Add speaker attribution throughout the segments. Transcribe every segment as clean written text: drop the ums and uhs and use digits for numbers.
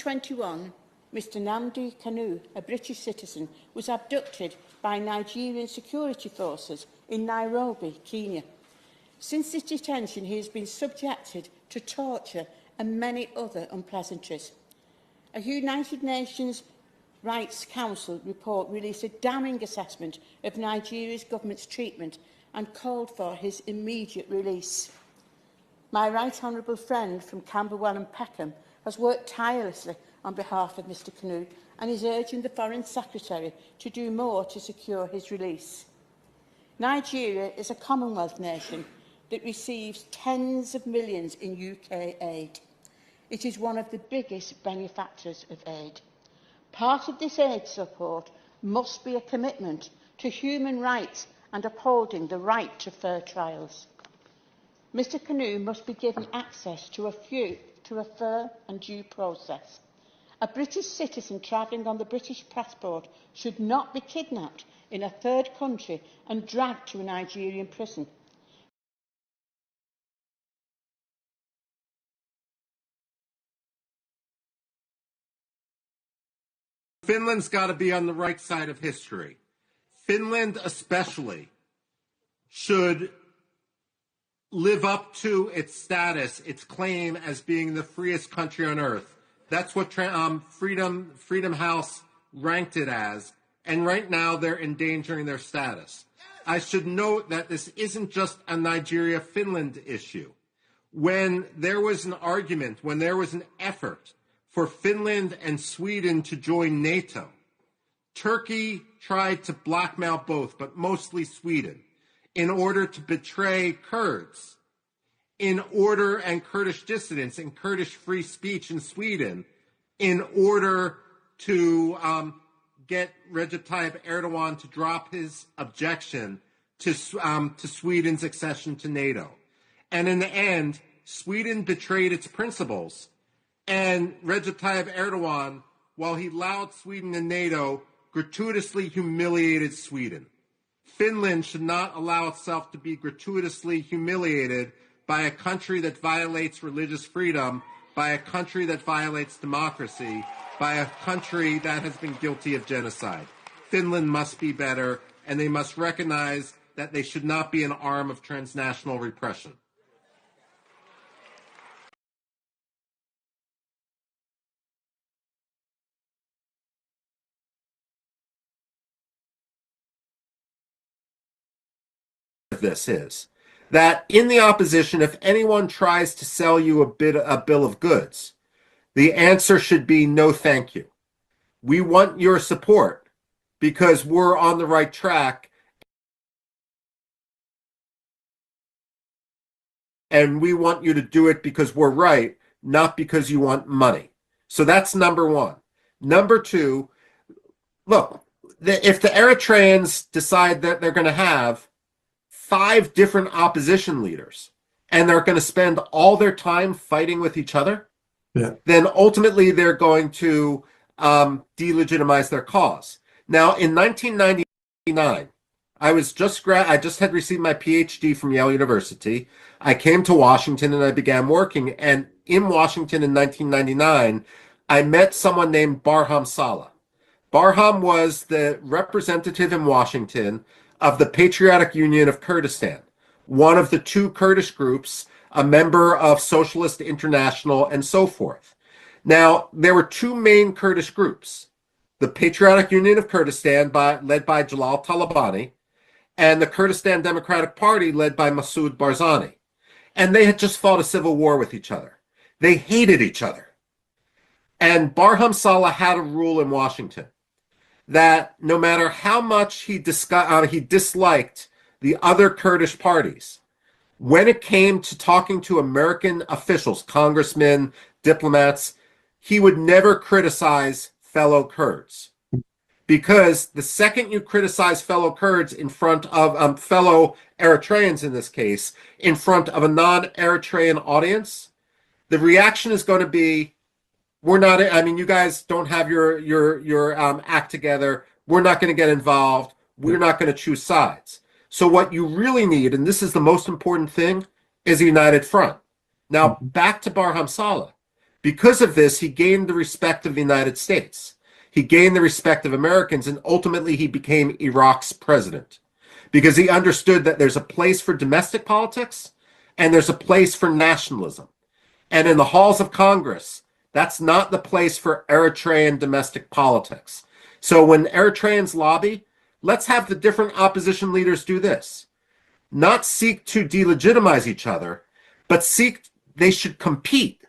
Speaker 1: 2021, Mr. Nnamdi Kanu, a British citizen, was abducted by Nigerian security forces in Nairobi, Kenya. Since his detention, he has been subjected to torture and many other unpleasantries. A United Nations Rights Council report released a damning assessment of Nigeria's government's treatment and called for his immediate release. My right honourable friend from Camberwell and Peckham has worked tirelessly on behalf of Mr Kanu and is urging the Foreign Secretary to do more to secure his release. Nigeria is a Commonwealth nation that receives tens of millions in UK aid. It is one of the biggest benefactors of aid. Part of this aid support must be a commitment to human rights and upholding the right to fair trials. Mr Kanu must be given access to a fair and due process. A British citizen travelling on the British passport should not be kidnapped in a third country and dragged to a Nigerian prison.
Speaker 2: Finland's got to be on the right side of history. Finland especially should live up to its status, its claim as being the freest country on earth. That's what Freedom House ranked it as, and right now they're endangering their status. I should note that this isn't just a Nigeria-Finland issue. When there was an argument, when there was an effort for Finland and Sweden to join NATO, Turkey tried to blackmail both, but mostly Sweden, in order to betray Kurds, and Kurdish dissidents and Kurdish free speech in Sweden, in order to get Recep Tayyip Erdogan to drop his objection to Sweden's accession to NATO. And in the end, Sweden betrayed its principles, and Recep Tayyip Erdogan, while he allowed Sweden in NATO, gratuitously humiliated Sweden. Finland should not allow itself to be gratuitously humiliated by a country that violates religious freedom, by a country that violates democracy, by a country that has been guilty of genocide. Finland must be better, and they must recognize that they should not be an arm of transnational repression. This is that in the opposition, if anyone tries to sell you a bill of goods, the answer should be no thank you. We want your support because we're on the right track, and we want you to do it because we're right, not because you want money. So that's number one. Number two, look, if the Eritreans decide that they're going to have 5 different opposition leaders and they're going to spend all their time fighting with each other, then ultimately they're going to delegitimize their cause. Now, in 1999, I just had received my PhD from Yale University. I came to Washington and I began working. And in Washington in 1999, I met someone named Barham Saleh. Barham was the representative in Washington of the Patriotic Union of Kurdistan, one of the 2 Kurdish groups, a member of Socialist International, and so forth. Now, there were 2 main Kurdish groups, the Patriotic Union of Kurdistan, led by Jalal Talabani, and the Kurdistan Democratic Party, led by Masoud Barzani. And they had just fought a civil war with each other. They hated each other. And Barham Saleh had a rule in Washington that no matter how much he disliked the other Kurdish parties, when it came to talking to American officials, congressmen, diplomats, he would never criticize fellow Kurds. Because the second you criticize fellow Kurds in front of fellow Eritreans, in this case, in front of a non-Eritrean audience, the reaction is going to be, we're not, I mean, you guys don't have your act together. We're not going to get involved. We're not going to choose sides. So what you really need, and this is the most important thing, is a united front. Now, back to Barham Saleh. Because of this, he gained the respect of the United States. He gained the respect of Americans, and ultimately he became Iraq's president because he understood that there's a place for domestic politics and there's a place for nationalism. And in the halls of Congress, that's not the place for Eritrean domestic politics. So when Eritreans lobby, let's have the different opposition leaders do this. Not seek to delegitimize each other, but they should compete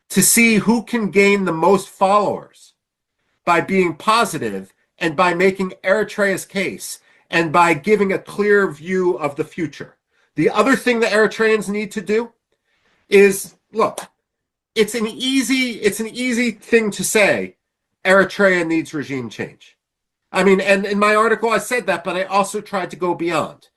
Speaker 2: to see who can gain the most followers by being positive and by making Eritrea's case and by giving a clear view of the future. The other thing the Eritreans need to do is, look, it's an easy thing to say Eritrea needs regime change. I mean, and in my article I said that, but I also tried to go beyond.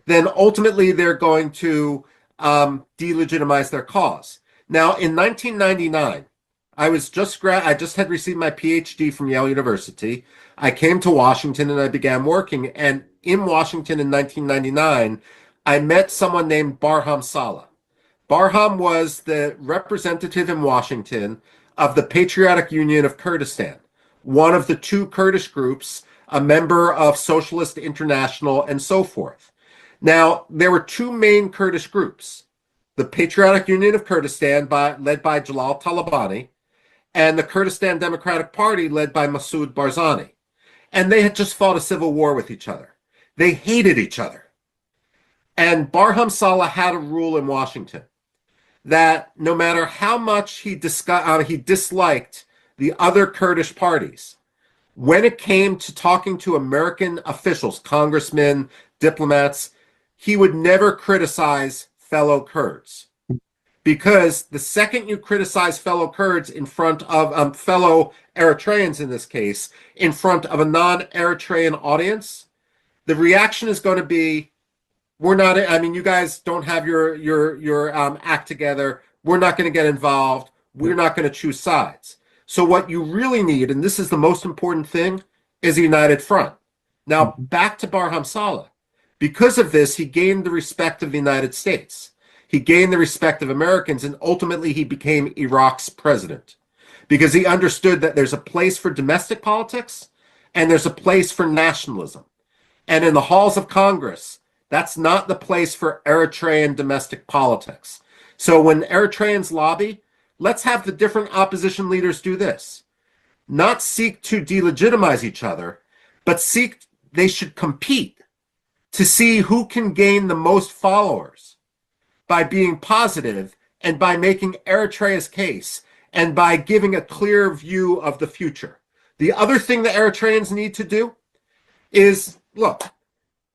Speaker 2: Then ultimately they're going to delegitimize their cause. Now, in 1999, I just had received my PhD from Yale University. I came to Washington and I began working. And in Washington in 1999, I met someone named Barham Saleh. Barham was the representative in Washington of the Patriotic Union of Kurdistan, one of the two Kurdish groups, a member of Socialist International, and so forth. Now, there were two main Kurdish groups, the Patriotic Union of Kurdistan, led by Jalal Talabani, and the Kurdistan Democratic Party, led by Masoud Barzani. And they had just fought a civil war with each other. They hated each other. And Barham Saleh had a rule in Washington that no matter how much he disliked the other Kurdish parties, when it came to talking to American officials, congressmen, diplomats, he would never criticize fellow Kurds. Because the second you criticize fellow Kurds in front of fellow Eritreans, in this case, in front of a non-Eritrean audience, the reaction is going to be, you guys don't have your act together. We're not going to get involved. We're not going to choose sides. So what you really need, and this is the most important thing, is a united front. Now, back to Barham Saleh. Because of this, he gained the respect of the United States. He gained the respect of Americans, and ultimately he became Iraq's president because he understood that there's a place for domestic politics and there's a place for nationalism. And in the halls of Congress, that's not the place for Eritrean domestic politics. So when Eritreans lobby, let's have the different opposition leaders do this. Not seek to delegitimize each other, but they should compete to see who can gain the most followers by being positive and by making Eritrea's case and by giving a clear view of the future. The other thing the Eritreans need to do is, look,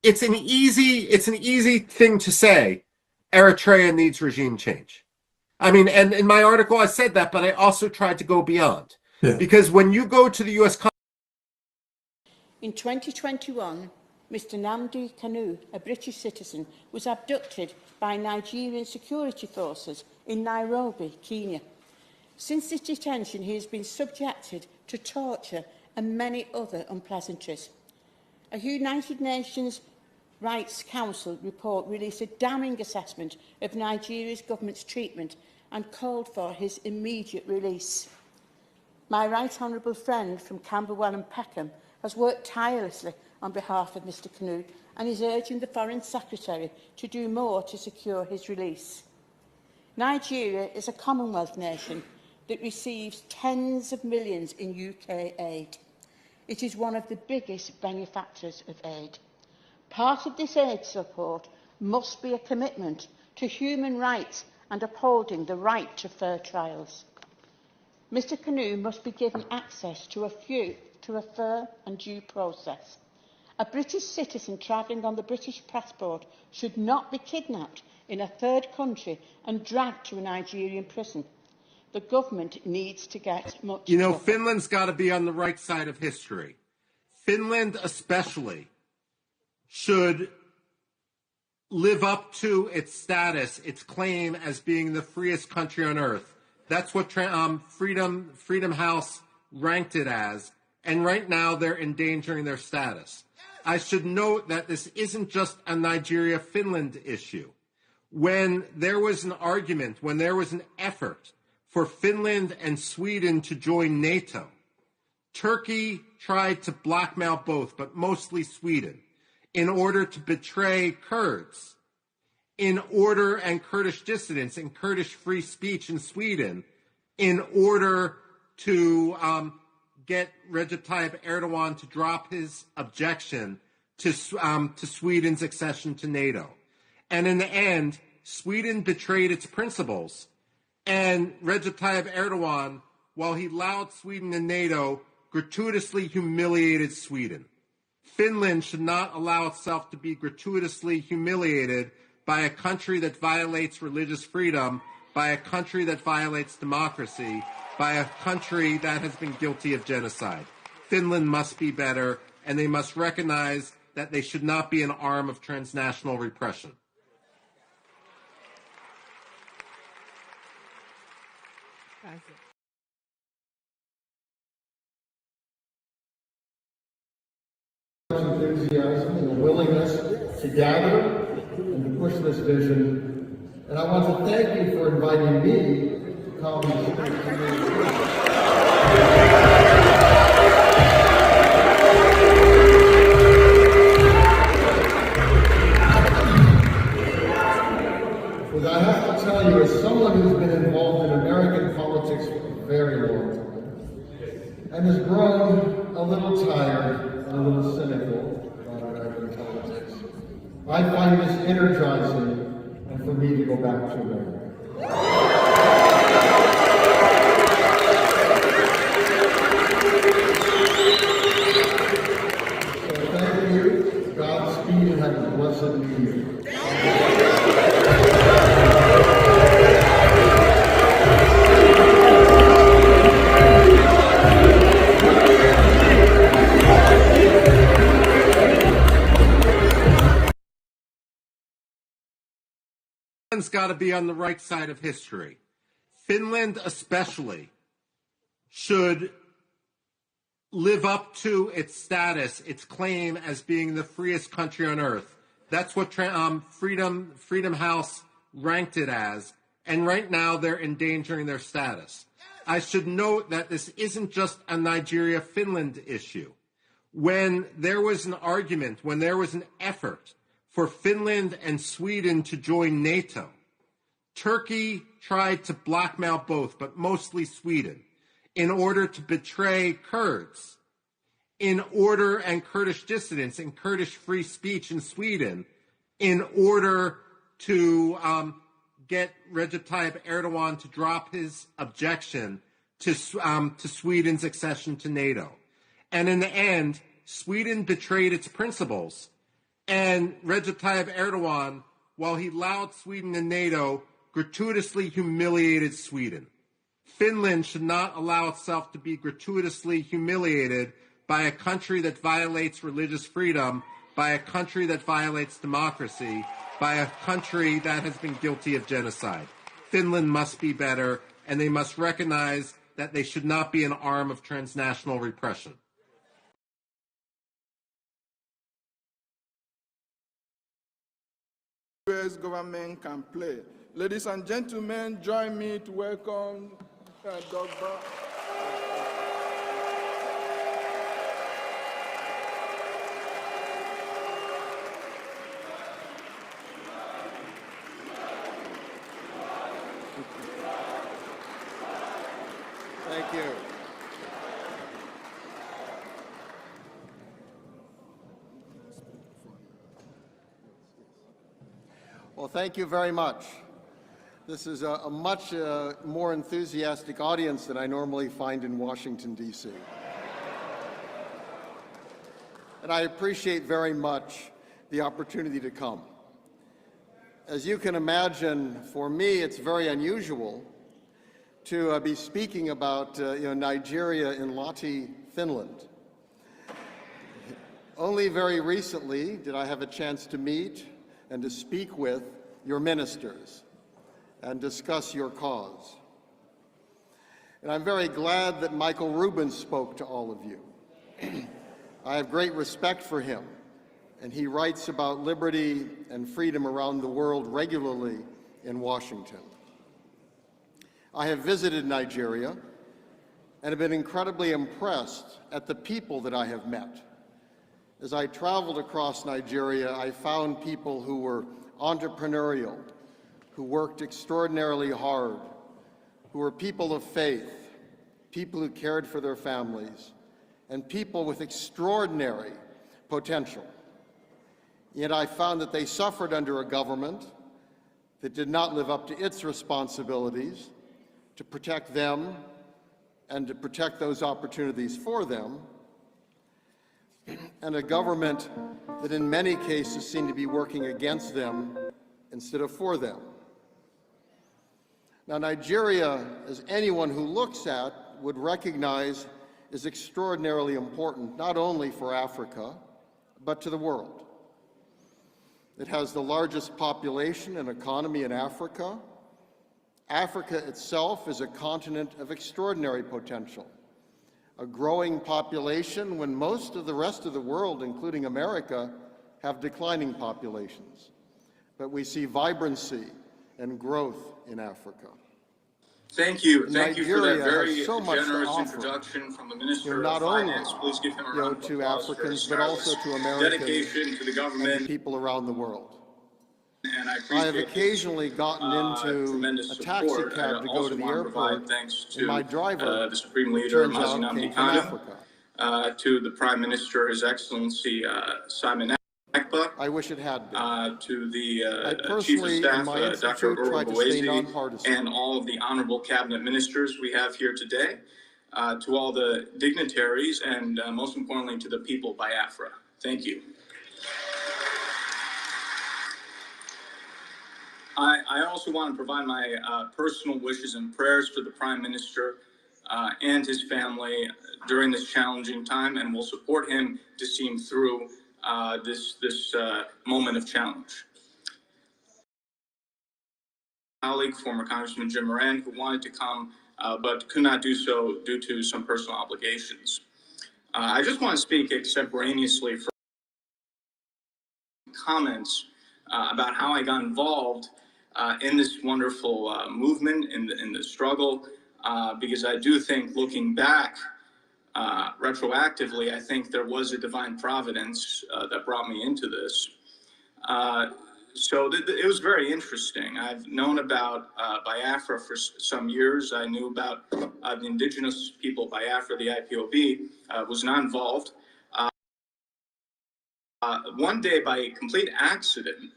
Speaker 2: it's an easy thing to say Eritrea needs regime change. I mean, and in my article I said that, but I also tried to go beyond. Yeah. Because when you go to the U.S.
Speaker 1: In 2021, Mr. Nnamdi Kanu, a British citizen, was abducted by Nigerian security forces in Nairobi, Kenya. Since his detention, he has been subjected to torture and many other unpleasantries. A United Nations Rights Council report released a damning assessment of Nigeria's government's treatment and called for his immediate release. My right honourable friend from Camberwell and Peckham has worked tirelessly on behalf of Mr Kanu and is urging the Foreign Secretary to do more to secure his release. Nigeria is a Commonwealth nation that receives tens of millions in UK aid. It is one of the biggest benefactors of aid. Part of this aid support must be a commitment to human rights and upholding the right to fair trials. Mr Kanu must be given access to a fair and due process. A British citizen travelling on the British passport should not be kidnapped in a third country and dragged to a Nigerian prison. The government needs to get much tougher.
Speaker 2: Finland's got to be on the right side of history. Finland especially should live up to its status, its claim as being the freest country on earth. That's what Freedom House ranked it as. And right now they're endangering their status. I should note that this isn't just a Nigeria-Finland issue. When there was an argument, when there was an effort for Finland and Sweden to join NATO, Turkey tried to blackmail both, but mostly Sweden, in order to betray Kurds, and Kurdish dissidents and Kurdish free speech in Sweden, in order to get Recep Tayyip Erdogan to drop his objection to Sweden's accession to NATO. And in the end, Sweden betrayed its principles, and Recep Tayyip Erdogan, while he allowed Sweden in NATO, gratuitously humiliated Sweden. Finland should not allow itself to be gratuitously humiliated by a country that violates religious freedom, by a country that violates democracy, by a country that has been guilty of genocide. Finland must be better, and they must recognize that they should not be an arm of transnational repression.
Speaker 3: Enthusiasm and the willingness to gather and to push this vision. And I want to thank you for inviting me to come and speak to you. Because I have to tell you, as someone who's been involved in American politics for a very long time, and has grown a little tired, a little cynical about American politics, I find this energizing, and for me to go back to America. So thank you, Godspeed, and have a blessed New Year.
Speaker 2: Finland's got to be on the right side of history. Finland especially should live up to its status, its claim as being the freest country on earth. That's what Freedom House ranked it as, and right now they're endangering their status. I should note that this isn't just a Nigeria-Finland issue. When there was an argument, when there was an effort for Finland and Sweden to join NATO, Turkey tried to blackmail both, but mostly Sweden, in order to betray Kurds, and Kurdish dissidents and Kurdish free speech in Sweden, in order to get Recep Tayyip Erdogan to drop his objection to Sweden's accession to NATO. And in the end, Sweden betrayed its principles, and Recep Tayyip Erdogan, while he allowed Sweden in NATO, gratuitously humiliated Sweden. Finland should not allow itself to be gratuitously humiliated by a country that violates religious freedom, by a country that violates democracy, by a country that has been guilty of genocide. Finland must be better, and they must recognize that they should not be an arm of transnational repression.
Speaker 4: US government can play. Ladies and gentlemen, join me to welcome Dr.
Speaker 3: Thank you. Well, thank you very much. This is a much more enthusiastic audience than I normally find in Washington, D.C. And I appreciate very much the opportunity to come. As you can imagine, for me, it's very unusual to be speaking about Nigeria in Lahti, Finland. Only very recently did I have a chance to meet and to speak with your ministers and discuss your cause. And I'm very glad that Michael Rubin spoke to all of you. I have great respect for him and he writes about liberty and freedom around the world regularly in Washington. I have visited Nigeria and have been incredibly impressed at the people that I have met. As I traveled across Nigeria, I found people who were entrepreneurial, who worked extraordinarily hard, who were people of faith, people who cared for their families, and people with extraordinary potential. Yet I found that they suffered under a government that did not live up to its responsibilities to protect them and to protect those opportunities for them, and a government that in many cases seemed to be working against them instead of for them. Now, Nigeria, as anyone who looks at would recognize, is extraordinarily important, not only for Africa, but to the world. It has the largest population and economy in Africa. Africa itself is a continent of extraordinary potential, a growing population when most of the rest of the world, including America, have declining populations. But we see vibrancy and growth in Africa.
Speaker 5: Thank you. Thank you for that
Speaker 3: Nigeria
Speaker 5: very
Speaker 3: has so much to
Speaker 5: generous
Speaker 3: offer,
Speaker 5: introduction from the Minister
Speaker 3: not
Speaker 5: of
Speaker 3: only
Speaker 5: Finance. Please give him a round of
Speaker 3: to
Speaker 5: applause for
Speaker 3: Africans,
Speaker 5: his
Speaker 3: but also to Americans
Speaker 5: dedication to the
Speaker 3: and
Speaker 5: government.
Speaker 3: people around the world.
Speaker 5: And I
Speaker 3: I have
Speaker 5: appreciate
Speaker 3: occasionally gotten into
Speaker 5: tremendous
Speaker 3: a taxi
Speaker 5: support.
Speaker 3: cab
Speaker 5: I
Speaker 3: to go
Speaker 5: also
Speaker 3: to the
Speaker 5: want to provide
Speaker 3: airport,
Speaker 5: thanks
Speaker 3: and my
Speaker 5: to
Speaker 3: driver,
Speaker 5: the Supreme
Speaker 3: it
Speaker 5: Leader,
Speaker 3: turns out,
Speaker 5: Nnamdi
Speaker 3: came from
Speaker 5: Kanu,
Speaker 3: Africa.
Speaker 5: to the Prime Minister, His Excellency Simon Ekpa,
Speaker 3: I wish it had been.
Speaker 5: to
Speaker 3: I
Speaker 5: the Chief of
Speaker 3: personally, in
Speaker 5: Staff,
Speaker 3: my
Speaker 5: Dr.
Speaker 3: institute, tried to stay
Speaker 5: Boese,
Speaker 3: nonpartisan.
Speaker 5: and all of the honorable cabinet ministers we have here today, to all the dignitaries, and most importantly, to the people Biafra. Thank you. I also want to provide my personal wishes and prayers for the Prime Minister and his family during this challenging time, and will support him to see him through this moment of challenge. Colleague, former Congressman Jim Moran, who wanted to come but could not do so due to some personal obligations. I just want to speak extemporaneously for comments about how I got involved in this wonderful movement, in the struggle, because I do think, looking back retroactively, I think there was a divine providence that brought me into this. So it was very interesting. I've known about Biafra for some years. I knew about the indigenous people Biafra, the IPOB, was not involved. One day, by complete accident,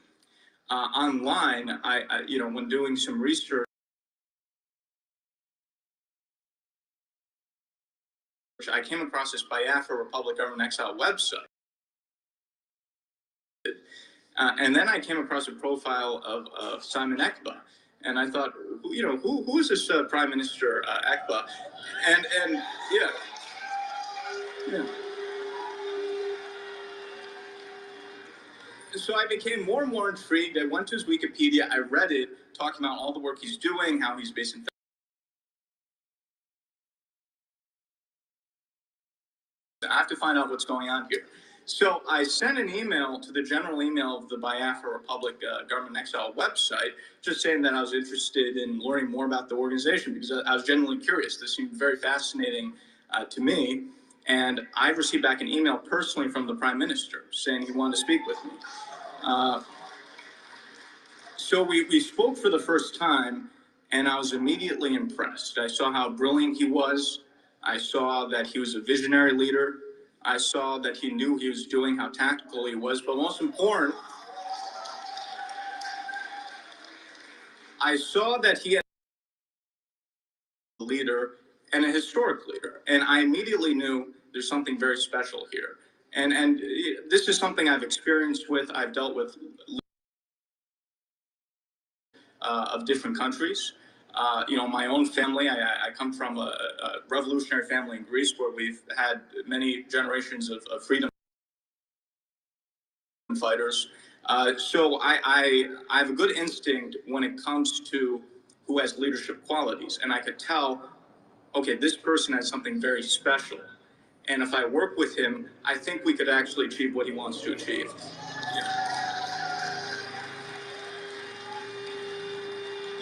Speaker 5: online, when doing some research, I came across this Biafra Republic Government Exile website. And then I came across a profile of Simon Ekpa, and I thought, who is this Prime Minister Ekpa? And yeah. So I became more and more intrigued. I went to his Wikipedia, I read it, talking about all the work he's doing, how he's based in. I have to find out what's going on here. So I sent an email to the general email of the Biafra Republic Government Exile website, just saying that I was interested in learning more about the organization, because I was genuinely curious. This seemed very fascinating to me. And I received back an email personally from the Prime Minister saying he wanted to speak with me. So we spoke for the first time, and I was immediately impressed. I saw how brilliant he was. I saw that he was a visionary leader. I saw that he knew what he was doing, how tactical he was. But most important, I saw that he had a leader and a historic leader. And I immediately knew there's something very special here. And this is something I've experienced with. I've dealt with of different countries. My own family, I come from a revolutionary family in Greece, where we've had many generations of freedom fighters. So I have a good instinct when it comes to who has leadership qualities. And I could tell, okay, this person has something very special. And if I work with him, I think we could actually achieve what he wants to achieve.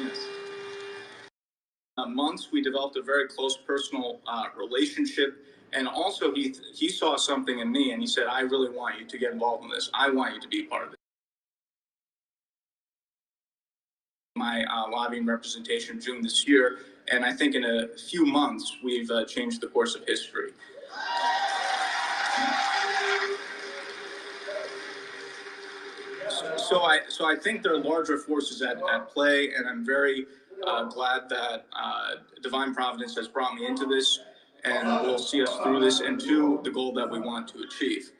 Speaker 5: Yes. Months, we developed a very close personal relationship. And also, he saw something in me, and he said, I really want you to get involved in this. I want you to be part of it. My lobbying representation June this year, and I think in a few months, we've changed the course of history. So I think there are larger forces at play, and I'm very glad that divine providence has brought me into this, and will see us through this and to the goal that we want to achieve.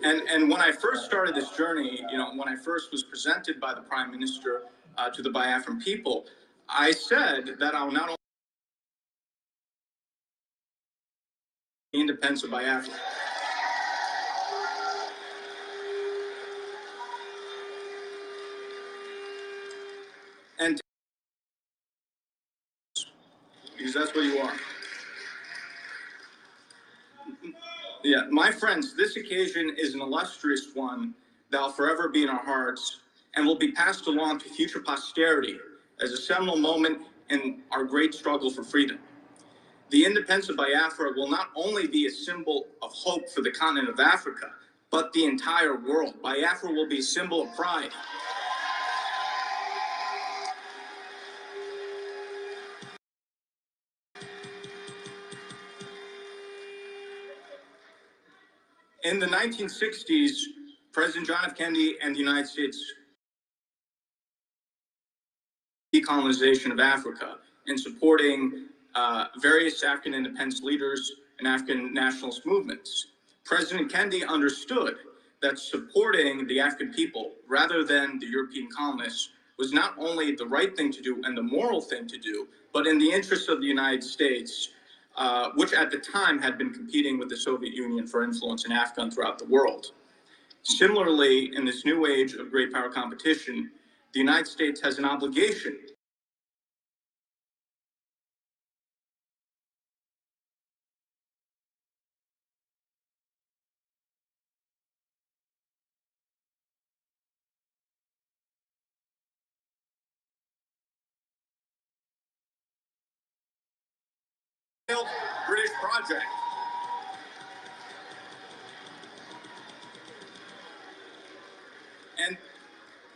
Speaker 5: And when I first started this journey, when I first was presented by the Prime Minister to the Biafran people, I said that I'll not only the independence of Biafra. And because that's what you are. Yeah, my friends, this occasion is an illustrious one that will forever be in our hearts and will be passed along to future posterity as a seminal moment in our great struggle for freedom. The independence of Biafra will not only be a symbol of hope for the continent of Africa, but the entire world. Biafra will be a symbol of pride. In the 1960s, President John F. Kennedy and the United States decolonization of Africa and supporting various African independence leaders and African nationalist movements. President Kennedy understood that supporting the African people rather than the European colonists was not only the right thing to do and the moral thing to do, but in the interest of the United States, which at the time had been competing with the Soviet Union for influence in Africa and throughout the world. Similarly, in this new age of great power competition, the United States has an obligation British project.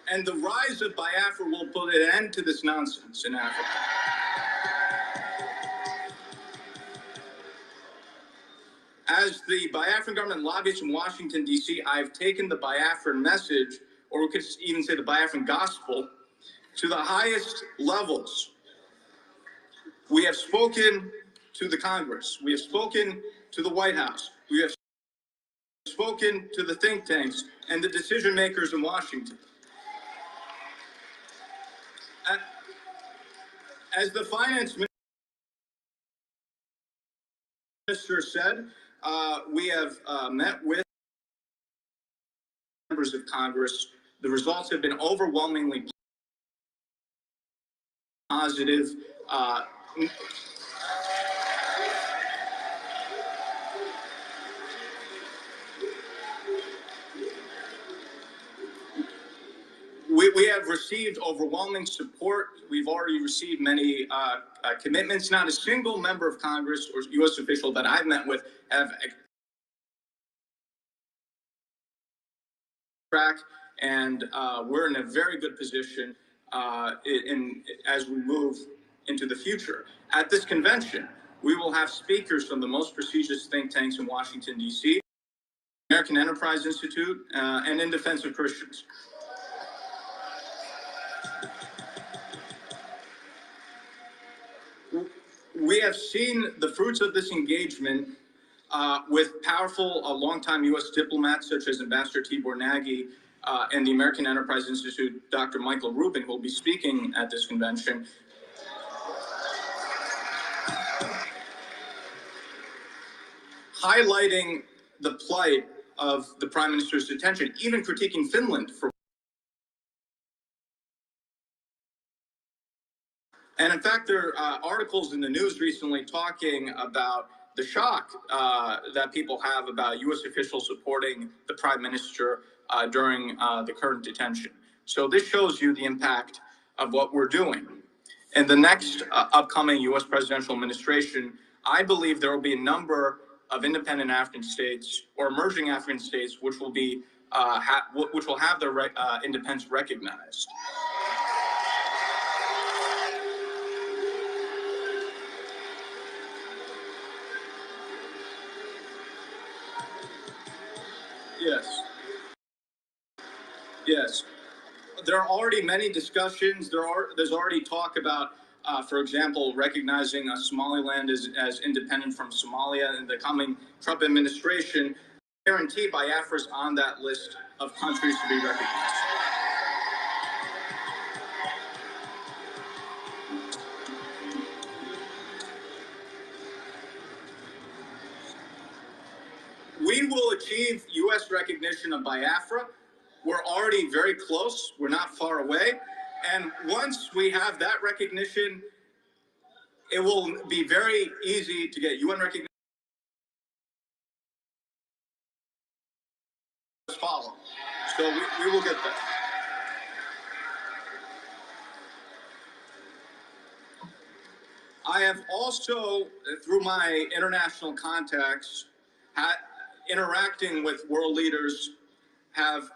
Speaker 5: And the rise of Biafra will put an end to this nonsense in Africa. As the Biafran government lobbies in Washington, D.C., I've taken the Biafran message, or we could even say the Biafran gospel, to the highest levels. We have spoken to the Congress. We have spoken to the White House. We have spoken to the think tanks and the decision makers in Washington. As the finance minister said, we have met with members of Congress. The results have been overwhelmingly positive. We have received overwhelming support. We've already received many commitments. Not a single member of Congress or U.S. official that I've met with have track, and we're in a very good position as we move into the future. At this convention, we will have speakers from the most prestigious think tanks in Washington, D.C., American Enterprise Institute, and In Defense of Christians. We have seen the fruits of this engagement with powerful longtime U.S. diplomats such as Ambassador Tibor Nagy and the American Enterprise Institute, Dr. Michael Rubin, who will be speaking at this convention. Highlighting the plight of the Prime Minister's detention, even critiquing Finland for. And in fact, there are articles in the news recently talking about the shock that people have about U.S. officials supporting the prime minister during the current detention. So this shows you the impact of what we're doing. In the next upcoming U.S. presidential administration, I believe there will be a number of independent African states or emerging African states which will be which will have their independence recognized. Yes. Yes. There are already many discussions. There's already talk about, for example, recognizing Somaliland as independent from Somalia in the coming Trump administration. Guarantee Biafra is on that list of countries to be recognized. We will achieve U.S. recognition of Biafra. We're already very close. We're not far away. And once we have that recognition, it will be very easy to get UN recognition. Follow. So we will get there. I have also, through my international contacts, interacting with world leaders, have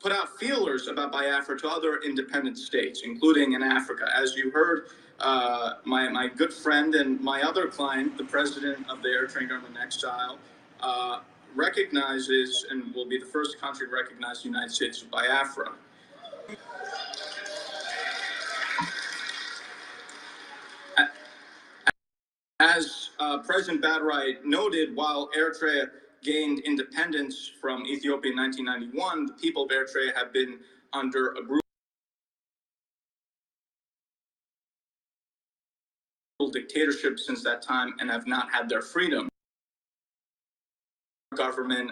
Speaker 5: put out feelers about Biafra to other independent states, including in Africa. As you heard, my good friend and my other client, the president of the Eritrean government in exile, recognizes and will be the first country to recognize the United States of Biafra. As President Badrai noted, while Eritrea gained independence from Ethiopia in 1991, the people of Eritrea have been under a brutal dictatorship since that time and have not had their freedom. Government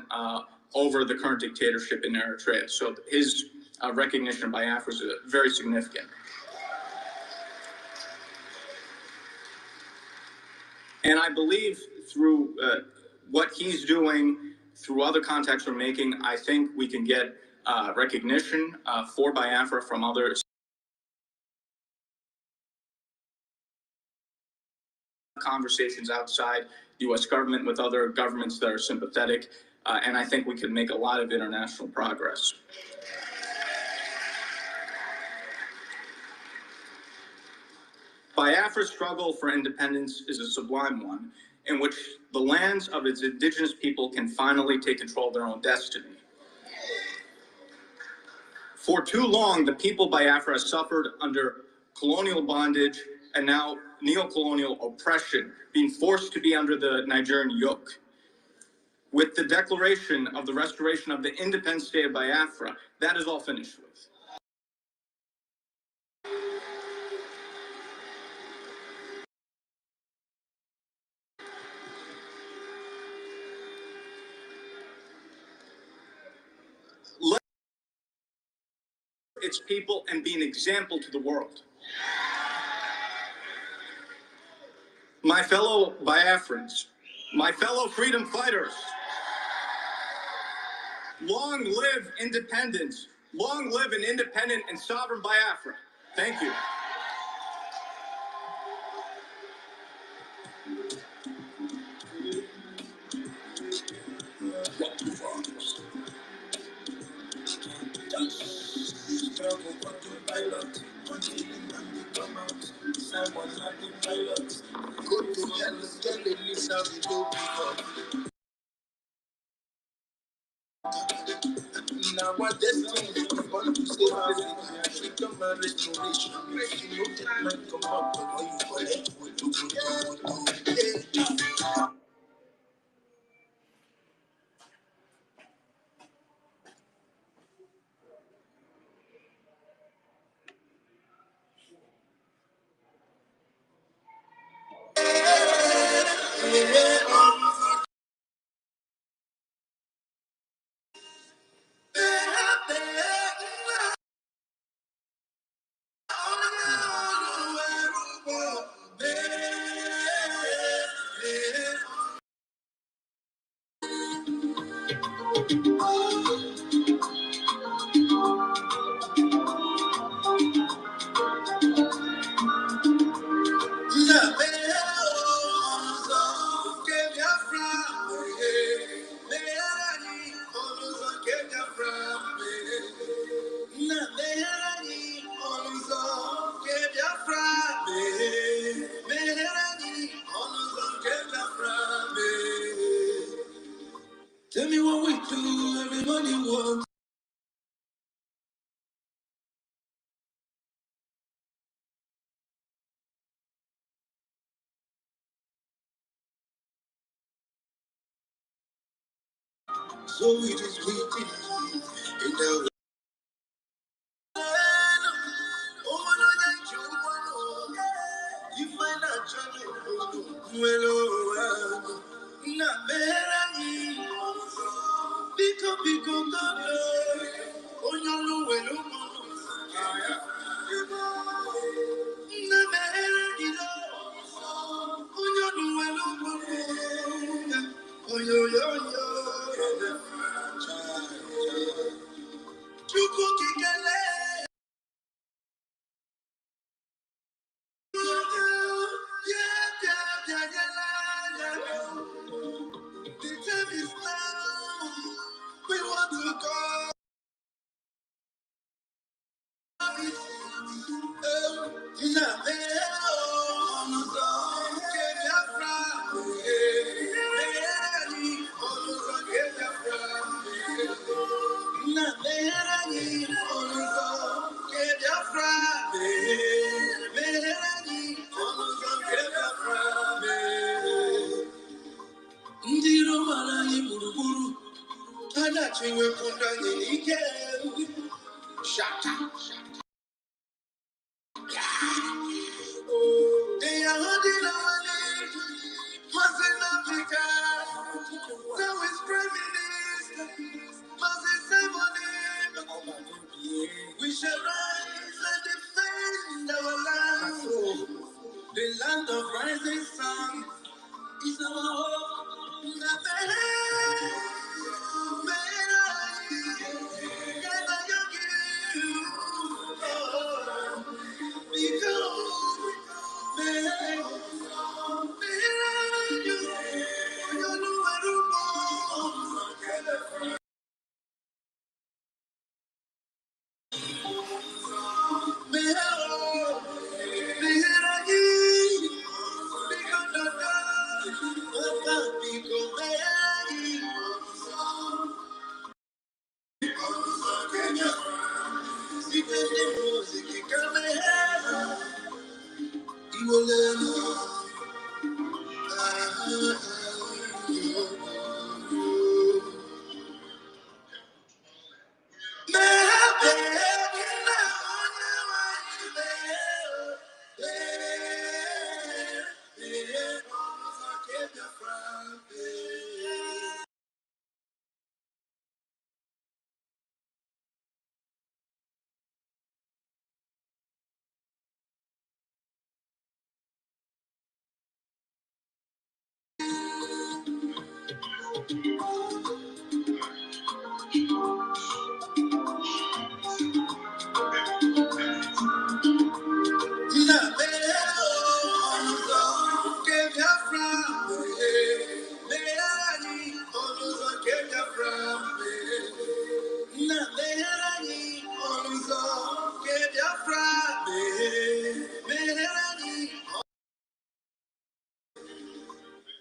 Speaker 5: over the current dictatorship in Eritrea. So his recognition of Biafra is very significant. And I believe through what he's doing, through other contacts we're making, I think we can get recognition for Biafra from others. Conversations outside the U.S. government with other governments that are sympathetic, and I think we can make a lot of international progress. Biafra's struggle for independence is a sublime one, in which the lands of its indigenous people can finally take control of their own destiny. For too long, the people of Biafra has suffered under colonial bondage and now neo-colonial oppression, being forced to be under the Nigerian yoke. With the declaration of the restoration of the independent state of Biafra, that is all finished with. Let its people and be an example to the world. My fellow Biafrans, my fellow freedom fighters, long live independence, long live an independent and sovereign Biafra. Thank you.
Speaker 6: Now what destiny is born to save Africa, freedom and restoration. If you know that man come up, but when you collect, we do. So it is written in the we shall rise and defend our land. The land of rising sun is our hope.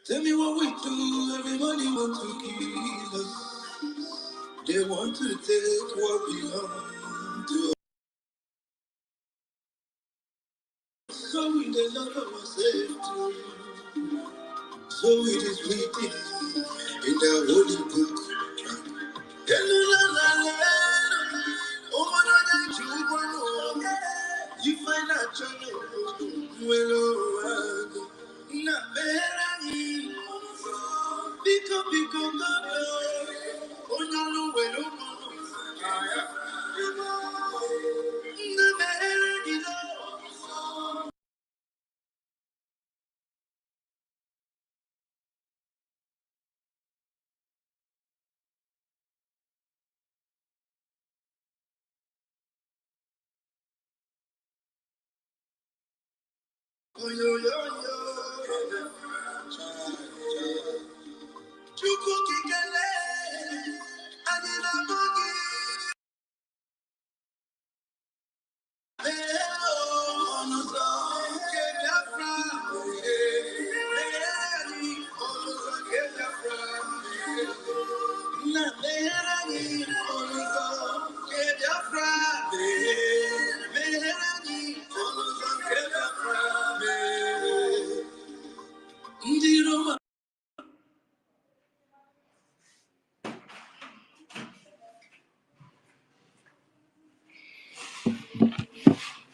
Speaker 6: Tell me what we do, everybody want to kill us. They want to take what belongs to us. So we don't love ourselves too. So it is written in the holy book. You find out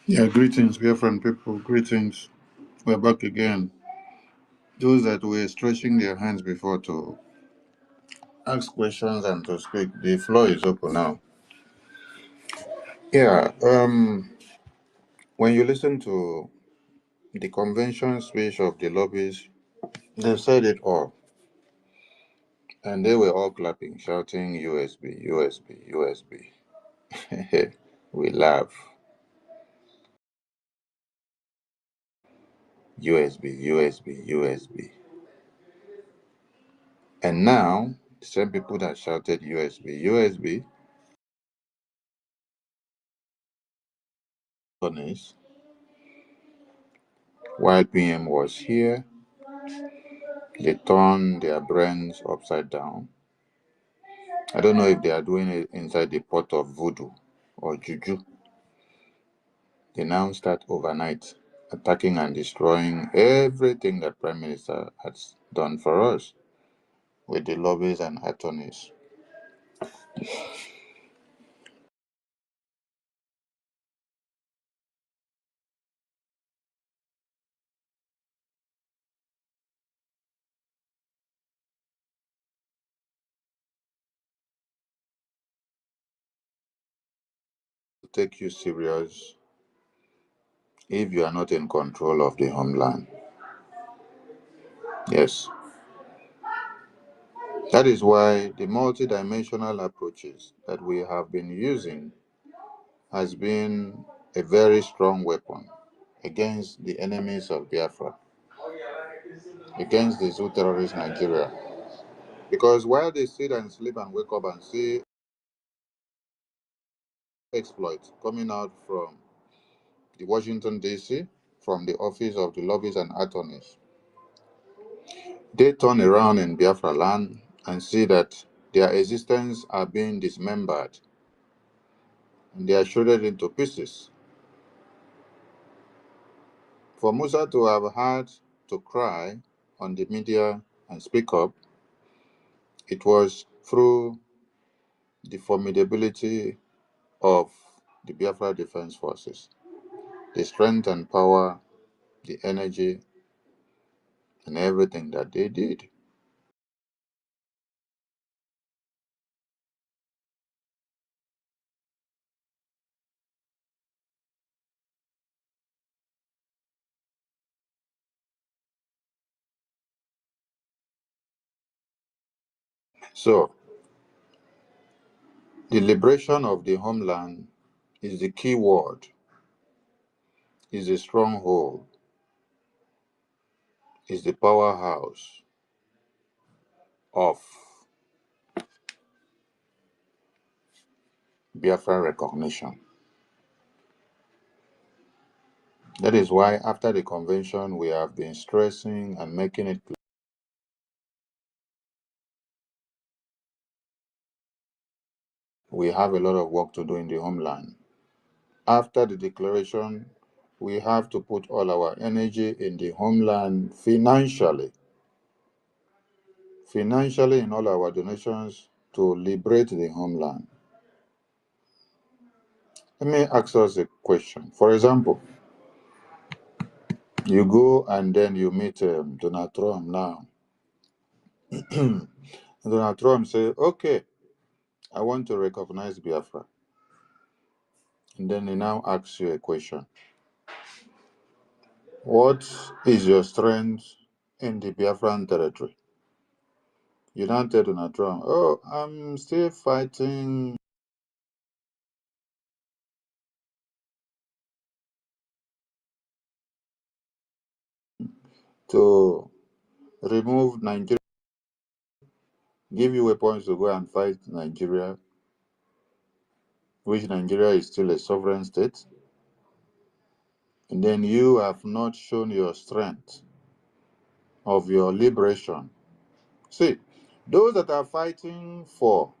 Speaker 7: Yeah, greetings, Biafran people. Greetings. We're back again. Those that were stretching their hands before to ask questions and to speak, the floor is open now. Yeah, when you listen to the convention speech of the lobbies, they said it all. And they were all clapping, shouting USB, USB, USB. We laugh. USB, USB, USB. And now, the same people that shouted USB, USB, honest, while PM was here, they turned their brains upside down. I don't know if they are doing it inside the pot of voodoo or juju. They now start overnight attacking and destroying everything that Prime Minister has done for us with the lobbies and attorneys. Take you serious if you are not in control of the homeland. Yes. That is why the multidimensional approaches that we have been using has been a very strong weapon against the enemies of Biafra, against the zoo terrorist Nigeria. Because while they sit and sleep and wake up and see exploits coming out from the Washington DC, from the office of the lobbies and attorneys, they turn around in Biafra land and see that their existence are being dismembered and they are shredded into pieces. For Musa to have had to cry on the media and speak up, it was through the formidability of the Biafra Defense Forces, the strength and power, the energy, and everything that they did. So, the liberation of the homeland is the key word, is the stronghold, is the powerhouse of Biafra recognition. That is why, after the convention, we have been stressing and making it clear we have a lot of work to do in the homeland. After the declaration, we have to put all our energy in the homeland financially in all our donations to liberate the homeland. Let me ask us a question. For example, you go and then you meet Donald Trump now. Donald Trump say, okay, I want to recognize Biafra. And then he now asks you a question. What is your strength in the Biafran territory? You now tell Donald Trump, oh, I'm still fighting to remove Nigeria, give you weapons to go and fight Nigeria, which Nigeria is still a sovereign state, and then you have not shown your strength of your liberation. See, those that are fighting for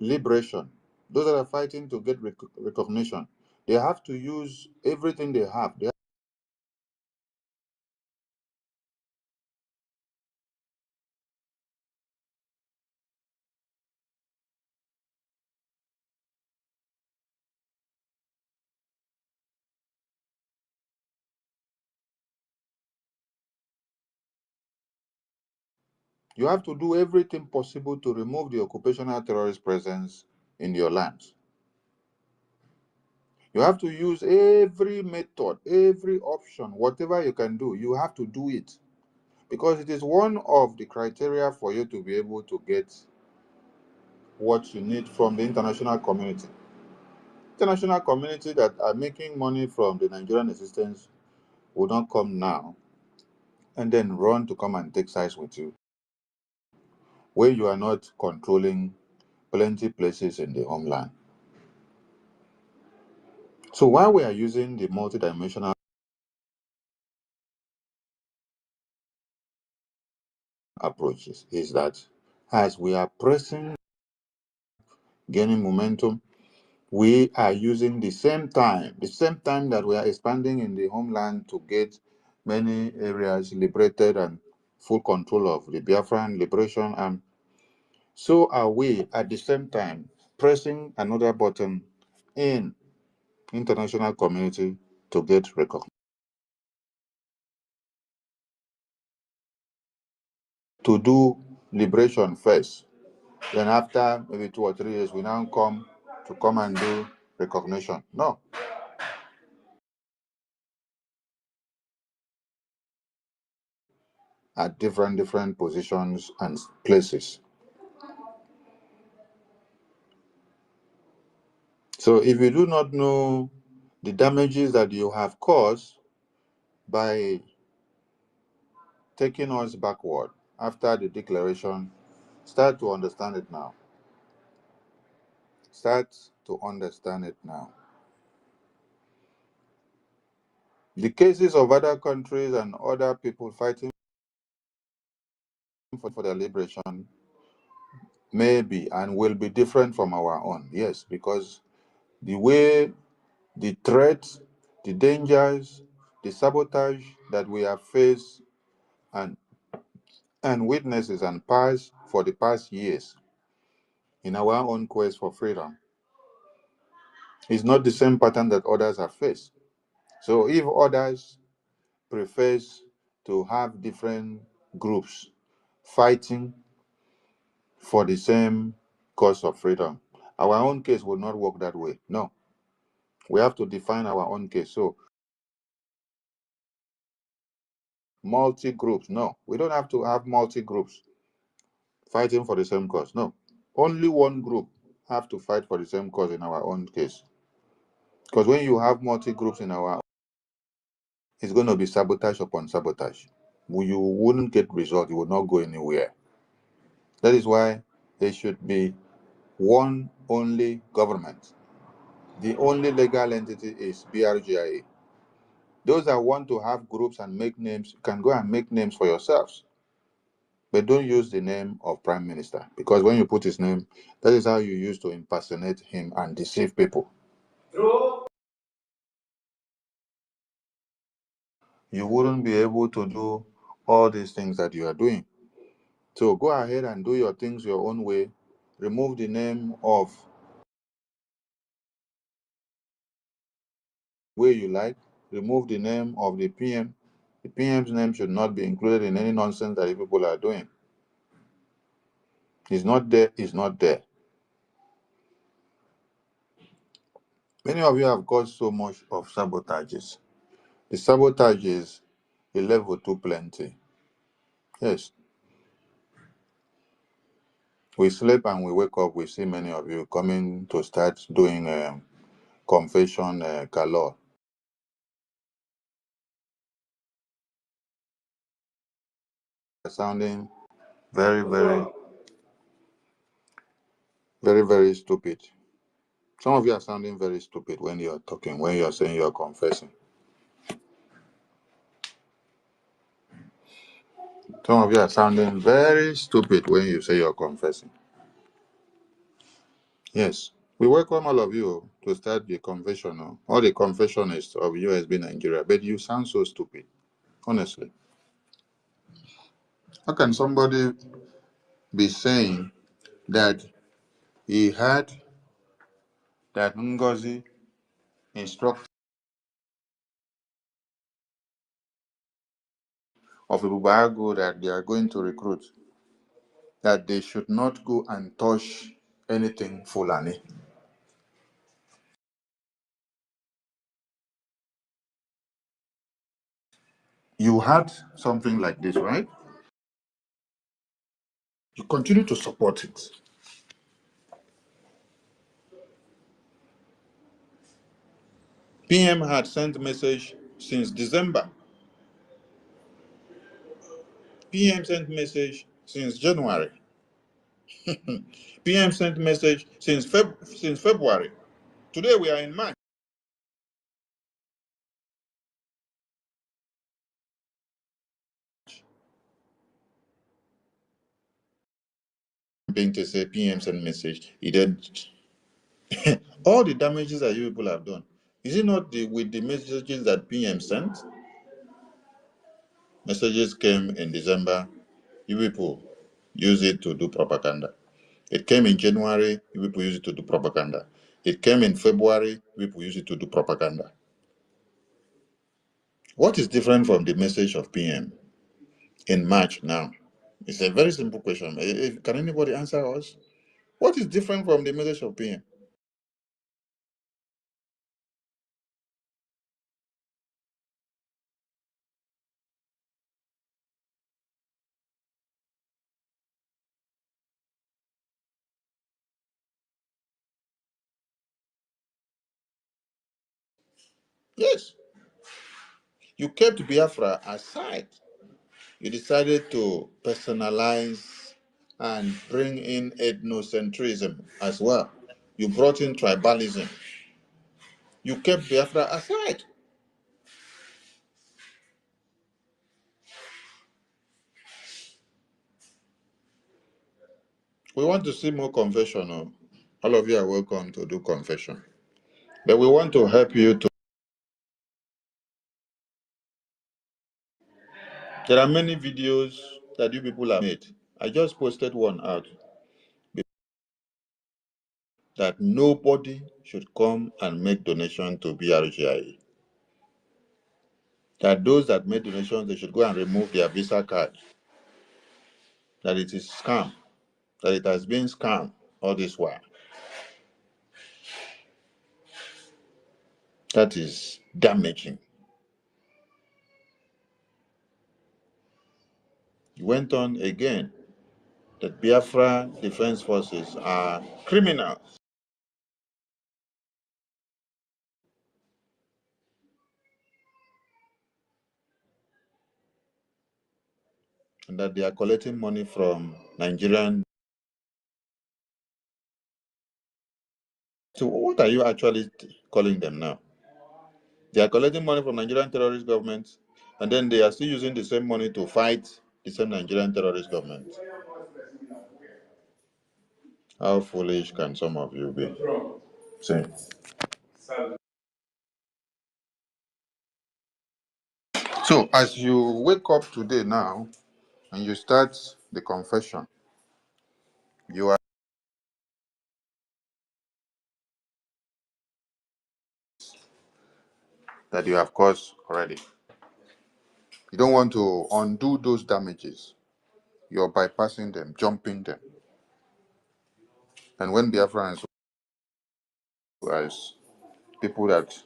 Speaker 7: liberation, those that are fighting to get recognition, they have to use everything they have. You have to do everything possible to remove the occupational terrorist presence in your lands. You have to use every method, every option, whatever you can do, you have to do it. Because it is one of the criteria for you to be able to get what you need from the international community. International community that are making money from the Nigerian assistance will not come now and then run to come and take sides with you, where you are not controlling plenty places in the homeland. So while we are using the multidimensional approaches, is that as we are pressing, gaining momentum, we are using the same time that we are expanding in the homeland to get many areas liberated and full control of the Biafran liberation. And so are we at the same time pressing another button in international community to get recognition. To do liberation first. Then after maybe 2 or 3 years, we now come and do recognition. No. At different positions and places. So if you do not know the damages that you have caused by taking us backward after the declaration, start to understand it now. Start to understand it now. The cases of other countries and other people fighting for their liberation may be and will be different from our own. Yes, because the way, the threats, the dangers, the sabotage that we have faced and witnesses and passed for the past years in our own quest for freedom is not the same pattern that others have faced. So if others prefers to have different groups fighting for the same cause of freedom, our own case will not work that way. No. We have to define our own case. So multi-groups, no. We don't have to have multi-groups fighting for the same cause. No. Only one group have to fight for the same cause in our own case. Because when you have multi-groups in our, it's going to be sabotage upon sabotage. You wouldn't get result. You will not go anywhere. That is why there should be one only government. The only legal entity is BRGIA. Those that want to have groups and make names can go and make names for yourselves. But don't use the name of Prime Minister, because when you put his name, that is how you use to impersonate him and deceive people. You wouldn't be able to do all these things that you are doing. So go ahead and do your things your own way. Remove the name of way you like. Remove the name of the PM. The PM's name should not be included in any nonsense that people are doing. It's not there, it's not there. Many of you have caused so much of sabotages. The sabotages, a level too plenty. Yes. We sleep and we wake up, we see many of you coming to start doing confession galore. Sounding very, very stupid. Some of you are sounding very stupid when you're talking, when you're saying you're confessing. Some of you are sounding very stupid when you say you're confessing. Yes, we welcome all of you to start the confessional, all the confessionists of USB Nigeria, but you sound so stupid, honestly. How can somebody be saying that he had that Ngozi instructed of Ibubago that they are going to recruit? that they should not go and touch anything Fulani. You had something like this, right? You continue to support it. PM had sent message since December. PM sent message since January. PM sent message since February. Today we are in March. Being to say PM sent message, he did all the damages that you people have done. Is it not with the messages that PM sent? Messages came in December. You people use it to do propaganda. It came in January. You people use it to do propaganda. It came in February. You people use it to do propaganda. What is different from the message of PM in March now? It's a very simple question. Can anybody answer us? What is different from the message of PM? Yes, you kept Biafra aside. You decided to personalize and bring in ethnocentrism as well. You brought in tribalism. You kept Biafra aside. We want to see more confession. Oh. All of you are welcome to do confession. But we want to help you to. There are many videos that you people have made. I just posted one out that nobody should come and make donation to BRGI. That those that made donations, they should go and remove their Visa card. That it is scam. That it has been scam all this while. That is damaging. He went on again that Biafra Defense Forces are criminals. And that they are collecting money from Nigerian. So what are you actually calling them now? They are collecting money from Nigerian terrorist government, and then they are still using the same money to fight the same Nigerian terrorist government. How foolish can some of you be? See. So as you wake up today now and you start the confession, you are that you have caused already. You don't want to undo those damages. You're bypassing them, jumping them. And when Biafrans, as people that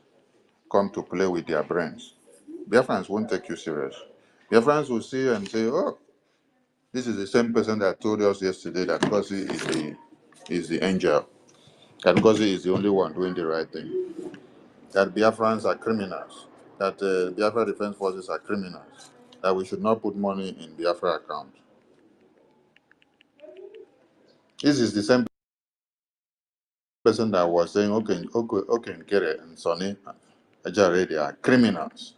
Speaker 7: come to play with their brains, Biafrans won't take you serious. Biafrans will see you and say, oh, this is the same person that told us yesterday that Kosi is the angel, that Kosi is the only one doing the right thing, that Biafrans are criminals, that Biafra Defense Forces are criminals, that we should not put money in Biafra account. This is the same person that was saying, okay, Kere and Sonny Ajare, they are criminals.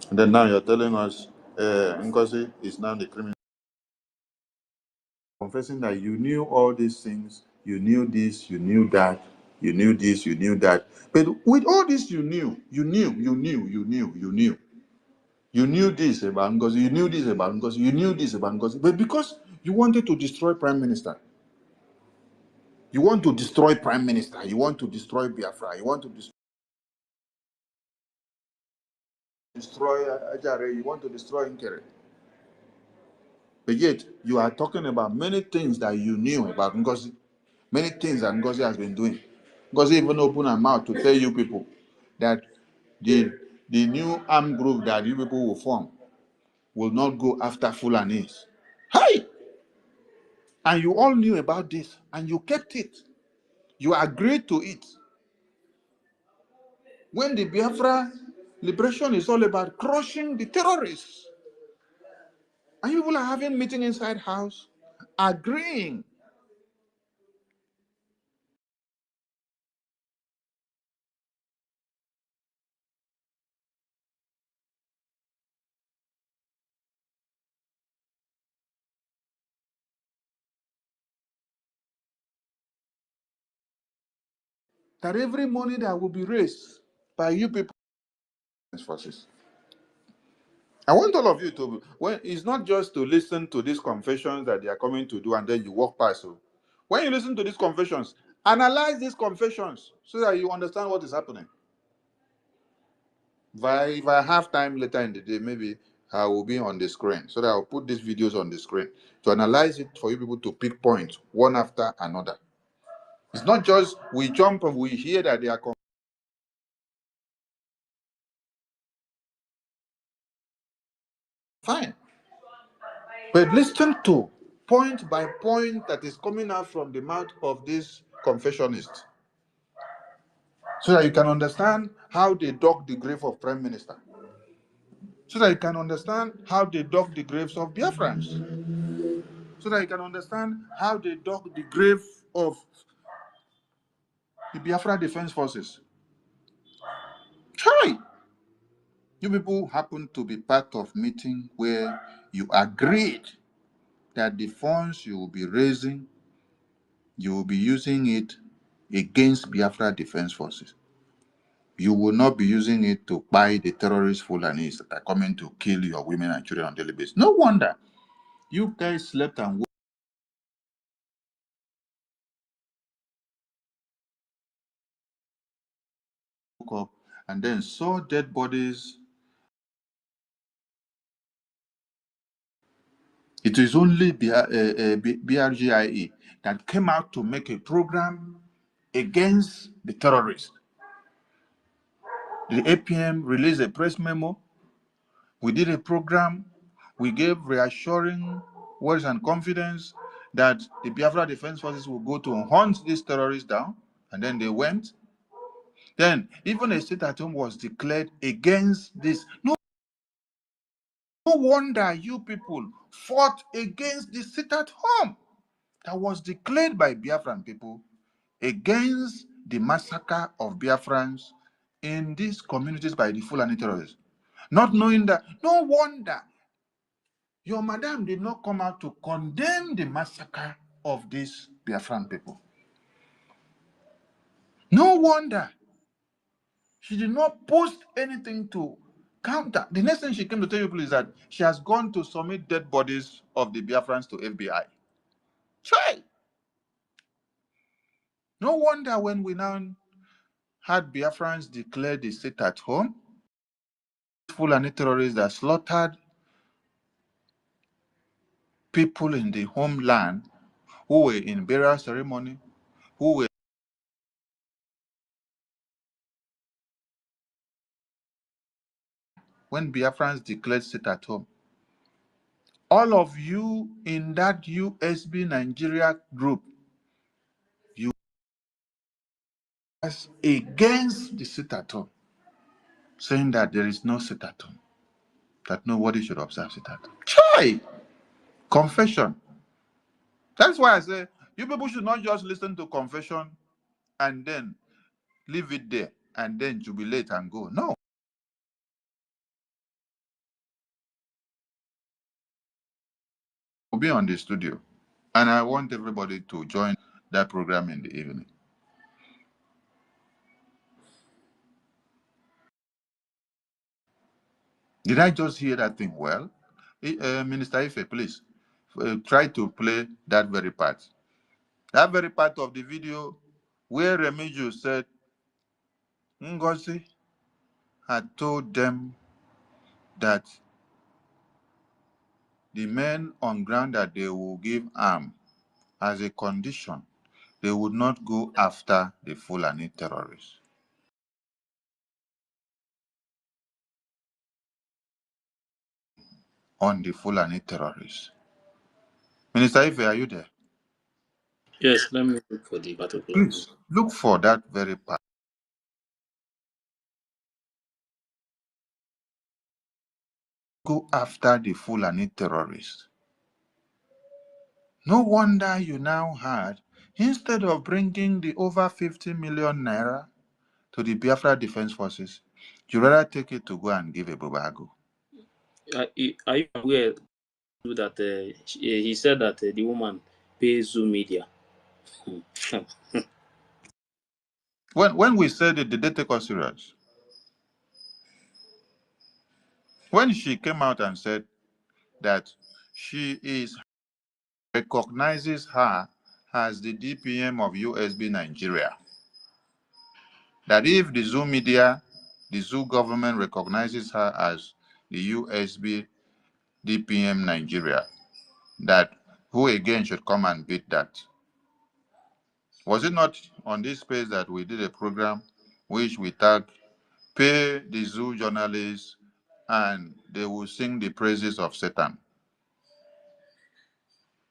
Speaker 7: And then now you're telling us Ngozi is now the criminal. Confessing that you knew all these things, you knew this, you knew that, you knew this, you knew that. But with all this you knew this about Ngozi, you knew this about Ngozi, you knew this about Ngozi. But because you wanted to destroy Prime Minister, You want to destroy Prime Minister. You want to destroy Biafra. You want to destroy Ajare. You want to destroy Nkere. But yet, you are talking about many things that you knew about Ngozi. Many things that Ngozi has been doing. Ngozi even opened her mouth to tell you people that the new armed group that you people will form will not go after Fulanis. Hey! And you all knew about this, and you kept it. You agreed to it. When the Biafra liberation is all about crushing the terrorists, and you people are having meeting inside house, agreeing that every money that will be raised by you people forces. I want all of you to, when it's not just to listen to these confessions that they are coming to do and then you walk past. So when you listen to these confessions, analyze these confessions so that you understand what is happening. If I have time later in the day, maybe I will be on the screen so that I'll put these videos on the screen to analyze it for you people to pick points one after another. It's not just we jump and we hear that they are fine. But listen to point by point that is coming out from the mouth of this confessionist so that you can understand how they dug the grave of Prime Minister, so that you can understand how they dug the graves of Biafrans, so that you can understand how they dug the grave of the Biafra Defense Forces. Try. You people happen to be part of meeting where you agreed that the funds you will be raising, you will be using it against Biafra Defense Forces. You will not be using it to buy the terrorist Fulanis that are coming to kill your women and children on a daily basis. No wonder you guys slept and woke up and then saw dead bodies. It is only BRGIE that came out to make a program against the terrorists. The APM released a press memo. We did a program. We gave reassuring words and confidence that the Biafra Defense Forces will go to hunt these terrorists down. And then they went. Then even a state at home was declared against this. No wonder you people fought against the sit at home that was declared by Biafran people against the massacre of Biafrans in these communities by the Fulani terrorists. Not knowing that, no wonder your madam did not come out to condemn the massacre of these Biafran people. No wonder she did not post anything to counter. The next thing she came to tell you is that she has gone to submit dead bodies of the Biafrans to FBI. Try. No wonder when we now had Biafrans declare the state at home, Fulani terrorists that slaughtered people in the homeland who were in burial ceremony, who were when Biafrans declared state at home. All of you in that USB Nigeria group, you was against the sit at home, saying that there is no sit at home, that nobody should observe sit at home. Try confession. That's why I say you people should not just listen to confession and then leave it there and then jubilate and go. No. We'll be on the studio. And I want everybody to join that program in the evening. Did I just hear that thing well? Minister Ife, please try to play that very part. That very part of the video where Remigio said Ngozi had told them that the men on ground that they will give arm as a condition, they would not go after the Fulani terrorists. On the Fulani terrorists. Minister Ife, are you there?
Speaker 8: Yes, let me look for the particular.
Speaker 7: Please look for that very part. Go after the Fulani terrorists. No wonder you now had, instead of bringing the over 50 million naira to the Biafra Defense Forces, you rather take it to go and give a Bubago.
Speaker 8: Are you aware that he said that the woman pays Zoom media?
Speaker 7: When we said it, did they take us serious? When she came out and said that she recognizes her as the DPM of Usbnigeria, that if the Zoo media, the Zoo government recognizes her as the USB DPM Nigeria, that who again should come and beat that? Was it not on this space that we did a program which we tagged pay the Zoo journalists and they will sing the praises of Satan?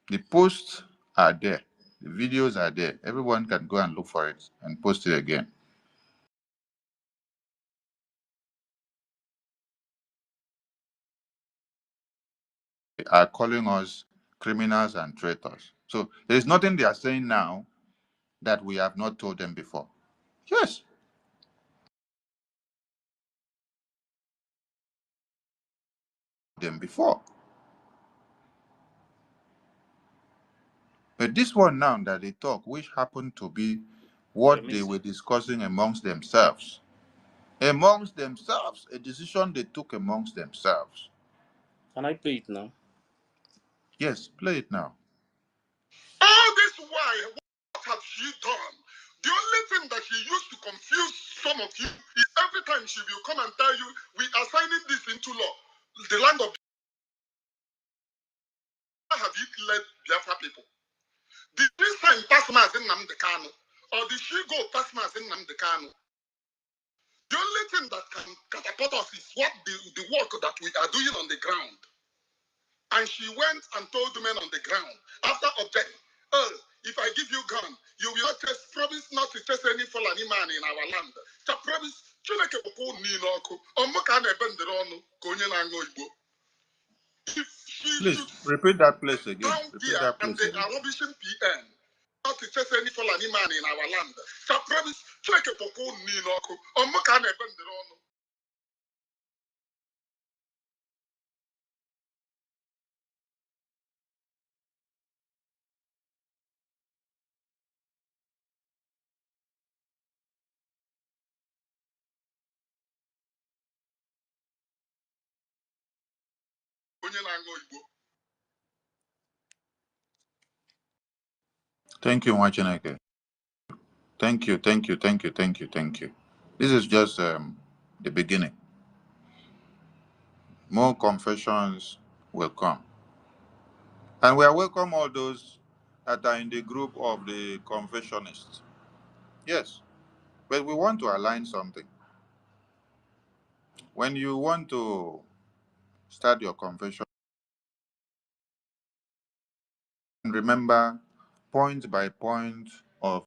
Speaker 7: The posts are there, the videos are there. Everyone can go and look for it and post it again. They are calling us criminals and traitors. So there is nothing they are saying now that we have not told them before. Yes, them before. But this one now that they talk, which happened to be what they were discussing amongst themselves. Amongst themselves, a decision they took amongst themselves.
Speaker 8: Can I play it now?
Speaker 7: Yes, play it now.
Speaker 3: All this while, what have she done? The only thing that she used to confuse some of you is every time she will come and tell you, we are signing this into law. The land of Biafra, have you led Biafra people? Did she sign Pasmas in Nnamdi Kanu? Or did she go Pasmas in Nnamdi Kanu? The only thing that can catapult us is what the work that we are doing on the ground. And she went and told the men on the ground, after objecting, oh, if I give you gun, you will not promise not to chase any Fulani man in our land. To promise, if she
Speaker 7: Please
Speaker 3: should
Speaker 7: repeat that place again.
Speaker 3: down
Speaker 7: Repeat
Speaker 3: here
Speaker 7: that
Speaker 3: and
Speaker 7: place
Speaker 3: they
Speaker 7: again.
Speaker 3: are rubbishing PM, not to chase any Fulani man in our land. To promise,
Speaker 7: Thank you, Mwachineke. Thank you, thank you, thank you, thank you, thank you. This is just the beginning. More confessions will come. And we are welcome all those that are in the group of the Confessionists. Yes, but we want to align something. When you want to start your confession, remember point by point of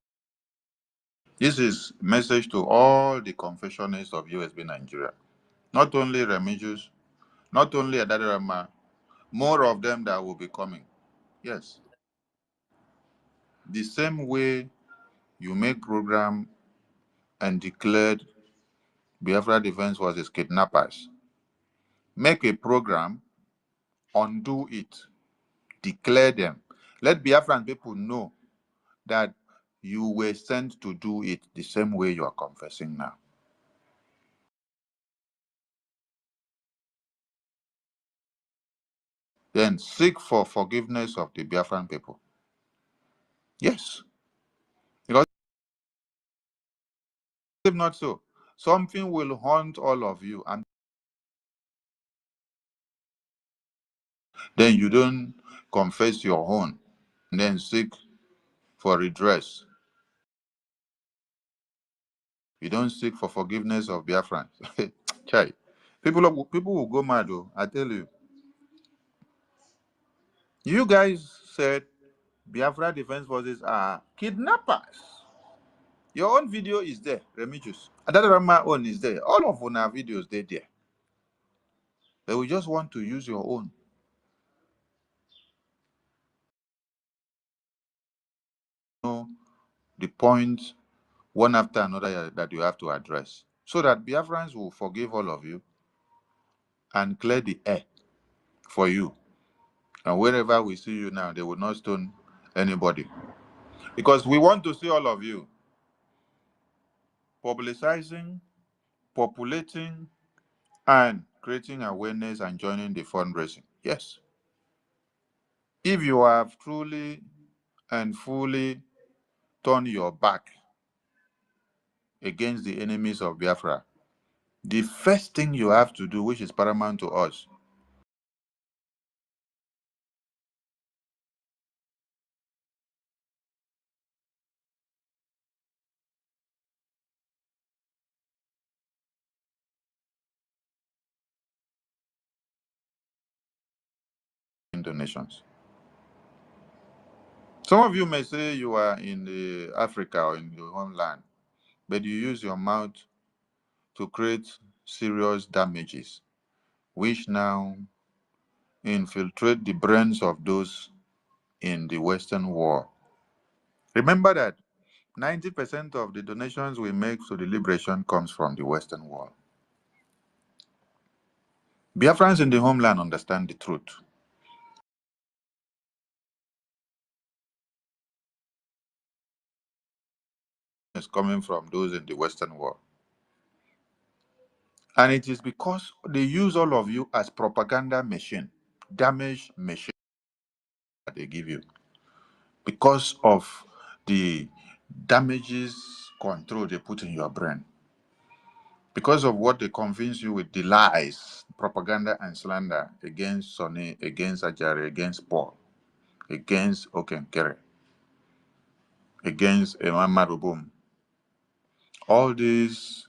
Speaker 7: this is message to all the confessionists of USB Nigeria. Not only Remigius, not only Adadirama, more of them that will be coming. Yes. The same way you make program and declared Biafra Defense Forces kidnappers, make a program, undo it, declare them. Let Biafran people know that you were sent to do it the same way you are confessing now. Then seek for forgiveness of the Biafran people. Yes. Because if not so, something will haunt all of you, and then you don't confess your own, and then seek for redress. You don't seek for forgiveness of Biafrans. Chai. People will go mad, though, I tell you. You guys said Biafra Defense Forces are kidnappers. Your own video is there, Remigius. My own is there. All of our videos, they're there. But we just want to use your own. Know the points one after another that you have to address, so that Biafrans will forgive all of you and clear the air for you. And wherever we see you now, they will not stone anybody. Because we want to see all of you publicizing, populating, and creating awareness and joining the fundraising. Yes. If you have truly and fully turned your back against the enemies of Biafra, the first thing you have to do, which is paramount to us, in donations. Some of you may say you are in the Africa or in your homeland, but you use your mouth to create serious damages, which now infiltrate the brains of those in the Western world. Remember that 90% of the donations we make to the liberation comes from the Western world. Biafrans in the homeland understand the truth. It's coming from those in the Western world. And it is because they use all of you as propaganda machine, damage machine that they give you. Because of the damages control they put in your brain. Because of what they convince you with the lies, propaganda and slander against Sonny, against Ajari, against Paul, against Okenkere, against Imam Marubum. All these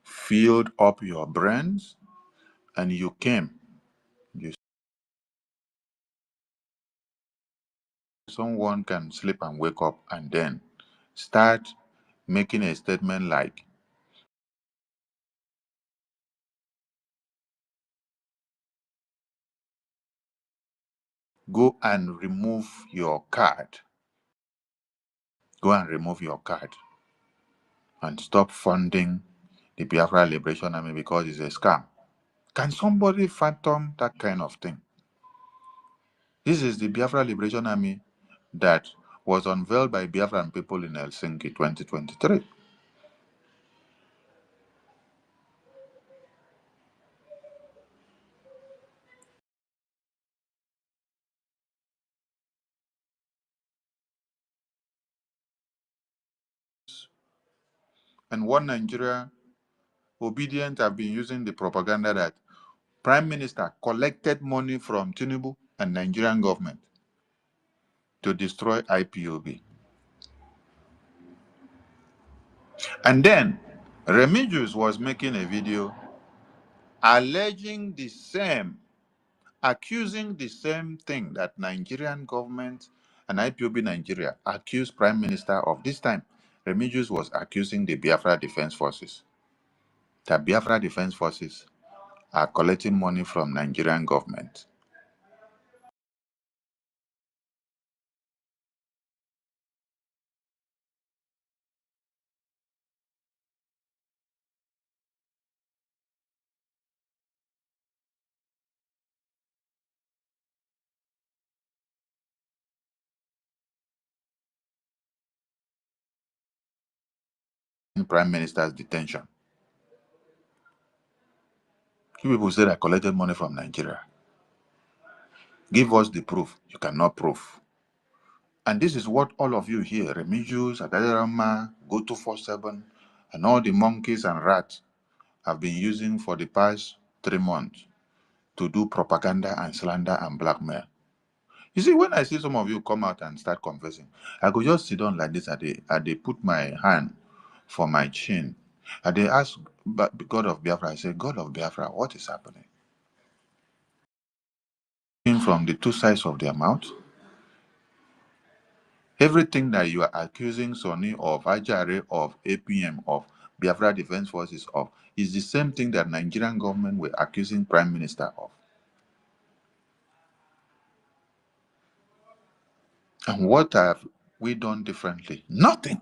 Speaker 7: filled up your brains, and you came. Someone can sleep and wake up and then start making a statement like, go and remove your card. Go and remove your card and stop funding the Biafra Liberation Army because it's a scam. Can somebody fathom that kind of thing? This is the Biafra Liberation Army that was unveiled by Biafran people in Helsinki 2023. And one Nigeria obedient have been using the propaganda that Prime Minister collected money from Tinubu and Nigerian government to destroy IPOB. And then Remigius was making a video alleging the same, accusing the same thing that Nigerian government and IPOB Nigeria accused Prime Minister of. This time, Remigius was accusing the Biafra Defense Forces. That Biafra Defense Forces are collecting money from Nigerian government. In Prime Minister's detention. You people say I collected money from Nigeria. Give us the proof. You cannot prove. And this is what all of you here, Remigius, Adadarama, Go247, and all the monkeys and rats have been using for the past 3 months to do propaganda and slander and blackmail. You see, when I see some of you come out and start confessing, I go just sit down like this, and they put my hand for my chin. And they ask God of Biafra, I say, God of Biafra, what is happening? From the two sides of their mouth, everything that you are accusing Sonny of, Ajare of, APM of, Biafra Defense Forces of, is the same thing that Nigerian government were accusing Prime Minister of. And what have we done differently? Nothing.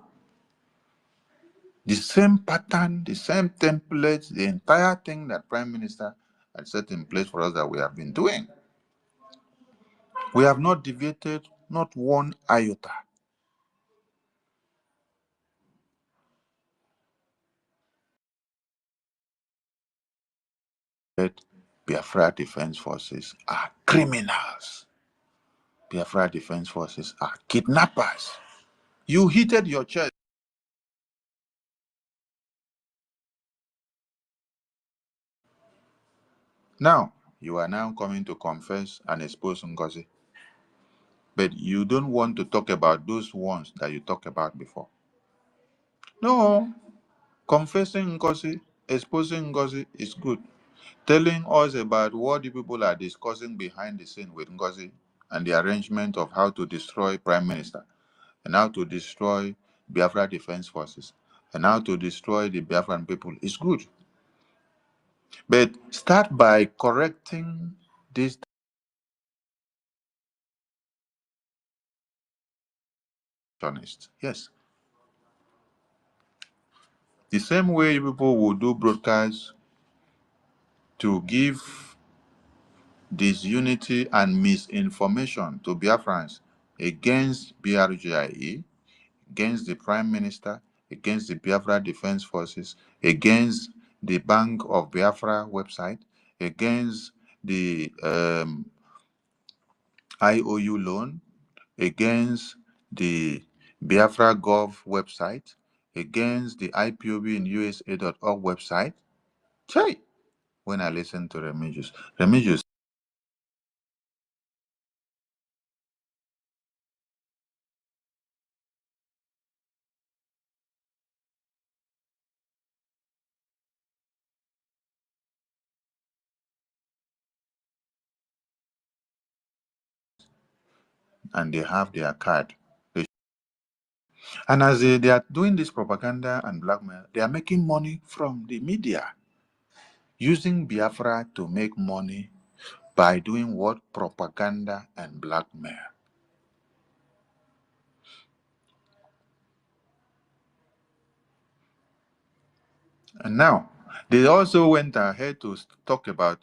Speaker 7: The same pattern, the same templates, the entire thing that Prime Minister had set in place for us that we have been doing. We have not deviated, not one iota. Biafra Defense Forces are criminals. Biafra Defense Forces are kidnappers. You heated your chest. Now, you are now coming to confess and expose Ngozi. But you don't want to talk about those ones that you talked about before. No, confessing Ngozi, exposing Ngozi is good. Telling us about what the people are discussing behind the scene with Ngozi and the arrangement of how to destroy Prime Minister and how to destroy Biafra Defense Forces and how to destroy the Biafran people is good. But start by correcting this. Yes. The same way people will do broadcasts to give disunity and misinformation to Biafrans against BRGIE, against the Prime Minister, against the Biafra Defense Forces, against the Bank of Biafra website, against the IOU loan, against the Biafra Gov website, against the IPOB in USA.org website. Chai! When I listen to Remigius, and they have their card. And as they are doing this propaganda and blackmail, they are making money from the media, using Biafra to make money by doing what? Propaganda and blackmail. And now, they also went ahead to talk about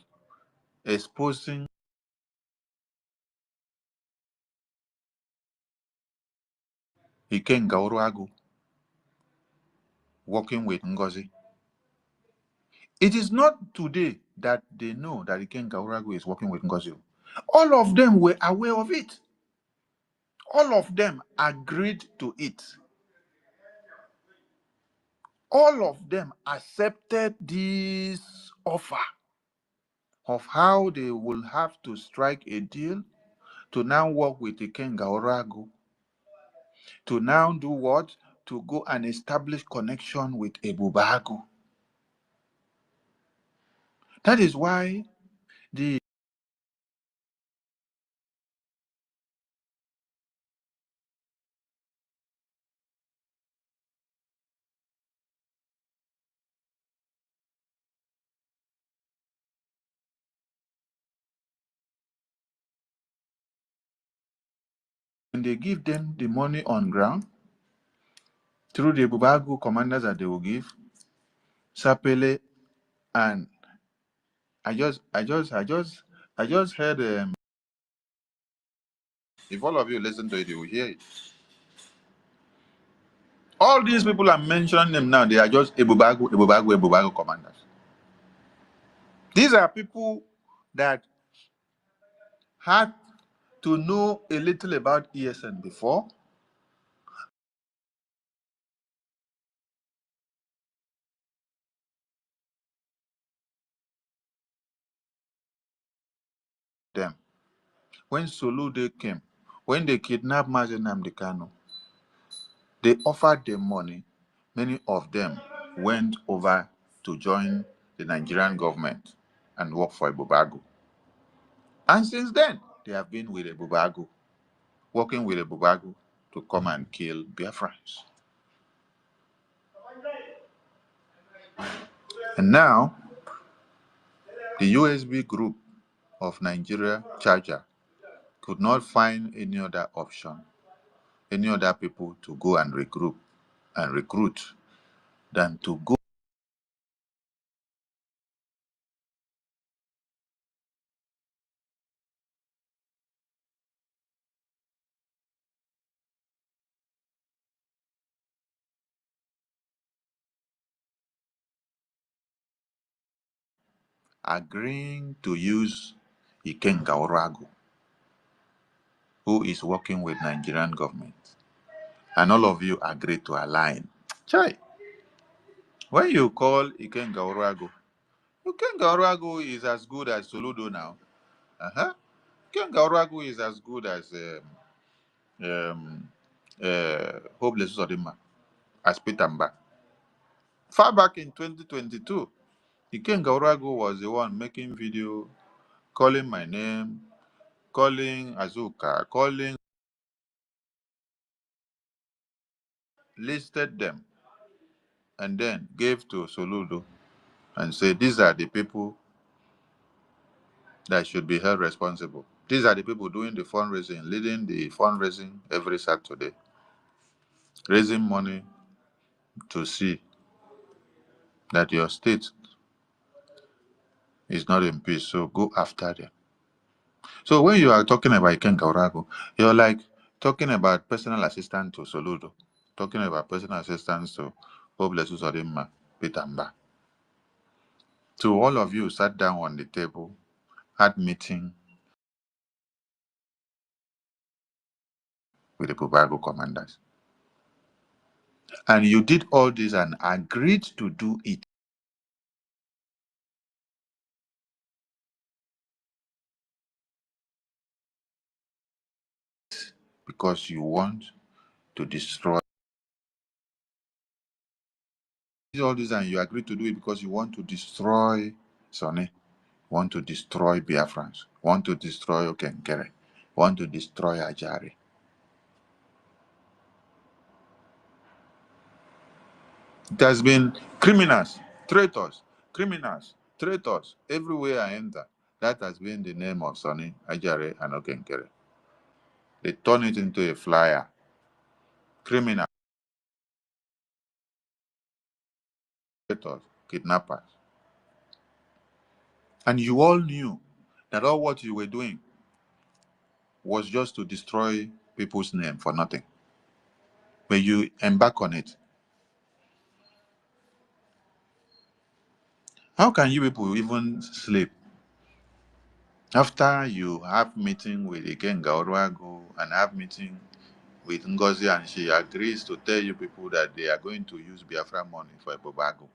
Speaker 7: exposing Ikenga Uruagu working with Ngozi. It is not today that they know that Ikenga Uruagu is working with Ngozi. All of them were aware of it. All of them agreed to it. All of them accepted this offer of how they will have to strike a deal to now work with Ikenga Uruagu, to now do what? To go and establish connection with Ebubagu. That is why the when they give them the money on ground through the Ebubagu commanders that they will give, Sapele, and I just heard. If all of you listen to it, you will hear it. All these people I'm mentioning them now, they are just Ebubagu commanders. These are people that had to know a little about ESN before? Them. When Soludo came, when they kidnapped Mazi Nnamdi Kanu, they offered them money. Many of them went over to join the Nigerian government and work for Bubagu. And since then, they have been with Bubagu, working with Bubagu to come and kill Biafrans. And now, the USB group of Nigeria Charger could not find any other option, any other people to go and recruit than to go agreeing to use Ikenga Oragu, who is working with Nigerian government. And all of you agree to align. Chai, when you call Ikenga Oragu is as good as Soludo now. Ikenga Oragu is as good as Hopeless Sodima, as Peter Mba. Far back in 2022, Ikenga Oragu was the one making video, calling my name, calling Azuka, calling, listed them, and then gave to Soludo and said, these are the people that should be held responsible. These are the people doing the fundraising, leading the fundraising every Saturday, raising money to see that your state is not in peace. So go after them. So when you are talking about Ikenga Oragu, you're like talking about personal assistant to Soludo, talking about personal assistance to Hopeless Usodimma, Peter Mba. So all of you sat down on the table, had meeting with the Bubago commanders. And you did all this and agreed to do it because you want to destroy all this, and you agree to do it because you want to destroy Sonny, want to destroy Biafrans, want to destroy Okenkere, want to destroy Ajari. It has been criminals, traitors, everywhere I enter. That has been the name of Sonny, Ajari, and Okenkere. They turn it into a flyer. Criminals, traitors, kidnappers. And you all knew that all what you were doing was just to destroy people's name for nothing. But you embark on it. How can you people even sleep after you have meeting with Ikenga Orwago and have meeting with Ngozi, and she agrees to tell you people that they are going to use Biafra money for a Bubago,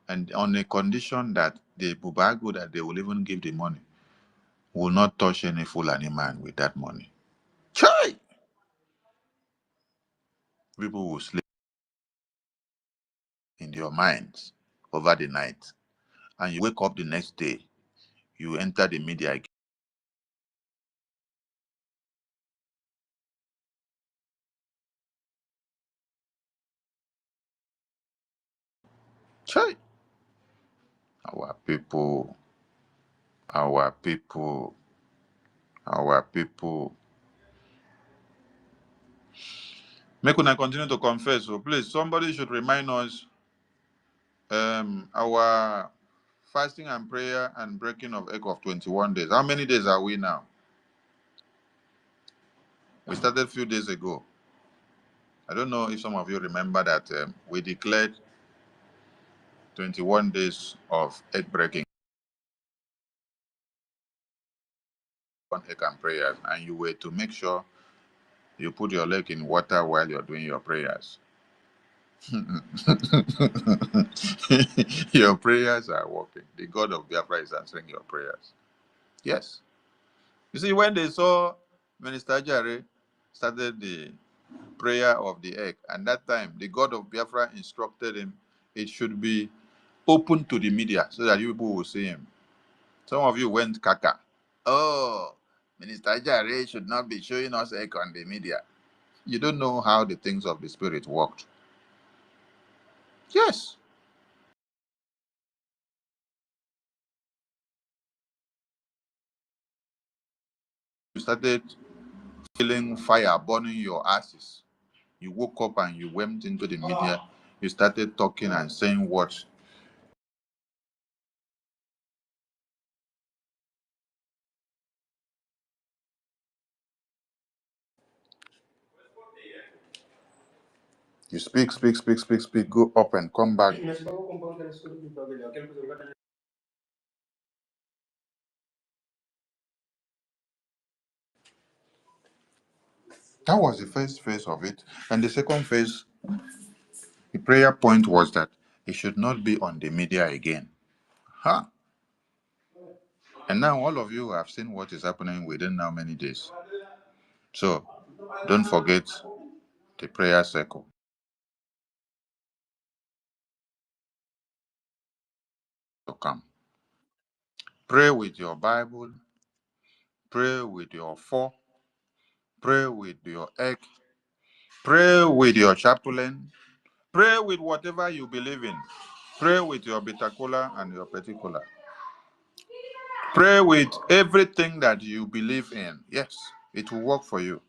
Speaker 7: and on a condition that the Bubago that they will even give the money will not touch any Fulani man with that money. Chai! People will sleep in your minds over the night, and you wake up the next day, you enter the media again. Chai! Our people, our people, our people. Make una continue to confess. So please, somebody should remind us our fasting and prayer and breaking of egg of 21 days. How many days are we now? We started a few days ago. I don't know if some of you remember that we declared 21 days of egg breaking. one egg and prayers, and you were to make sure you put your leg in water while you're doing your prayers, your prayers are working. The God of Biafra is answering your prayers. Yes. You see, when they saw Minister Jare started the prayer of the egg, and that time the God of Biafra instructed him it should be open to the media so that you people will see him. Some of you went kaka. Oh, Minister Jare should not be showing us egg on the media. You don't know how the things of the spirit worked. Yes. You started feeling fire burning your asses. You woke up and you went into the media. You started talking and saying what. You speak, go up and come back. That was the first phase of it. And the second phase, the prayer point was that it should not be on the media again. Huh? And now all of you have seen what is happening within how many days. So don't forget the prayer circle to come. Pray with your Bible, pray with your four, pray with your egg, pray with your chaplain, pray with whatever you believe in. Pray with your bitacola and your particular. Pray with everything that you believe in. Yes, it will work for you.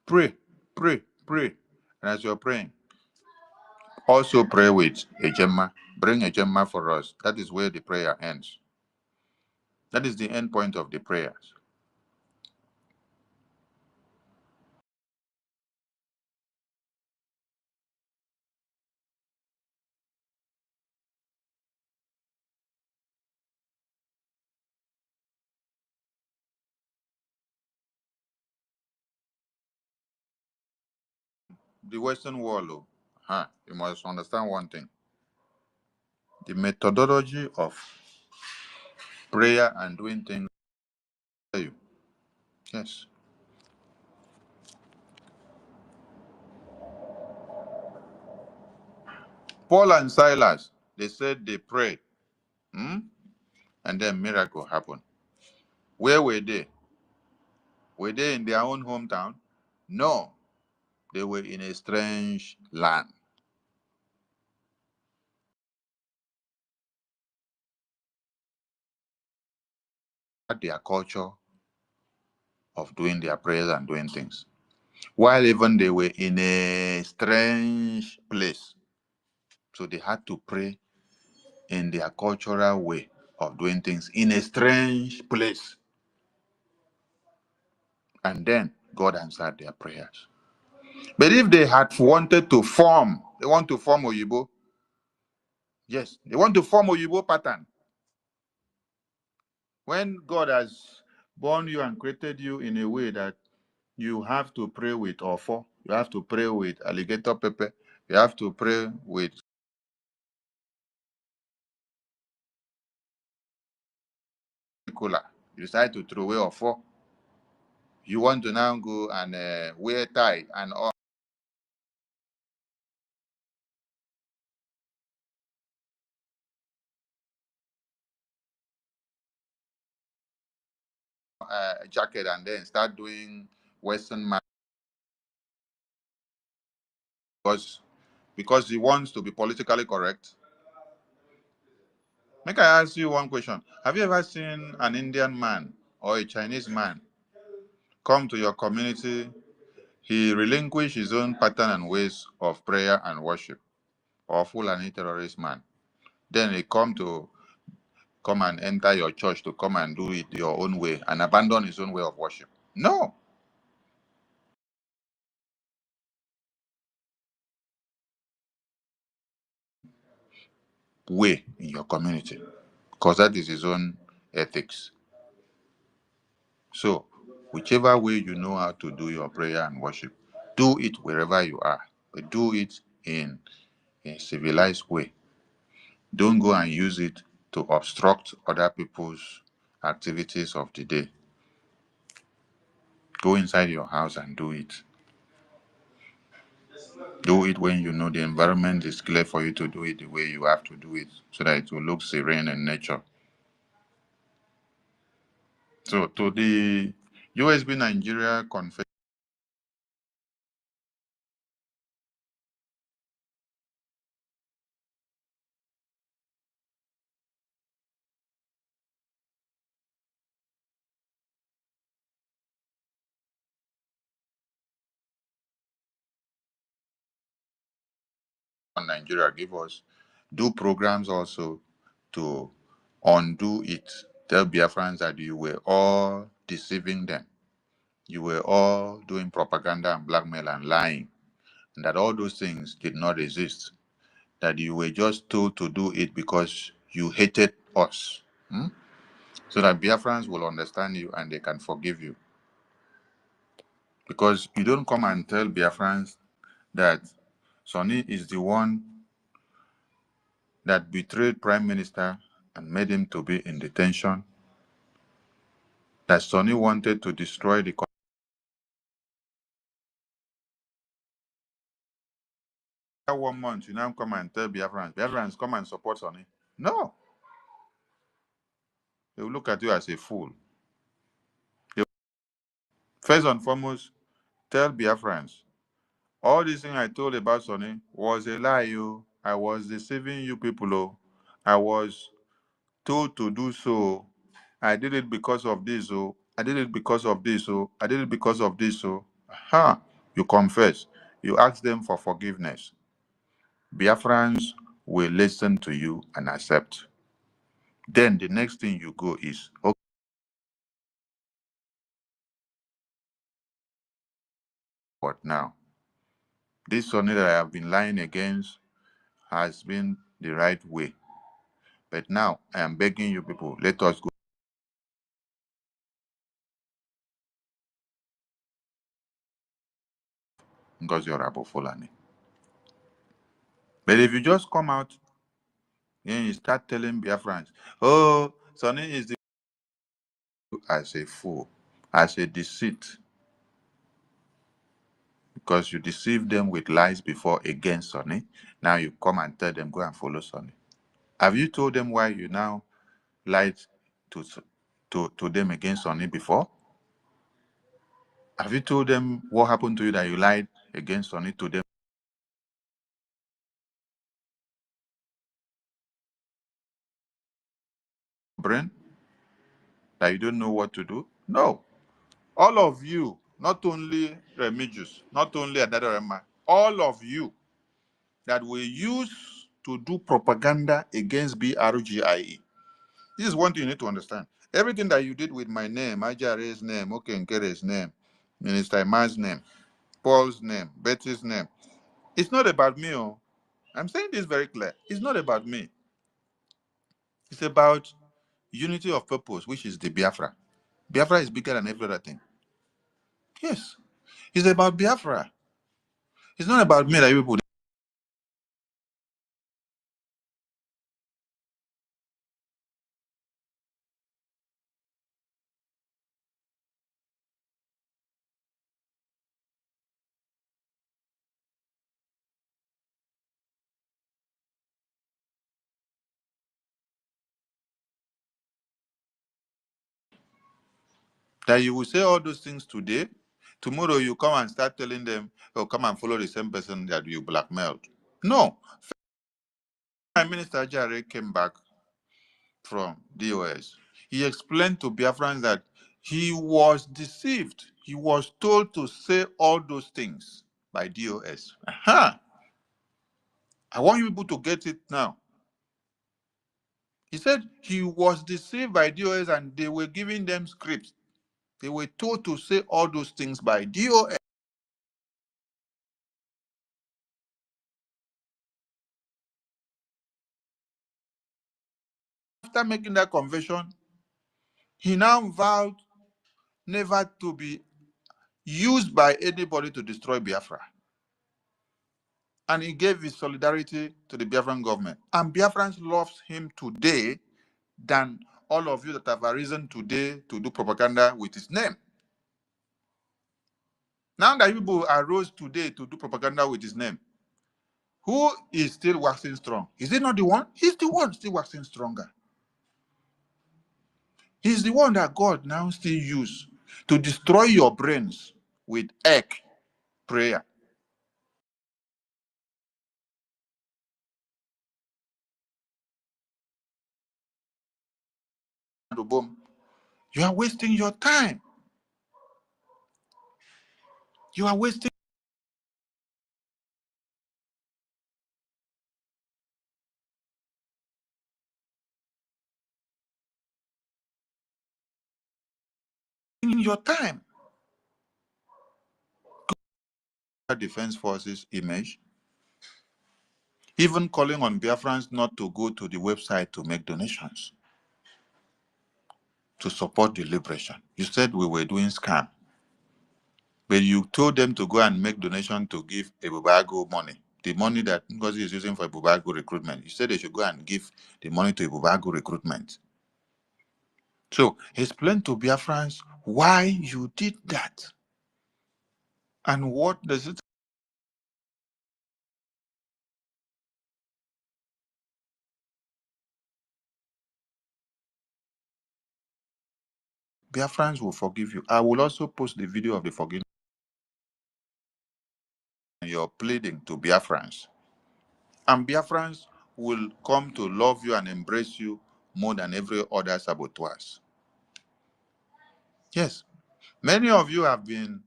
Speaker 7: Pray, pray. And as you're praying, also pray with a gemma. Bring a gemma for us. That is where the prayer ends. That is the end point of the prayers. The Western world, you must understand one thing. The methodology of prayer and doing things. Yes. Paul and Silas, they said they prayed, and then miracle happened. Where were they? Were they in their own hometown? No, they were in a strange land. Their culture of doing their prayers and doing things. While even they were in a strange place. So they had to pray in their cultural way of doing things in a strange place. And then God answered their prayers. But if they had wanted to form, they want to form Oyibo. Yes, they want to form Oyibo pattern. When God has born you and created you in a way that you have to pray with offer, you have to pray with alligator pepper, you have to pray with cola. You decide to throw away offer. You want to now go and wear tie and all. Jacket and then start doing Western man because he wants to be politically correct. Make I ask you one question. Have you ever seen an Indian man or a Chinese man come to your community? He relinquish his own pattern and ways of prayer and worship, or Fulani terrorist man. Then he come and enter your church to come and do it your own way and abandon his own way of worship. No. Way in your community, because that is his own ethics. So, whichever way you know how to do your prayer and worship, do it wherever you are, but do it in a civilized way. Don't go and use it to obstruct other people's activities of the day. Go inside your house and do it. Do it when you know the environment is clear for you to do it the way you have to do it, so that it will look serene in nature. So, to the Usbnigeria Confessionist Nigeria give us, do programs also to undo it. Tell Biafrans that you were all deceiving them. You were all doing propaganda and blackmail and lying, and that all those things did not exist. That you were just told to do it because you hated us. So that Biafrans will understand you and they can forgive you. Because you don't come and tell Biafrans that Sonny is the one that betrayed Prime Minister and made him to be in detention, that Sonny wanted to destroy the country. 1 month, you now come and tell Biafrans come and support Sonny. No. They will look at you as a fool. First and foremost, tell Biafrans, all this thing I told about Sonny was a lie. I was deceiving you people. I was told to do so. I did it because of this. I did it because of this. I did it because of this. Aha. You confess. You ask them for forgiveness. Biafrans will listen to you and accept. Then the next thing you go is, okay, what now? This Sonny that I have been lying against has been the right way. But now I am begging you people, let us go. Because you're Abu Fulani. But if you just come out and you start telling Biafrans, oh, Sonny is the as a fool, as a deceit, because you deceived them with lies before against Sonny. Now you come and tell them, go and follow Sonny. Have you told them why you now lied to them against Sonny before? Have you told them what happened to you that you lied against Sonny to them? Brain? That you don't know what to do? No. All of you, not only Remigius, not only Adadorema, all of you that were used to do propaganda against BRGIE. This is one thing you need to understand. Everything that you did with my name, Ajare's name, Okenkere's name, Minister Iman's name, Paul's name, Betty's name, it's not about me. I'm saying this very clear. It's not about me. It's about unity of purpose, which is the Biafra. Biafra is bigger than every other thing. Yes. It's about Biafra. It's not about me that you people. That you will say all those things today, tomorrow you come and start telling them, oh, come and follow the same person that you blackmailed. No. Prime Minister Jare came back from DOS. He explained to Biafrans that he was deceived. He was told to say all those things by DOS. Aha! I want you people to get it now. He said he was deceived by DOS and they were giving them scripts. They were told to say all those things by DOS. After making that confession, he now vowed never to be used by anybody to destroy Biafra. And he gave his solidarity to the Biafran government. And Biafrans love him today than all of you that have arisen today to do propaganda with his name. Now that people arose today to do propaganda with his name, who is still waxing strong? Is he not the one? He's the one still waxing stronger. He's the one that God now still use to destroy your brains with egg prayer. Boom. You are wasting your time. You are wasting your time. Defense Forces image, even calling on Biafrans not to go to the website to make donations to support the liberation. You said we were doing scam, but you told them to go and make donation to give Ebubago money, the money that Ngozi is using for Ebubago recruitment. You said they should go and give the money to Ebubago recruitment. So explain to Biafrans why you did that and what does it. Biafrans will forgive you. I will also post the video of the forgiveness. You're pleading to Biafrans. And Biafrans will come to love you and embrace you more than every other saboteurs. Yes, many of you have been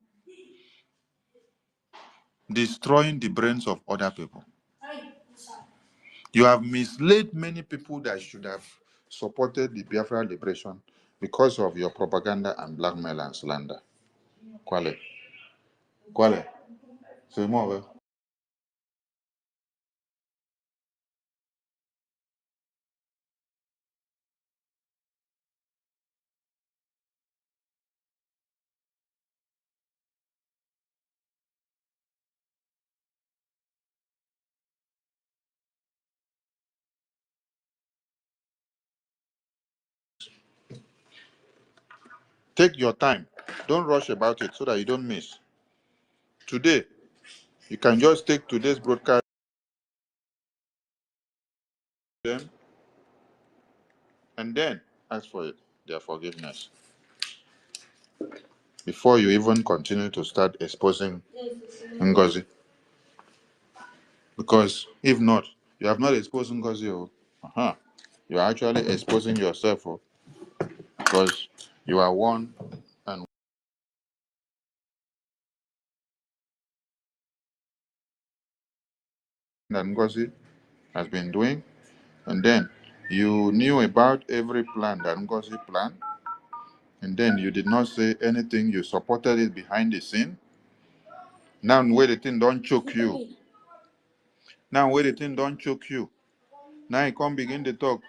Speaker 7: destroying the brains of other people. You have misled many people that should have supported the Biafra liberation because of your propaganda and blackmail and slander. Kwale. Kwale. C'est moi, ouais. Take your time. Don't rush about it so that you don't miss. Today, you can just take today's broadcast them and then ask for it, their forgiveness before you even continue to start exposing Ngozi. Because if not, you have not exposed Ngozi. Uh-huh. You are actually exposing yourself because you are one and that Ngozi has been doing, and then you knew about every plan that Ngozi planned, and then you did not say anything. You supported it behind the scene. Now where the thing don't choke you. Now where the thing don't choke you. Now you come begin to talk.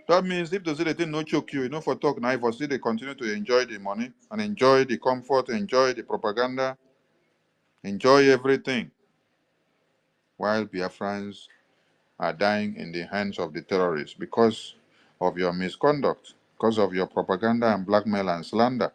Speaker 7: That means if the thing no choke you, you know for talk now, if you see they continue to enjoy the money and enjoy the comfort, enjoy the propaganda, enjoy everything, while Biafrans are dying in the hands of the terrorists because of your misconduct, because of your propaganda and blackmail and slander.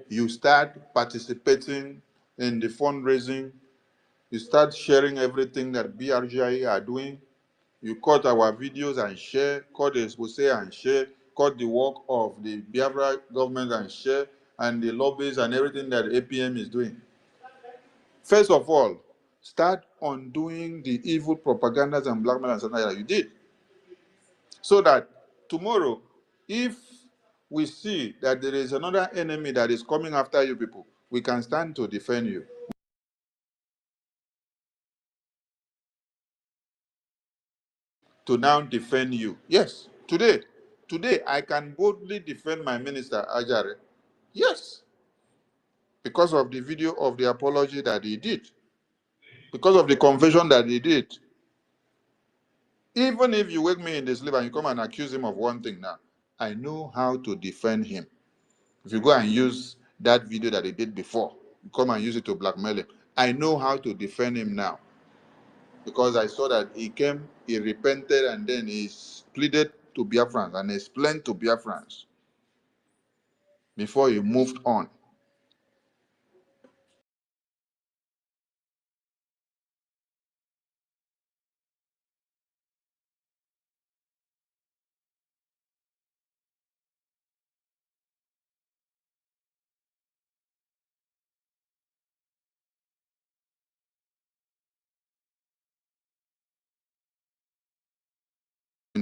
Speaker 7: You start participating in the fundraising, you start sharing everything that BRGI are doing. You cut our videos and share, cut the expose and share, cut the work of the Biafra government and share, and the lobbies and everything that APM is doing. First of all, start undoing the evil propagandas and blackmail and slander that you did. So that tomorrow, if we see that there is another enemy that is coming after you people, we can stand to defend you. to now defend you. Yes, today I can boldly defend my minister Ajare. Yes, because of the video of the apology that he did, because of the confession that he did. Even if you wake me in the sleep and you come and accuse him of one thing now, I know how to defend him. If you go and use that video that he did before, you come and use it to blackmail him, I know how to defend him now. Because I saw that he came, he repented, and then he pleaded to Biafrans and explained to Biafrans before he moved on.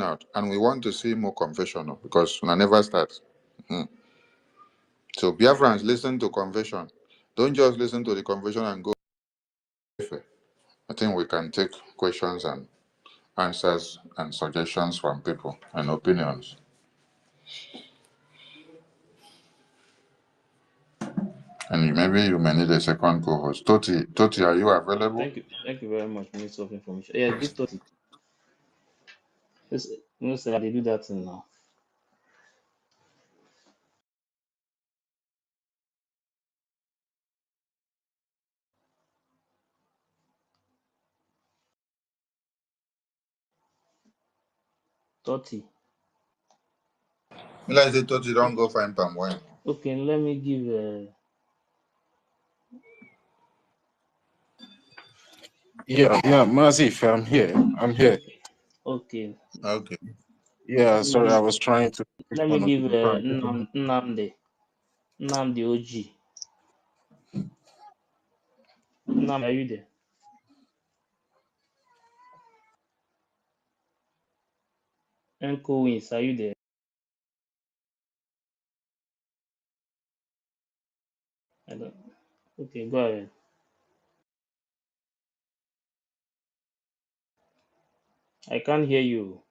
Speaker 7: Out, and we want to see more confession because when I never start. So Biafrans, listen to confession. Don't just listen to the confession and go. I think we can take questions and answers and suggestions from people and opinions. And maybe you may need a second co-host. Toti, are you available?
Speaker 8: Thank you very much, Minister of Information. Yeah, this 30. You know, say they do that thing now. Toti.
Speaker 7: Like they Toti, don't go find palm wine.
Speaker 8: Okay, let me give
Speaker 9: Yeah, Mazif, I'm here.
Speaker 8: okay.
Speaker 7: Okay.
Speaker 9: Yeah,
Speaker 8: Let
Speaker 9: sorry, I
Speaker 8: me
Speaker 9: was trying to pick one of
Speaker 8: give
Speaker 9: the trying to
Speaker 8: Nnamdi OG. Nnamdi, are you there? Enko Wins, are you there? I don't. Okay, go ahead. I can't hear you.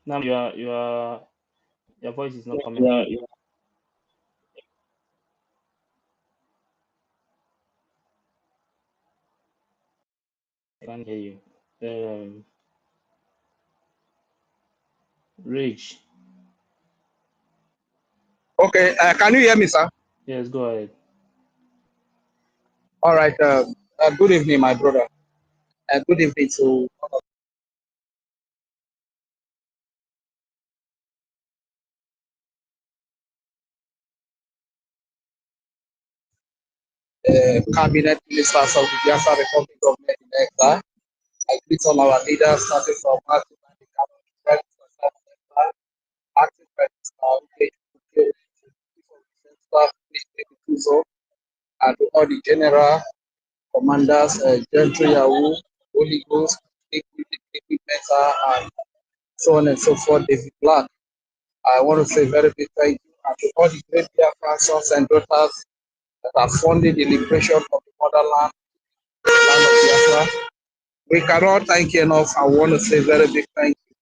Speaker 8: Now your voice is not coming.
Speaker 9: Yeah,
Speaker 8: I can't hear you. Rage.
Speaker 10: Okay, can you hear me, sir?
Speaker 8: Yes, go ahead.
Speaker 10: All right. Good evening, my brother. Good evening to cabinet ministers of the Biafra Republic government in exile. I greet all our leaders, starting from Nnamdi Kanu, acting president, and to all the general commanders, Gentry Yahoo, Holy Ghost, Liquid Mesa, and so on and so forth, David Black. I want to say very big thank you and to all the great Biafran sons and daughters that are funding the liberation of the motherland, the land of Biafra. We cannot thank you enough. I want to say very big thank you.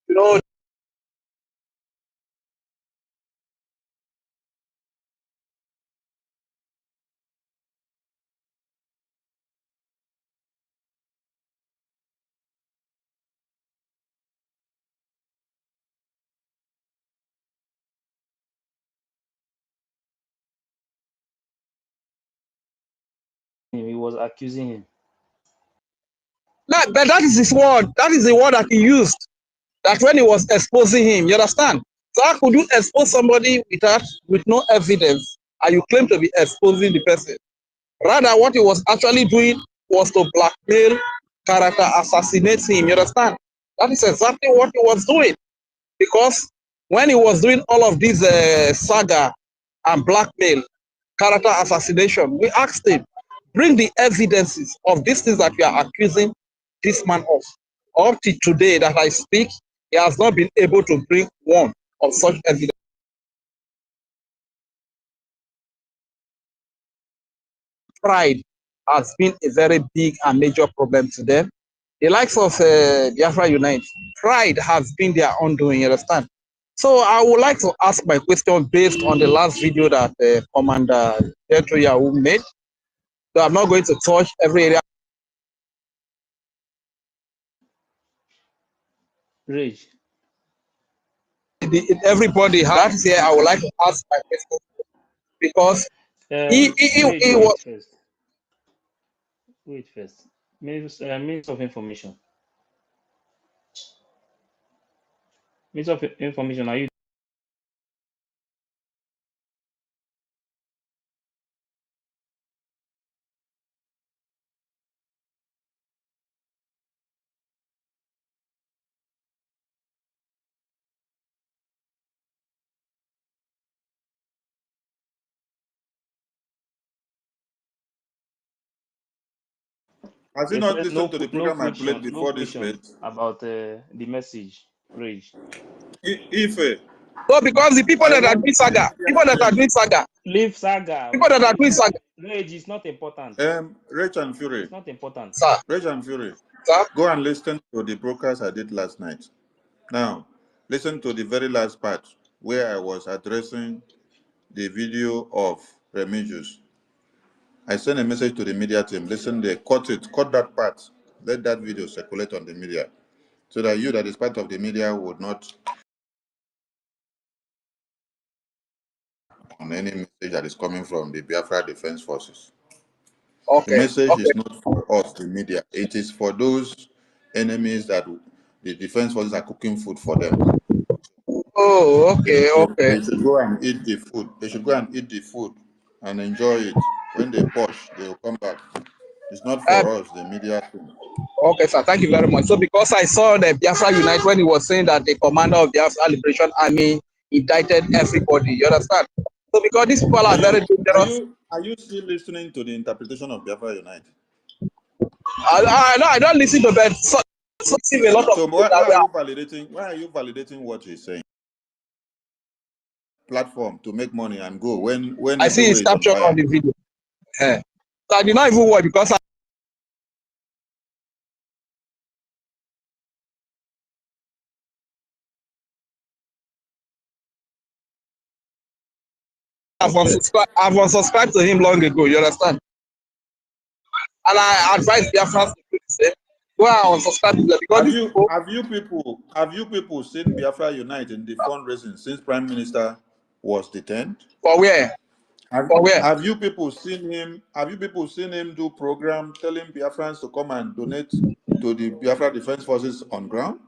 Speaker 10: You know,
Speaker 8: He was accusing him.
Speaker 10: that is his word. That is the word that he used. That when he was exposing him, you understand? So how could you expose somebody with no evidence and you claim to be exposing the person? Rather, what he was actually doing was to blackmail, character assassinate him. You understand? That is exactly what he was doing. Because when he was doing all of this saga and blackmail, character assassination, we asked him, bring the evidences of these things that you are accusing this man of. Up to today that I speak, he has not been able to bring one of such evidence. Pride has been a very big and major problem to them. The likes of Biafra Unite, pride has been their undoing, you understand? So I would like to ask my question based on the last video that Commander Eritrean made. So I'm not going to touch every area.
Speaker 8: Rage.
Speaker 10: Everybody has here. I would like to ask my question because
Speaker 8: Rage,
Speaker 10: he
Speaker 8: wait
Speaker 10: was
Speaker 8: first. Wait first. Means of information. Means of information. Are you?
Speaker 7: Has he
Speaker 8: Your
Speaker 7: not
Speaker 8: first,
Speaker 7: listened to the
Speaker 8: no
Speaker 7: program I played
Speaker 8: question, no
Speaker 7: before this
Speaker 8: question
Speaker 7: page?
Speaker 8: about the message. Rage.
Speaker 7: Ife,
Speaker 10: so because the people
Speaker 7: I
Speaker 10: that are
Speaker 7: want
Speaker 10: doing
Speaker 7: the
Speaker 10: saga,
Speaker 7: media team,
Speaker 8: Leave saga.
Speaker 10: people that are doing saga,
Speaker 8: Rage is not important.
Speaker 7: Rage and Fury,
Speaker 8: It's not important.
Speaker 10: sir,
Speaker 7: Rage and Fury,
Speaker 10: sir.
Speaker 7: go and listen to the broadcast I did last night. Now, listen to the very last part where I was addressing the video of Remigius. I sent a message to the media team. Listen, they cut that part. Let that video circulate on the media so that you that is part of the media would not on any message that is coming from the Biafra Defense Forces. The
Speaker 10: Okay,
Speaker 7: message
Speaker 10: okay.
Speaker 7: is not for us, the media. It is for those enemies that the defense forces are cooking food for them.
Speaker 10: Oh, okay, okay.
Speaker 7: They should go and eat the food. They should go and eat the food and enjoy it. When they push, they will come back. It's not
Speaker 10: Uh,
Speaker 7: for us, the media thing.
Speaker 10: okay, sir. Thank you very much. So because I saw the Biafra Unite when he was saying that the commander of the Biafra Liberation Army indicted everybody, you understand? So because these people are very dangerous.
Speaker 7: Are you still listening to the interpretation of Biafra Unite?
Speaker 10: I don't listen to that. So see a lot of
Speaker 7: So
Speaker 10: people
Speaker 7: why
Speaker 10: that
Speaker 7: are
Speaker 10: were
Speaker 7: you validating? Why are you validating what he's saying? Platform to make money and go when
Speaker 10: I see his
Speaker 7: everywhere is on
Speaker 10: caption on
Speaker 7: fire.
Speaker 10: the video. Yeah. So I did not even worry because I've unsubscribed to him long ago, you understand? And I advise Biafrans to do the same. Go and unsubscribe to them because these people.
Speaker 7: Have you people seen Biafra Unite in the fundraising since Prime Minister was detained?
Speaker 10: For where? For where?
Speaker 7: Have you people seen him? Have you people seen him do program telling Biafrans to come and donate to the Biafra Defense Forces on ground?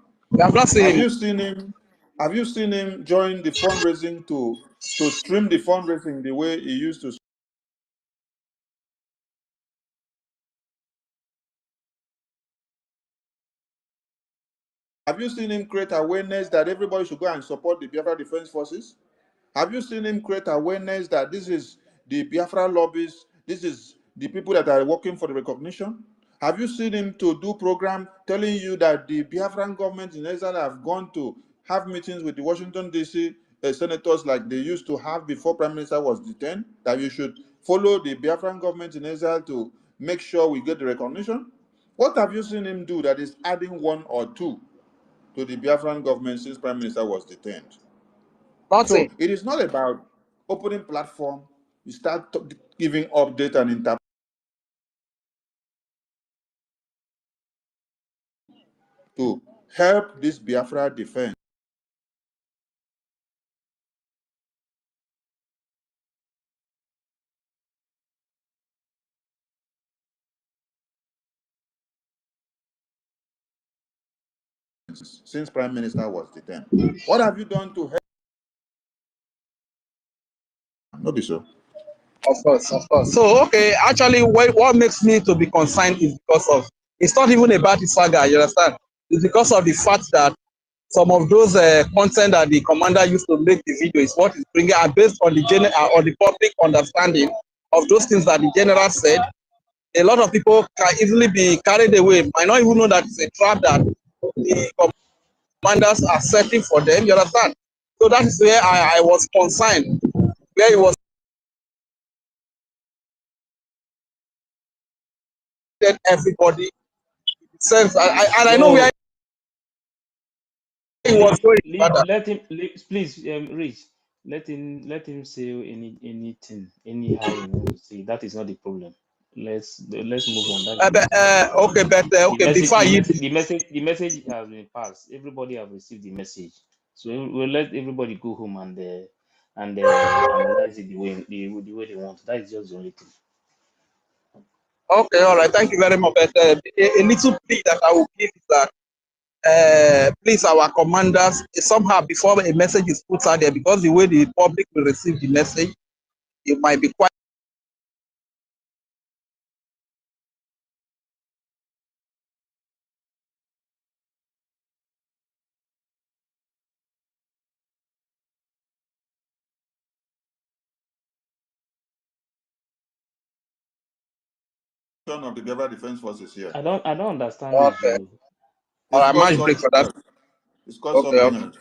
Speaker 10: I've not seen
Speaker 7: Have
Speaker 10: him.
Speaker 7: you seen him? Have you seen him join the fundraising to stream the fundraising the way he used to? Have you seen him create awareness that everybody should go and support the Biafra Defense Forces? Have you seen him create awareness that this is the Biafra lobbies, this is the people that are working for the recognition? Have you seen him to do program telling you that the Biafran government in exile have gone to have meetings with the Washington, D.C. Senators like they used to have before Prime Minister was detained, that you should follow the Biafran government in exile to make sure we get the recognition? What have you seen him do that is adding one or two to the Biafran government since Prime Minister was detained?
Speaker 10: Nothing.
Speaker 7: So it is not about opening platform. You start giving update and interpret to help this Biafra defense since Prime Minister was detained. What have you done to help? Not be so.
Speaker 10: Of course, of course. So, okay, actually, what makes me to be concerned is because of, it's not even about the saga, you understand? It's because of the fact that some of those content that the commander used to make the video is what is bringing, and based on the on the public understanding of those things that the general said, a lot of people can easily be carried away, might not even know that it's a trap that the commanders are setting for them. You understand? So that is where I was concerned, where he was everybody sense, and I know where
Speaker 8: So
Speaker 10: he was going.
Speaker 8: let him please, Rich. Let him say anything anyhow he wants to say. That is not the problem. Let's move on. That is not the problem.
Speaker 10: Okay, but
Speaker 8: The
Speaker 10: okay,
Speaker 8: message,
Speaker 10: before
Speaker 8: the
Speaker 10: you,
Speaker 8: message, the message, the message has been passed. Everybody have received the message. So we'll let everybody go home and analyze it the way they want. That is just the only thing.
Speaker 10: okay, all right, thank you very much. But a little plea that I will give is that please, our commanders, somehow before a message is put out there, because the way the public will receive the message, it might be quite.
Speaker 7: Of the Biafra Defense Forces here.
Speaker 8: I don't understand this.
Speaker 10: Okay, all
Speaker 7: It's
Speaker 10: right,
Speaker 7: called
Speaker 10: much break for that.
Speaker 7: Subminute. It's called
Speaker 10: Okay, okay.
Speaker 7: Subminute.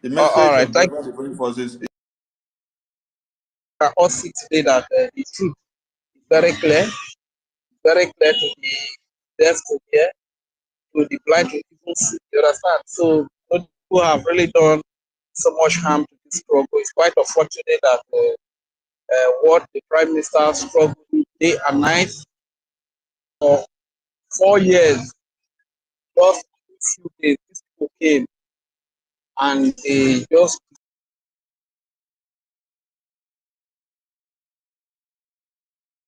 Speaker 7: The
Speaker 10: All
Speaker 7: message
Speaker 10: right,
Speaker 7: of the
Speaker 10: thank
Speaker 7: Biafra Defense Forces is
Speaker 10: you. All see today that the truth is very clear to the deaf to hear, to the blind to even see. You understand? So people have really done so much harm to this struggle. It's quite unfortunate that what the Prime Minister struggled with day and night for 4 years, just a few days, these people came and they just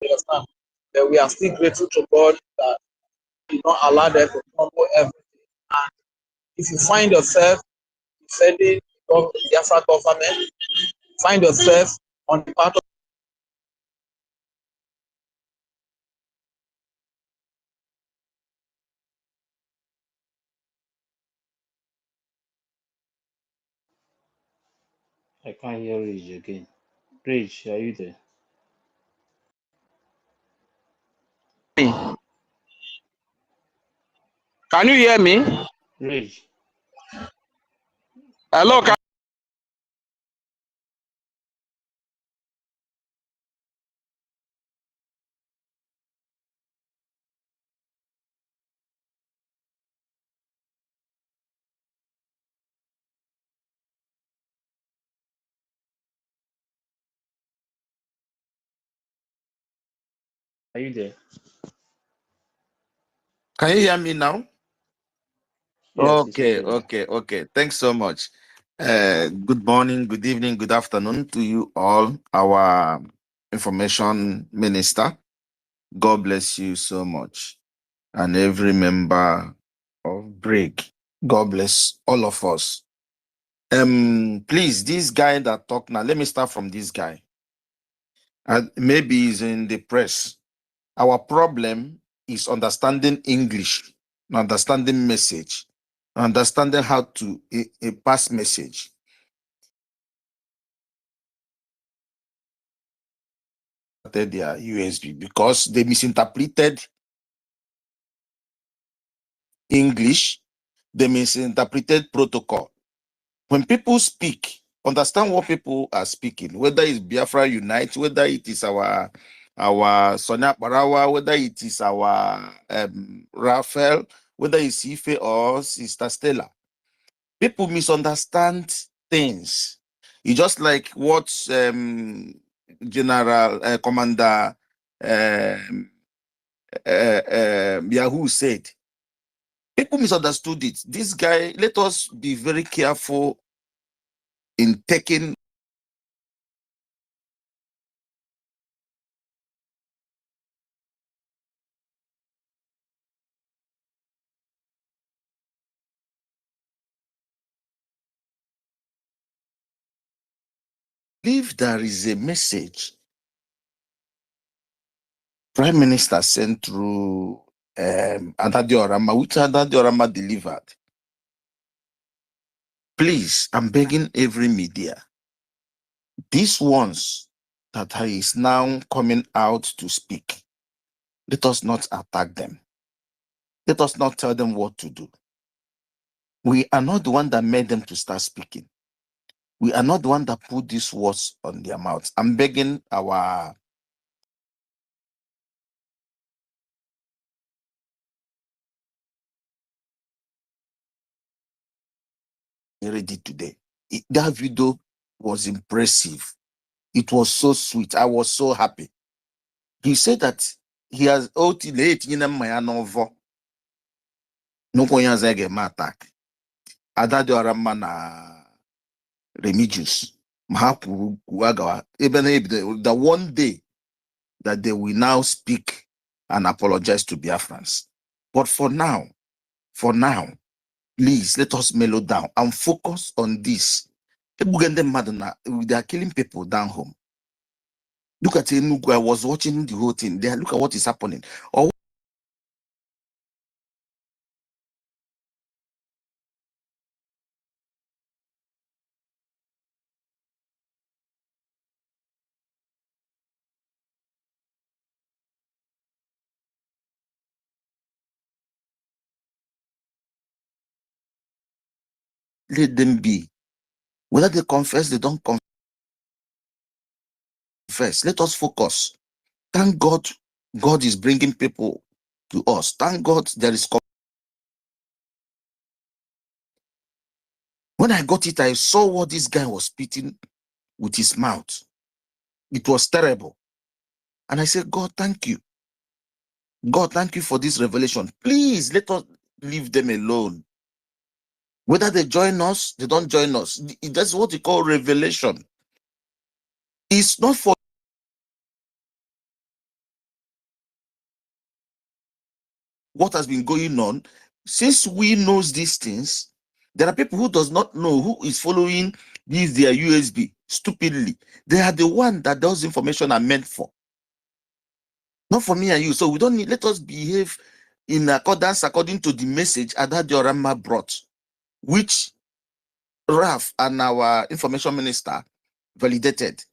Speaker 10: understand that we are still grateful to God that did not allow them to crumble everything. And if you find yourself defending the Biafra government, find yourself on the part of
Speaker 8: I can't hear Rich again. Rich, are you there?
Speaker 10: me. Can you hear me?
Speaker 8: Rich, I
Speaker 10: Hello, can
Speaker 8: can't. Are you there?
Speaker 9: Can you hear me now?
Speaker 8: Yes, it's
Speaker 9: Okay,
Speaker 8: okay now.
Speaker 9: okay, okay. Thanks so much. Good morning, good evening, good afternoon to you all, our information minister. God bless you so much. And every member of Break. God bless all of us. Please, this guy that talk now, let me start from this guy. And maybe he's in the press. Our problem is understanding English, understanding message, understanding how to pass message. Their USB because they misinterpreted English, they misinterpreted protocol. When people speak, understand what people are speaking, whether it's Biafra Unite, whether it is our Sonia Barawa, whether it is our Raphael, whether it's Ife or Sister Stella. People misunderstand things. It's just like what General Commander Yahoo said. People misunderstood it. This guy, let us be very careful in taking. If there is a message Prime Minister sent through Adadiorama, which Adadiorama delivered. Please, I'm begging every media, these ones that is now coming out to speak, let us not attack them. Let us not tell them what to do. We are not the one that made them to start speaking. We are not the one that put these words on their mouths. I'm begging our ready today. That video was impressive. It was so sweet. I was so happy. He said that he has late in my novel. No one attack. Adadorama na Remigius. Mahapu Wagawa. Even the one day that they will now speak and apologize to Biafrans. But for now, please let us mellow down and focus on this. They are killing people down home. Look at Enugu. I was watching the whole thing. There, look at what is happening. Or let them be. Whether they confess, they don't confess. Let us focus. Thank God, God is bringing people to us. Thank God there is. When I got it, I saw what this guy was spitting with his mouth. It was terrible. And I said, God, thank you. God, thank you for this revelation. Please let us leave them alone. Whether they join us, they don't join us. That's what we call revelation. It's not for what has been going on. Since we knows these things, there are people who does not know who is following these their USB stupidly. They are the one that those information are meant for. Not for me and you. So we don't need, let us behave in accordance according to the message Adadiorama brought, which Raf and our information minister validated.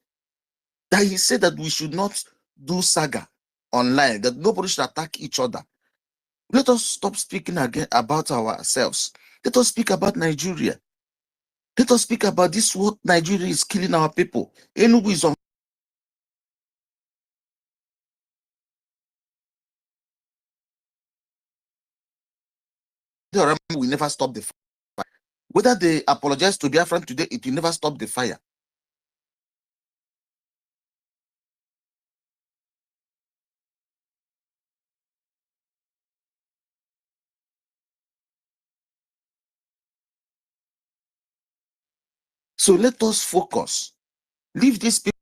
Speaker 9: That he said that we should not do saga online, that nobody should attack each other. Let us stop speaking again about ourselves. Let us speak about Nigeria. Let us speak about this, what Nigeria is killing our people. Enugu is on. We never stop the fire. Whether they apologize to Biafran today, it will never stop the fire. So let us focus. Leave these people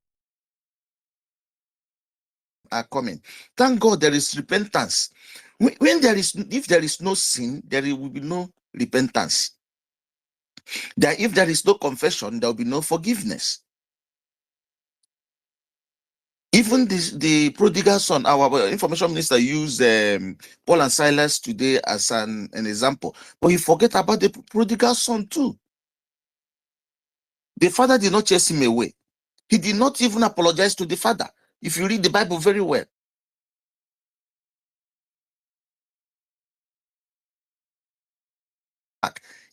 Speaker 9: are coming. Thank God there is repentance. When there is, if there is no sin, there will be no repentance. That if there is no confession, there will be no forgiveness. Even the prodigal son, our information minister used Paul and Silas today as an example, but he forget about the prodigal son too. The father did not chase him away. He did not even apologize to the father. If you read the Bible very well,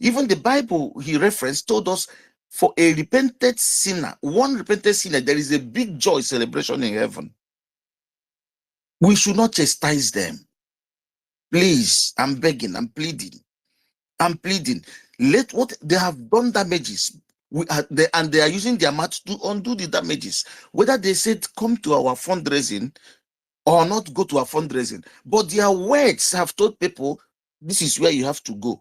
Speaker 9: even the Bible he referenced told us for a repented sinner, one repented sinner, there is a big joy celebration in heaven. We should not chastise them. Please, I'm begging, I'm pleading. Let what they have done damages. And they are using their mouth to undo the damages. Whether they said come to our fundraising or not go to our fundraising, but their words have told people this is where you have to go.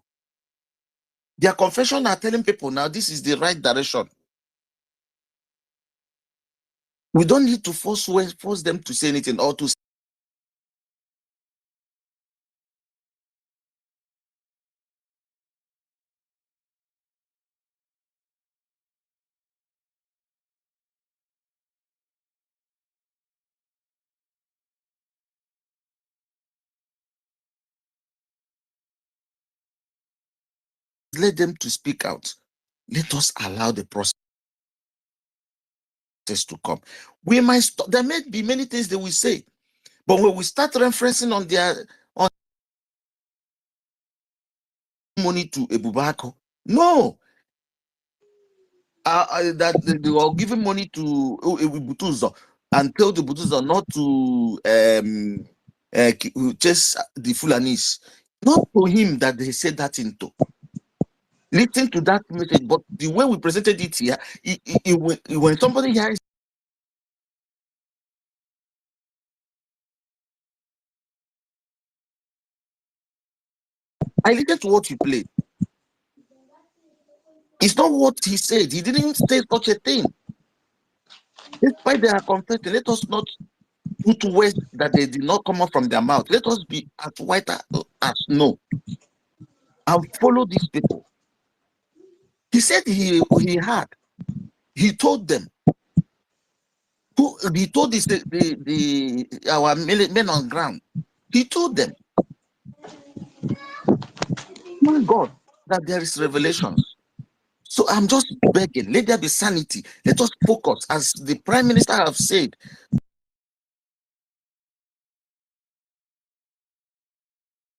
Speaker 9: Their confession are telling people now this is the right direction. We don't need to force them to say anything or to let them to speak out. Let us allow the process to come. We might there may be many things they will say, but when we start referencing on their money to Ebubako. No. That they were giving money to Butuzo and told the Butuzo not to chase the Fulanis. Not to him that they said that into. Listen to that message, but the way we presented it here, when somebody hears, I listened to what you played. It's not what he said. He didn't say such a thing. Despite they are confessing, let us not put words that they did not come out from their mouth. Let us be as white as snow and follow these people. He said he had. He told them. He told our men on ground. He told them, my God, that there is revelations. So I'm just begging, let there be sanity. Let us focus, as the Prime Minister have said.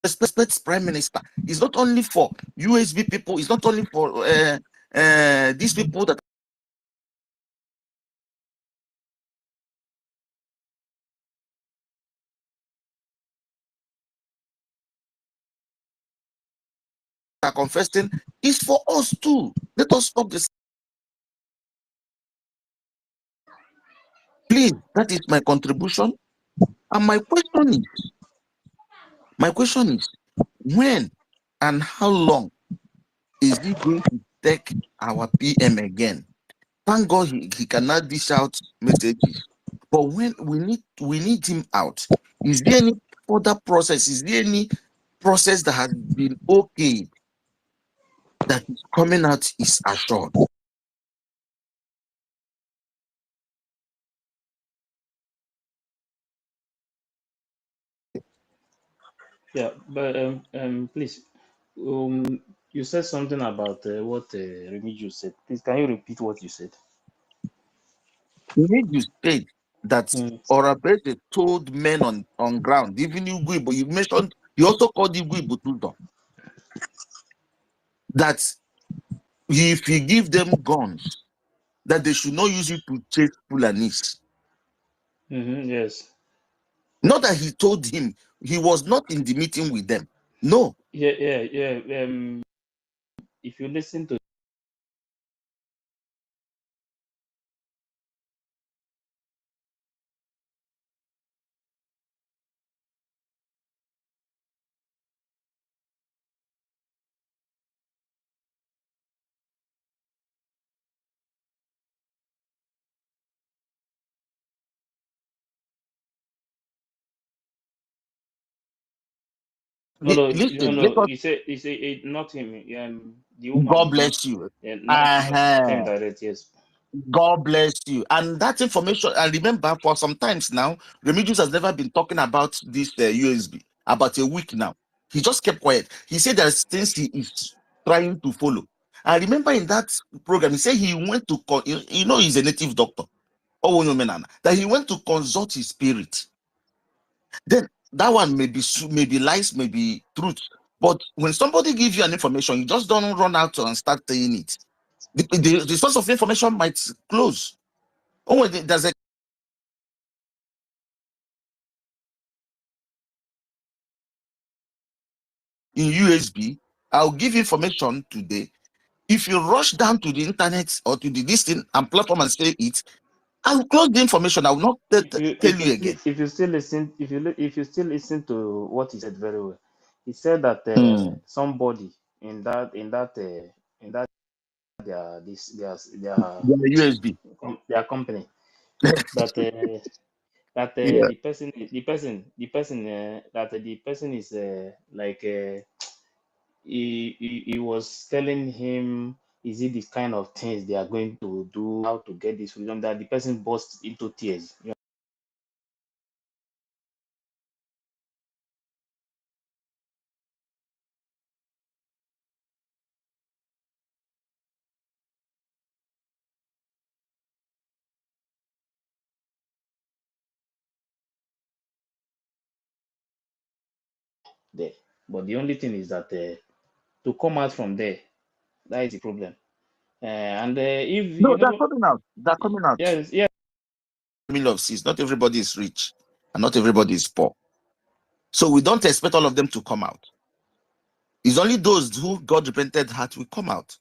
Speaker 9: Respect Prime Minister. It's not only for USB people. It's not only for these people that are confessing. It's for us too. Let us stop this. Please, that is my contribution. And my question is, when and how long is he going to take our PM again? Thank God he cannot dish out messages. But when we need him out, is there any further process? Is there any process that has been okay that is coming out is assured?
Speaker 8: Yeah, but please, you said something about what Remigio said. Please, can you repeat what you said?
Speaker 9: We need you state that
Speaker 8: Mm.
Speaker 9: Orabese told men on ground, even Igbo, you mentioned, you also called Igbo that if you give them guns, that they should not use it to chase Fulanis.
Speaker 8: Yes.
Speaker 9: Not that he told him, he was not in the meeting with them. No.
Speaker 8: Yeah. If you listen to no, no, no,
Speaker 9: Listen, let
Speaker 8: no.
Speaker 9: us,
Speaker 8: You say it, not him. The woman
Speaker 9: God
Speaker 8: did not.
Speaker 9: bless you.
Speaker 8: Not him direct. Yes.
Speaker 9: God bless you. And that information, I remember for some times now, Remigius has never been talking about this USB, about a week now. He just kept quiet. He said there's things he is trying to follow. I remember in that program, he said he went to, he's a native doctor, that he went to consult his spirit. Then that one may be lies, may be truth. But when somebody gives you an information, you just don't run out and start saying it. The source of information might close. Oh, there's a in USB. I'll give information today. If you rush down to the internet or to the listing and platform and say it, I will close the information. I will not tell you again.
Speaker 8: If you still listen, if you still listen to what he said very well, he said that somebody in that
Speaker 9: The USB.
Speaker 8: their company that
Speaker 9: Yeah.
Speaker 8: the person is like he was telling him, is it the kind of things they are going to do, how to get this freedom, that the person burst into tears. There. But the only thing is that to come out from there. That is the problem. And if
Speaker 9: No,
Speaker 8: you
Speaker 9: they're
Speaker 8: know,
Speaker 9: coming out. They're coming out.
Speaker 8: yes, yes.
Speaker 9: Mill of seas. Not everybody is rich, and not everybody is poor. So we don't expect all of them to come out. It's only those who God repented heart will come out.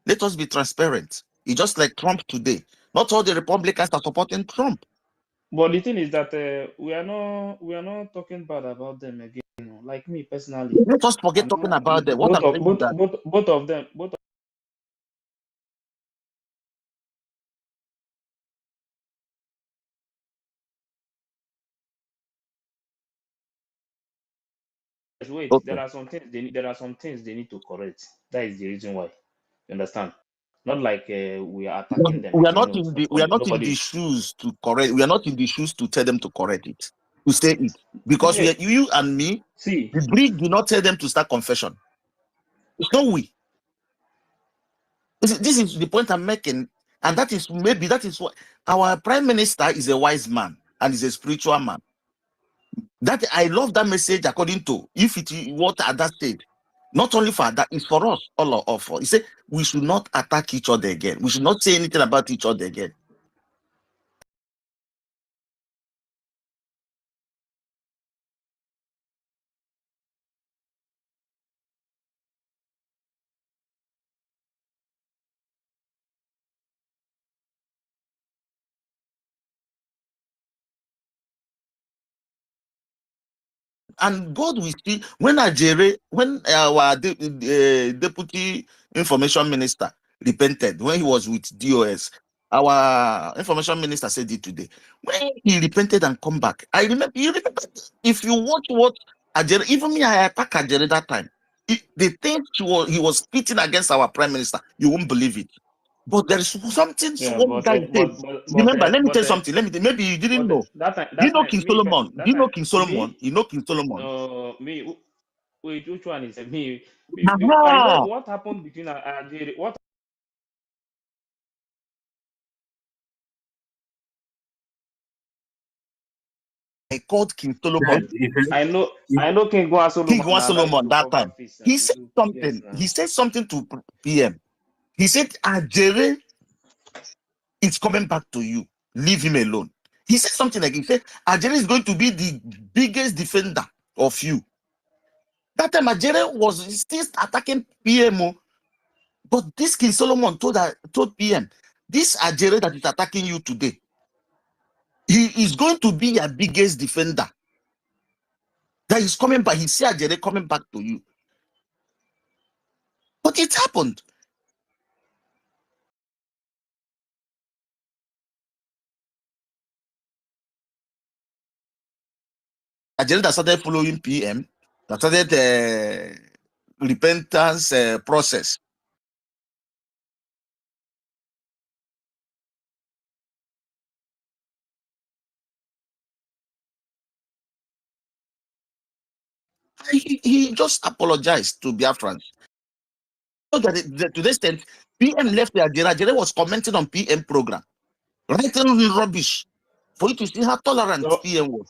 Speaker 9: Let us be transparent. It's just like Trump today. Not all the Republicans are supporting Trump.
Speaker 8: But the thing is that we are not talking bad about them again. Like me personally,
Speaker 9: Let us forget
Speaker 8: I'm
Speaker 9: talking
Speaker 8: not
Speaker 9: about them. What I'm saying is that
Speaker 8: both of them wait.
Speaker 9: okay.
Speaker 8: There are some things they need to correct. That is the reason why. You understand? Not like we are attacking them
Speaker 9: We are
Speaker 8: again.
Speaker 9: not
Speaker 8: No,
Speaker 9: in the shoes to correct. We are not in the shoes to tell them to correct it, to say it, because
Speaker 8: Hey,
Speaker 9: you and me,
Speaker 8: see,
Speaker 9: the Greek do not tell them to start confession. It's not we. This is the point I'm making, and that is what our prime minister is, a wise man and is a spiritual man. That I love that message. According to if it what at that stage, not only for that, it's for us all of us. He said we should not attack each other again. We should not say anything about each other again. And God will see when our deputy information minister repented, when he was with DOS, our information minister said it today. When he repented and come back, you remember, if you watch what Ajere, even me, I attacked Ajere that time. The things he was spitting against our prime minister, you won't believe it. But there is something
Speaker 8: yeah,
Speaker 9: one guy said. Remember, let me tell you something. Maybe you didn't know. Do you
Speaker 8: that
Speaker 9: know
Speaker 8: time
Speaker 9: King
Speaker 8: me
Speaker 9: Solomon? Do
Speaker 8: that
Speaker 9: you know
Speaker 8: time
Speaker 9: King Solomon?
Speaker 8: me
Speaker 9: You know King Solomon?
Speaker 8: no me wait, which one is me? I know
Speaker 9: Aha!
Speaker 8: what happened between what
Speaker 9: I called King
Speaker 3: Yes,
Speaker 9: Solomon.
Speaker 8: I know King Gwa
Speaker 9: King
Speaker 8: Solomon
Speaker 9: One
Speaker 8: now that used
Speaker 9: Solomon
Speaker 8: to
Speaker 9: that
Speaker 8: cover
Speaker 9: time.
Speaker 8: face and
Speaker 9: He said
Speaker 8: do yes
Speaker 9: something.
Speaker 8: now.
Speaker 9: He said something to PM. He said, Ajere is coming back to you. Leave him alone. He said something like, he said, Ajere is going to be the biggest defender of you. That time Ajere was still attacking PMO. But this King Solomon told PM, this Ajere that is attacking you today, he is going to be your biggest defender. That is coming back. He said Ajere coming back to you. But it happened. Ajere that started following PM, that started repentance process. He just apologized to Biafrans. So that to the extent, PM left the Ajere. Ajere was commenting on PM program, writing rubbish for you to see how tolerant
Speaker 8: So
Speaker 9: PM was.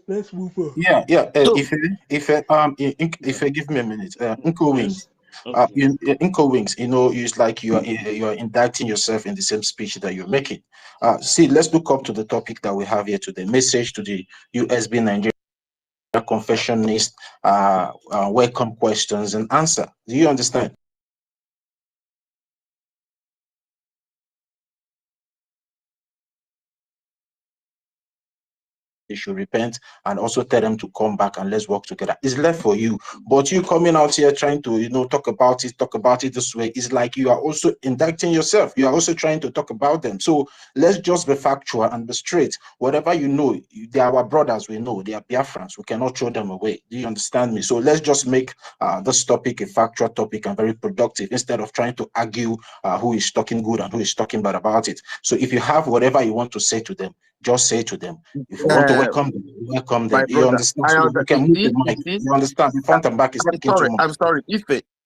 Speaker 8: let's move on.
Speaker 11: Yeah, yeah.
Speaker 9: So,
Speaker 11: If you give me a minute, Uncle Wings,
Speaker 8: Yes. Okay.
Speaker 11: Uncle Wings, it's like you are indicting yourself in the same speech that you're making. See, let's look up to the topic that we have here today. Message to the USB Nigeria Confessionist. Welcome questions and answer. Do you understand? They should repent and also tell them to come back and let's work together. It's left for you. But you coming out here trying to, talk about it this way, it's like you are also indicting yourself. You are also trying to talk about them. So let's just be factual and be straight. Whatever you know, they are our brothers, we know. They are Biafrans. We cannot throw them away. Do you understand me? So let's just make this topic a factual topic and very productive instead of trying to argue who is talking good and who is talking bad about it. So if you have whatever you want to say to them, just say to them. If you want to
Speaker 9: uh,
Speaker 11: welcome them.
Speaker 9: my
Speaker 11: You
Speaker 9: brother,
Speaker 11: understand? So you can move the
Speaker 9: you
Speaker 11: mic.
Speaker 9: see,
Speaker 11: You understand? The front and back is taking too much.
Speaker 9: I'm sorry.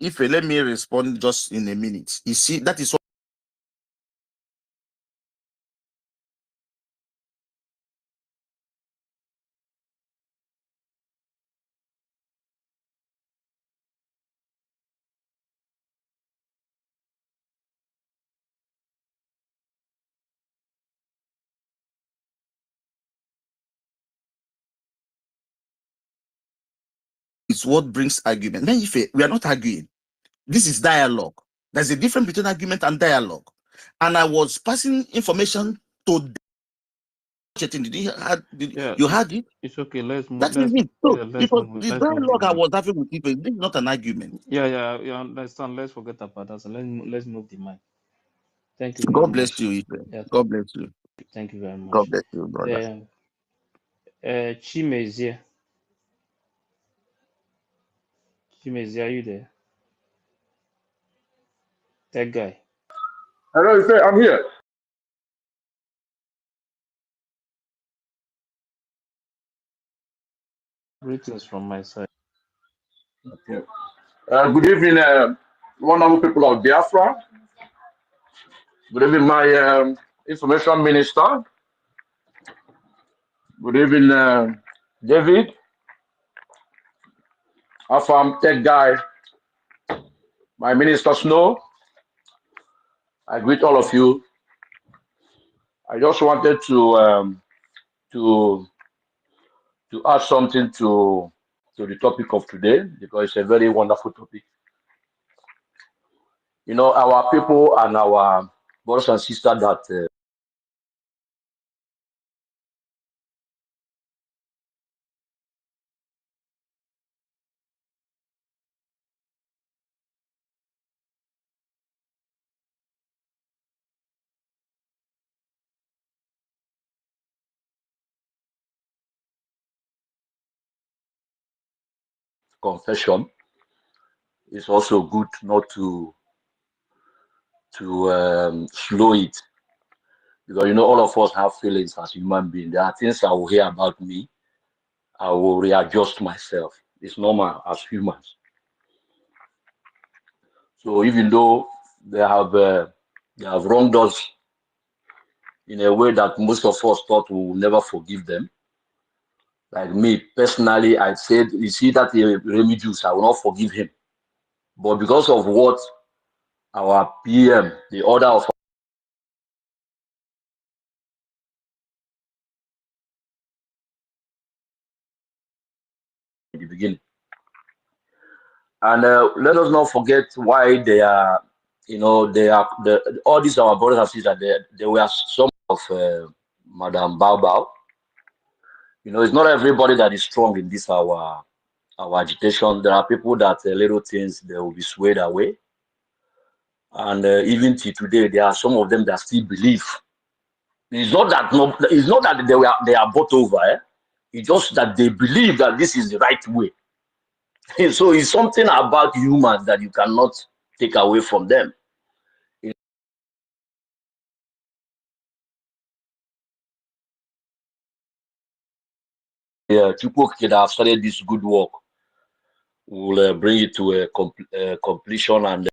Speaker 9: If let me respond just in a minute. You see, that is what It's what brings argument. Then if we are not arguing, this is dialogue. There's a difference between argument and dialogue. And I was passing information to did you had
Speaker 8: Yeah,
Speaker 9: you had it?
Speaker 8: it's okay. Let's move.
Speaker 9: That is it. So
Speaker 8: Yeah,
Speaker 9: it
Speaker 8: let's
Speaker 9: was
Speaker 8: move.
Speaker 9: the
Speaker 8: Let's move the
Speaker 9: dialogue I
Speaker 8: mic.
Speaker 9: was having with people. This is not an argument.
Speaker 8: Yeah. Understand. Let's forget about that. So let's move the mic. Thank you very
Speaker 9: God bless
Speaker 8: much.
Speaker 9: you, Ife.
Speaker 8: Yeah,
Speaker 9: God bless you.
Speaker 8: thank you very
Speaker 9: God
Speaker 8: much.
Speaker 9: bless you, brother.
Speaker 8: Then, Chimezie, Chimezie, are you there? That guy.
Speaker 12: Hello, sir, I'm here.
Speaker 8: Greetings from my side.
Speaker 12: Okay. Good evening, wonderful people of Biafra. Good evening, my information minister. Good evening, David, Afam Tech Guy, my minister Snow. I greet all of you. I just wanted to to add something to the topic of today because it's a very wonderful topic. You know, our people and our brothers and sisters that confession, it's also good not to slow it because you know all of us have feelings as human beings. There are things I will hear about me, I will readjust myself. It's normal as humans. So even though they have wronged us in a way that most of us thought we will never forgive them. Like me personally, I said, you see that Remy Juice, I will not forgive him. But because of what our PM, the order of the beginning. And let us not forget why they are, you know, they are all these our brothers and sisters. They were some of Madame Bao. You know, it's not everybody that is strong in this our agitation. There are people that little things they will be swayed away. And even till today, there are some of them that still believe. It's not that they are bought over. It's just that they believe that this is the right way. So it's something about humans that you cannot take away from them. Yeah, people could have started this good work. We'll bring it to a completion and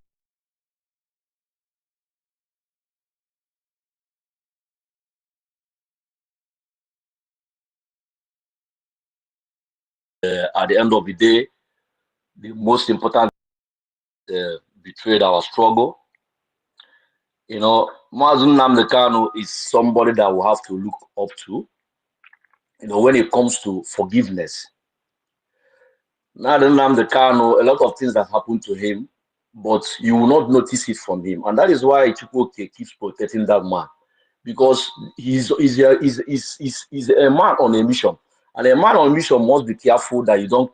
Speaker 12: at the end of the day, the most important betrayed our struggle. You know, Mazun Nnamdi Kanu is somebody that we have to look up to. You know, when it comes to forgiveness. Now, Nnamdi Kanu, a lot of things that happened to him, but you will not notice it from him, and that is why Chukwuke keeps protecting that man because he's a man on a mission, and a man on a mission must be careful that you don't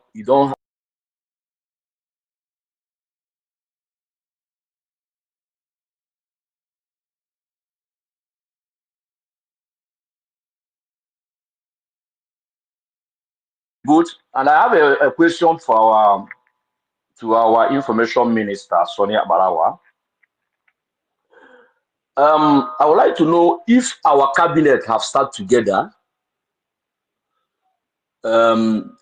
Speaker 12: good. And I have a question for our to our information minister Sonia Barawa. I would like to know if our cabinet have sat together in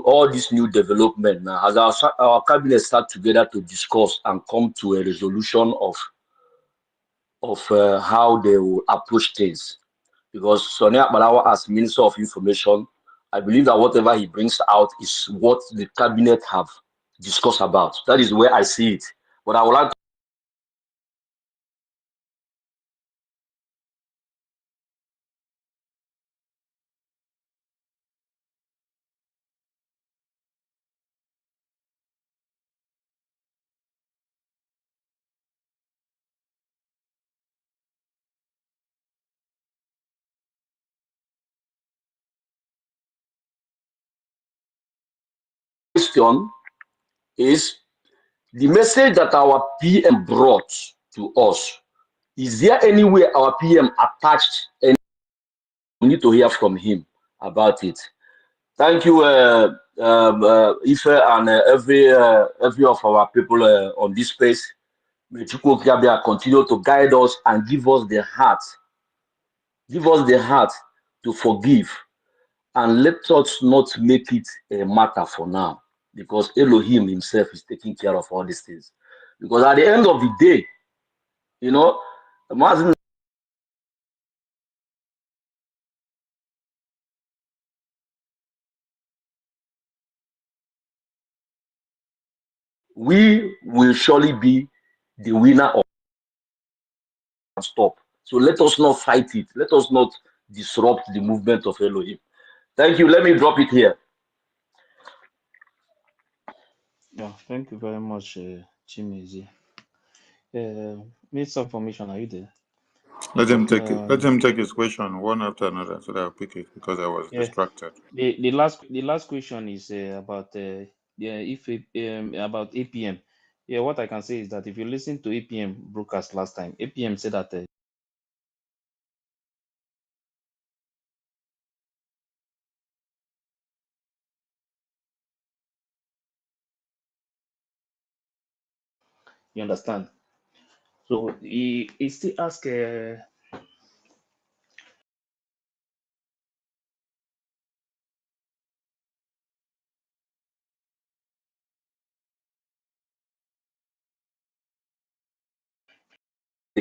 Speaker 12: all this new development now, as our cabinet start together to discuss and come to a resolution of how they will approach things. Because Sonia Balawa, as Minister of Information, I believe that whatever he brings out is what the cabinet have discussed about. That is where I see it. But I would like question is the message that our PM brought to us. Is there any way our PM attached? And we need to hear from him about it. Thank you, Ife, and every of our people on this space. May Chukwu Okiabia continue to guide us and give us the heart to forgive, and let us not make it a matter for now, because Elohim himself is taking care of all these things. Because at the end of the day, you know, we will surely be the winner of stop. So let us not fight it. Let us not disrupt the movement of Elohim. Thank you. Let me drop it here.
Speaker 8: Yeah, thank you very much, Chimezi. Minister of Formation, are you there?
Speaker 7: Let him take it. Let him take his question one after another, so that I'll pick it because I was distracted.
Speaker 8: The last question is about about APM. Yeah, what I can say is that if you listen to APM broadcast last time, APM said that you understand. So he still asked
Speaker 12: the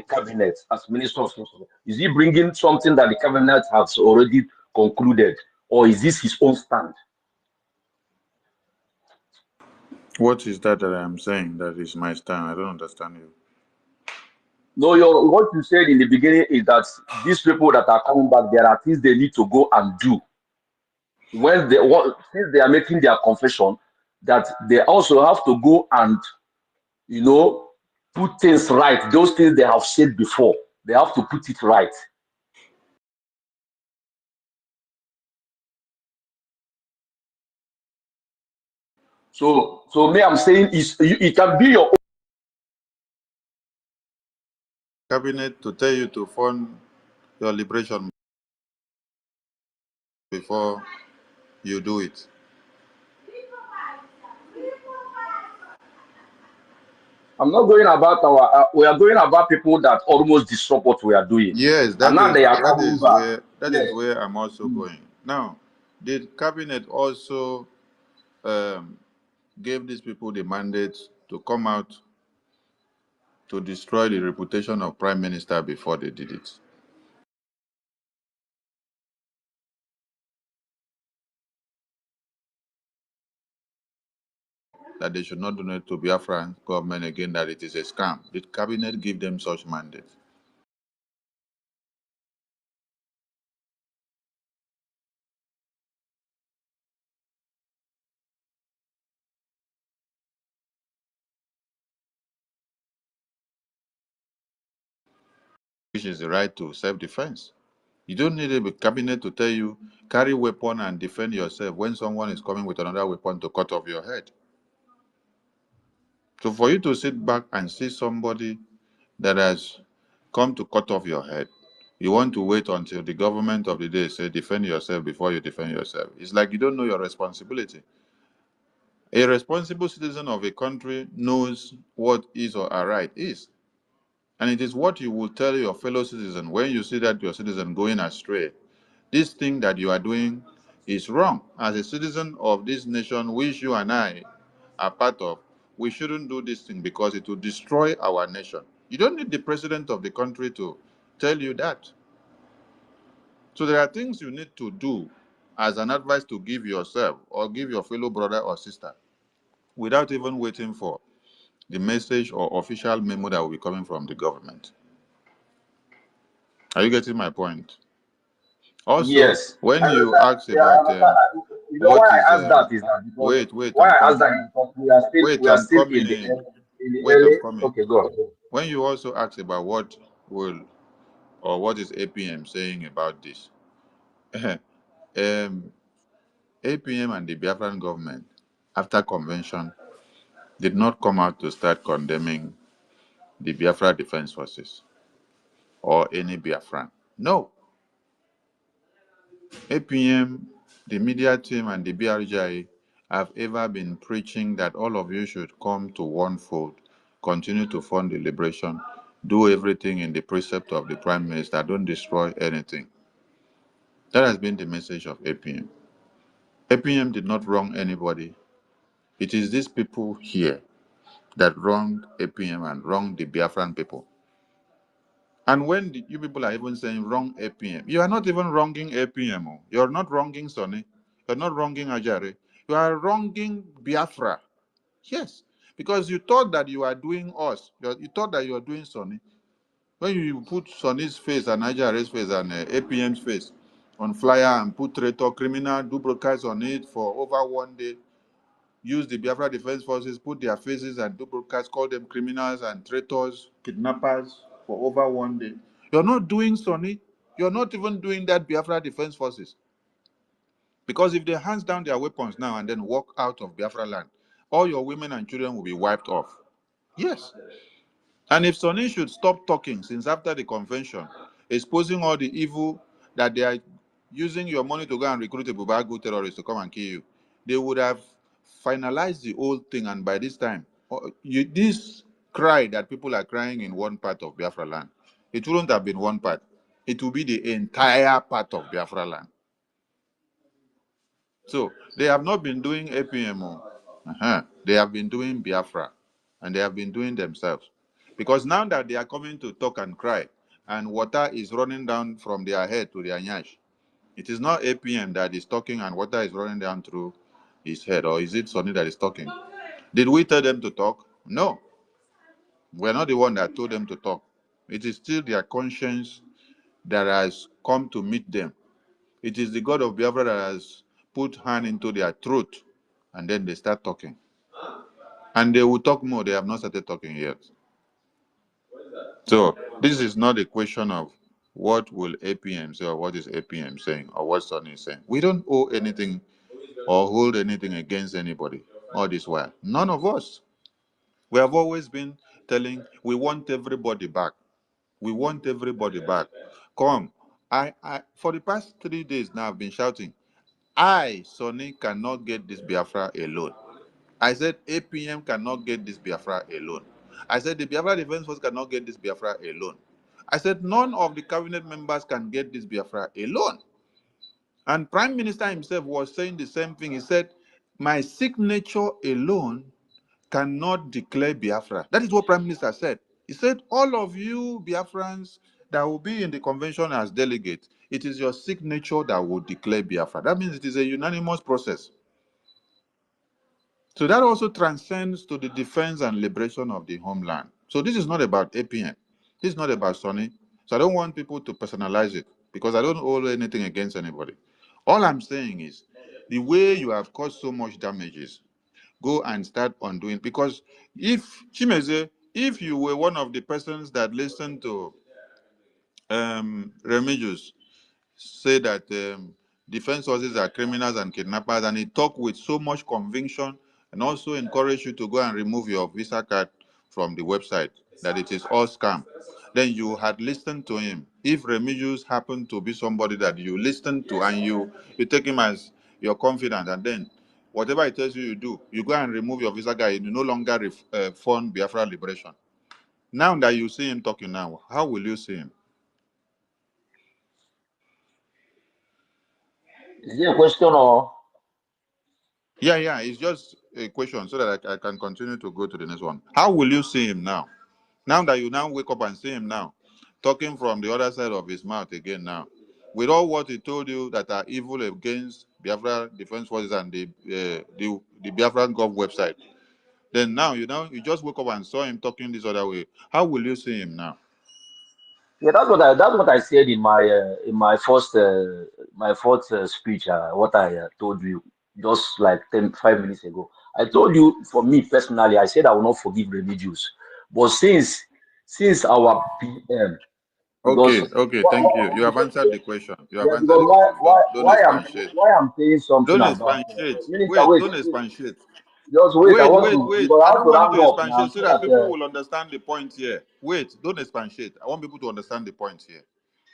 Speaker 12: cabinet as minister of social. Is he bringing something that the cabinet has already concluded, or is this his own stand?
Speaker 7: What is that I am saying? That is my stand. I don't understand you.
Speaker 12: No, what you said in the beginning is that these people that are coming back, there are things they need to go and do. When since they are making their confession, that they also have to go and, you know, put things right. Those things they have said before, they have to put it right. So me, I'm saying it can be your
Speaker 7: Cabinet to tell you to fund your liberation before you do it.
Speaker 12: I'm not going about we are going about people that almost disrupt what we are doing.
Speaker 7: Yes,
Speaker 12: And now they are coming back.
Speaker 7: that is where I'm also going. Now, did cabinet also gave these people the mandate to come out to destroy the reputation of prime minister before they did it? That they should not donate to Biafran government again, that it is a scam. Did cabinet give them such mandate? Which is the right to self-defense. You don't need a cabinet to tell you, carry weapon and defend yourself when someone is coming with another weapon to cut off your head. So for you to sit back and see somebody that has come to cut off your head, you want to wait until the government of the day say defend yourself before you defend yourself. It's like you don't know your responsibility. A responsible citizen of a country knows what is or her right is. And it is what you will tell your fellow citizen when you see that your citizen going astray. This thing that you are doing is wrong. As a citizen of this nation, which you and I are part of, we shouldn't do this thing because it will destroy our nation. You don't need the president of the country to tell you that. So there are things you need to do as an advice to give yourself or give your fellow brother or sister without even waiting for the message or official memo that will be coming from the government. Are you getting my point? Also,
Speaker 12: Yes.
Speaker 7: when
Speaker 12: I
Speaker 7: you
Speaker 12: understand.
Speaker 7: ask
Speaker 12: Yeah, I
Speaker 7: about
Speaker 12: understand. You know
Speaker 7: what
Speaker 12: why
Speaker 7: is
Speaker 12: I asked that is that because
Speaker 7: wait,
Speaker 12: why
Speaker 7: I'm
Speaker 12: I asked
Speaker 7: coming.
Speaker 12: that is because we are
Speaker 7: I'm
Speaker 12: still
Speaker 7: coming
Speaker 12: in the
Speaker 7: in. Wait,
Speaker 12: early.
Speaker 7: I'm coming.
Speaker 12: Okay, go on.
Speaker 7: When you also ask about what will or what is APM saying about this, APM and the Biafran government after convention, did not come out to start condemning the Biafra Defense Forces or any Biafran. No. APM, the media team, and the BRGI have ever been preaching that all of you should come to one fold, continue to fund the liberation, do everything in the precept of the Prime Minister, don't destroy anything. That has been the message of APM. APM did not wrong anybody. It is these people here that wronged APM and wronged the Biafran people. And when you people are even saying wrong APM, you are not even wronging APM. Oh. You're not wronging Sonny. You're not wronging Ajare. You are wronging Biafra. Yes, because you thought that you are doing us. You thought that you are doing Sonny. When you put Sonny's face and Ajare's face and APM's face on flyer and put traitor criminal, do broadcast on it for over 1 day, use the Biafra Defense Forces, put their faces and do broadcast, call them criminals and traitors, kidnappers for over 1 day. You're not doing Sonny. You're not even doing that Biafra Defense Forces. Because if they hands down their weapons now and then walk out of Biafra land, all your women and children will be wiped off. Yes. And if Sonny should stop talking since after the convention, exposing all the evil that they are using your money to go and recruit a Bubagu terrorist to come and kill you, they would have finalized the whole thing. And by this time, this cry that people are crying in one part of Biafra land, it wouldn't have been one part. It will be the entire part of Biafra land. So they have not been doing APMO. They have been doing Biafra, and they have been doing themselves. Because now that they are coming to talk and cry, and water is running down from their head to their nyash, it is not APM that is talking and water is running down through his head, or is it Sonny that is talking? Did we tell them to talk? No. We're not the one that told them to talk. It is still their conscience that has come to meet them. It is the God of Biafra that has put hand into their throat, and then they start talking. And they will talk more. They have not started talking yet. So this is not a question of what will APM say or what is APM saying or what Sonny is saying. We don't owe anything or hold anything against anybody all this while. None of us. We have always been telling we want everybody back. We want everybody back. Come. I for the past 3 days now I've been shouting, I, Sonny, cannot get this Biafra alone. I said APM cannot get this Biafra alone. I said the Biafra Defense Force cannot get this Biafra alone. I said none of the cabinet members can get this Biafra alone. And Prime Minister himself was saying the same thing. He said, my signature alone cannot declare Biafra. That is what Prime Minister said. He said, all of you Biafrans that will be in the convention as delegates, it is your signature that will declare Biafra. That means it is a unanimous process. So that also transcends to the defense and liberation of the homeland. So this is not about APN. This is not about Sonny. So I don't want people to personalize it because I don't hold anything against anybody. All I'm saying is the way you have caused so much damages, go and start undoing. Because if, Chimeze, if you were one of the persons that listened to Remigius say that defense forces are criminals and kidnappers, and he talked with so much conviction and also encourage you to go and remove your visa card from the website, that it is all scam, then you had listened to him. If Remigius happened to be somebody that you listen to and you take him as your confidant, and then whatever he tells you you do, you go and remove your visa card, you no longer fund Biafra liberation. Now that you see him talking now, how will you see him?
Speaker 12: Is there a question or?
Speaker 7: Yeah, it's just a question so that I can continue to go to the next one. How will you see him now? Now that you now wake up and see him now, talking from the other side of his mouth again now, with all what he told you that are evil against Biafra Defense Forces and the Biafran Gov website, then now you just woke up and saw him talking this other way. How will you see him now?
Speaker 12: Yeah, that's what I said in my first speech. What I told you just like 5 minutes ago. I told you, for me personally, I said I will not forgive Remigius, but since our PM, because
Speaker 7: Okay, thank you. You have answered the question. You have
Speaker 12: yeah,
Speaker 7: answered
Speaker 12: because
Speaker 7: the question. Don't expatiate.
Speaker 12: why I'm saying something
Speaker 7: Don't
Speaker 12: about
Speaker 7: expatiate.
Speaker 12: Minister.
Speaker 7: Wait,
Speaker 12: Wait,
Speaker 7: don't expatiate.
Speaker 12: Just wait. I
Speaker 7: Wait,
Speaker 12: want
Speaker 7: wait,
Speaker 12: to,
Speaker 7: wait.
Speaker 12: because I
Speaker 7: I
Speaker 12: have
Speaker 7: don't
Speaker 12: to
Speaker 7: want you
Speaker 12: round
Speaker 7: to
Speaker 12: up now
Speaker 7: expatiate so
Speaker 12: so
Speaker 7: that
Speaker 12: that
Speaker 7: people will understand the point here. Wait, don't expatiate. I want people to understand the point here.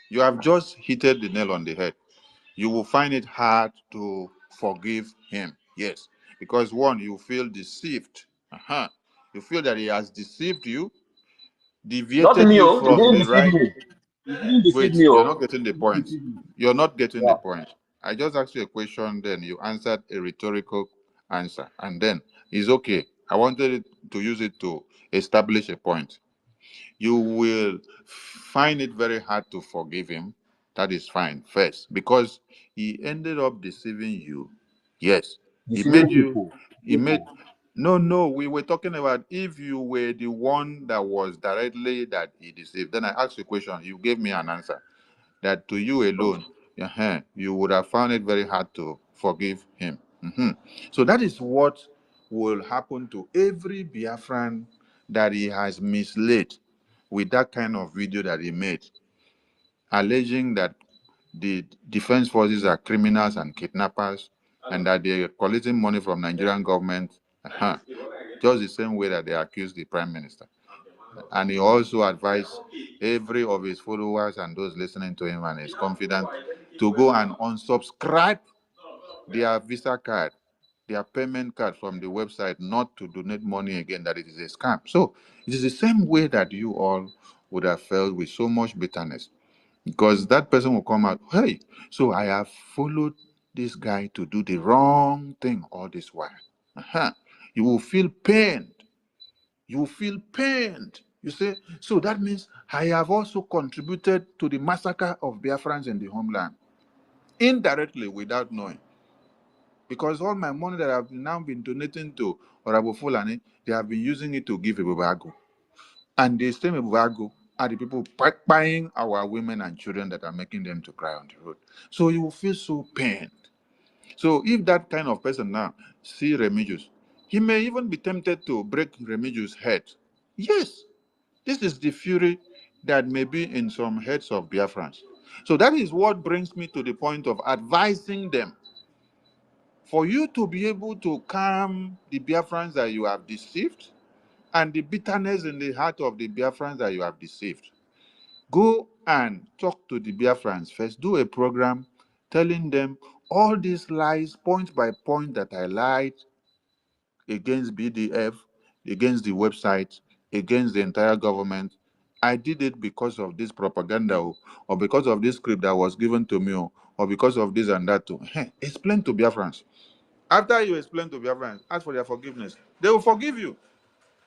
Speaker 7: You have just hit the nail on the head. You will find it hard to forgive him. Yes. Because one, you feel deceived. You feel that he has deceived you,
Speaker 12: not
Speaker 7: deviated
Speaker 12: me.
Speaker 7: you
Speaker 12: Oh, he
Speaker 7: from
Speaker 12: didn't
Speaker 7: the
Speaker 12: deceive
Speaker 7: right.
Speaker 12: me. He didn't deceive
Speaker 7: Wait,
Speaker 12: me.
Speaker 7: you're
Speaker 12: Oh,
Speaker 7: not getting the
Speaker 12: he didn't
Speaker 7: point.
Speaker 12: deceive me.
Speaker 7: You're not getting the
Speaker 12: Yeah.
Speaker 7: point. I just asked you a question, then you answered a rhetorical answer. And then it's okay. I wanted to use it to establish a point. You will find it very hard to forgive him. That is fine, first, because he ended up deceiving you. Yes, he
Speaker 12: Deceiving
Speaker 7: made you,
Speaker 12: people.
Speaker 7: he made, no, no, we were talking about if you were the one that was directly that he deceived. Then I asked you a question, you gave me an answer that to you alone, you would have found it very hard to forgive him. So that is what will happen to every Biafran that he has misled with that kind of video that he made, alleging that the defense forces are criminals and kidnappers and that they are collecting money from Nigerian government, just the same way that they accused the prime minister. And he also advised every of his followers and those listening to him and his confidant to go and unsubscribe their Visa card, their payment card from the website, not to donate money again, that it is a scam. So it is the same way that you all would have felt with so much bitterness, because that person will come out, hey, so I have followed this guy to do the wrong thing all this while. You will feel pained. You will feel pained. You say, so that means I have also contributed to the massacre of Biafrans in the homeland, indirectly, without knowing. Because all my money that I've now been donating to Orabo Fulani, they have been using it to give Ebubago. And the same Ebubago are the people buying our women and children that are making them to cry on the road. So you will feel so pained. So if that kind of person now see Remigius, he may even be tempted to break Remigius' head. Yes, this is the fury that may be in some heads of Biafrans. So that is what brings me to the point of advising them. For you to be able to calm the Biafrans that you have deceived and the bitterness in the heart of the Biafrans that you have deceived, go and talk to the Biafrans first. Do a program telling them all these lies, point by point, that I lied against BDF, against the website, against the entire government. I did it because of this propaganda, or because of this script that was given to me, or because of this and that. Explain to Biafrans. After you explain to Biafrans, ask for their forgiveness. They will forgive you.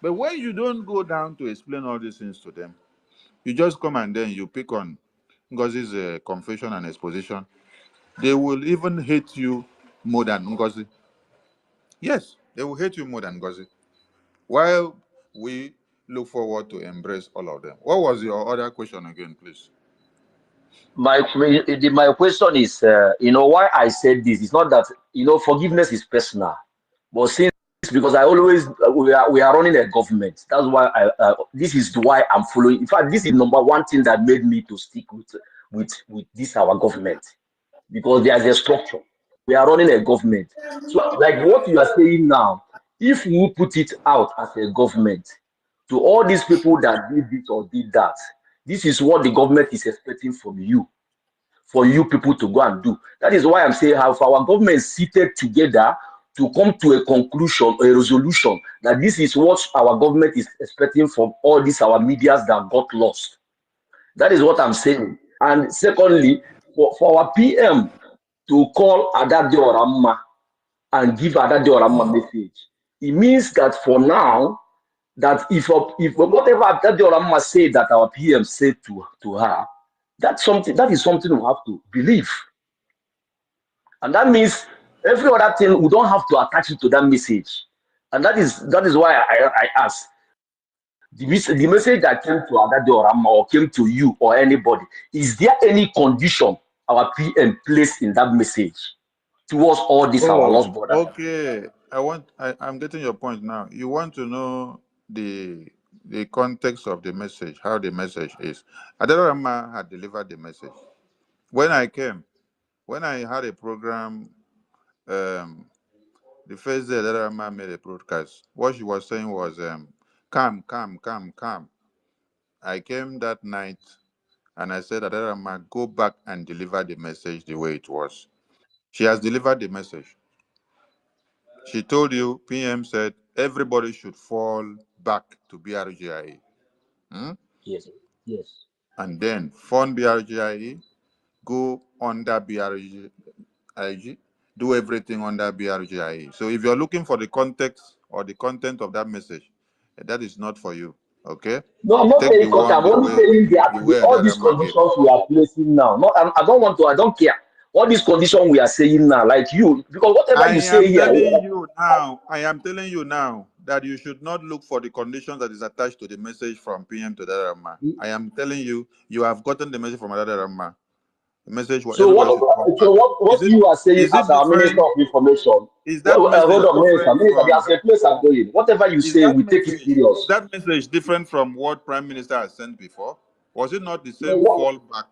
Speaker 7: But when you don't go down to explain all these things to them, you just come and then you pick on Ngozi's confession and exposition. They will even hate you more than Ngozi. Yes, they will hate you more than Ngozi. While we look forward to embrace all of them. What was your other question again, please?
Speaker 12: My question is, why I said this. It's not that forgiveness is personal, but since because I always we are running a government. That's why this is why I'm following. In fact, this is number one thing that made me to stick with this our government, because there's a structure. We are running a government. So, like what you are saying now, if we put it out as a government to all these people that did this or did that, this is what the government is expecting from you, for you people to go and do. That is why I'm saying, have our government seated together to come to a conclusion, a resolution, that this is what our government is expecting from all these our medias that got lost. That is what I'm saying. And secondly, for our PM to call Adade Oramma and give Adade Oramma message, it means that for now, that if whatever Adade Oramma said that our PM said to her, that is something we have to believe. And that means every other thing, we don't have to attach it to that message. And that is why I ask. The message that came to Adade Oramma or came to you or anybody, is there any condition our PM placed in that message towards all this our lost
Speaker 7: Oh,
Speaker 12: brothers?
Speaker 7: okay. I'm getting your point now. You want to know the context of the message, how the message is. Adarama had delivered the message. When I had a program, The first day that Rama made a broadcast, what she was saying was, calm, calm, calm, calm. I came that night and I said that Rama, go back and deliver the message the way it was. She has delivered the message. She told you, PM said, everybody should fall back to BRGIE.
Speaker 12: Yes, yes.
Speaker 7: And then fund BRGIE, go under BRGIE, do everything under BRGIE. So if you're looking for the context or the content of that message, that is not for you. Okay?
Speaker 12: No, I'm not
Speaker 7: Take the
Speaker 12: saying content.
Speaker 7: one
Speaker 12: I'm only saying
Speaker 7: the way
Speaker 12: all these
Speaker 7: Adarama gave.
Speaker 12: conditions we are placing now. No, I don't want to. I don't care. All these conditions we are saying now, like you, because whatever you say here.
Speaker 7: I am telling you now that you should not look for the conditions that is attached to the message from PM to Adarama. I am telling you, you have gotten the message from Adarama. The message where
Speaker 12: So
Speaker 7: everybody should fall back.
Speaker 12: what you are saying
Speaker 7: Is it
Speaker 12: as our Minister
Speaker 7: different?
Speaker 12: of Information?
Speaker 7: Is that
Speaker 12: Hold
Speaker 7: message
Speaker 12: on, Minister.
Speaker 7: different from?
Speaker 12: There's a place I'm going. Whatever you
Speaker 7: Is
Speaker 12: say, we take it serious.
Speaker 7: that message different from what Prime Minister has sent before? Was it not the
Speaker 12: You know,
Speaker 7: same fall back?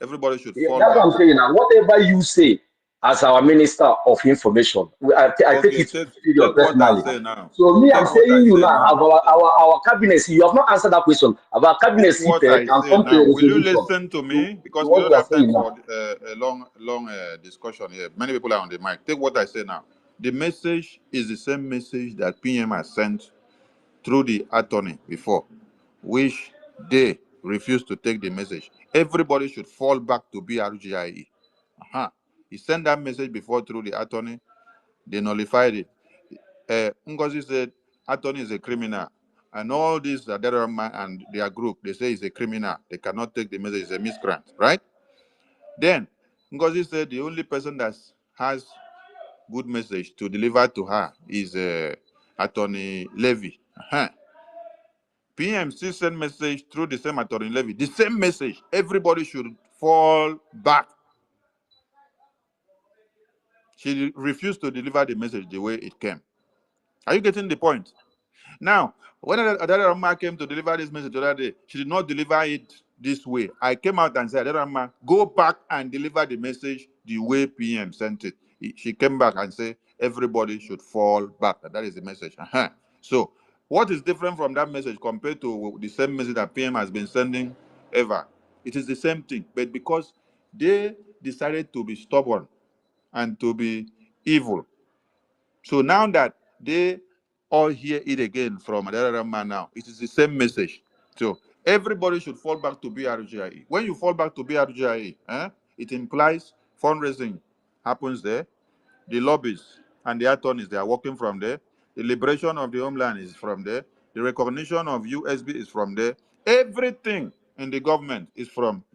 Speaker 7: Everybody should fall
Speaker 12: that's what
Speaker 7: back.
Speaker 12: I'm saying now. Whatever you say as our Minister of Information, I take
Speaker 7: Okay,
Speaker 12: it
Speaker 7: take
Speaker 12: serious
Speaker 7: what I
Speaker 12: personally.
Speaker 7: say now.
Speaker 12: So me, I'm
Speaker 7: Take what I
Speaker 12: saying you
Speaker 7: say
Speaker 12: now,
Speaker 7: now.
Speaker 12: our cabinet, you have not answered that question. Our cabinet
Speaker 7: Take what
Speaker 12: seated
Speaker 7: I
Speaker 12: and
Speaker 7: say
Speaker 12: come to
Speaker 7: now.
Speaker 12: a
Speaker 7: Will you
Speaker 12: resolution
Speaker 7: listen to
Speaker 12: to
Speaker 7: me? Because we
Speaker 12: what
Speaker 7: don't
Speaker 12: you are
Speaker 7: have time
Speaker 12: saying
Speaker 7: for
Speaker 12: now.
Speaker 7: a long discussion here. Many people are on the mic. Take what I say now. The message is the same message that PM has sent through the attorney before, which they refused to take the message. Everybody should fall back to BRGIE. He sent that message before through the attorney. They nullified it. Ngozi said, attorney is a criminal. And all these Adarama and their group, they say he's a criminal. They cannot take the message, it's a miscreant, right? Then Ngozi said the only person that has good message to deliver to her is Attorney Levy. PM still send message through the same Attorney Levy. The same message. Everybody should fall back. She refused to deliver the message the way it came. Are you getting the point? Now, when Adarama came to deliver this message the other day, she did not deliver it this way. I came out and said, Adarama, go back and deliver the message the way PM sent it. She came back and said, everybody should fall back. That is the message. So, what is different from that message compared to the same message that PM has been sending ever? It is the same thing, but because they decided to be stubborn and to be evil. So now that they all hear it again from another man now, it is the same message. So everybody should fall back to BRGIE. When you fall back to BRGIE, it implies fundraising happens there. The lobbies and the attorneys, they are working from there. The liberation of the homeland is from there. The recognition of USB is from there. Everything in the government is from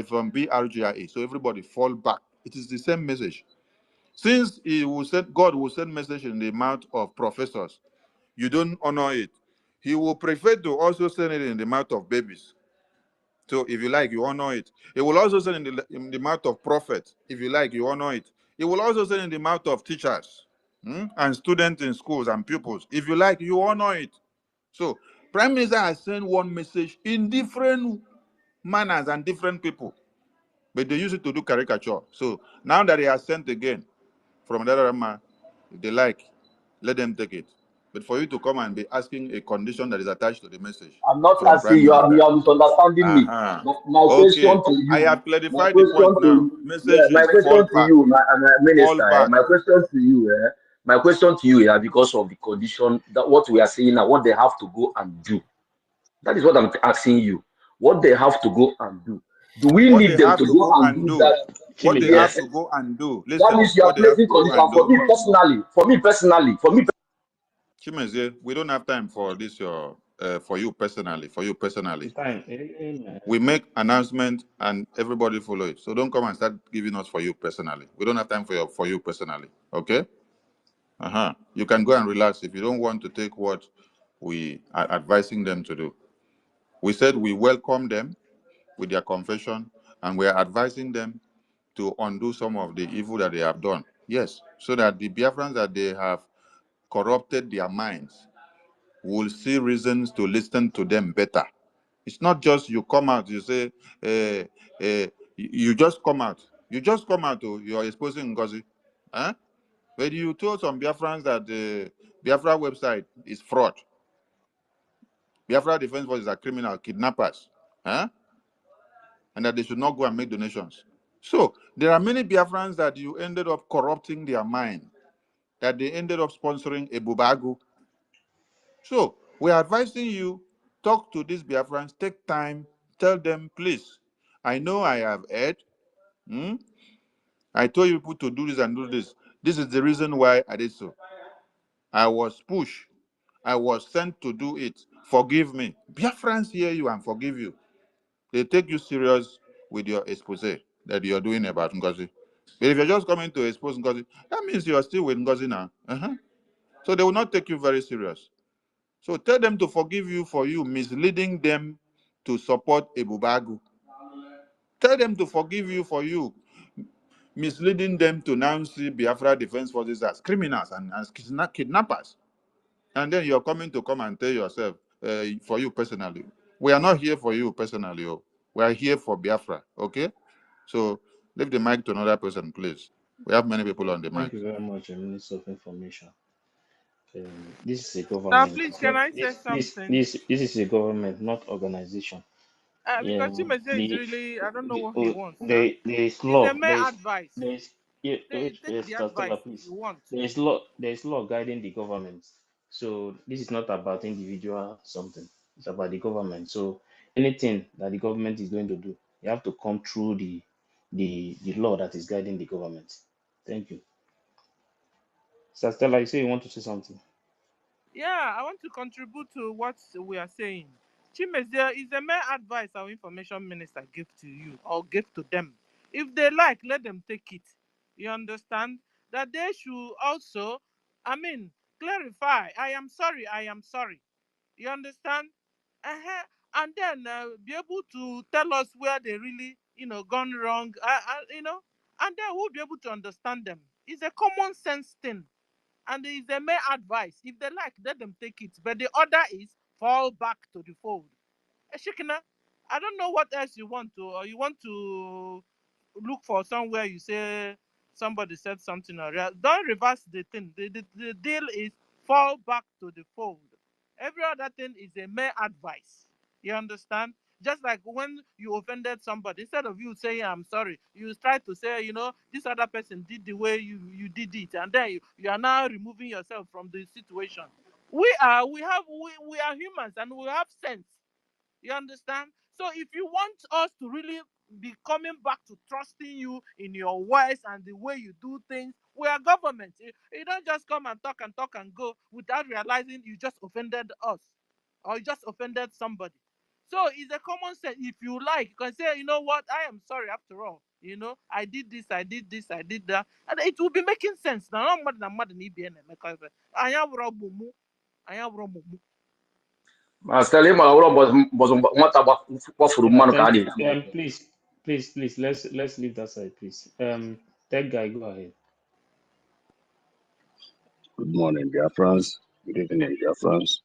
Speaker 7: from BRGIE. So everybody fall back. It is the same message. Since God will send message in the mouth of professors, you don't honor it. He will prefer to also send it in the mouth of babies. So if you like, you honor it. He will also send in the mouth of prophets. If you like, you honor it. He will also send in the mouth of teachers and students in schools and pupils. If you like, you honor it. So Prime Minister has sent one message in different manners and different people, but they use it to do caricature. So now that he has sent again, from another man, if they like, let them take it. But for you to come and be asking a condition that is attached to the message
Speaker 12: I'm not
Speaker 7: from
Speaker 12: asking
Speaker 7: Prime
Speaker 12: you.
Speaker 7: Minister.
Speaker 12: You are misunderstanding me. My
Speaker 7: Okay.
Speaker 12: question to
Speaker 7: I
Speaker 12: you.
Speaker 7: have clarified the point now.
Speaker 12: Yeah,
Speaker 7: Message
Speaker 12: my
Speaker 7: is fall
Speaker 12: question to
Speaker 7: back.
Speaker 12: you, my
Speaker 7: Fall
Speaker 12: minister.
Speaker 7: back.
Speaker 12: My question to you. My question to you, because of the condition that what we are saying now, what they have to go and do. That is what I'm asking you. What they have to go and do. Do we
Speaker 7: What they
Speaker 12: need them
Speaker 7: have
Speaker 12: to
Speaker 7: to
Speaker 12: go
Speaker 7: go
Speaker 12: and
Speaker 7: and
Speaker 12: do
Speaker 7: do.
Speaker 12: that?
Speaker 7: What they have
Speaker 12: Yes.
Speaker 7: to go and do.
Speaker 12: That
Speaker 7: Listen,
Speaker 12: means you are
Speaker 7: what they have
Speaker 12: placing
Speaker 7: to go
Speaker 12: condition
Speaker 7: and
Speaker 12: for
Speaker 7: do.
Speaker 12: me personally.
Speaker 7: Chimezie, we don't have time for this. For you personally.
Speaker 8: The time. Amen.
Speaker 7: We make announcement and everybody follow it. So don't come and start giving us for you personally. We don't have time for you personally. Okay? You can go and relax if you don't want to take what we are advising them to do. We said we welcome them with their confession and we are advising them to undo some of the evil that they have done. Yes, so that the Biafrans that they have corrupted their minds will see reasons to listen to them better. It's not just you come out, you say, you just come out. You just come out, you're exposing Ngozi. But you told some Biafrans that the Biafra website is fraud. Biafra Defense Forces are criminal kidnappers, huh? And that they should not go and make donations. So there are many Biafrans that you ended up corrupting their mind, that they ended up sponsoring a bubagu. So we are advising you, talk to these Biafrans, take time, tell them, please, I know I have heard, I told you people to do this and do this. This is the reason why I did so. I was pushed. I was sent to do it. Forgive me. Biafrans hear you and forgive you. They take you serious with your expose that you're doing about Ngozi. But if you're just coming to expose Ngozi, that means you're still with Ngozi now. So they will not take you very serious. So tell them to forgive you for you misleading them to support Ebubagu. Tell them to forgive you for you misleading them to now see Biafra Defense Forces as criminals and as kidnappers. And then you're coming to come and tell yourself, for you personally. We are not here for you personally. We are here for Biafra, okay? So leave the mic to another person, please. We have many people on the
Speaker 8: Thank
Speaker 7: mic.
Speaker 8: you very much, Minister of Information. This is a
Speaker 13: Now,
Speaker 8: government.
Speaker 13: please,
Speaker 8: It's
Speaker 13: can
Speaker 8: not
Speaker 13: I say
Speaker 8: this this
Speaker 13: something?
Speaker 8: this this is a government, not organization.
Speaker 13: Because
Speaker 8: Yeah,
Speaker 13: Chimeze is
Speaker 8: the
Speaker 13: really, I don't know
Speaker 8: the
Speaker 13: what he wants, sir.
Speaker 8: there is
Speaker 13: It's a
Speaker 8: law.
Speaker 13: mere advice.
Speaker 8: There is yeah, wait,
Speaker 13: Take the advice
Speaker 8: Stella,
Speaker 13: if
Speaker 8: please.
Speaker 13: you want.
Speaker 8: There is law guiding the government. So this is not about individual something. It's about the government. So anything that the government is going to do, you have to come through the law that is guiding the government. Thank you. Sister Stella, you say you want to say something.
Speaker 13: Yeah, I want to contribute to what we are saying. Chimeze is a mere advice our information minister gave to you or gave to them. If they like, let them take it. You understand? That they should also, I mean, clarify. I am sorry. I am sorry. You understand? And then be able to tell us where they really, gone wrong. And then we'll be able to understand them. It's a common sense thing, and it's a mere advice. If they like, let them take it. But the order is fall back to the fold. Shikina, I don't know what else you want to, or you want to look for somewhere you say somebody said something or don't reverse the thing. The deal is fall back to the fold. Every other thing is a mere advice. You understand? Just like when you offended somebody, instead of you saying I'm sorry, you try to say, this other person did the way you did it, and then you are now removing yourself from the situation. We are humans and we have sense. You understand? So if you want us to really be coming back to trusting you in your words and the way you do things, we are government. You don't just come and talk and go without realizing you just offended us or you just offended somebody. So it's a common sense. If you like, you can say, you know what, I am sorry after all. I did this, I did this, I did that. And it will be making sense. Now, not more than because I am Romumu. I am Romumu.
Speaker 12: Stella, ịma na ụlọ bọzụ nwata gbafuru
Speaker 8: Yeah,
Speaker 12: mmanụ ka a
Speaker 8: thank you.
Speaker 12: na-eti.
Speaker 8: Please, let's leave that side, please. That guy, go ahead.
Speaker 14: Good morning, Biafrans. Good evening, Biafrans.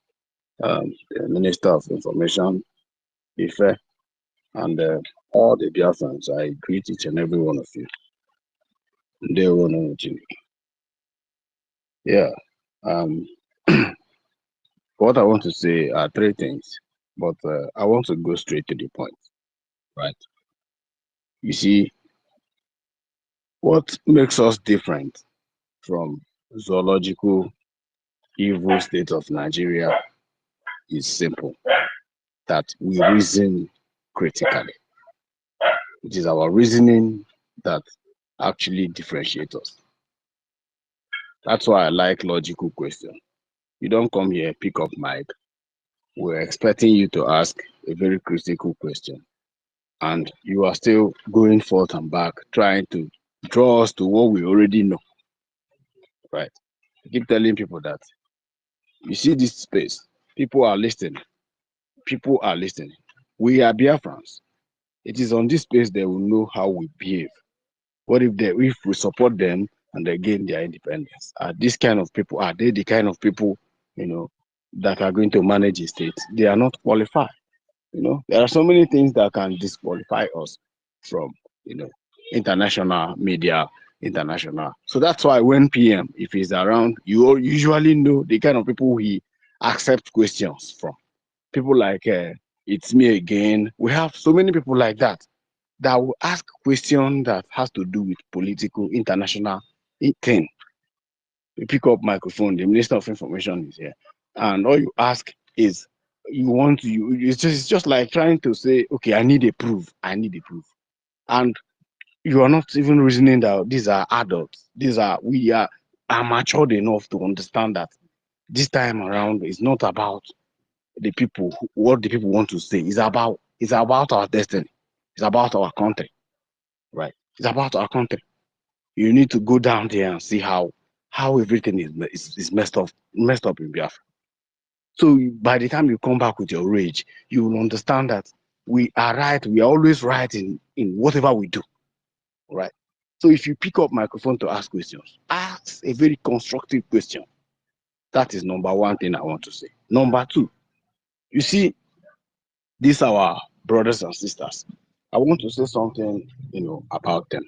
Speaker 14: The Minister of Information, Ife, and all the Biafrans. I greet each and every one of you. Yeah. What I want to say are three things, but I want to go straight to the point, right? You see, what makes us different from zoological evil state of Nigeria is simple, that we reason critically. It is our reasoning that actually differentiates us. That's why I like logical questions. You don't come here, pick up mic. We're expecting you to ask a very critical question. And you are still going forth and back, trying to draw us to what we already know. Right? I keep telling people that you see this space, people are listening. People are listening. We are Biafrans. It is on this space they will know how we behave. What if we support them and they gain their independence? Are these kind of people, are they the kind of people, that are going to manage a state? They are not qualified. There are so many things that can disqualify us from, international media international. So that's why when PM, if he's around, you all usually know the kind of people he accepts questions from. People like it's me again. We have so many people like that that will ask questions that has to do with political international thing. You pick up microphone, the Minister of Information is here, and all you ask is you want to you it's just like trying to say, okay, I need a proof, and you are not even reasoning that these are adults, we are matured enough to understand that this time around is not about the people what the people want to say. It's about our destiny. It's about our country, right? It's about our country. You need to go down there and see how everything is messed up in Biafra. So by the time you come back with your rage, you will understand that we are right. We are always right in whatever we do, right? So if you pick up microphone to ask questions, ask a very constructive question. That is number one thing I want to say. Number two, you see, these are our brothers and sisters. I want to say something, about them.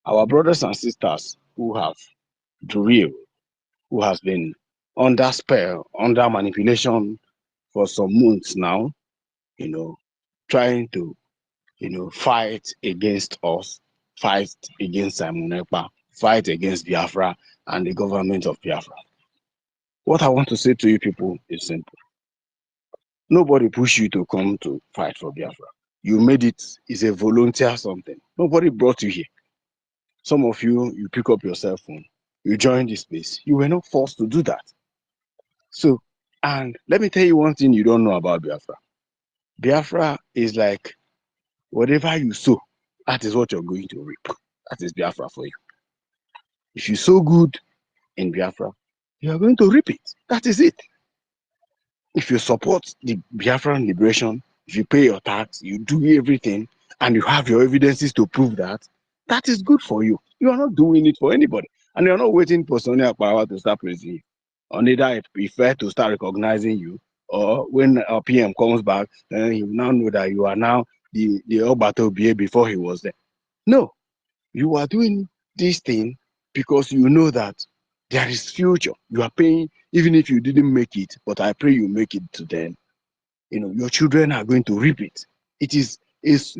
Speaker 14: Our brothers and sisters who have drilled, who has been under spell, under manipulation for some months now, trying to, fight against us, fight against Simon Ekpa, fight against Biafra and the government of Biafra. What I want to say to you people is simple. Nobody pushed you to come to fight for Biafra. You made it, it's a volunteer something. Nobody brought you here. Some of you, you pick up your cell phone, you join this space. You were not forced to do that. So, and let me tell you one thing you don't know about Biafra. Biafra is like whatever you sow, that is what you're going to reap. That is Biafra for you. If you sow good in Biafra, you are going to reap it. That is it. If you support the Biafran liberation, if you pay your tax, you do everything, and you have your evidences to prove that, that is good for you. You are not doing it for anybody. And you're not waiting for Sonia Power to start praising you. Or neither it prefer to start recognizing you, or when our PM comes back, then you now know that you are now the Obato BA before he was there. No, you are doing this thing because you know that there is future. You are paying, even if you didn't make it, but I pray you make it to them. Your children are going to reap it. It is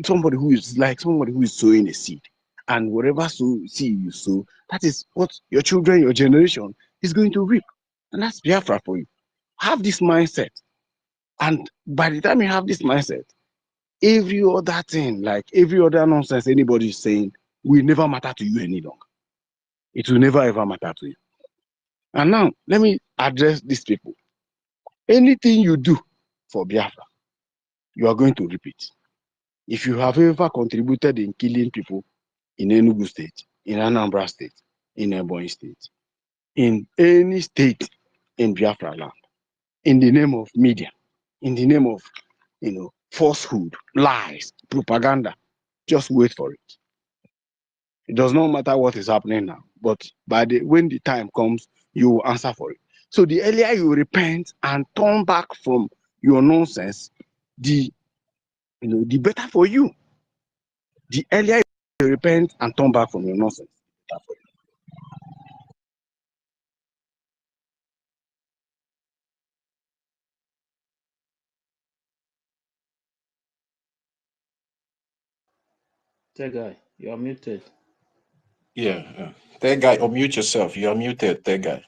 Speaker 14: somebody who is like somebody who is sowing a seed. And whatever seed you sow, that is what your children, your generation is going to reap. And that's Biafra for you. Have this mindset. And by the time you have this mindset, every other thing, like every other nonsense anybody is saying, will never matter to you any longer. It will never ever matter to you. And now, let me address these people. Anything you do for Biafra, you are going to reap it. If you have ever contributed in killing people in Enugu State, in Anambra State, in Ebonyi State, in any state in Biafra land, in the name of media, in the name of falsehood, lies, propaganda, just wait for it. It does not matter what is happening now, but when the time comes, you will answer for it. So the earlier you repent and turn back from your nonsense, the better for you. The earlier you repent and turn back from your nonsense, the better for you.
Speaker 8: Tell guy, you are muted.
Speaker 11: Yeah. That guy, unmute yourself. You are muted, that guy.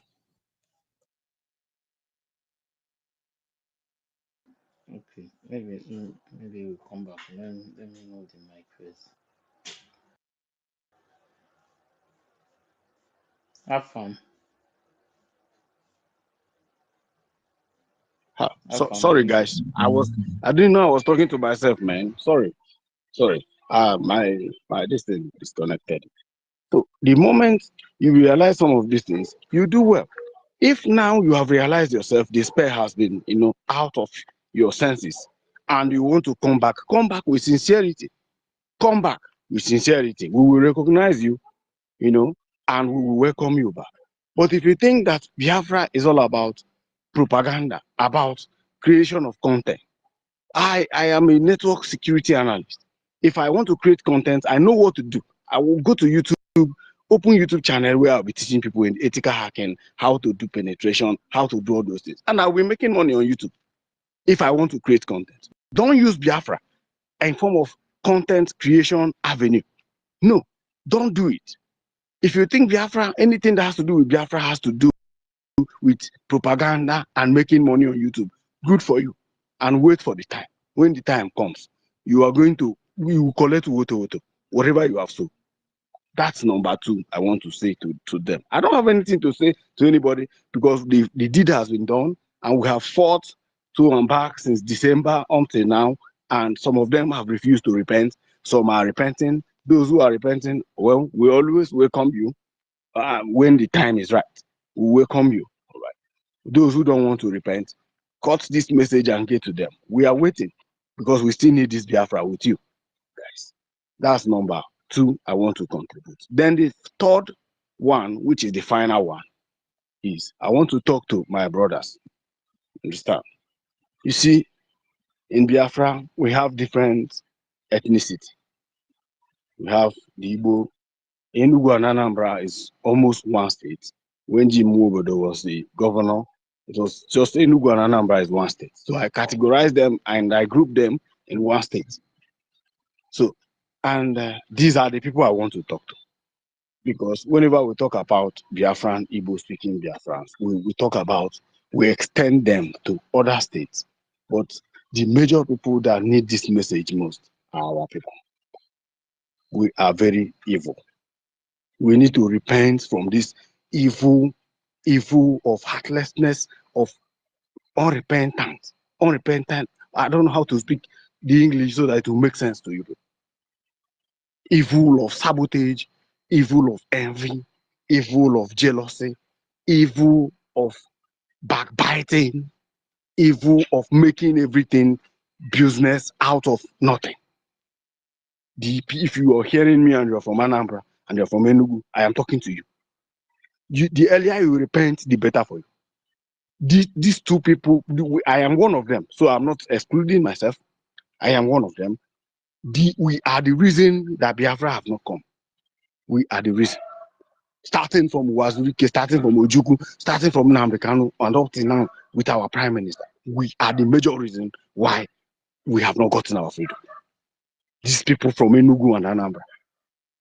Speaker 8: Okay, maybe we'll come back. Let me know the mic first. Have fun. Have fun.
Speaker 14: Sorry guys, I didn't know I was talking to myself, man. Sorry. My this thing disconnected. So the moment you realize some of these things, you do well. If now you have realized yourself, despair has been, out of your senses, and you want to come back with sincerity. Come back with sincerity. We will recognize you, and we will welcome you back. But if you think that Biafra is all about propaganda, about creation of content, I am a network security analyst. If I want to create content, I know what to do. I will go to YouTube, Open YouTube channel where I'll be teaching people in ethical hacking, how to do penetration, how to do all those things. And I'll be making money on YouTube if I want to create content. Don't use Biafra in form of content creation avenue. No, don't do it. If you think Biafra, anything that has to do with Biafra has to do with propaganda and making money on YouTube, good for you. And wait for the time. When the time comes, you will collect whatever you have sold. That's number two I want to say to them. I don't have anything to say to anybody because the deed has been done and we have fought to and back since December until now, and some of them have refused to repent. Some are repenting. Those who are repenting, well, we always welcome you when the time is right. We welcome you. All right. Those who don't want to repent, cut this message and get to them. We are waiting because we still need this Biafra with you guys. That's number two I want to contribute. Then the third one, which is the final one, is I want to talk to my brothers. Understand? You see, in Biafra, we have different ethnicity. We have the Igbo. Enugu and Anambra is almost one state. When Jim Wobodo was the governor, it was just Enugu and Anambra is one state. So I categorize them and I group them in one state. So, and these are the people I want to talk to. Because whenever we talk about Biafran, Igbo speaking Biafrans, we extend them to other states. But the major people that need this message most are our people. We are very evil. We need to repent from this evil of heartlessness, of unrepentant. I don't know how to speak the English so that it will make sense to you. Evil of sabotage, evil of envy, evil of jealousy, evil of backbiting, evil of making everything business out of nothing. If you are hearing me and you're from Anambra and you're from Enugu, I am talking to you. The earlier you repent, the better for you. These two people, I am one of them, so I'm not excluding myself. I am one of them. We are the reason that Biafra have not come. We are the reason. Starting from Wazirike, starting from Ojukwu, starting from Nnamdi Kanu, and up to now with our Prime Minister. We are the major reason why we have not gotten our freedom. These people from Enugu and Anambra.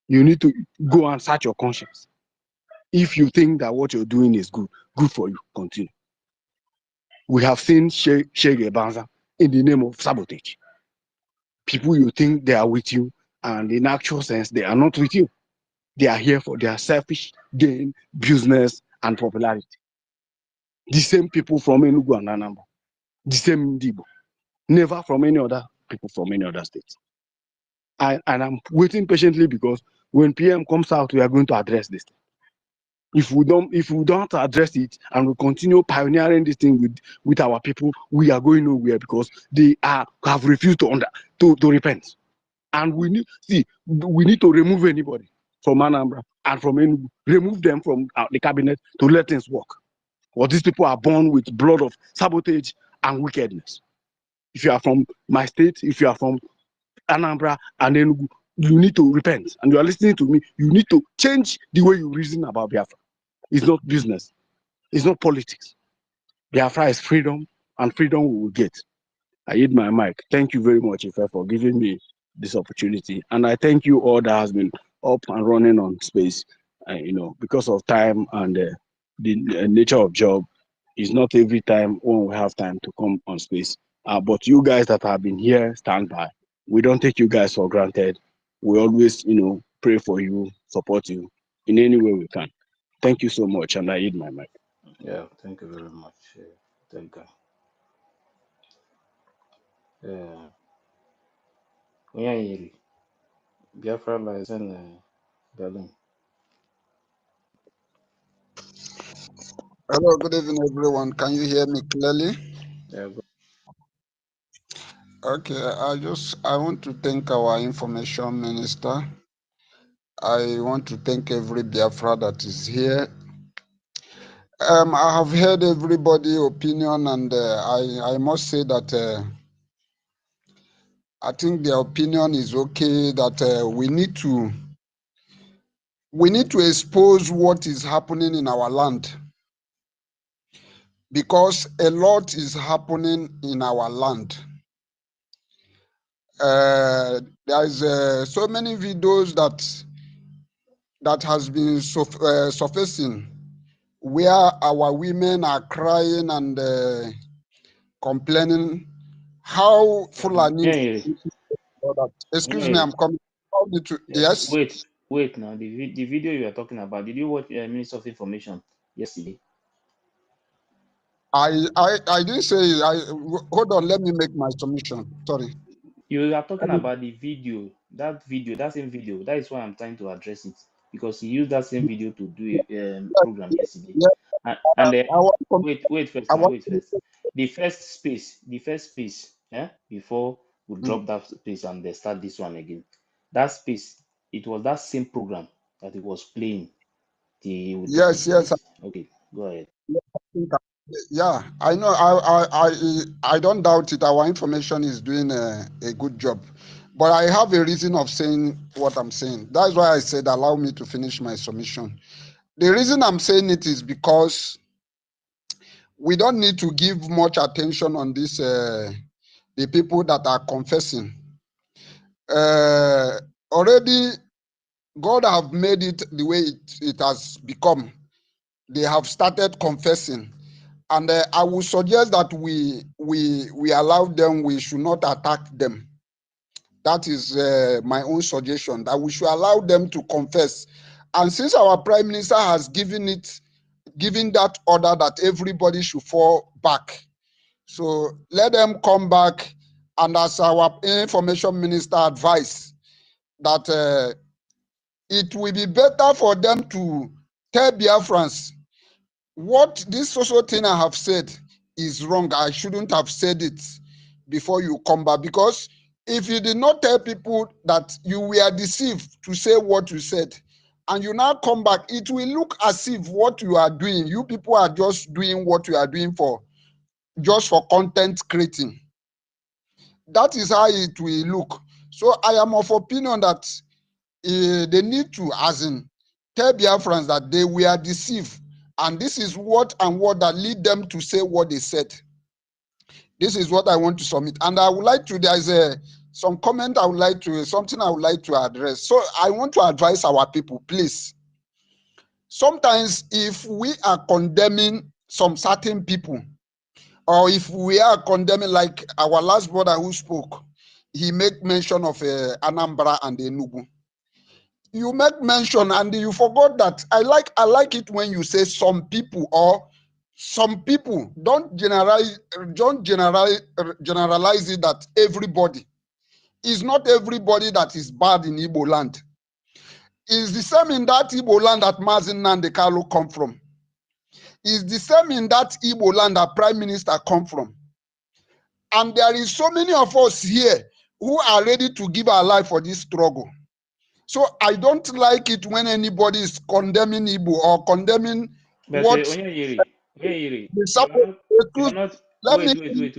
Speaker 14: You need to go and search your conscience. If you think that what you're doing is good for you, continue. We have seen Shege Banza in the name of sabotage. People you think they are with you, and in actual sense, they are not with you. They are here for their selfish gain, business, and popularity. The same people from Enugu and Anambra, the same Ndibo, never from any other people from any other state. And I'm waiting patiently because when PM comes out, we are going to address this thing. If we don't address it and we continue pioneering this thing with our people, we are going nowhere because they have refused to repent. And we need to remove anybody from Anambra and from Enugu, remove them from the cabinet to let things work. Or these people are born with blood of sabotage and wickedness. If you are from my state, if you are from Anambra and Enugu, you need to repent. And you are listening to me, you need to change the way you reason about Biafra. It's not business. It's not politics. Biafra is freedom, and freedom we will get. I hit my mic. Thank you very much, Ife, for giving me this opportunity. And I thank you all that has been up and running on space. Because of time and the nature of job, it's not every time when we have time to come on space. But you guys that have been here, stand by. We don't take you guys for granted. We always, pray for you, support you in any way we can. Thank you so much, and I hit my mic.
Speaker 8: Yeah, thank you very much. Thank you. Onye Biafra lies in Berlin.
Speaker 15: Hello, good evening, everyone. Can you hear me clearly?
Speaker 8: Yeah, go.
Speaker 15: Okay, I want to thank our information minister. I want to thank every Biafra that is here. I have heard everybody's opinion, and I must say that I think their opinion is okay, that we need to we need to expose what is happening in our land, because a lot is happening in our land. There's so many videos that has been surfacing where our women are crying and complaining how Fulani. Excuse me, I'm coming. Yes.
Speaker 8: Wait now. The video you are talking about, did you watch Minister of Information yesterday?
Speaker 15: I didn't say. Hold on. Let me make my submission. Sorry.
Speaker 8: You are talking about the video, that same video. That is why I'm trying to address it, because he used that same video to do a program yesterday.
Speaker 15: Yeah.
Speaker 8: Wait first. The first space, before we drop that space and they start this one again. That space, it was that same program that it was playing.
Speaker 15: Yes.
Speaker 8: Okay, go ahead.
Speaker 15: Yeah, I know. I don't doubt it. Our information is doing a good job, but I have a reason of saying what I'm saying. That's why I said allow me to finish my submission. The reason I'm saying it is because we don't need to give much attention on this. The people that are confessing. Already, God have made it the way it has become. They have started confessing. And I would suggest that we allow them. We should not attack them. That is my own suggestion. That we should allow them to confess. And since our Prime Minister has given that order that everybody should fall back, so let them come back. And as our Information Minister advised, that it will be better for them to tell Biafrans what this social thing I have said is wrong. I shouldn't have said it before you come back, because if you did not tell people that you were deceived to say what you said, and you now come back, it will look as if what you are doing, you people are just doing what you are doing just for content creating. That is how it will look. So I am of opinion that they need to, as in, tell Biafrans that they were deceived. And this is what that lead them to say what they said. This is what I want to submit. And I would like to, there's some comment something I would like to address. So I want to advise our people, please. Sometimes if we are condemning some certain people, or if we are condemning, like our last brother who spoke, he made mention of Anambra and Enugu. You make mention and you forgot that. I like it when you say some people, or some people. Don't generalize it that everybody. It's not everybody that is bad in Igbo land. It's the same in that Igbo land that Mazin Nnamdi Kanu come from. It's the same in that Igbo land that Prime Minister come from. And there is so many of us here who are ready to give our life for this struggle. So I don't like it when anybody is condemning Igbo or condemning
Speaker 8: But
Speaker 15: what.
Speaker 8: Onyeyiri,
Speaker 15: Wait.
Speaker 8: you are not. Wait.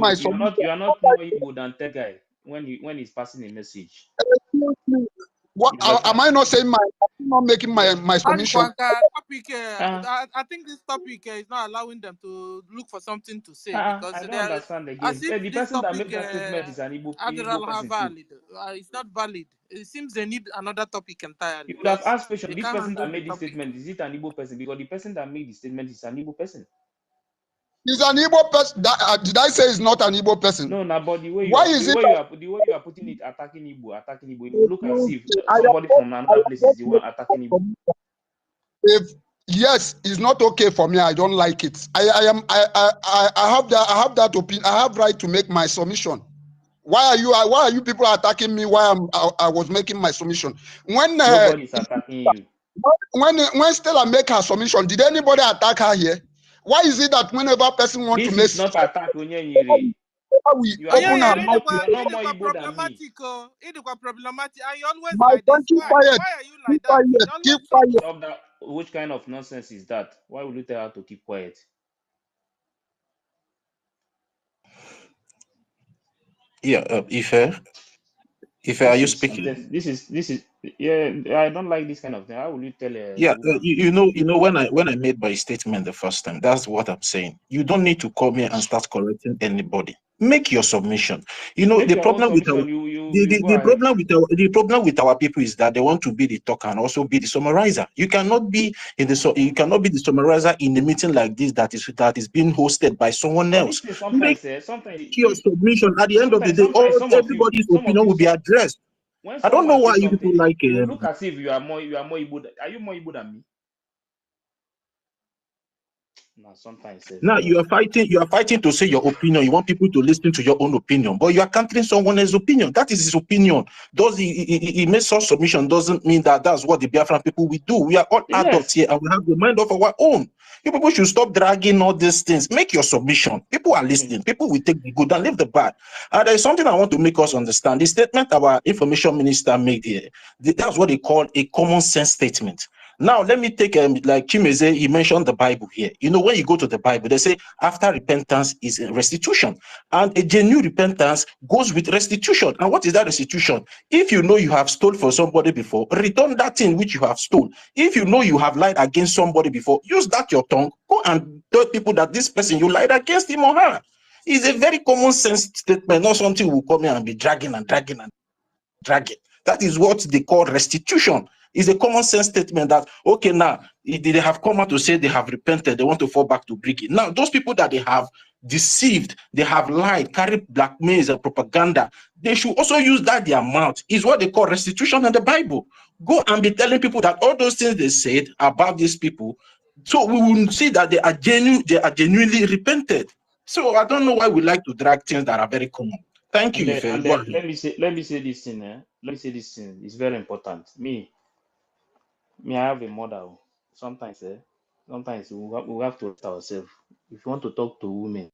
Speaker 8: You are not more Igbo than that guy when he's passing a message.
Speaker 15: What am I not saying? I'm not making my submission.
Speaker 13: Topic, I think this topic is not allowing them to look for something to say, because
Speaker 8: I don't understand again.
Speaker 13: as if
Speaker 8: The
Speaker 13: this
Speaker 8: person that
Speaker 13: topic
Speaker 8: made that statement is an Igbo person too.
Speaker 13: valid. It's not valid. It seems they need another topic entirely.
Speaker 8: You could have asked question.
Speaker 13: They
Speaker 8: This
Speaker 13: can't
Speaker 8: person that
Speaker 13: handle
Speaker 8: made
Speaker 13: the
Speaker 8: this
Speaker 13: topic.
Speaker 8: statement, is it an Igbo person? Because the person that made the statement is an Igbo person.
Speaker 15: He's an Igbo person. Did I say he's not an Igbo person?
Speaker 8: No, but the way
Speaker 15: Why
Speaker 8: you are putting it, attacking Igbo, it will look as if somebody from another place is the one attacking Igbo.
Speaker 15: Yes, it's not okay for me. I don't like it. I have that opinion. I have right to make my submission. Why are you people attacking me while I was making my submission? When
Speaker 8: Nobody is attacking you.
Speaker 15: When Stella make her submission, did anybody attack her here? Why is it that whenever person want to make
Speaker 8: this is not attack, Onyeyiri.
Speaker 15: we open our mouth?
Speaker 8: You are not more Igbo than me.
Speaker 13: Problematic, and you always
Speaker 15: My
Speaker 13: like this.
Speaker 15: keep quiet.
Speaker 13: Why are you like that?
Speaker 15: Keep quiet.
Speaker 8: Stop that. Which kind of nonsense is that? Why would you tell her to keep quiet?
Speaker 11: Yeah, Ife, are you speaking?
Speaker 8: This is Yeah, I don't like this kind of thing. How will you tell a
Speaker 11: Yeah,
Speaker 8: woman?
Speaker 11: you know, when I made my statement the first time, that's what I'm saying. You don't need to come here and start correcting anybody. Make your submission. You know,
Speaker 8: Make
Speaker 11: the
Speaker 8: your own
Speaker 11: problem with our
Speaker 8: submission. You go
Speaker 11: the
Speaker 8: ahead.
Speaker 11: problem with our people is that they want to be the talker and also be the summarizer. You cannot be you cannot be the summarizer in a meeting like this that is being hosted by someone
Speaker 8: But this
Speaker 11: else.
Speaker 8: thing
Speaker 11: Make
Speaker 8: sometimes
Speaker 11: your
Speaker 8: if
Speaker 11: submission. At the end of the day,
Speaker 8: sometimes some of you
Speaker 11: everybody's opinion will be addressed.
Speaker 8: when
Speaker 11: I don't know
Speaker 8: someone
Speaker 11: why
Speaker 8: says
Speaker 11: you people
Speaker 8: something,
Speaker 11: like
Speaker 8: you look as if you are more Igbo. Are you more Igbo than me? No, sometimes
Speaker 11: now
Speaker 8: God.
Speaker 11: you are fighting to say your opinion. You want people to listen to your own opinion, but you are countering someone else's opinion. That is his opinion. Does he makes such submission doesn't mean that that's what the Biafran people will do. We are all adults
Speaker 8: Yes.
Speaker 11: here and we have the mind of our own. You people should stop dragging all these things. Make your submission. People are listening. People will take the good and leave the bad. And there is something I want to make us understand. The statement our information minister made here, that's what they call a common sense statement. Now, let me take like Chimeze, he mentioned the Bible here. You know, when you go to the Bible, they say after repentance is restitution. And a genuine repentance goes with restitution. And what is that restitution? If you know you have stolen for somebody before, return that thing which you have stolen. If you know you have lied against somebody before, use that your tongue. Go and tell people that this person, you lied against him or her. It's a very common sense statement, not something we'll come here and be dragging and dragging and dragging. That is what they call restitution. It's a common sense statement that, okay, now they have come out to say they have repented, they want to fall back to breaking. Now, those people that they have deceived, they have lied, carried blackmails and propaganda, they should also use that their mouth. Is what they call restitution in the Bible. Go and be telling people that all those things they said about these people, so we will see that they are genuinely repented. So I don't know why we like to drag things that are very common. Thank you, Ife. Go ahead.
Speaker 8: Let me say this thing. Let me say this thing. It's very important. Me, I have a mother. Sometimes, sometimes we have to ask ourselves. If you want to talk to women,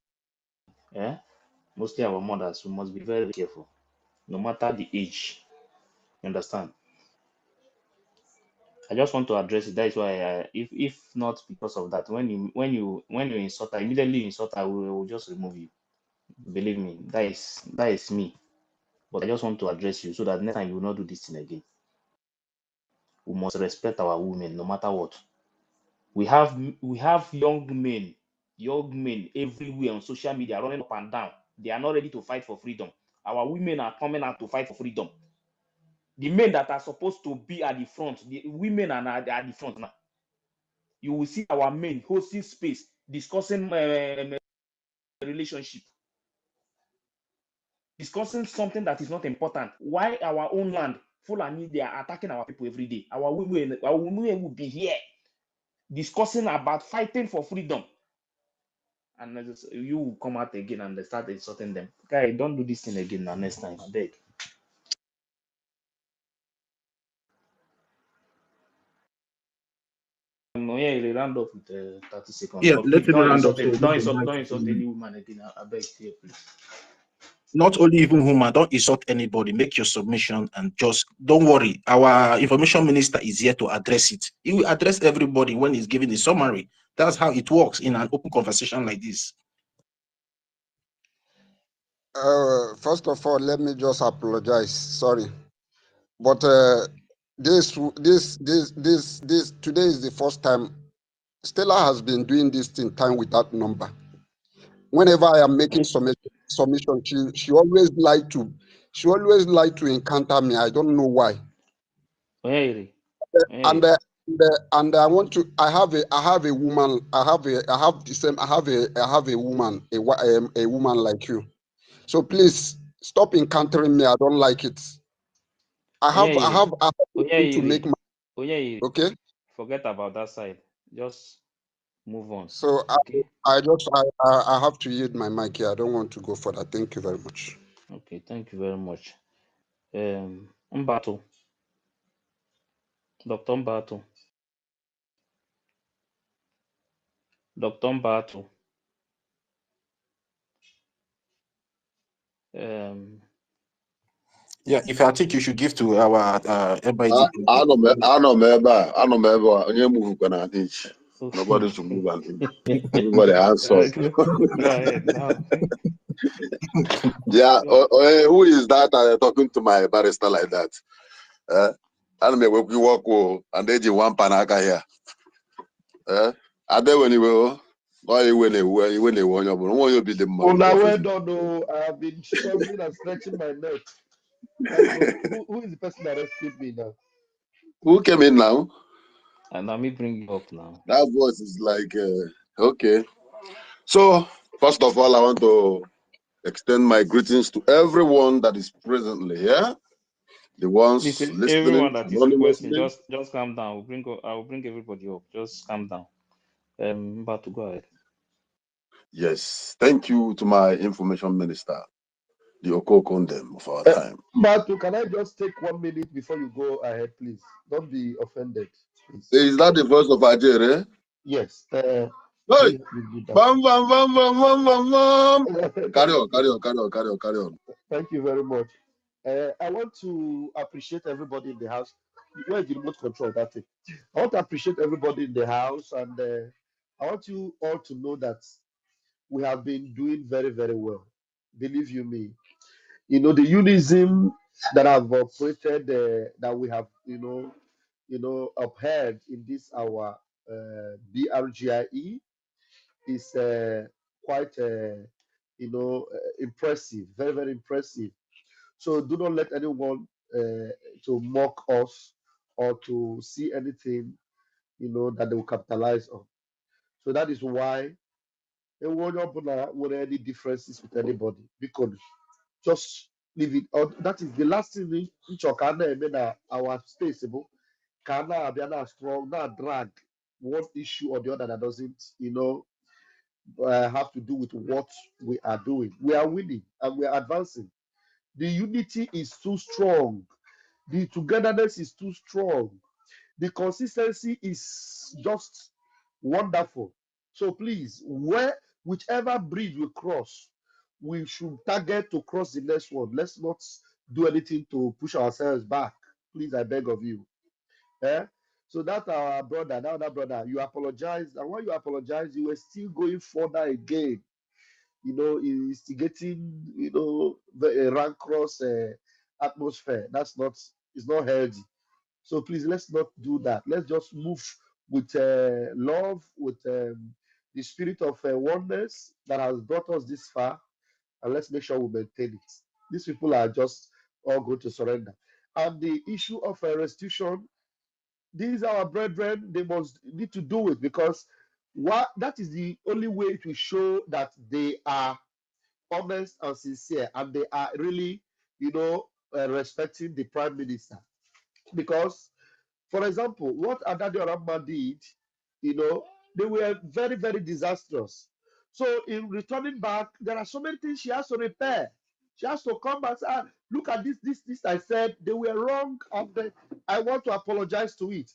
Speaker 8: mostly our mothers, we must be very careful, no matter the age. You understand? I just want to address it. That is why, if not because of that, when you insult her, immediately insult her, we will just remove you. Believe me, that is me. But I just want to address you so that next time you will not do this thing again. We must respect our women, no matter what. We have young men everywhere on social media running up and down. They are not ready to fight for freedom. Our women are coming out to fight for freedom. The men that are supposed to be at the front, the women are at the front now. You will see our men hosting space, discussing relationship, discussing something that is not important. Why our own land, Fulani, they are attacking our people every day. Our women will be here discussing about fighting for freedom. And you will come out again and they start insulting them. Guy, don't do this thing again now next time. I beg. No, yeah, you round up with 30 seconds.
Speaker 11: Yeah,
Speaker 8: But
Speaker 11: let
Speaker 8: please
Speaker 11: me round up. So
Speaker 8: don't insult any woman again. I beg here, please.
Speaker 11: not only even woman, don't insult anybody. Make your submission and just don't worry. Our information minister is here to address it. He will address everybody when he's giving the summary. That's how it works in an open conversation like this.
Speaker 15: First of all, let me just apologize. Sorry, but today is the first time Stella has been doing this in time with that number. Whenever I am making submission, she always like to encounter me. I don't know why.
Speaker 8: Hey.
Speaker 15: And I want to. I have a woman. I have a woman, a woman like you. So please stop encountering me. I don't like it. I have to make my. Okay.
Speaker 8: Forget about that side. Just move on.
Speaker 15: So
Speaker 8: Okay.
Speaker 15: I have to yield my mic here. I don't want to go further. Thank you very much.
Speaker 8: Okay, thank you very much. Mbato. Dr. Mbato. Dr. Mbato.
Speaker 11: Yeah, if I think you should give to our MIG.
Speaker 16: Anọ m ebe a onye move an inch. Nobody should move an inch. Everybody answers.
Speaker 8: Go ahead now.
Speaker 16: Yeah, who is that talking to my barrister like that? And me we walk and they do one panaka here. I bet when you will. When they want you be the
Speaker 17: Oh,
Speaker 16: man.
Speaker 17: now well done. No, I have been struggling and stretching my neck. Thank God. Who is the person that rescued me now?
Speaker 16: Who came in now?
Speaker 8: And let me bring you up now.
Speaker 16: That voice is like okay. So first of all, I want to extend my greetings to everyone that is presently here. The ones
Speaker 8: Listen, everyone
Speaker 16: listening
Speaker 8: that is requesting,
Speaker 16: anonymously.
Speaker 8: just calm down. I will bring everybody up. Just calm down. About to go ahead.
Speaker 16: Yes, thank you to my information minister, the Okokondem of our time.
Speaker 17: Matu, can I just take 1 minute before you go ahead, please? Don't be offended, please.
Speaker 16: Is that the voice of Ajere?
Speaker 17: Yes.
Speaker 16: Hey, bam, bam, bam, bam, bam, bam, bam. Carry on.
Speaker 17: Thank you very much. I want to appreciate everybody in the house. Where's the remote control? That's it. I want to appreciate everybody in the house, and I want you all to know that we have been doing very, very well. Believe you me. You know the unionism that have operated, that we have, upheld in this our BRGIE is quite, impressive, very, very impressive. So do not let anyone to mock us or to see anything, that they will capitalize on. So that is why with any differences with anybody, because just leave it. Or that is the last thing in Chokana and our space, Kana Abiana strong, not drag one issue or the other that doesn't, have to do with what we are doing. We are winning and we are advancing. The unity is too strong. The togetherness is too strong. The consistency is just wonderful. So please, whichever bridge we cross, we should target to cross the next one. Let's not do anything to push ourselves back. Please, I beg of you. Eh? So that our brother, that other brother, you apologized, and when you apologized, you were still going further again. Instigating, the rancorous atmosphere. It's not healthy. So please, let's not do that. Let's just move with love, with the spirit of oneness that has brought us this far, and let's make sure we maintain it. These people are just all going to surrender. And the issue of restitution, these are our brethren. They must need to do it, because that is the only way to show that they are honest and sincere, and they are really, respecting the prime minister. Because, for example, what Adadi Oramba did, they were very, very disastrous. So in returning back, there are so many things she has to repair. She has to come back and say, look at this I said, they were wrong, and I want to apologize to it.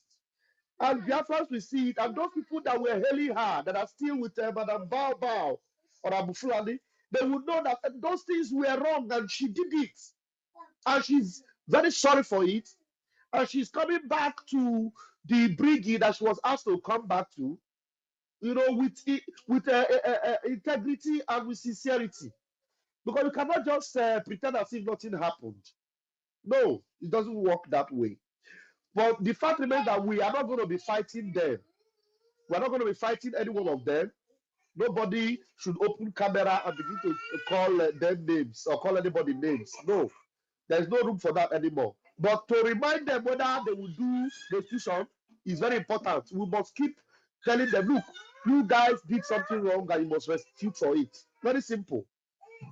Speaker 17: And Biafrans will see it, and those people that were hailing her, that are still with Madam Bao or Abu Fulani, they would know that those things were wrong, and she did it. And she's very sorry for it. And she's coming back to the brigade that she was asked to come back to, with integrity and with sincerity. Because you cannot just pretend as if nothing happened. No, it doesn't work that way. But the fact remains that we are not going to be fighting them. We're not going to be fighting any one of them. Nobody should open camera and begin to call them names or call anybody names. No, there's no room for that anymore. But to remind them whether they will do restitution is very important. We must keep telling them, look, you guys did something wrong and you must restitute for it. Very simple.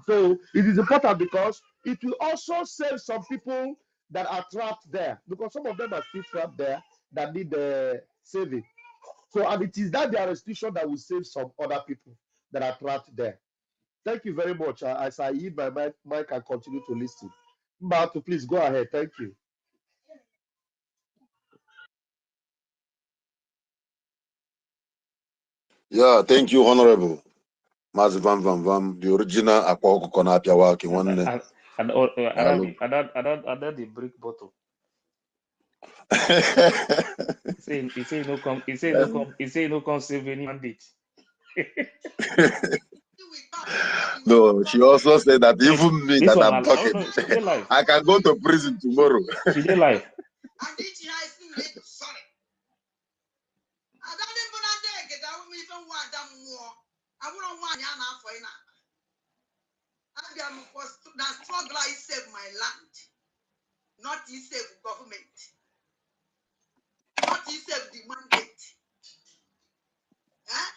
Speaker 17: So it is important because it will also save some people that are trapped there, because some of them are still trapped there that need saving. So, and it is that their restitution that will save some other people that are trapped there. Thank you very much. As I yield my mic and continue to listen. Mbatu, please go ahead. Thank you.
Speaker 16: Yeah, thank you, Honorable Mazi Vam Vam Vam, the original Akwa Okoko Apiawaki one.
Speaker 8: I did the brick bottle. He say no come save any mandate.
Speaker 16: No, she also said that even me
Speaker 8: this
Speaker 16: that
Speaker 8: one,
Speaker 16: I'm talking,
Speaker 8: no, she did live.
Speaker 16: I can go to prison tomorrow.
Speaker 8: She did live.
Speaker 6: And this year I still sorry. I don't even want to get out of me from one damn war. I wouldn't want Yana for it. I am was the struggle I save my land. Not he save government. Not he save the mandate. Huh?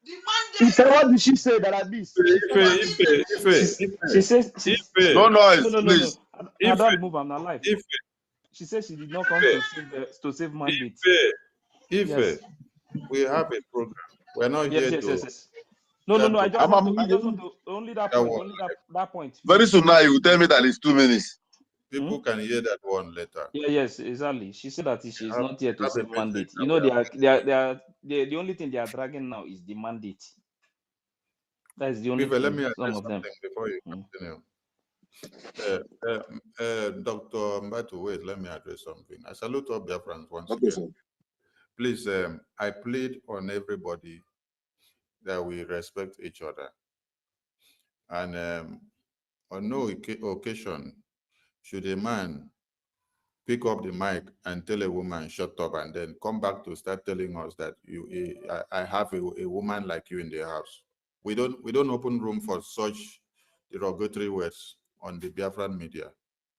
Speaker 6: The mandate.
Speaker 17: Ife, what did she say that I missed?
Speaker 8: She says
Speaker 16: No noise,
Speaker 8: no.
Speaker 16: please.
Speaker 8: I don't move. I'm not alive. She says she did not come to save mandate. Yes.
Speaker 7: We have a program. We're not
Speaker 8: Yes.
Speaker 7: here to.
Speaker 8: Yes. No. I just want to only that point.
Speaker 7: One.
Speaker 8: Only that point.
Speaker 16: Very soon now you will tell me that it's 2 minutes.
Speaker 7: People can hear that one later.
Speaker 8: Yes, exactly. She said that she's not here to save mandate. You
Speaker 7: we
Speaker 8: know, the only thing they are dragging now is the mandate. That is the only thing.
Speaker 7: Let me address
Speaker 8: some of them.
Speaker 7: before you continue. Dr. Mbatu, wait, let me address something. I salute all Biafrans once again.
Speaker 16: Sir.
Speaker 7: Please, I plead on everybody that we respect each other. And on no occasion should a man pick up the mic and tell a woman, shut up, and then come back to start telling us that I have a woman like you in the house. We don't open room for such derogatory words on the Biafran media.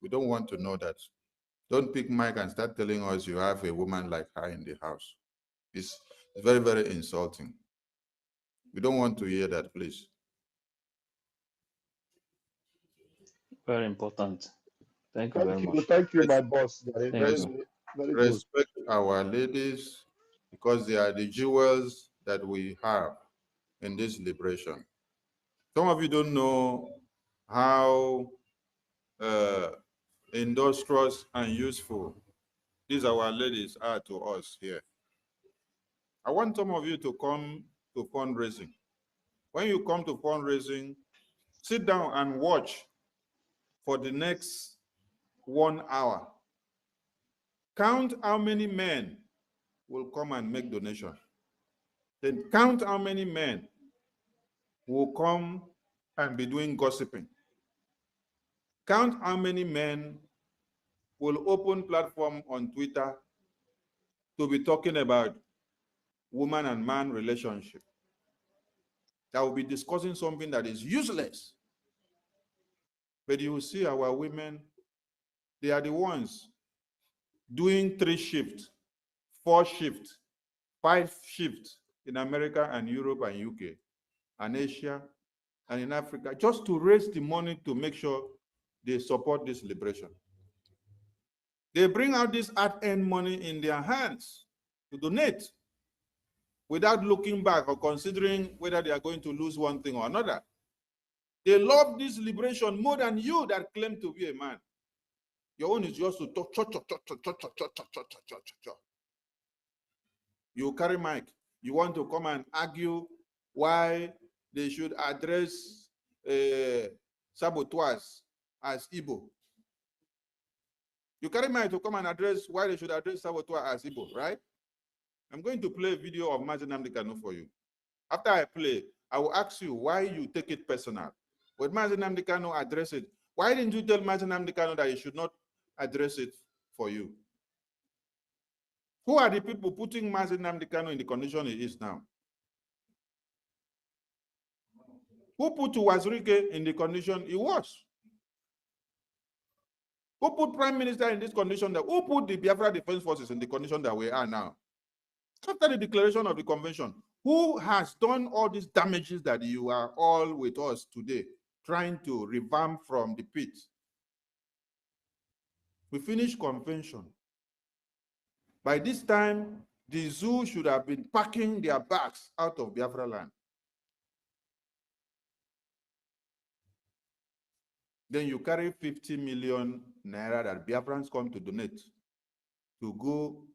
Speaker 7: We don't want to know that. Don't pick mic and start telling us you have a woman like her in the house. It's very, very insulting. We don't want to hear that, please.
Speaker 8: Very important. Thank you very much.
Speaker 17: Thank you, my boss. Very
Speaker 7: Respect our ladies because they are the jewels that we have in this liberation. Some of you don't know how industrious and useful these our ladies are to us here. I want some of you to come to fundraising. When you come to fundraising, sit down and watch for the next 1 hour. Count how many men will come and make donation. Then count how many men will come and be doing gossiping. Count how many men will open platform on Twitter to be talking about woman and man relationship. That will be discussing something that is useless. But you will see our women, they are the ones doing 3 shifts, 4 shifts, 5 shifts in America and Europe and UK and Asia and in Africa, just to raise the money to make sure they support this liberation. They bring out this hard-earned money in their hands to donate without looking back or considering whether they are going to lose one thing or another. They love this liberation more than you that claim to be a man. Your own is just to talk, You carry mic. You want to come and argue why they should address sabotage as Igbo. You carry mic to come and address why they should address sabotage as Igbo, right? I'm going to play a video of Nnamdi Kanu for you. After I play, I will ask you why you take it personal. When Nnamdi Kanu address it, why didn't you tell Nnamdi Kanu that he should not address it for you? Who are the people putting Nnamdi Kanu in the condition he is now? Who put Wazirike in the condition he was? Who put Prime Minister in this condition? Who put the Biafra Defense Forces in the condition that we are now? After the declaration of the convention, who has done all these damages that you are all with us today, trying to revamp from the pit? We finished convention. By this time, the zoo should have been packing their bags out of Biafra land. Then you carry 50 million naira that Biafrans come to donate to go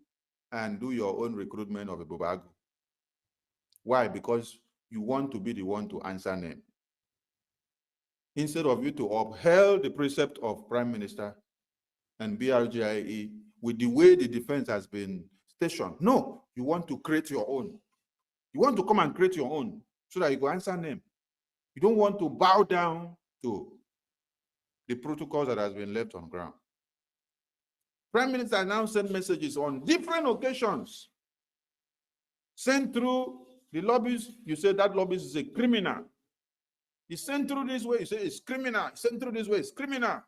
Speaker 7: and do your own recruitment of a Bobago. Why? Because you want to be the one to answer name. Instead of you to uphold the precept of Prime Minister and BRGIE with the way the defense has been stationed. No, you want to create your own. You want to come and create your own so that you go answer name. You don't want to bow down to the protocols that has been left on ground.
Speaker 18: Prime Minister now sent messages on different occasions. Sent through the lobbies, you say that lobbies is a criminal. He sent through this way, you say it's criminal. He sent through this way, it's criminal.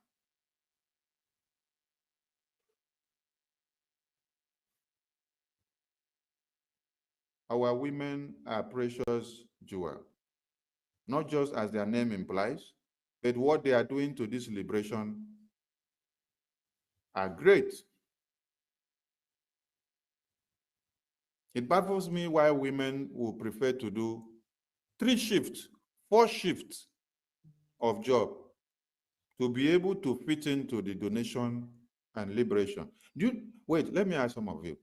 Speaker 18: Our women are precious jewel, not just as their name implies, but what they are doing to this liberation are great. It baffles me why women will prefer to do 3 shifts, 4 shifts of job to be able to fit into the donation and liberation. Wait, let me ask some of you.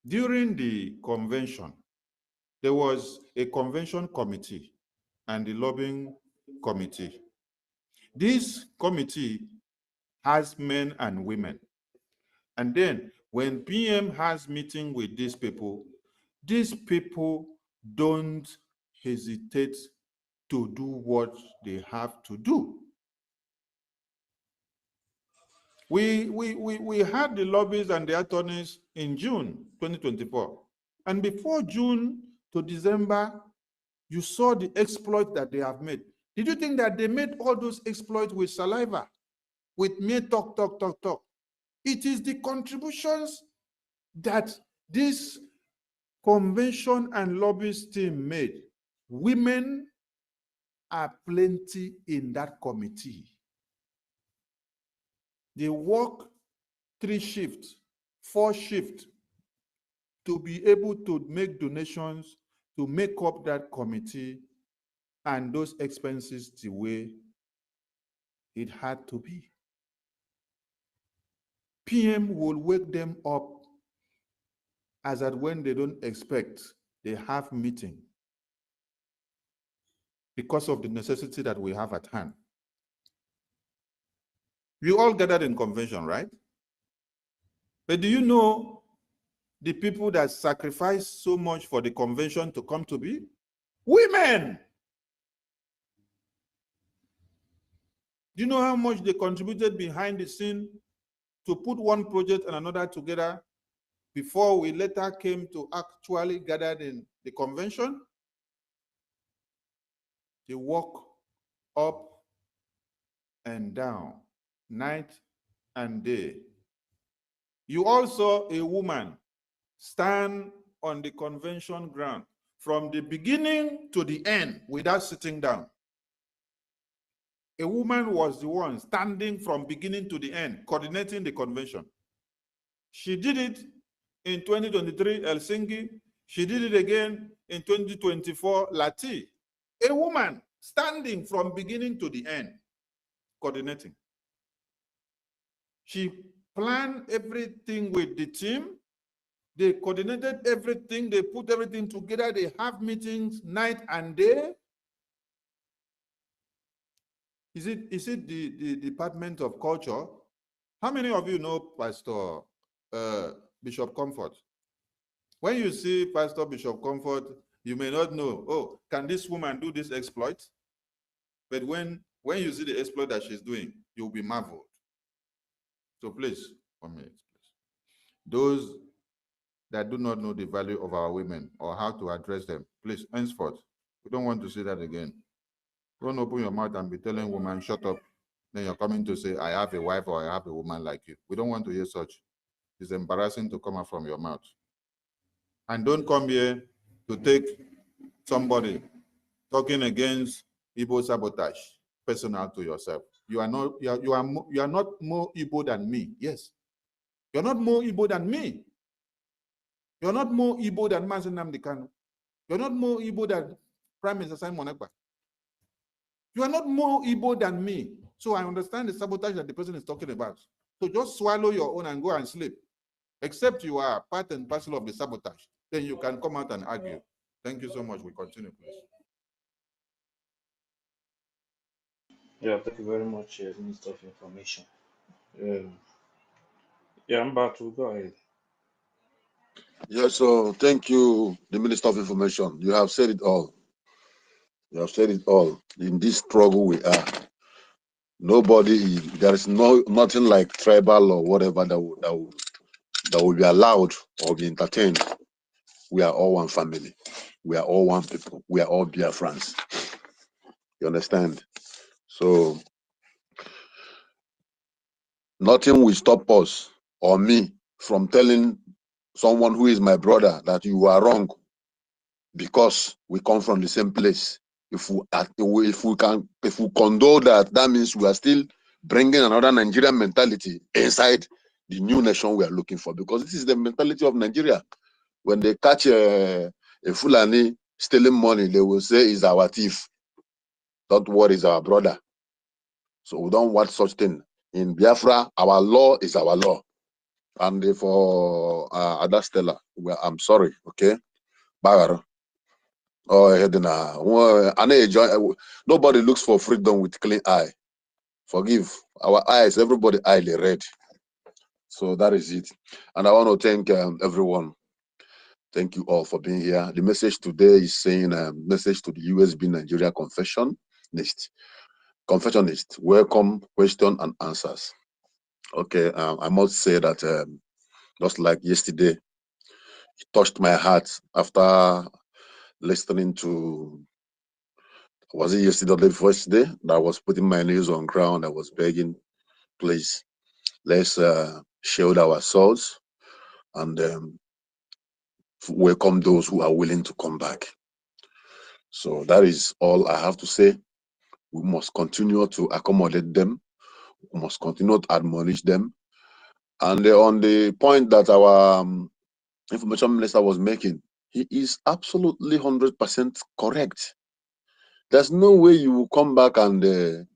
Speaker 18: During the convention, there was a convention committee and the lobbying committee. This committee has men and women. And then when PM has meeting with these people don't hesitate to do what they have to do. We had the lobbies and the attorneys in June 2024. And before June to December, you saw the exploit that they have made. Did you think that they made all those exploits with saliva, with mere talk? It is the contributions that this convention and lobbyist team made. Women are plenty in that committee. They work 3 shifts, 4 shifts to be able to make donations to make up that committee and those expenses the way it had to be. PM will wake them up as at when they don't expect, they have meeting because of the necessity that we have at hand. You all gathered in convention, right? But do you know the people that sacrificed so much for the convention to come to be? Women! Do you know how much they contributed behind the scene to put one project and another together before we later came to actually gather in the convention? They walk up and down, night and day. You also, a woman, stand on the convention ground from the beginning to the end without sitting down. A woman was the one standing from beginning to the end, coordinating the convention. She did it in 2023, Helsinki. She did it again in 2024, Lati. A woman standing from beginning to the end, coordinating. She planned everything with the team. They coordinated everything. They put everything together. They have meetings night and day. Is it the Department of Culture? How many of you know Pastor Bishop Comfort? When you see Pastor Bishop Comfort, you may not know, oh, can this woman do this exploit? But when you see the exploit that she's doing, you'll be marveled. So please, 1 minute, please. Those that do not know the value of our women or how to address them, please, henceforth, we don't want to see that again. Don't open your mouth and be telling women, shut up. Then you're coming to say, I have a wife or I have a woman like you. We don't want to hear such. It's embarrassing to come out from your mouth. And don't come here to take somebody talking against Igbo sabotage personal to yourself. You are not more Igbo than me. Yes. You're not more Igbo than me. You're not more Igbo than Nnamdi Kanu. You're not more Igbo than Prime Minister Simon Ekpa. You are not more Igbo than me. So I understand the sabotage that the person is talking about. So just swallow your own and go and sleep. Except you are part and parcel of the sabotage. Then you can come out and argue. Thank you so much. We continue, please.
Speaker 8: Yeah, thank you very much, Minister of Information. Yeah, I'm about to go ahead.
Speaker 16: Yes, so thank you, the Minister of Information. You have said it all. You have said it all. In this struggle we are, Nobody, there is nothing like tribal or whatever that will be allowed or be entertained. We are all one family. We are all one people. We are all Biafrans. You understand? So nothing will stop us or me from telling someone who is my brother that you are wrong, because we come from the same place. If we condone that, that means we are still bringing another Nigerian mentality inside the new nation we are looking for, because this is the mentality of Nigeria. When they catch a Fulani stealing money, they will say he's our thief. Don't worry, he's our brother. So we don't want such thing. In Biafra, our law is our law. And for Adastella, well, I'm sorry, okay? Bagar. Oh, nobody looks for freedom with clean eye. Forgive. Our eyes, everybody eye they red. So that is it. And I want to thank everyone. Thank you all for being here. The message today is saying message to the Usbnigeria Confessionist. Confessionist, welcome, question and answers. Okay, I must say that just like yesterday, it touched my heart after listening to, was it yesterday or the first day, that I was putting my knees on ground. I was begging, please, let's shield our souls and welcome those who are willing to come back. So that is all I have to say. We must continue to accommodate them. We must continue to admonish them. And on the point that our information minister was making, he is absolutely 100% correct. There's no way you will come back and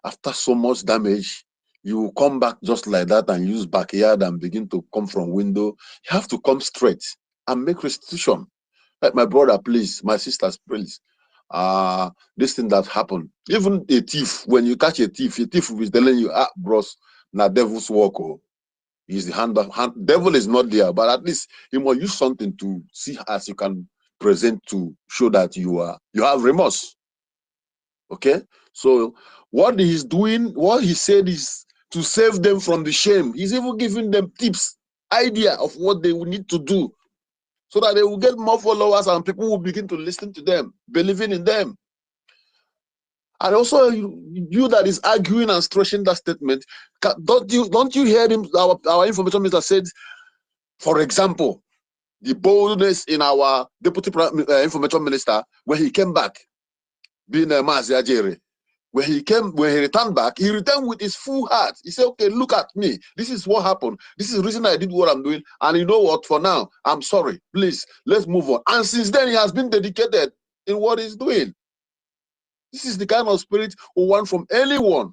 Speaker 16: after so much damage, you will come back just like that and use backyard and begin to come from window. You have to come straight and make restitution. Like my brother, please, my sisters, please. This thing that happened. Even a thief, when you catch a thief will be telling you, bros, na devil's work. Oh. He's the hand. Devil is not there, but at least you must use something to see as you can present to show that you have remorse. Okay, so what he's doing, what he said is to save them from the shame. He's even giving them tips, idea of what they will need to do, so that they will get more followers and people will begin to listen to them, believing in them. And also, you that is arguing and stretching that statement, don't you hear him? Our information minister said, for example, the boldness in our deputy information minister when he came back, being a Mazi. When he returned back, he returned with his full heart. He said, okay, look at me. This is what happened. This is the reason I did what I'm doing. And you know what? For now, I'm sorry. Please, let's move on. And since then, he has been dedicated in what he's doing. This is the kind of spirit we want from anyone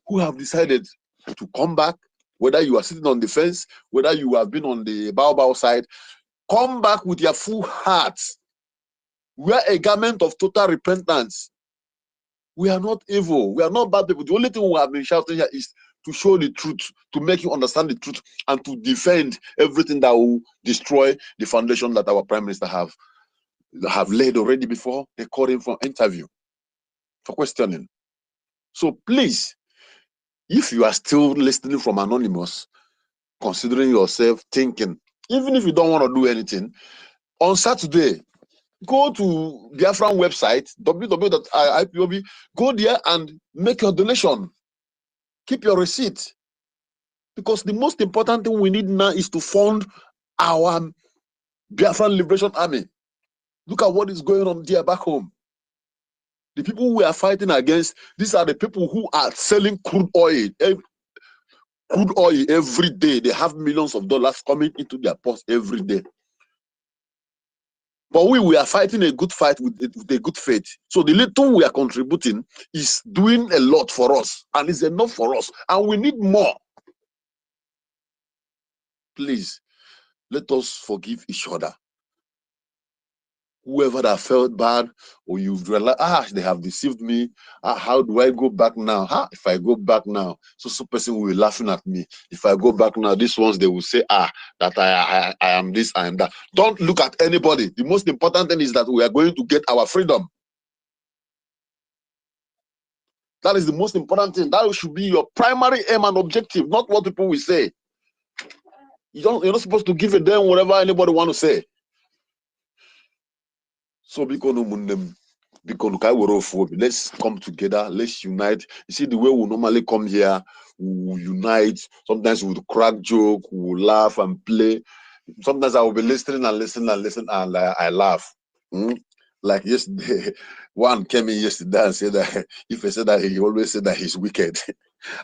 Speaker 16: who have decided to come back, whether you are sitting on the fence, whether you have been on the bow side, come back with your full heart. Wear a garment of total repentance. We are not evil. We are not bad people. The only thing we have been shouting here is to show the truth, to make you understand the truth, and to defend everything that will destroy the foundation that our prime minister have laid already before they called him for interview, for questioning. So please, if you are still listening from Anonymous, considering yourself, thinking, even if you don't want to do anything, on Saturday, go to Biafran website, www.ipob, go there and make your donation. Keep your receipt. Because the most important thing we need now is to fund our Biafran Liberation Army. Look at what is going on there back home. The people we are fighting against, these are the people who are selling crude oil. Crude oil every day. They have millions of dollars coming into their purse every day. But we are fighting a good fight with a good faith. So the little we are contributing is doing a lot for us, and it's enough for us, and we need more. Please, let us forgive each other. Whoever that felt bad, or you've realized, they have deceived me. How do I go back now? If I go back now, so person will be laughing at me. If I go back now, these ones, they will say, that I am this, I am that. Don't look at anybody. The most important thing is that we are going to get our freedom. That is the most important thing. That should be your primary aim and objective, not what people will say. You're not supposed to give a damn whatever anybody want to say. So let's come together, let's unite. You see, the way we normally come here, we unite. Sometimes we will crack joke, we will laugh and play. Sometimes I will be listening and I laugh. Like yesterday, one came in yesterday and said that if I said that he always said that he's wicked.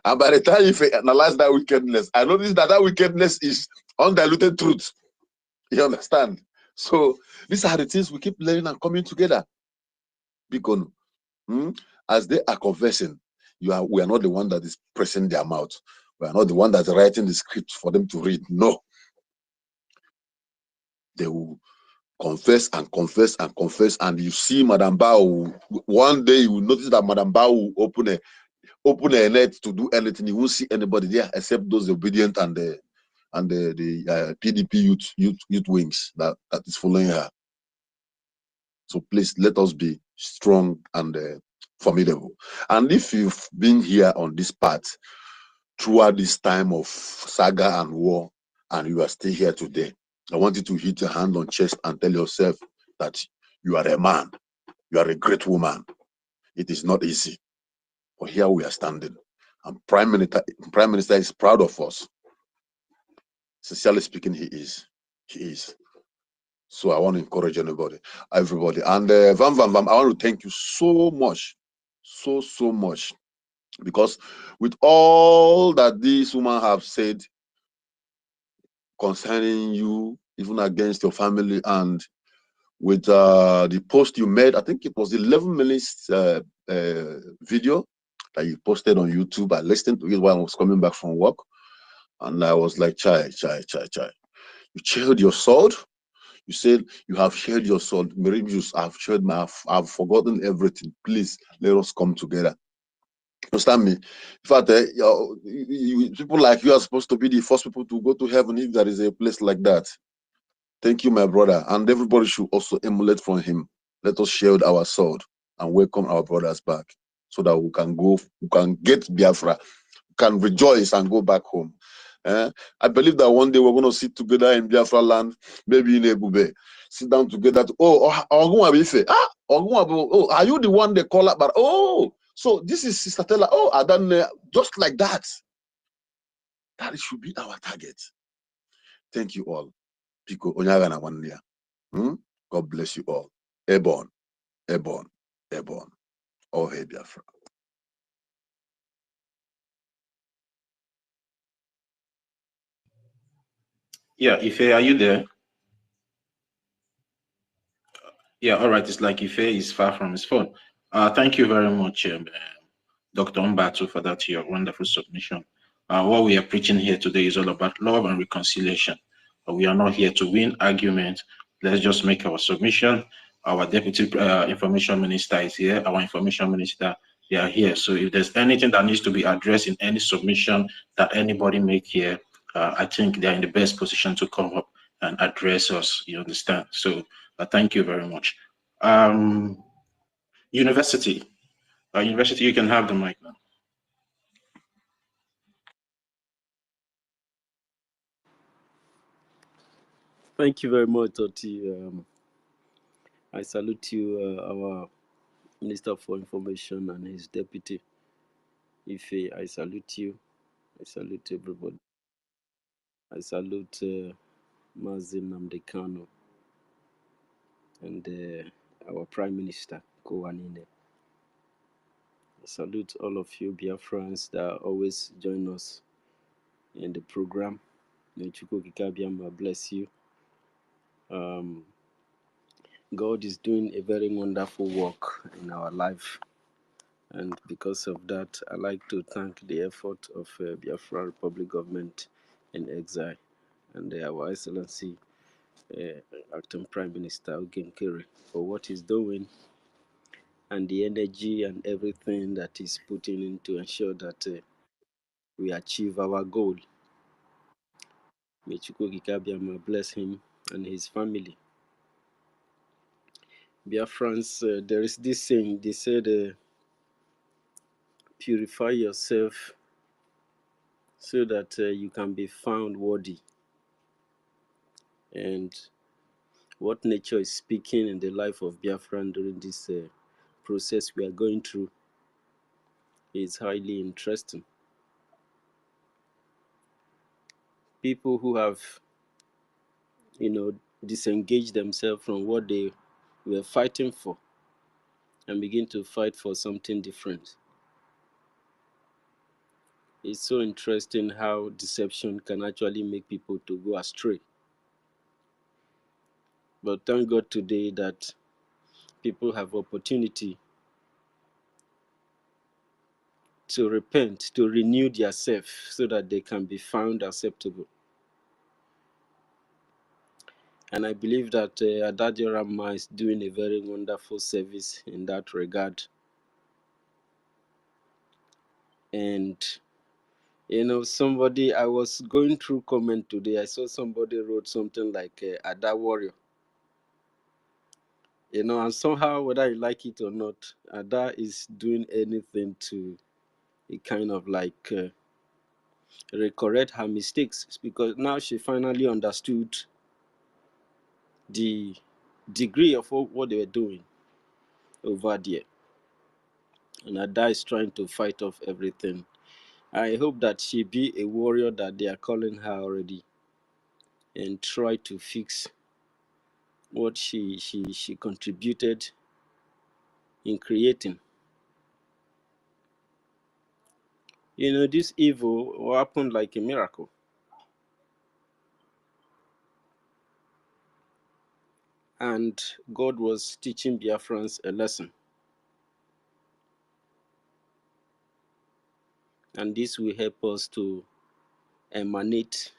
Speaker 16: And by the time if I analyze that wickedness, I noticed that wickedness is undiluted truth. You understand? So these are the things we keep learning and coming together. Because as they are confessing, we are not the one that is pressing their mouth. We are not the one that's writing the script for them to read. No. They will confess and confess and confess. And you see Madam Bao, one day you will notice that Madam Bao will open a net to do anything. You won't see anybody there except those obedient and the PDP youth wings that is following her. So please let us be strong and formidable. And if you've been here on this path throughout this time of saga and war, and you are still here today, I want you to hit your hand on chest and tell yourself that you are a man, you are a great woman. It is not easy, but here we are standing. And Prime Minister is proud of us. Sincerely speaking, he is. He is. So I want to encourage everybody. And Vam, I want to thank you so much, so much, because with all that these women have said concerning you, even against your family, and with the post you made, I think it was 11 minutes video that you posted on YouTube. I listened to it while I was coming back from work, and I was like, chai. You shared your sword. You said you have shared your sword. I've forgotten everything. Please let us come together. Understand me? In fact, people like you are supposed to be the first people to go to heaven if there is a place like that. Thank you, my brother. And everybody should also emulate from him. Let us share our sword and welcome our brothers back so that we can get Biafra, can rejoice and go back home. I believe that one day we're going to sit together in Biafra land, maybe in Ebube, sit down together. Are you the one they call up? But so this is Sister Tella. I done just like that. That should be our target. Thank you all. God bless you all. Airborne. Oh, hey, Biafra.
Speaker 11: Yeah, Ife, are you there? Yeah, all right. It's like Ife is far from his phone. Thank you very much, Dr. Mbatu, for that your wonderful submission. What we are preaching here today is all about love and reconciliation. We are not here to win argument. Let's just make our submission. Our deputy information minister is here. Our information minister, they are here. So if there's anything that needs to be addressed in any submission that anybody make here, I think they're in the best position to come up and address us. You understand? So thank you very much. University, you can have the mic now.
Speaker 19: Thank you very much, Toti. I salute you, our Minister for Information and his deputy, Ife. I salute you. I salute everybody. I salute Nnamdi Kanu and our Prime Minister, Kowanine. I salute all of you Biafrans that always join us in the program. May Chukwu Kikabiama bless you. God is doing a very wonderful work in our life. And because of that, I like to thank the effort of Biafra Republic Government in exile and our Excellency Acting Prime Minister Ogenkere for what he's doing and the energy and everything that he's putting in to ensure that we achieve our goal. May Chukwu Kikabiama bless him and his family. Biafrans, there is this saying, they said, purify yourself so that you can be found worthy. And what nature is speaking in the life of Biafran during this process we are going through is highly interesting. People who have, disengaged themselves from what they were fighting for and begin to fight for something different. It's so interesting how deception can actually make people to go astray. But thank God today that people have opportunity to repent, to renew their self so that they can be found acceptable. And I believe that Adadio Rama is doing a very wonderful service in that regard. And, somebody, I was going through comment today, I saw somebody wrote something like Ada Warrior. And somehow, whether you like it or not, Ada is doing anything to kind of like correct her mistakes, because now she finally understood the degree of what they were doing over there. And Ada is trying to fight off everything. I hope that she be a warrior that they are calling her already and try to fix what she contributed in creating. This evil happened like a miracle. And God was teaching Biafrans a lesson. And this will help us to emanate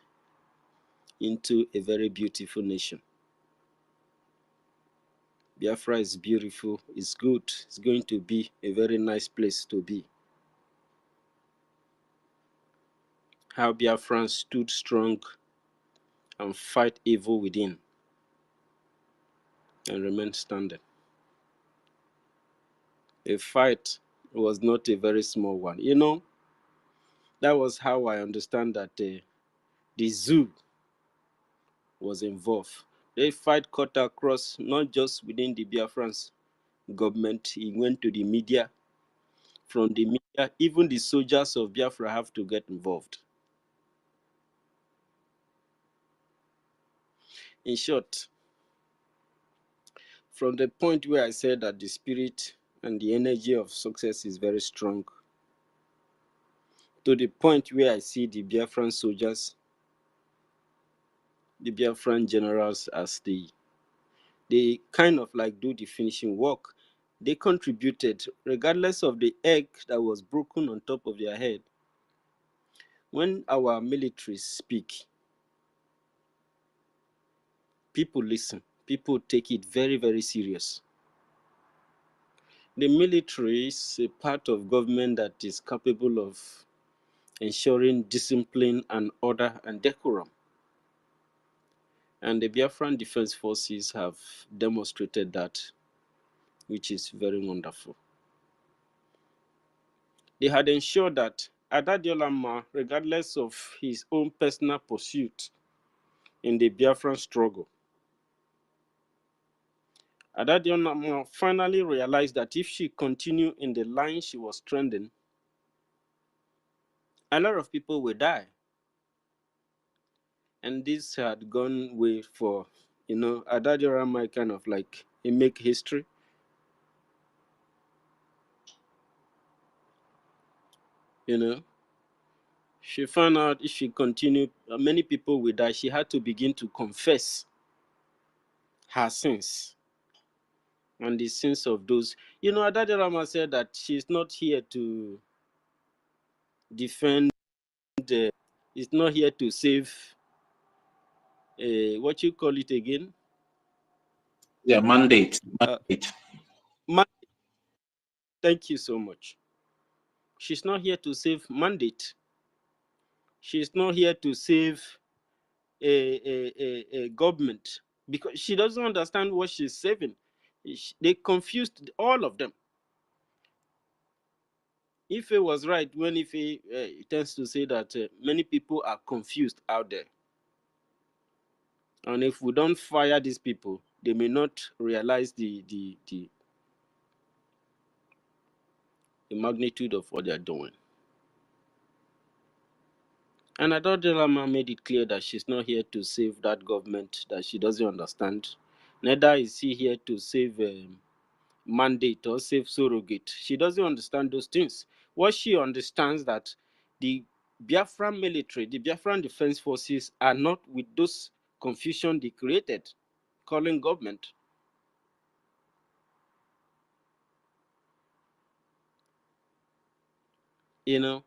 Speaker 19: into a very beautiful nation. Biafra is beautiful, it's good, it's going to be a very nice place to be. How Biafrans stood strong and fight evil within and remain standing. The fight was not a very small one. That was how I understand that the zoo was involved. The fight cut across not just within the Biafrans government, it went to the media. From the media, even the soldiers of Biafra have to get involved. In short, from the point where I said that the spirit and the energy of success is very strong, to the point where I see the Biafran soldiers, the Biafran generals as they kind of like do the finishing work. They contributed, regardless of the egg that was broken on top of their head. When our militaries speak, people listen. People take it very, very serious. The military is a part of government that is capable of ensuring discipline and order and decorum. And the Biafran Defense Forces have demonstrated that, which is very wonderful. They had ensured that Adadiolama, regardless of his own personal pursuit in the Biafran struggle, Adadiolama finally realized that if she continued in the line she was trending, a lot of people will die. And this had gone way for, Adadiolama kind of like he make history. She found out if she continued, many people will die. She had to begin to confess her sins and the sins of those. Adadiolama said that she's not here to defend, is not here to save, what you call it again?
Speaker 11: Yeah, mandate.
Speaker 19: Thank you so much. She's not here to save mandate. She's not here to save a government, because she doesn't understand what she's saving. They confused all of them. Ife was right when Ife tends to say that many people are confused out there. And if we don't fire these people, they may not realize the magnitude of what they're doing. And I thought Delama made it clear that she's not here to save that government that she doesn't understand. Neither is she here to save mandate or save surrogate. She doesn't understand those things. What she understands that the Biafran military, the Biafran defense forces are not with those confusion they created, calling government. You know,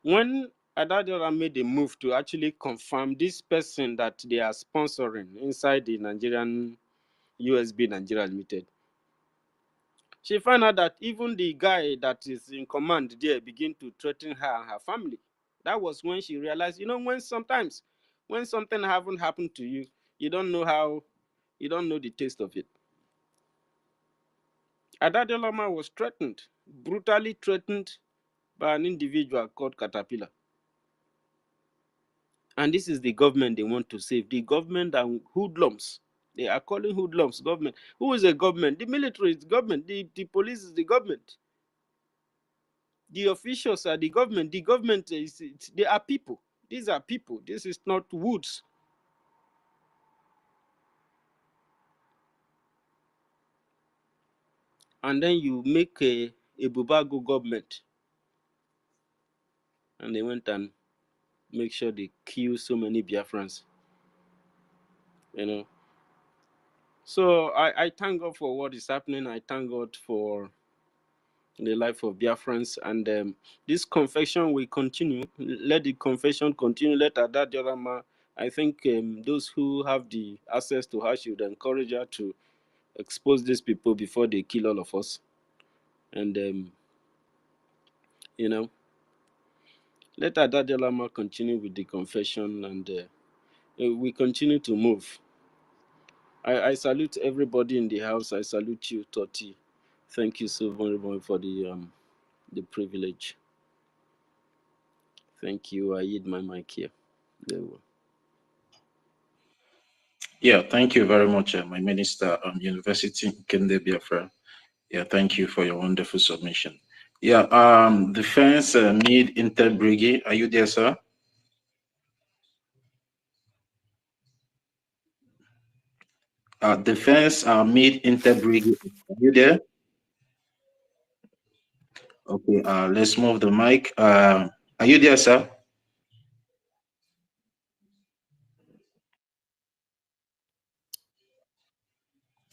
Speaker 19: when Adadiola made a move to actually confirm this person that they are sponsoring inside the Nigerian USB Nigeria Limited, she found out that even the guy that is in command there began to threaten her and her family. That was when she realized, when sometimes when something haven't happened to you, you don't know the taste of it. Adadolama was threatened, brutally threatened by an individual called Caterpillar. And this is the government they want to save. The government and hoodlums. They are calling hoodlums government. Who is a government? The military is government. The police is the government. The officials are the government. The government they are people. These are people. This is not woods. And then you make a Bubago government. And they went and make sure they kill so many Biafrans. So I thank God for what is happening. I thank God for the life of Biafrans. And this confession will continue. Let the confession continue. Let Ada Diorama, I think those who have the access to her should encourage her to expose these people before they kill all of us. And, let Ada Diorama continue with the confession, and we continue to move. I salute everybody in the house. I salute you, Toti. Thank you so very much for the privilege. Thank you. I yield my mic here. There we go.
Speaker 11: Yeah, thank you very much, my minister, University Kende Biafra. Yeah, thank you for your wonderful submission. Yeah, Defense Mid Interbrigade, are you there, sir? Defense Mid Interbrigade, are you there? Okay, let's move the mic. Are you there, sir?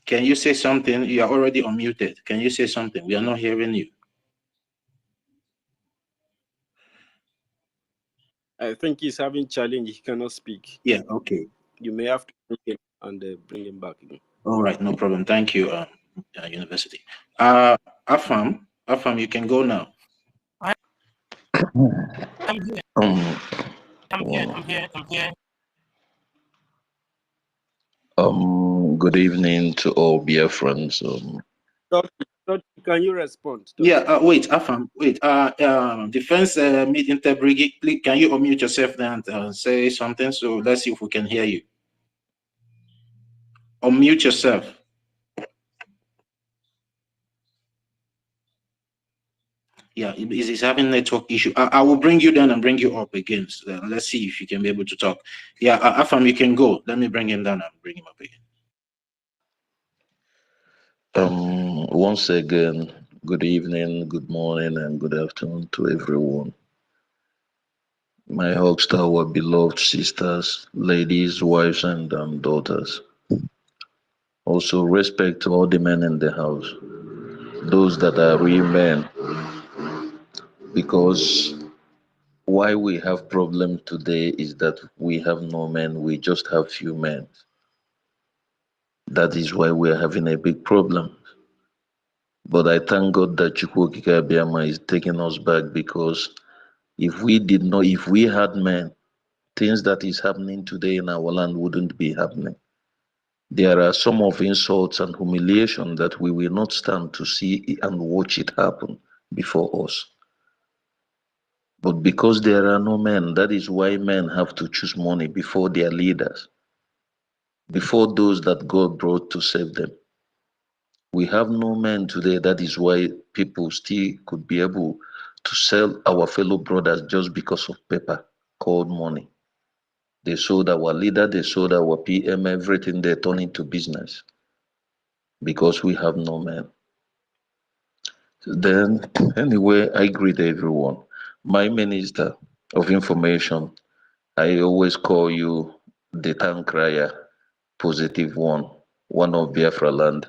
Speaker 11: Can you say something? You are already unmuted. Can you say something? We are not hearing you.
Speaker 19: I think he's having challenge. He cannot speak.
Speaker 11: Yeah, okay.
Speaker 19: You may have to bring him and bring him back again.
Speaker 11: All right, no problem. Thank you, University. Afam, you can go now.
Speaker 20: I'm here. Good evening to all Biafrans.
Speaker 19: Can you respond?
Speaker 11: Yeah, wait, Afam, wait. Defense Mid Interbrigade, please, can you unmute yourself and say something? So let's see if we can hear you. Unmute yourself. Yeah, he's having network issue. I will bring you down and bring you up again. So let's see if you can be able to talk. Yeah, Afam, you can go. Let me bring him down and bring him up again.
Speaker 20: Once again, good evening, good morning, and good afternoon to everyone. My hugs to our beloved sisters, ladies, wives, and daughters. Also, respect to all the men in the house, those that are real men, because why we have problem today is that we have no men, we just have few men. That is why we are having a big problem. But I thank God that Chukwukika Abiyama is taking us back, because if we had men, things that is happening today in our land wouldn't be happening. There are some of insults and humiliation that we will not stand to see and watch it happen before us. But because there are no men, that is why men have to choose money before their leaders, before those that God brought to save them. We have no men today. That is why people still could be able to sell our fellow brothers just because of paper called money. They sold our leader, they sold our PM, everything they turn into business because we have no men. Then, anyway, I greet everyone. My Minister of Information, I always call you the town crier, positive one of Biafra land.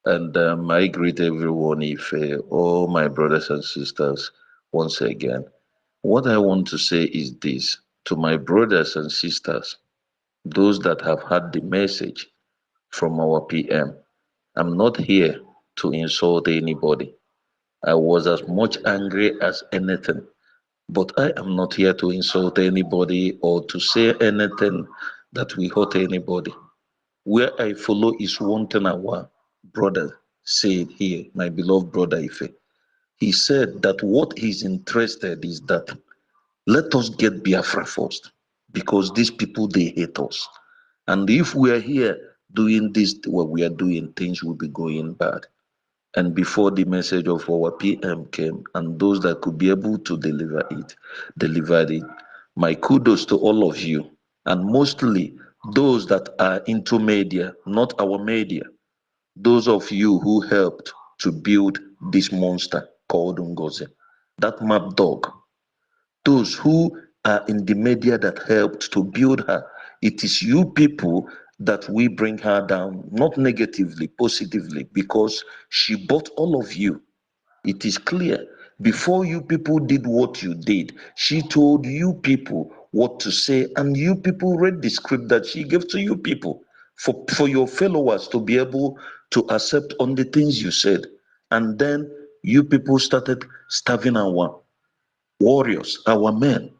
Speaker 20: And I greet everyone, if all my brothers and sisters, once again. What I want to say is this to my brothers and sisters, those that have had the message from our PM. I'm not here to insult anybody. I was as much angry as anything, but I am not here to insult anybody or to say anything that will hurt anybody. Where I follow is one thing our brother said here, my beloved brother Ife. He said that what he's interested is that let us get Biafra first, because these people, they hate us. And if we are here doing this, what we are doing, things will be going bad. And before the message of our PM came, and those that could be able to delivered it. My kudos to all of you, and mostly those that are into media, not our media. Those of you who helped to build this monster called Ngozi, that map dog. Those who are in the media that helped to build her. It is you people that we bring her down, not negatively, positively, because she bought all of you. It is clear. Before you people did what you did, she told you people what to say, and you people read the script that she gave to you people for your followers to be able to accept on the things you said. And then you people started starving our warriors, our men.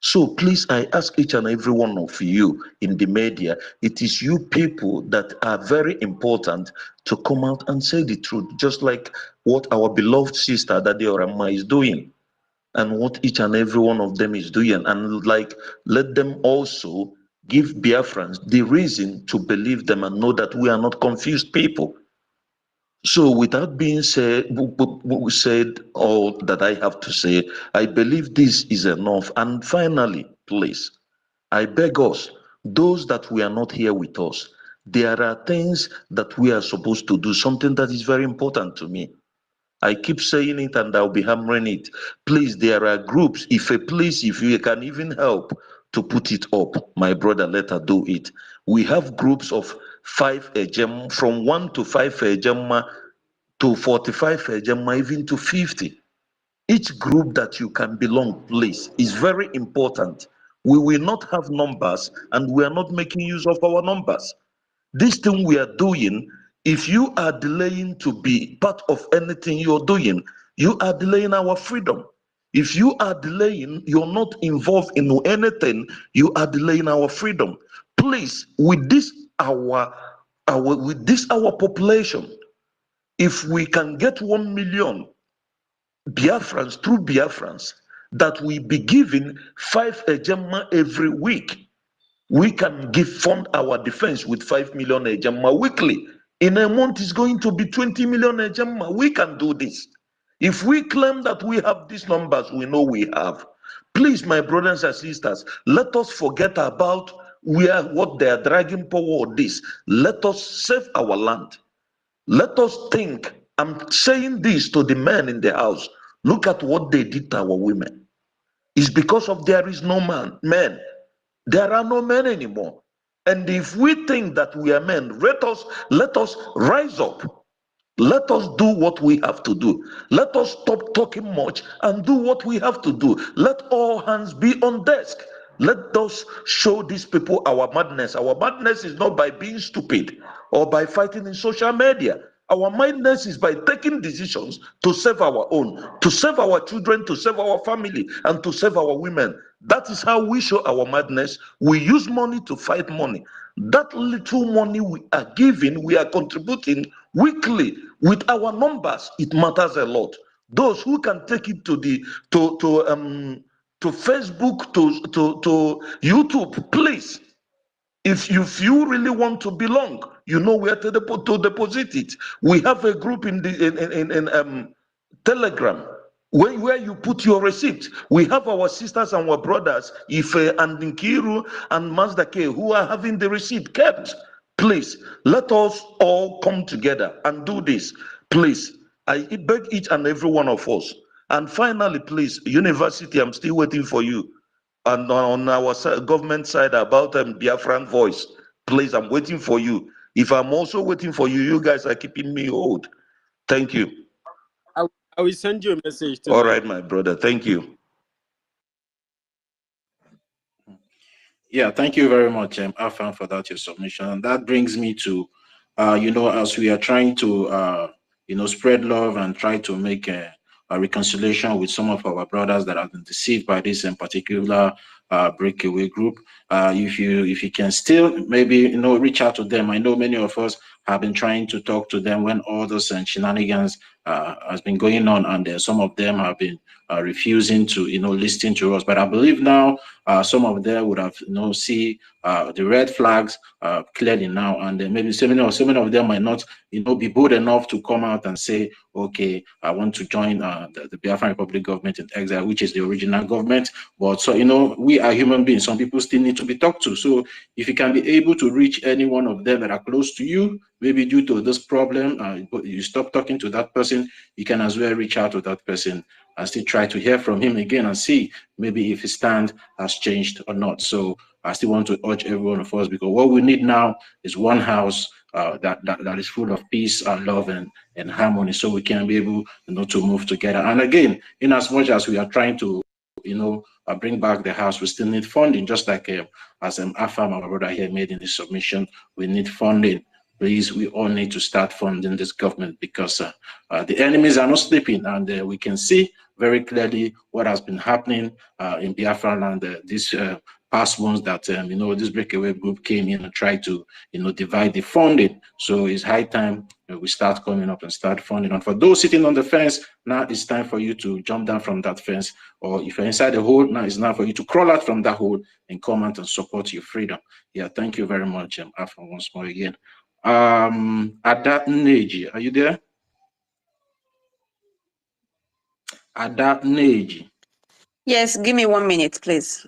Speaker 20: So please, I ask each and every one of you in the media, it is you people that are very important to come out and say the truth, just like what our beloved sister Dade Orama is doing, and what each and every one of them is doing. And like, let them also give Biafrans the reason to believe them and know that we are not confused people. So without being said all that I have to say, I believe this is enough. And finally, please, I beg us, those that we are not here with us, there are things that we are supposed to do, something that is very important to me. I keep saying it and I'll be hammering it. Please, there are groups. If you can even help to put it up, my brother, let her do it. We have groups of 5 gem, from 1 to 5 gemma to 45 gemma, even to 50. Each group that you can belong, please, is very important. We will not have numbers and we are not making use of our numbers. This thing we are doing, if you are delaying to be part of anything you're doing, you are delaying our freedom. If you are delaying, you're not involved in anything, you are delaying our freedom. Please, with this our population, if we can get 1 million Biafrans, true Biafrans, that we be given 5 ejema every week, we can fund our defense with 5 million ejema weekly. In a month, it's going to be 20 million ejema. We can do this. If we claim that we have these numbers, we know we have. Please, my brothers and sisters, let us forget about what they are dragging forward this. Let us save our land. Let us think. I'm saying this to the men in the house. Look at what they did to our women. It's because of there is no men. There are no men anymore. And if we think that we are men, let us rise up. Let us do what we have to do. Let us stop talking much and do what we have to do. Let all hands be on desk. Let us show these people our madness. Our madness is not by being stupid or by fighting in social media. Our madness is by taking decisions to save our own, to save our children, to save our family, and to save our women. That is how we show our madness. We use money to fight money. That little money we are giving, we are contributing weekly with our numbers. It matters a lot. Those who can take it to the to Facebook, to YouTube, please. If you really want to belong, you know where to deposit it. We have a group in the Telegram where you put your receipt. We have our sisters and our brothers, Ife and Nkiru and Mazda K, who are having the receipt kept. Please, let us all come together and do this. Please, I beg each and every one of us. And finally, please, university, I'm still waiting for you. And on our government side about Biafran voice, please, I'm waiting for you. If I'm also waiting for you, you guys are keeping me old. Thank you.
Speaker 19: I will send you a message tonight.
Speaker 20: All right, my brother. Thank you.
Speaker 11: Yeah, thank you very much, Afan, for that your submission. And that brings me to, as we are trying to, spread love and try to make a reconciliation with some of our brothers that have been deceived by this in particular breakaway group. If you can still maybe reach out to them. I know many of us have been trying to talk to them when all those shenanigans has been going on, and some of them have been refusing to listen to us. But I believe now some of them would have see the red flags clearly now, and then maybe so many of them might not be bold enough to come out and say, okay, I want to join the Biafran Republic government in exile, which is the original government. But so we are human beings. Some people still need to be talked to. So if you can be able to reach any one of them that are close to you, maybe due to this problem, you stop talking to that person, you can as well reach out to that person and still try to hear from him again and see maybe if his stand has changed or not. So I still want to urge every one of us, because what we need now is one house that is full of peace and love and harmony, so we can be able to move together. And again, in as much as we are trying to bring back the house, we still need funding, just like as Afam, our brother here, made in his submission. We need funding. Please, we all need to start funding this government, because the enemies are not sleeping, and we can see very clearly what has been happening in Biafra land these past ones that this breakaway group came in and tried to divide the funding. So it's high time we start coming up and start funding. And for those sitting on the fence, now it's time for you to jump down from that fence, or if you're inside the hole, now it's time for you to crawl out from that hole and come out and support your freedom. Yeah, thank you very much, Afan, once more again. Ada Neji, are you there? Ada Neji.
Speaker 21: Yes, give me 1 minute, please.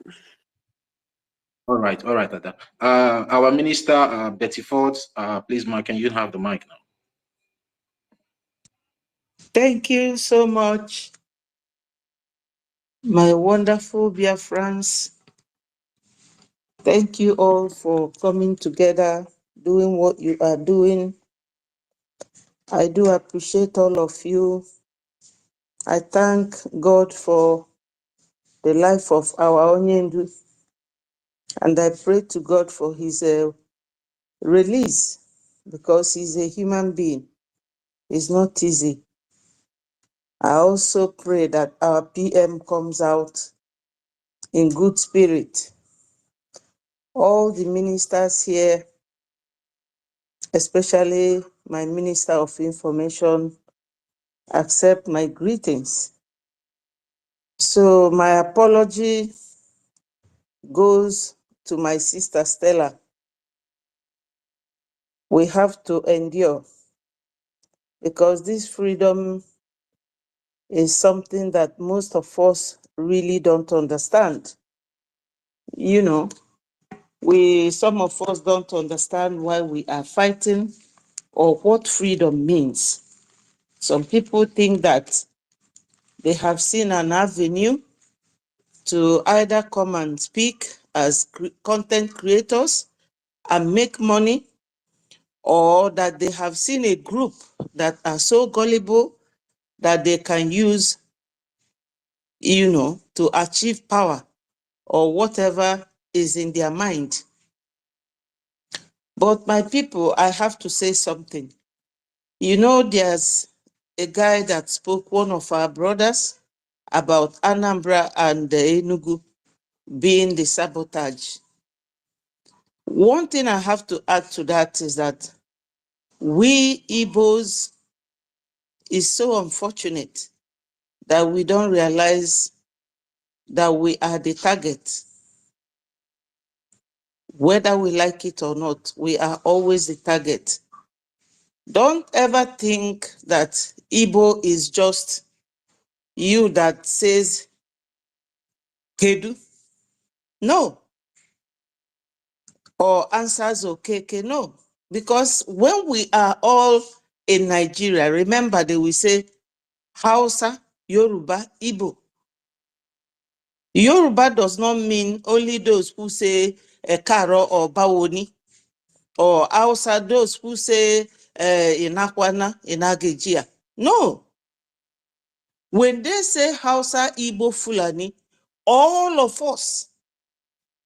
Speaker 11: All right, Ada. Our minister, Betty Ford, please, ma, can you have the mic now?
Speaker 22: Thank you so much, my wonderful Biafrans. Thank you all for coming together, doing what you are doing. I do appreciate all of you. I thank God for the life of our Onyendu, and I pray to God for his release, because he's a human being. It's not easy. I also pray that our PM comes out in good spirit. All the ministers here, especially my Minister of Information, accept my greetings. So my apology goes to my sister Stella. We have to endure, because this freedom is something that most of us really don't understand. Some of us don't understand why we are fighting or what freedom means. Some people think that they have seen an avenue to either come and speak as content creators and make money, or that they have seen a group that are so gullible that they can use, to achieve power or whatever is in their mind. But my people, I have to say something. There's a guy that spoke, one of our brothers, about Anambra and Enugu being the sabotage. One thing I have to add to that is that we Igbos is so unfortunate that we don't realize that we are the target. Whether we like it or not, we are always the target. Don't ever think that Igbo is just you that says Kedu. No. Or answers okay, no. Because when we are all in Nigeria, remember they will say Hausa, Yoruba, Igbo. Yoruba does not mean only those who say Ekaro or Bawoni, or Hausa, those who say Inakwana, Inagejia. No. When they say Hausa, Igbo, Fulani, all of us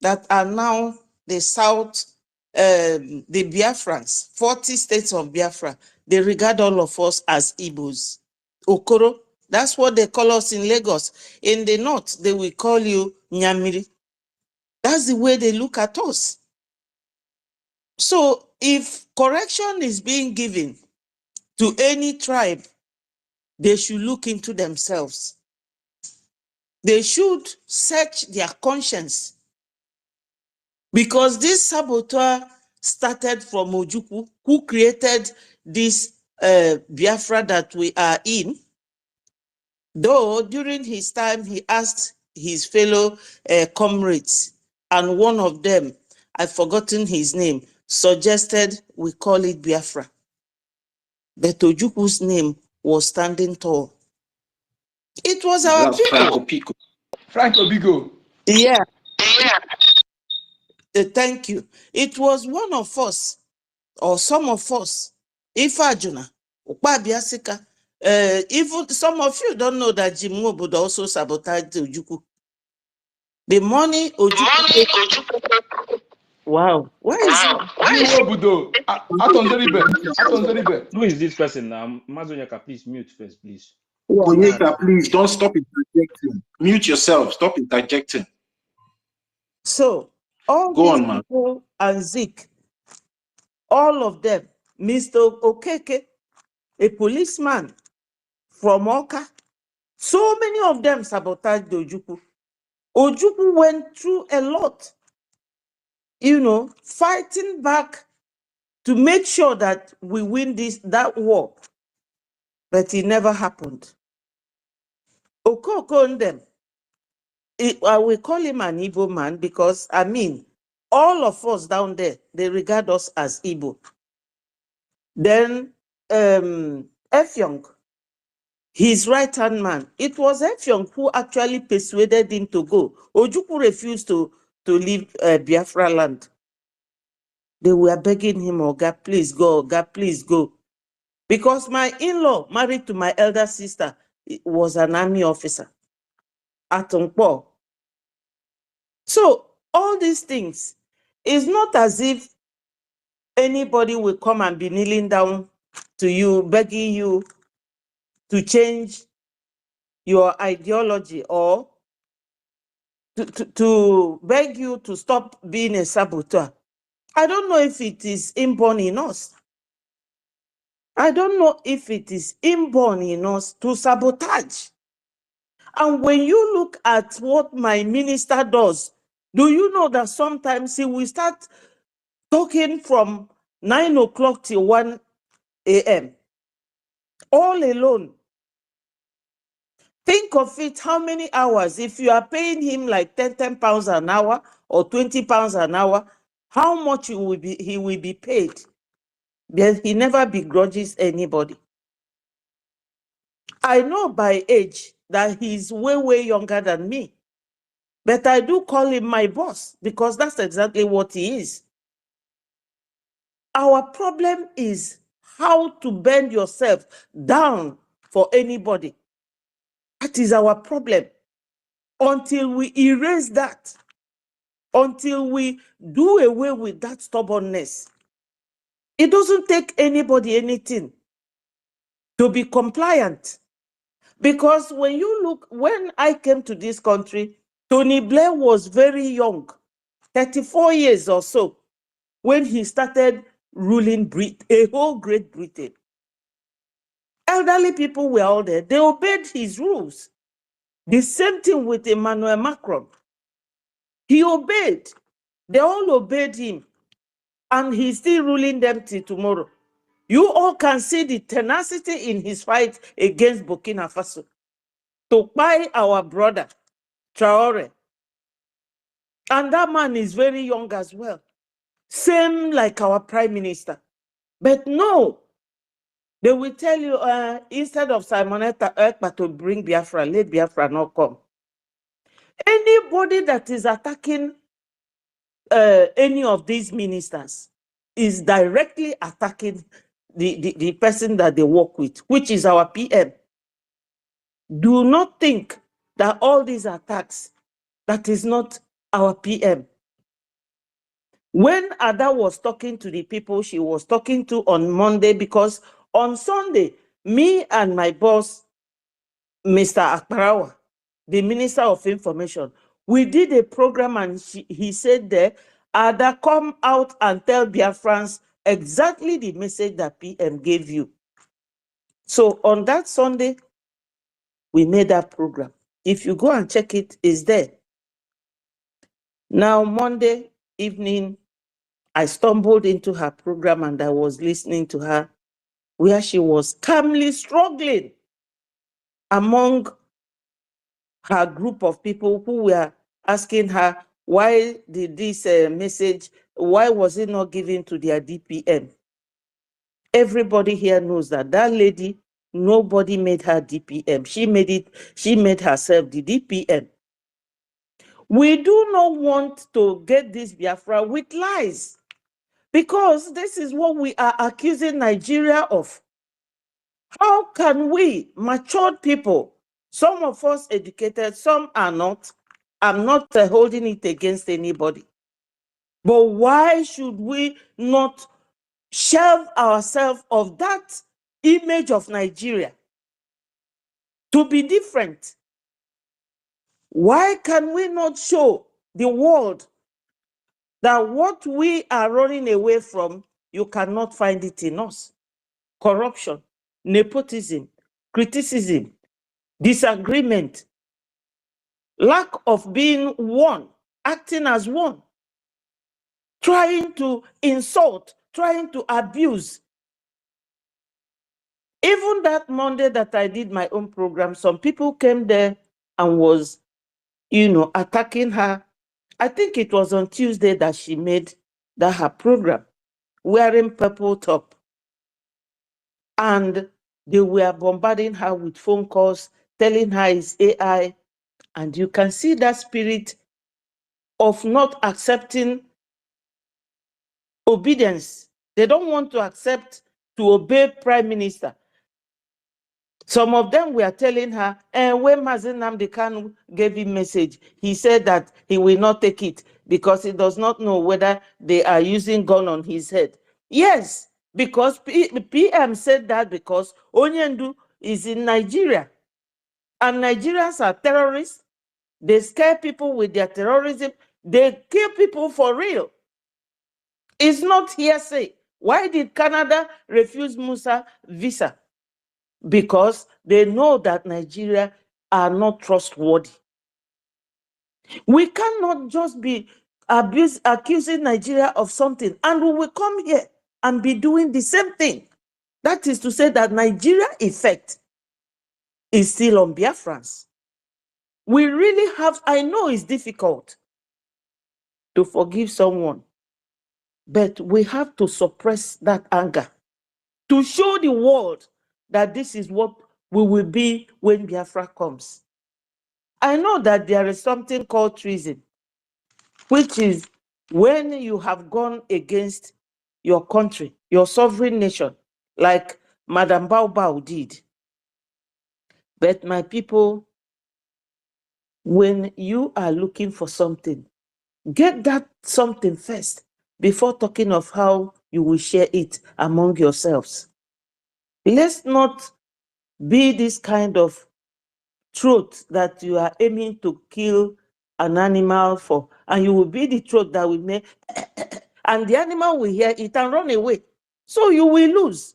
Speaker 22: that are now the South, the Biafrans, 40 states of Biafra, they regard all of us as Igbos. Okoro, that's what they call us in Lagos. In the North, they will call you Nyamiri. That's the way they look at us. So if correction is being given to any tribe, they should look into themselves. They should search their conscience. Because this saboteur started from Ojukwu, who created this Biafra that we are in. Though during his time, he asked his fellow comrades, and one of them, I've forgotten his name, suggested we call it Biafra. But Ojukwu's name was standing tall. It was our people.
Speaker 11: Franco Bigo.
Speaker 22: Yeah. Thank you. It was one of us, or some of us, Ifajuna, Ukpabiasika. Even some of you don't know that Jim would also sabotage Ojukwu. The money Ojukwu. Wow. Where is it?
Speaker 8: Who is this person now? Mazonyaka, please mute first, please.
Speaker 11: Onyeka, please don't stop interjecting. Mute yourself. Stop interjecting.
Speaker 22: So, all
Speaker 11: Go
Speaker 22: these
Speaker 11: on, man.
Speaker 22: people and Zik, all of them, Mr. Okeke, a policeman from Oka, so many of them sabotaged Ojukwu. Ojukwu went through a lot, fighting back to make sure that we win that war. But it never happened. Okoko and them, I will call him an Igbo man because, all of us down there, they regard us as Igbo. Then Efyong, his right-hand man, it was Efyong who actually persuaded him to go. Ojukwu refused to leave Biafra land. They were begging him, oh God, please go, God, please go. Because my in-law, married to my elder sister, was an army officer at Ongpo. So all these things, it's not as if anybody will come and be kneeling down to you, begging you to change your ideology or to beg you to stop being a saboteur. I don't know if it is inborn in us. I don't know if it is inborn in us to sabotage. And when you look at what my minister does, do you know that sometimes he will start talking from 9 o'clock till 1 a.m. all alone? Think of it, how many hours? If you are paying him like 10 pounds an hour or 20 pounds an hour, how much he will be paid? Because he never begrudges anybody. I know by age that he's way, way younger than me. But I do call him my boss because that's exactly what he is. Our problem is how to bend yourself down for anybody. That is our problem. Until we erase that, until we do away with that stubbornness, it doesn't take anybody anything to be compliant. Because when you look, when I came to this country, Tony Blair was very young, 34 years or so, when he started ruling a whole Great Britain. elderly people were all there. They obeyed his rules. The same thing with Emmanuel Macron. He obeyed. They all obeyed him. And he's still ruling them till tomorrow. You all can see the tenacity in his fight against Burkina Faso to buy our brother, Traore. And that man is very young as well. Same like our prime minister. But no, they will tell you, instead of Simonetta Ekpa to bring Biafra, let Biafra not come. Anybody that is attacking any of these ministers is directly attacking the person that they work with, which is our PM. Do not think that all these attacks, that is not our PM. When Ada was talking to the people she was talking to on Monday, because on Sunday, me and my boss, Mr. Akparawa, the Minister of Information, we did a program and he said there, Ada, come out and tell Biafrans exactly the message that PM gave you. So on that Sunday, we made that program. If you go and check it, it's there. Now, Monday evening, I stumbled into her program and I was listening to her where she was calmly struggling among her group of people who were asking her, why did this message, why was it not given to their DPM? Everybody here knows that that lady, nobody made her DPM. She made herself the DPM. We do not want to get this Biafra with lies, because this is what we are accusing Nigeria of. How can we, matured people, some of us educated, some are not, I'm not holding it against anybody, but why should we not shelve ourselves of that image of Nigeria to be different? Why can we not show the world that what we are running away from, you cannot find it in us? Corruption, nepotism, criticism, disagreement, lack of being one, acting as one, trying to insult, trying to abuse. Even that Monday that I did my own program, some people came there and was, attacking her. I think it was on Tuesday that she made that her program, wearing purple top. And they were bombarding her with phone calls, telling her it's AI. And you can see that spirit of not accepting obedience. They don't want to accept to obey Prime Minister. Some of them were telling her, when Nnamdi Kanu gave him message, he said that he will not take it because he does not know whether they are using gun on his head. Yes, because PM said that because Onyendu is in Nigeria. And Nigerians are terrorists. They scare people with their terrorism. They kill people for real. It's not hearsay. Why did Canada refuse Musa visa? Because they know that Nigeria are not trustworthy. We cannot just be accusing Nigeria of something and we will come here and be doing the same thing. That is to say that Nigeria effect is still on Biafrans. We really have, I know it's difficult to forgive someone, but we have to suppress that anger to show the world that this is what we will be when Biafra comes. I know that there is something called treason, which is when you have gone against your country, your sovereign nation, like Madam Baobao did. But my people, when you are looking for something, get that something first before talking of how you will share it among yourselves. Let's not be this kind of truth that you are aiming to kill an animal for, and you will be the truth that will make, and the animal will hear it and run away. So you will lose.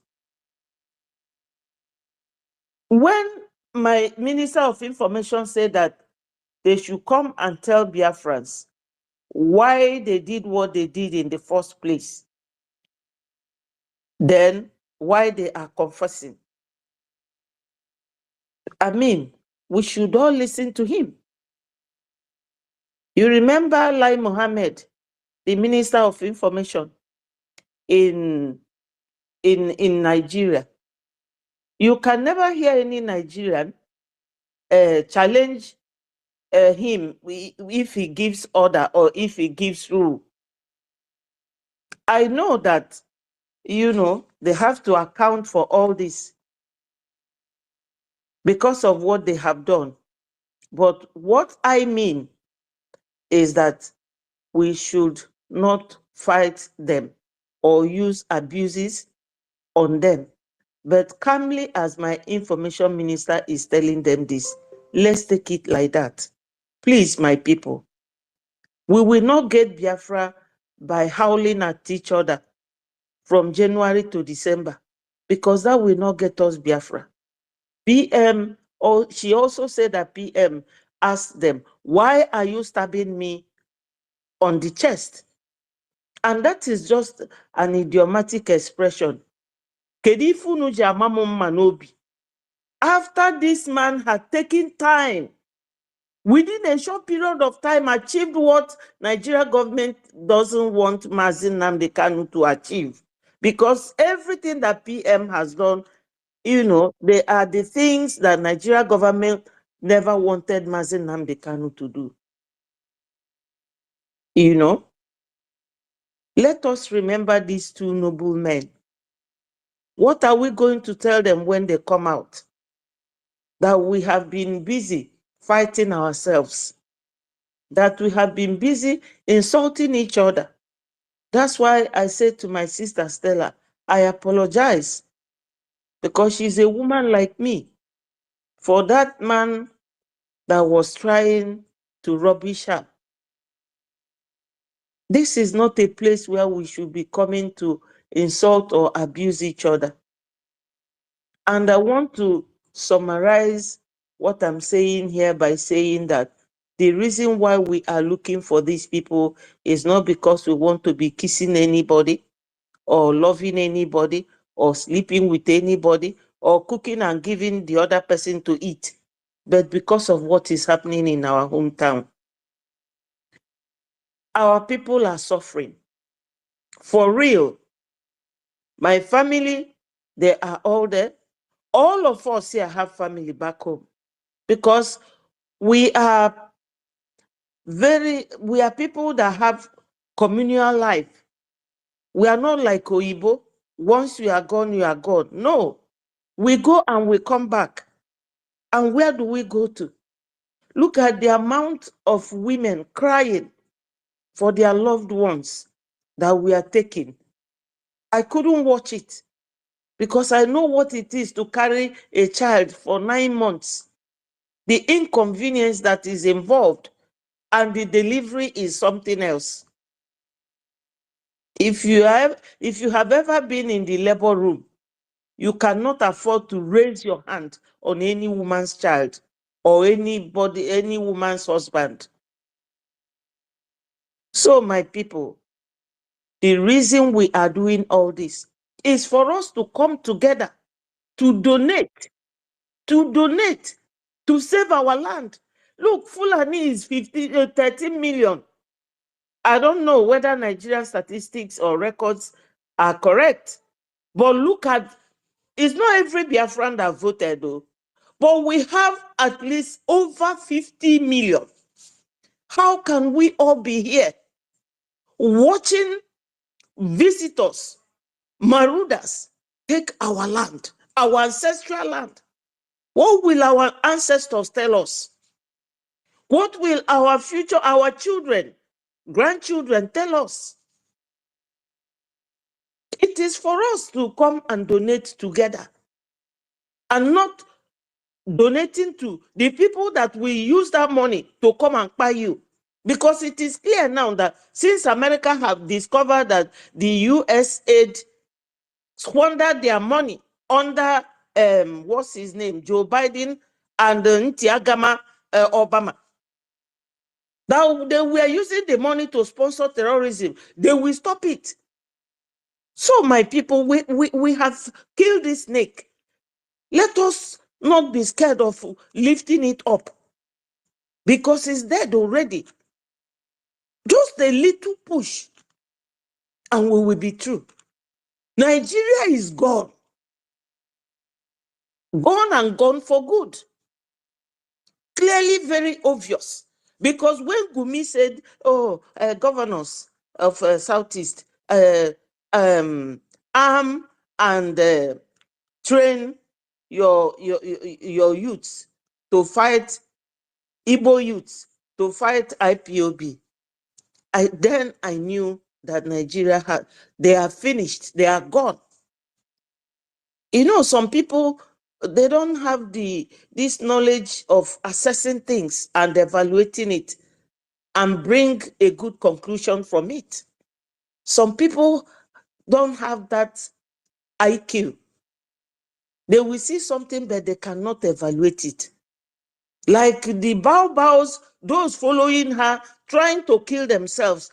Speaker 22: When my Minister of Information said that they should come and tell Biafrans why they did what they did in the first place, then why they are confessing. I mean, we should all listen to him. You remember Lai Mohammed, the Minister of Information in Nigeria? You can never hear any Nigerian challenge him if he gives order or if he gives rule. I know that, you know, they have to account for all this because of what they have done. But what I mean is that we should not fight them or use abuses on them. But calmly, as my information minister is telling them this, let's take it like that. Please, my people, we will not get Biafra by howling at each other from January to December, because that will not get us Biafra. PM, or she also said that PM asked them, why are you stabbing me on the chest? And that is just an idiomatic expression. After this man had taken time, within a short period of time, achieved what Nigeria government doesn't want Nnamdi Kanu to achieve. Because everything that PM has done, you know, they are the things that Nigeria government never wanted Nnamdi Kanu to do. You know, let us remember these two noble men. What are we going to tell them when they come out? That we have been busy fighting ourselves, that we have been busy insulting each other. That's why I said to my sister Stella, I apologize, because she's a woman like me. For that man that was trying to rubbish her, this is not a place where we should be coming to insult or abuse each other. And I want to summarize what I'm saying here by saying that the reason why we are looking for these people is not because we want to be kissing anybody or loving anybody or sleeping with anybody or cooking and giving the other person to eat, but because of what is happening in our hometown. Our people are suffering. For real. My family, they are all there. All of us here have family back home because we are people that have communal life. We are not like Oyibo. Once you are gone, you are gone. No, we go and we come back. And where do we go to? Look at the amount of women crying for their loved ones that we are taking. I couldn't watch it because I know what it is to carry a child for 9 months. The inconvenience that is involved, and the delivery is something else. If you have ever been in the labor room, you cannot afford to raise your hand on any woman's child or any woman's husband. So, my people, the reason we are doing all this is for us to come together to donate to save our land. Look, Fulani is 13 million. I don't know whether Nigerian statistics or records are correct, but look at, it's not every Biafran that voted though, but we have at least over 50 million. How can we all be here watching visitors, marauders, take our land, our ancestral land? What will our ancestors tell us? What will our future, our children, grandchildren tell us? It is for us to come and donate together and not donating to the people that will use that money to come and buy you. Because it is clear now that since America have discovered that the US aid squandered their money under what's his name, Joe Biden and Ntiagama Obama. That they were using the money to sponsor terrorism. They will stop it. So my people, we have killed this snake. Let us not be scared of lifting it up because it's dead already. Just a little push and we will be through. Nigeria is gone. Gone and gone for good. Clearly very obvious. Because when Gumi said, oh, governors of Southeast, arm and train your youths to fight, Igbo youths to fight IPOB, then I knew that Nigeria they are finished, they are gone. You know, some people, they don't have this knowledge of assessing things and evaluating it and bring a good conclusion from it. Some people don't have that IQ. They will see something, but they cannot evaluate it. Like the Baobabs, those following her, trying to kill themselves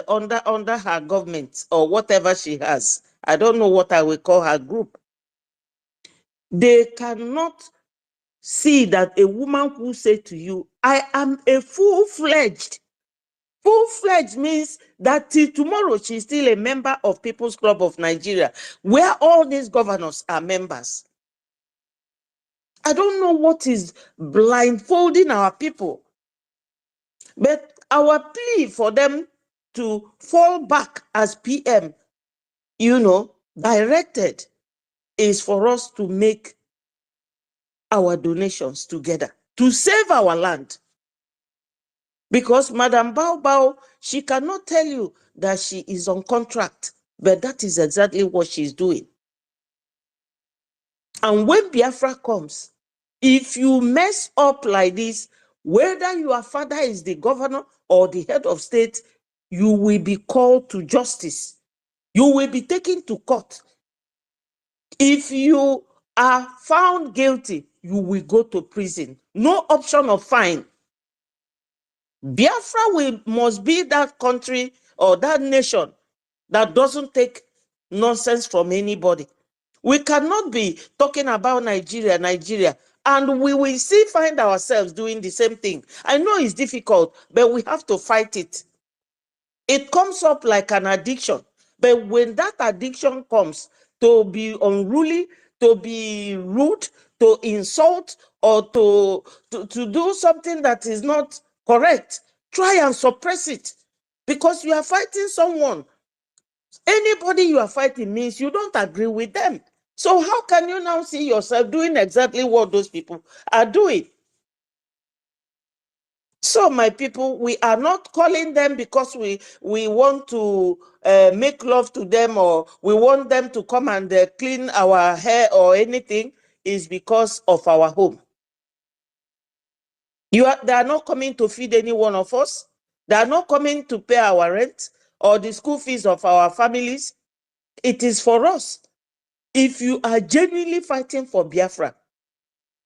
Speaker 22: under her government or whatever she has. I don't know what I will call her group. They cannot see that a woman who say to you, I am a full-fledged. Full-fledged means that till tomorrow she's still a member of People's Club of Nigeria, where all these governors are members. I don't know what is blindfolding our people. But our plea for them to fall back as PM, directed, is for us to make our donations together to save our land. Because Madam Bao, she cannot tell you that she is on contract, but that is exactly what she's doing. And when Biafra comes, if you mess up like this, whether your father is the governor or the head of state, you will be called to justice. You will be taken to court. If you are found guilty, you will go to prison. No option of fine. Biafra must be that country or that nation that doesn't take nonsense from anybody. We cannot be talking about Nigeria, and we will still find ourselves doing the same thing. I know it's difficult, but we have to fight it. It comes up like an addiction. But when that addiction comes to be unruly, to be rude, to insult, or to do something that is not correct, try and suppress it. Because you are fighting someone. Anybody you are fighting means you don't agree with them. So how can you now see yourself doing exactly what those people are doing? So my people, we are not calling them because we want to make love to them or we want them to come and clean our hair or anything. Is because of our home. They are not coming to feed any one of us. They are not coming to pay our rent or the school fees of our families. It is for us. If you are genuinely fighting for Biafra,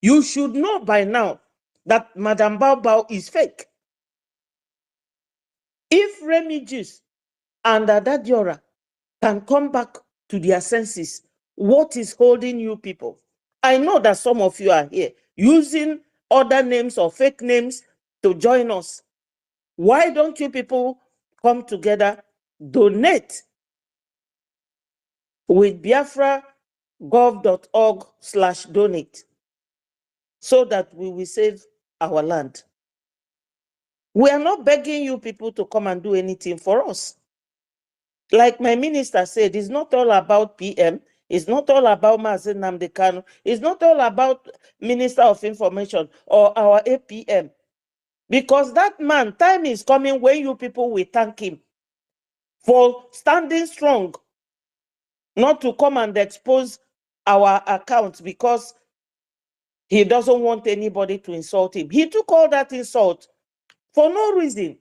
Speaker 22: you should know by now that Madam Bao is fake. If Remigius and Adadiora can come back to their senses, what is holding you people? I know that some of you are here using other names or fake names to join us. Why don't you people come together, donate with biafragov.org/donate so that we will save our land? We are not begging you people to come and do anything for us. Like my minister said, it's not all about PM. It's not all about Nnamdi Kanu. It's not all about Minister of Information or our APM. Because that man, time is coming when you people will thank him for standing strong, not to come and expose our accounts because he doesn't want anybody to insult him. He took all that insult for no reason.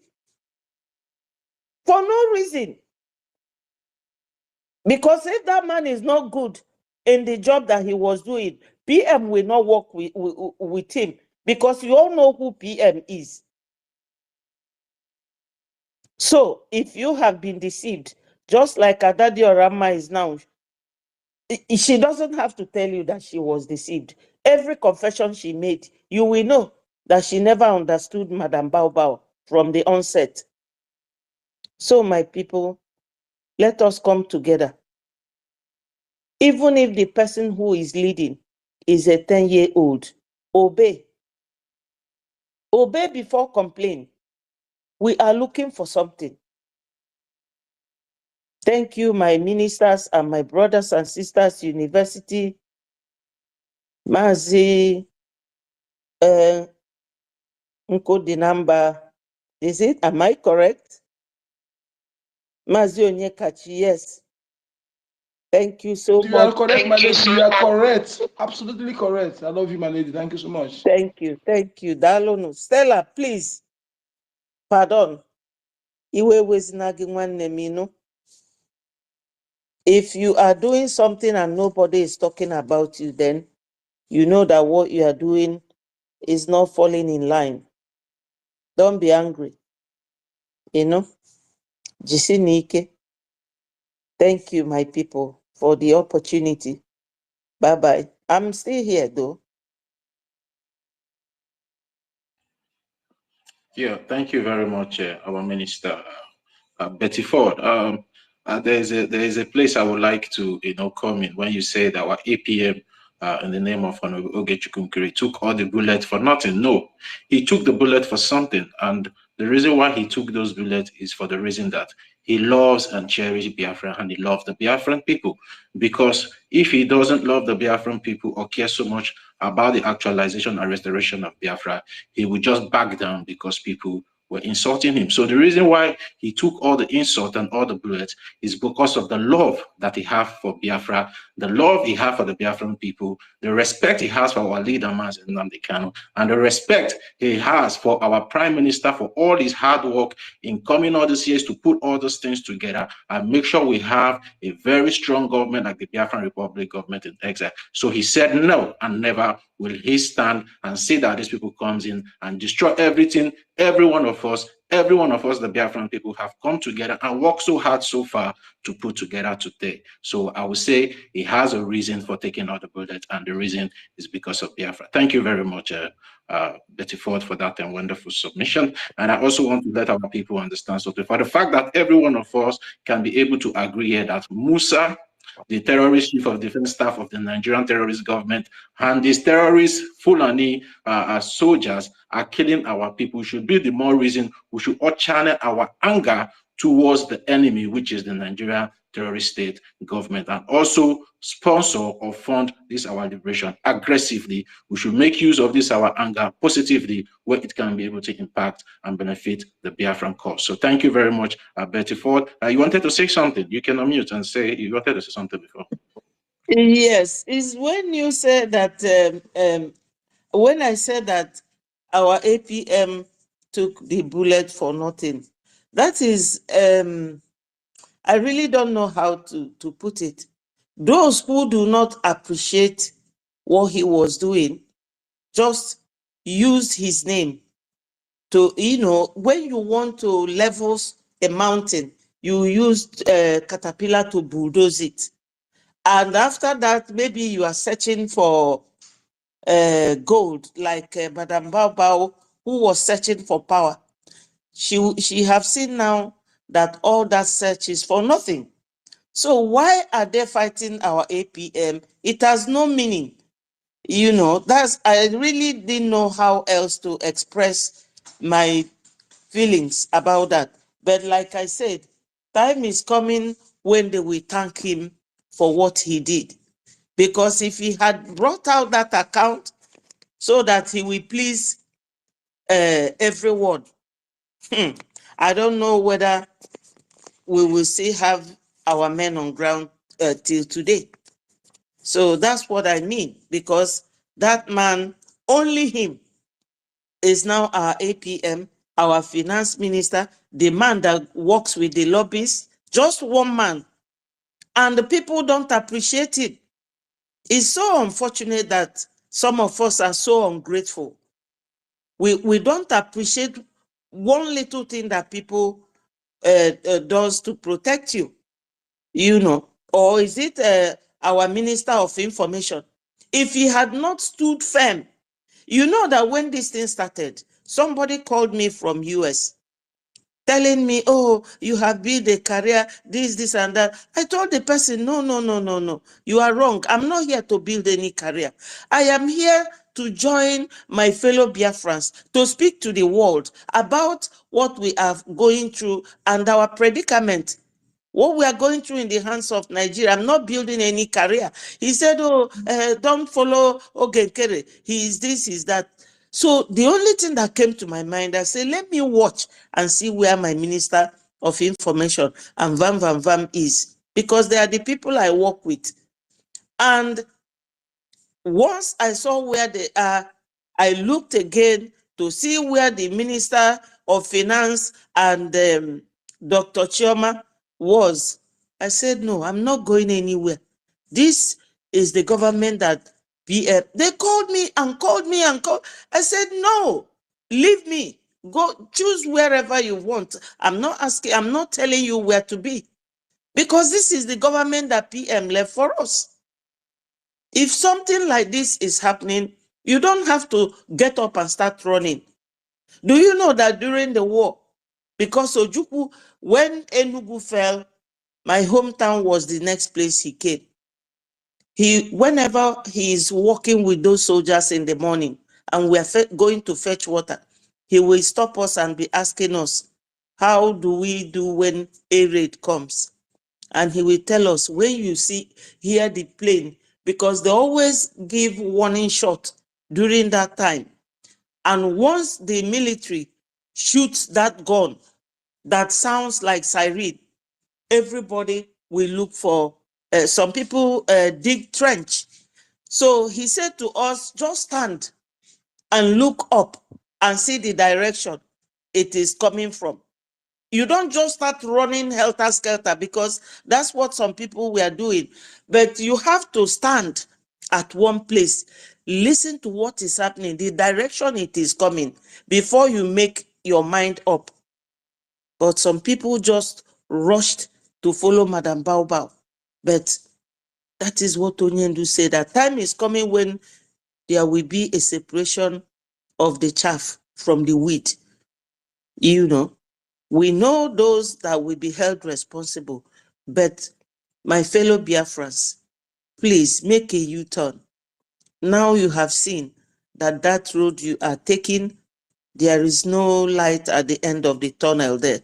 Speaker 22: For no reason. Because if that man is not good, in the job that he was doing, PM will not work with him, because you all know who PM is. So if you have been deceived, just like Adadi Orama is now, she doesn't have to tell you that she was deceived. Every confession she made, you will know that she never understood Madam Bao Bao from the onset. So my people, let us come together. Even if the person who is leading is a 10-year-old, obey. Obey before complain. We are looking for something. Thank you, my ministers and my brothers and sisters, University, Mazi, Nkodinamba. Is it? Am I correct? Mazi Onyekachi, yes. Thank you so
Speaker 10: You are
Speaker 22: much.
Speaker 10: correct, my lady. You are correct. Absolutely correct. I love you, my lady. Thank you so much.
Speaker 22: Thank you. Thank you. Dalonu. Stella, please. Pardon. Iwe wezinagi nwanne m, you know. If you are doing something and nobody is talking about you, then you know that what you are doing is not falling in line. Don't be angry. You know. Jisinike. Thank you, my people, for the opportunity. Bye-bye. I'm still here, though.
Speaker 11: Yeah, thank you very much, our minister, Betty Ford. There is a place I would like to come in when you say that our APM in the name of Ogechukwunkiri took all the bullets for nothing. No, he took the bullet for something, and the reason why he took those bullets is for the reason that he loves and cherishes Biafra, and he loves the Biafran people. Because if he doesn't love the Biafran people or care so much about the actualization and restoration of Biafra, he would just back down because people were insulting him. So the reason why he took all the insult and all the bullets is because of the love that he has for Biafra, the love he has for the Biafran people, the respect he has for our leader, Nnamdi Kanu, and the respect he has for our prime minister for all his hard work in coming all these years to put all those things together and make sure we have a very strong government like the Biafran Republic government in exile. So he said no, and never will he stand and see that these people comes in and destroy everything. Every one of us, the Biafran people, have come together and worked so hard so far to put together today. So I would say he has a reason for taking out the bullet, and the reason is because of Biafra. Thank you very much, Betty Ford, for that wonderful submission. And I also want to let our people understand something. For the fact that every one of us can be able to agree here that Musa, the terrorist chief of defense staff of the Nigerian terrorist government, and these terrorist Fulani soldiers are killing our people, should be the more reason we should all channel our anger towards the enemy, which is the Nigerian terrorist state government, and also sponsor or fund this our liberation aggressively. We should make use of this our anger positively, where it can be able to impact and benefit the Biafran cause. So thank you very much, Betty Ford. You wanted to say something. You can unmute and say you wanted to say something before.
Speaker 22: Yes, it's when you said that, when I said that our APM took the bullet for nothing, that is, I really don't know how to put it. Those who do not appreciate what he was doing just used his name to, when you want to level a mountain, you use caterpillar to bulldoze it. And after that, maybe you are searching for gold, like Madame Bao Bao, who was searching for power. She have seen now that all that search is for nothing. So why are they fighting our APM? It has no meaning. I really didn't know how else to express my feelings about that. But like I said, time is coming when they will thank him for what he did. Because if he had brought out that account so that he will please everyone, I don't know whether we will still have our men on ground till today. So that's what I mean, because that man, only him, is now our APM, our finance minister, the man that works with the lobbyists, just one man. And the people don't appreciate it. It's so unfortunate that some of us are so ungrateful. We don't appreciate one little thing that people does to protect you, you know. Or is it our Minister of Information? If he had not stood firm, you know that when this thing started, somebody called me from US telling me, oh, you have built a career, this, and that. I told the person, no. You are wrong. I'm not here to build any career. I am here to join my fellow Biafrans, to speak to the world about what we are going through and our predicament. What we are going through in the hands of Nigeria. I'm not building any career. He said, oh, don't follow Ogenkere. He is this, he is that. So the only thing that came to my mind, I said, let me watch and see where my Minister of Information and Vam is. Because they are the people I work with. And once I saw where they are, I looked again to see where the Minister of Finance and Dr. Chioma was. I said, no, I'm not going anywhere. This is the government that they called me and called me and called. I said, no, leave me. Go choose wherever you want. I'm not asking, I'm not telling you where to be. Because this is the government that PM left for us. If something like this is happening, you don't have to get up and start running. Do you know that during the war, because Ojukwu, when Enugu fell, my hometown was the next place he came. Whenever he is walking with those soldiers in the morning and we are going to fetch water, he will stop us and be asking us, how do we do when a raid comes? And he will tell us, when you hear the plane, because they always give warning shot during that time. And once the military shoots that gun that sounds like siren, everybody will look for, some people dig trench. So he said to us, just stand and look up and see the direction it is coming from. You don't just start running helter-skelter, because that's what some people were doing. But you have to stand at one place, listen to what is happening, the direction it is coming, before you make your mind up. But some people just rushed to follow Madam Bao. But that is what Onyendu said, that time is coming when there will be a separation of the chaff from the wheat. You know, we know those that will be held responsible, but my fellow Biafrans, please make a U-turn. Now you have seen that that road you are taking, there is no light at the end of the tunnel there.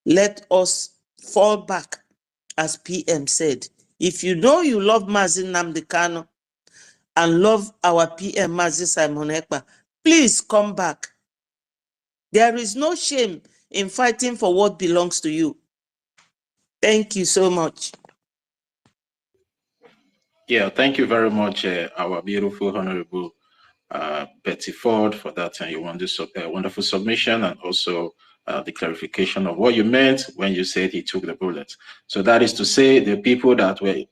Speaker 22: Let us fall back, as PM said. If you know you love Nnamdi Kanu and love our PM Mazi Simon Ekpa, please come back. There is no shame in fighting for what belongs to you. Thank you so much.
Speaker 11: Yeah, thank you very much, our beautiful Honorable Betty Ford, for that wonderful submission, and also the clarification of what you meant when you said he took the bullet. So that is to say, the people that were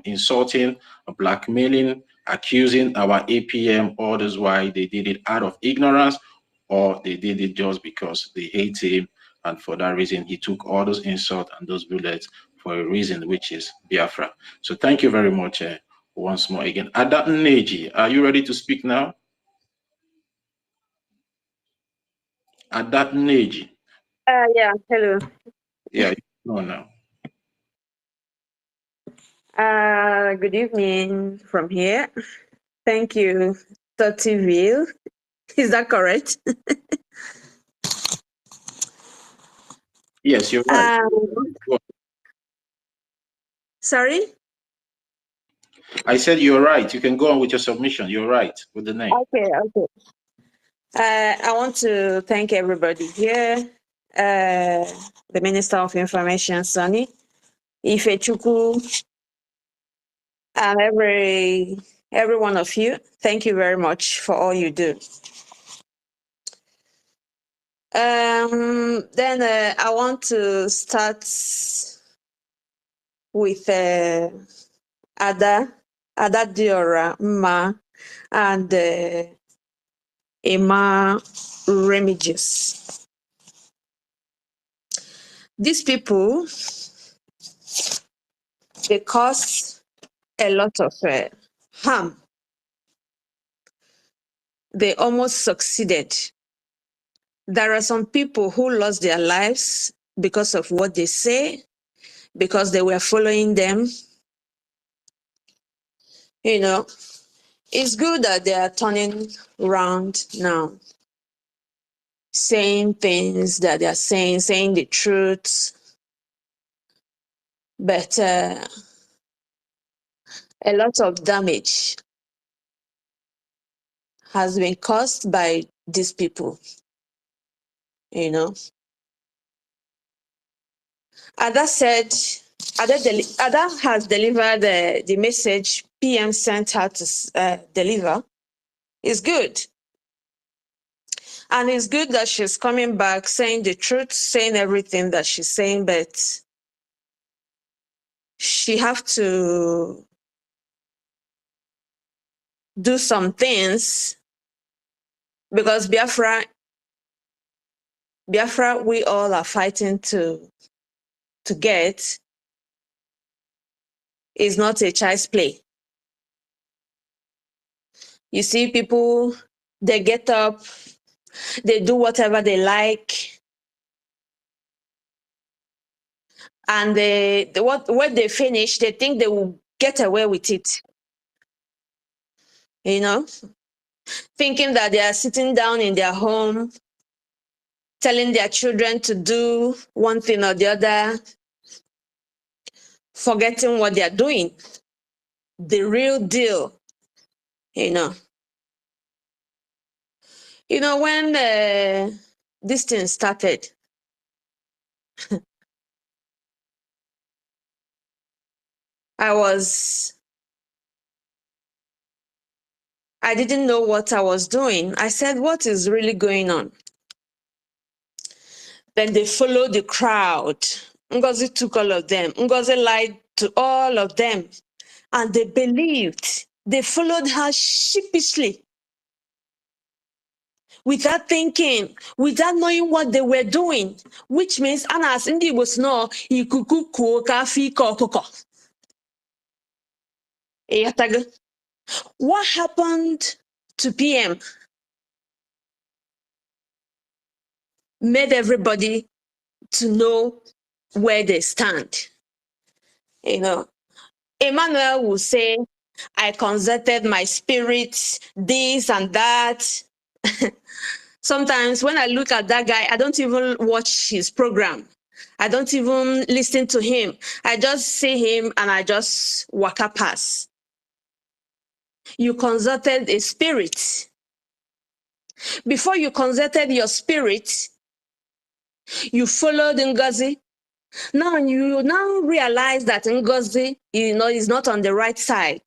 Speaker 11: insulting, blackmailing, accusing our APM, orders why they did it out of ignorance, or they did it just because they hate him, and for that reason he took all those insults and those bullets for a reason, which is Biafra. So thank you very much once more again. Ada Neji, are you ready to speak now? Ada Neji.
Speaker 21: Yeah, hello.
Speaker 11: Yeah, you know now.
Speaker 21: Good evening from here. Thank you, Totiville. Is that correct?
Speaker 11: Yes, you're right.
Speaker 21: Sorry?
Speaker 11: I said you're right. You can go on with your submission. You're right with the name.
Speaker 21: Okay. I want to thank everybody here. The Minister of Information, Sonny, Ifechukwu, and every one of you. Thank you very much for all you do. Then I want to start with Ada Adadiora Ma and Emma Remigius. These people, they cause a lot of harm. They almost succeeded. There are some people who lost their lives because of what they say, because they were following them. You know, it's good that they are turning around now, saying things that they are saying the truth. But a lot of damage has been caused by these people, you know. Ada said, Ada has delivered the message PM sent her to deliver. It's good. And it's good that she's coming back, saying the truth, saying everything that she's saying, but she have to do some things because Biafra, we all are fighting to get is not a child's play. You see people, they get up, they do whatever they like, and when they finish, they think they will get away with it. You know, thinking that they are sitting down in their home, telling their children to do one thing or the other, forgetting what they are doing. The real deal, you know. You know, when this thing started, I didn't know what I was doing. I said, what is really going on? Then they followed the crowd. Ngozi took all of them. Ngozi lied to all of them. And they believed. They followed her sheepishly. Without thinking, without knowing what they were doing. Which means, Anas Indi was no ikuku kuoka fi kokoko. What happened to PM made everybody to know where they stand. You know, Emmanuel will say, I consulted my spirit, this and that. Sometimes when I look at that guy, I don't even watch his program. I don't even listen to him. I just see him and I just walk up past. You consulted a spirit. Before you consulted your spirit, you followed Ngozi. Now you realize that Ngozi, you know, is not on the right side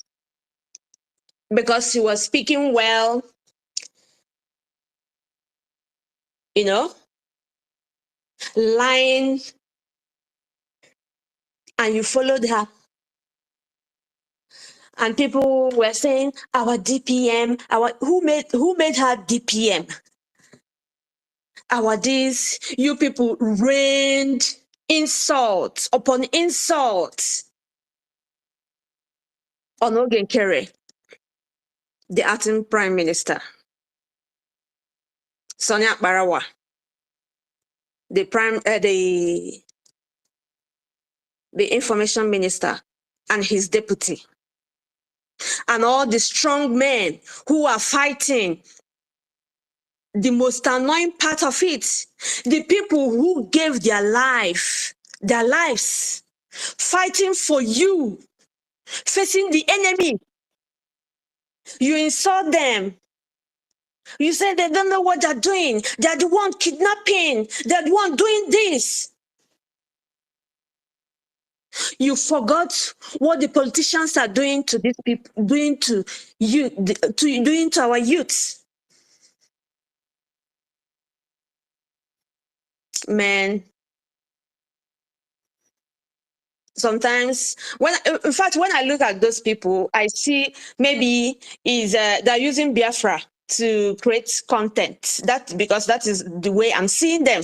Speaker 21: because she was speaking well, you know, lying, and you followed her. And people were saying, our DPM, who made her DPM? Our this, you people rained insults upon insults on Ogenkere, the acting prime minister, Sonia Barawa, the information minister, and his deputy, and all the strong men who are fighting. The most annoying part of it, the people who gave their lives, fighting for you, facing the enemy. You insult them. You say they don't know what they're doing. They're the one kidnapping. They're the one doing this. You forgot what the politicians are doing to these people, doing to you, doing to our youths. Man, sometimes when, in fact, when I look at those people, I see maybe they're using Biafra to create content. That because that is the way I'm seeing them.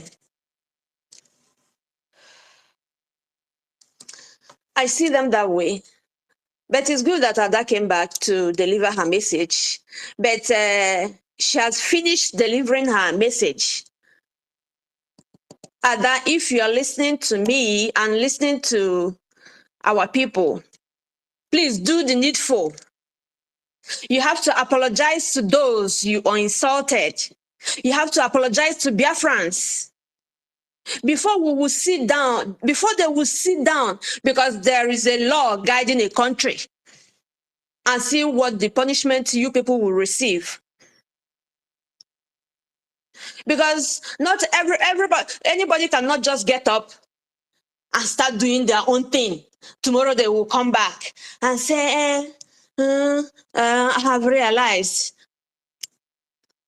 Speaker 21: I see them that way. But it's good that Ada came back to deliver her message. But she has finished delivering her message. Ada, if you are listening to me and listening to our people, please do the needful. You have to apologize to those you are insulted. You have to apologize to Biafrans. Before we will sit down, before they will sit down, because there is a law guiding a country, and see what the punishment you people will receive. Because not anybody cannot just get up and start doing their own thing. Tomorrow they will come back and say, I have realized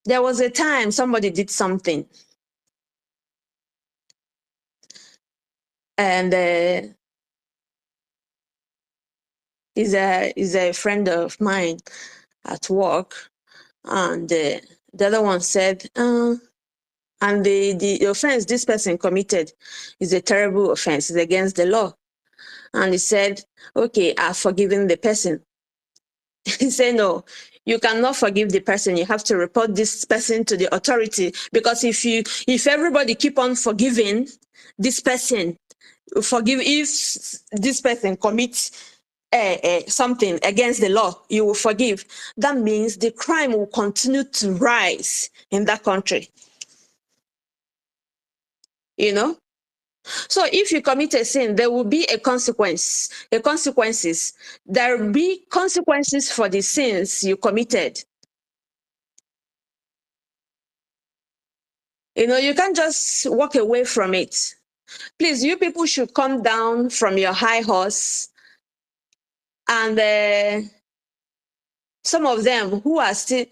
Speaker 21: there was a time somebody did something. And is a friend of mine at work. And the other one said, and the offense this person committed is a terrible offense. It's against the law. And he said, okay, I've forgiven the person. He said, no, you cannot forgive the person. You have to report this person to the authority. Because if everybody keep on forgiving this person, if this person commits something against the law, you will forgive. That means the crime will continue to rise in that country. You know? So if you commit a sin, there will be a consequence. Consequences. There will be consequences for the sins you committed. You know, you can't just walk away from it. Please, you people should come down from your high horse. And some of them who are still,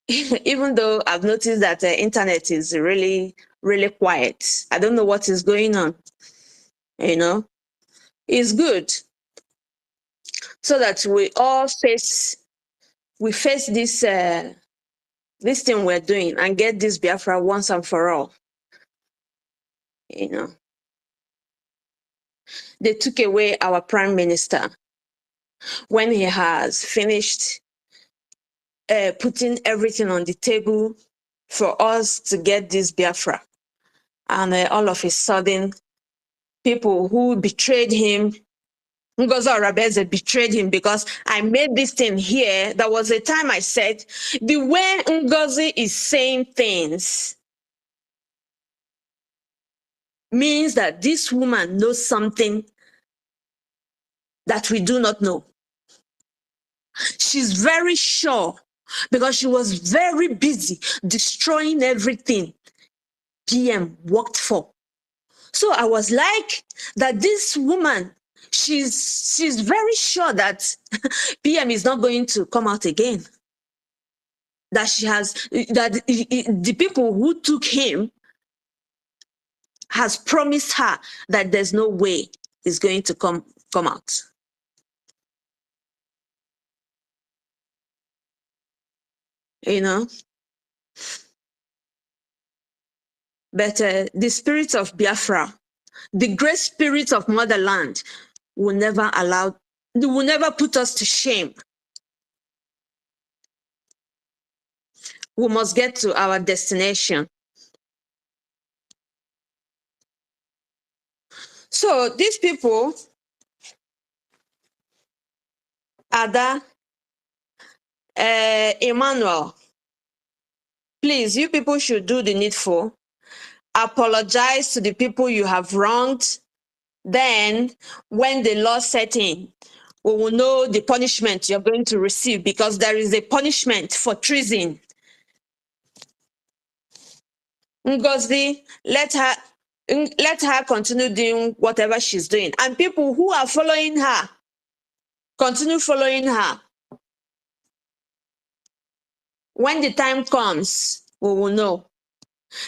Speaker 21: even though I've noticed that the internet is really, really quiet. I don't know what is going on. You know, it's good so that we all face this this thing we're doing and get this Biafra once and for all. You know, they took away our prime minister when he has finished putting everything on the table for us to get this Biafra. And all of a sudden, people who betrayed him, Ngozi Arabeze betrayed him because I made this thing here. There was a time I said, the way Ngozi is saying things means that this woman knows something that we do not know. She's very sure because she was very busy destroying everything PM worked for. So I was like, that this woman, she's very sure that PM is not going to come out again. That the people who took him has promised her that there's no way he's going to come out. You know? But the spirit of Biafra, the great spirit of motherland, will never put us to shame. We must get to our destination. So these people, Ada, Emmanuel, please, you people should do the needful. Apologize to the people you have wronged. Then, when the law sets in, we will know the punishment you're going to receive, because there is a punishment for treason. Ngozi, let her continue doing whatever she's doing. And people who are following her, continue following her. When the time comes, we will know.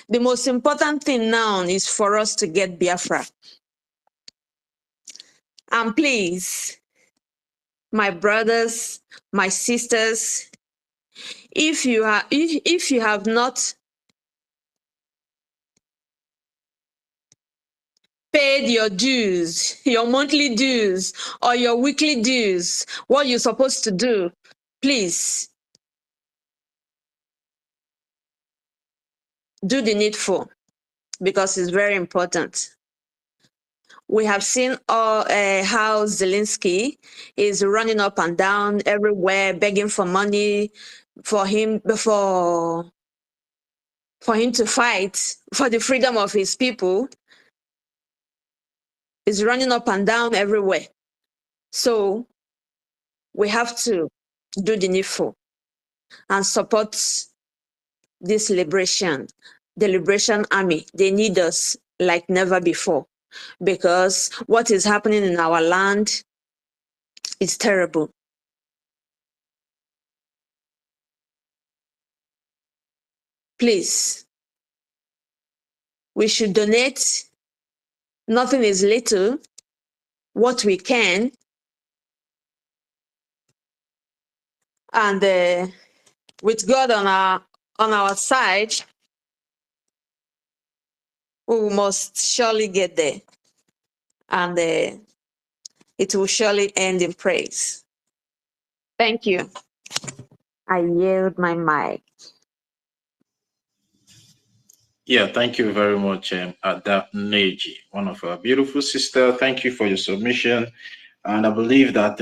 Speaker 21: The most important thing now is for us to get Biafra. And please, my brothers, my sisters, if you have not paid your dues, your monthly dues or your weekly dues, what you're supposed to do, please do the needful, because it's very important. We have seen how Zelensky is running up and down everywhere, begging for money for him to fight for the freedom of his people. Is running up and down everywhere. So we have to do the needful and support this liberation, the Liberation Army. They need us like never before, because what is happening in our land is terrible. Please, we should donate. Nothing is little. What we can, and with God on our side, we must surely get there, and it will surely end in praise. Thank you. I yield my mic.
Speaker 11: Yeah, thank you very much, Ada Neji, one of our beautiful sisters. Thank you for your submission. And I believe that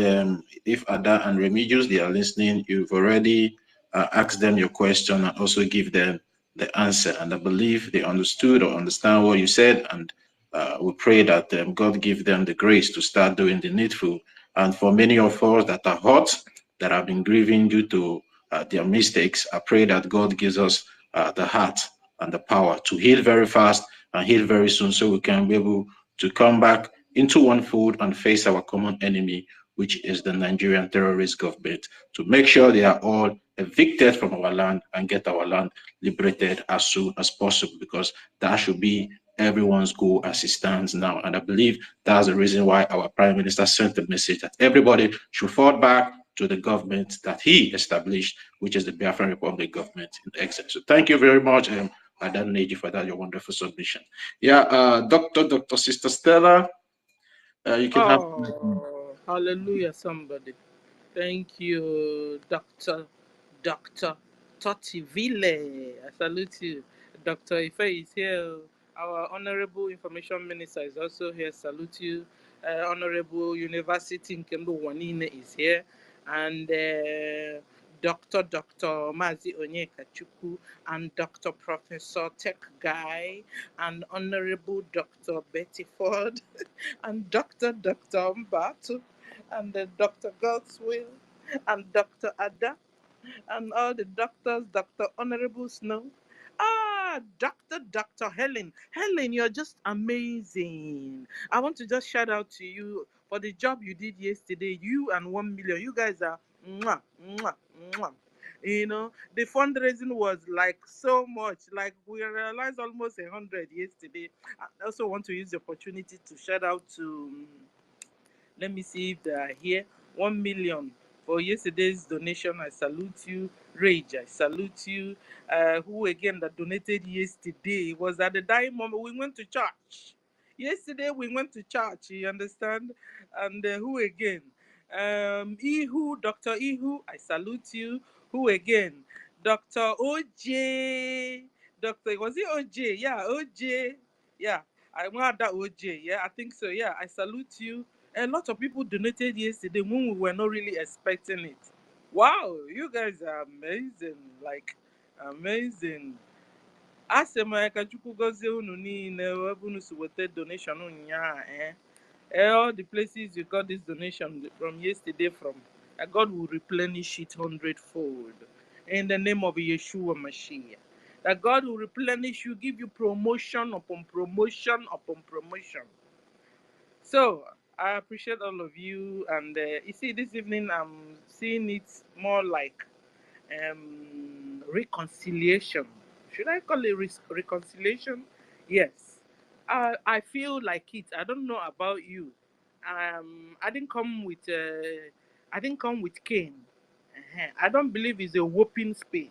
Speaker 11: if Ada and Remigius, they are listening, you've already asked them your question and also give them the answer. And I believe they understood or understand what you said. And we pray that God give them the grace to start doing the needful. And for many of us that are hurt, that have been grieving due to their mistakes, I pray that God gives us the heart and the power to heal very fast and heal very soon, so we can be able to come back into one fold and face our common enemy, which is the Nigerian terrorist government, to make sure they are all evicted from our land and get our land liberated as soon as possible, because that should be everyone's goal as it stands now. And I believe that's the reason why our Prime Minister sent the message that everybody should fall back to the government that he established, which is the Biafran Republic government in exile. So thank you very much, Adan Neji, for that, your wonderful submission. Yeah, Dr. Sister Stella, you can have.
Speaker 13: Oh, hallelujah, somebody. Thank you, Dr. Totivile. I salute you. Dr. Ife is here. Our Honorable Information Minister is also here. Salute you. Honorable University Nkembo Wanine is here. And Dr. Mazi Onyeka Chukwu and Dr. Professor Tech Guy and Honorable Dr. Betty Ford and Dr. Mbatu and Dr. Godswill and Dr. Ada and all the doctors, Dr. Honorable Snow. Dr. Helen. Helen, you're just amazing. I want to just shout out to you for the job you did yesterday. You and 1 million. You guys are mwah, mwah, mwah. You know, the fundraising was like so much. Like we realized almost 100 yesterday. I also want to use the opportunity to shout out to let me see if they are here. 1 million for yesterday's donation. I salute you. Rage, I salute you. Who again that donated yesterday? It was at the dying moment. We went to church. Yesterday we went to church, you understand? And who again? Ihu, Dr. Ihu, I salute you. Who again? Dr. OJ. Was it OJ? Yeah, OJ. Yeah, I want that OJ. Yeah, I think so. Yeah, I salute you. A lot of people donated yesterday when we were not really expecting it. Wow, you guys are amazing. Like, amazing. Asemaka Chukwu gozie unu niile ebe unu si weta donation ụnyaahụ. All the places you got this donation from yesterday from, God will replenish it 100-fold. In the name of Yeshua Mashiach. That God will replenish you, give you promotion upon promotion upon promotion. So I appreciate all of you, and you see, this evening I'm seeing it more like reconciliation. Should I call it reconciliation? Yes. I feel like it. I don't know about you. I didn't come with Cain. I don't believe it's a whooping space.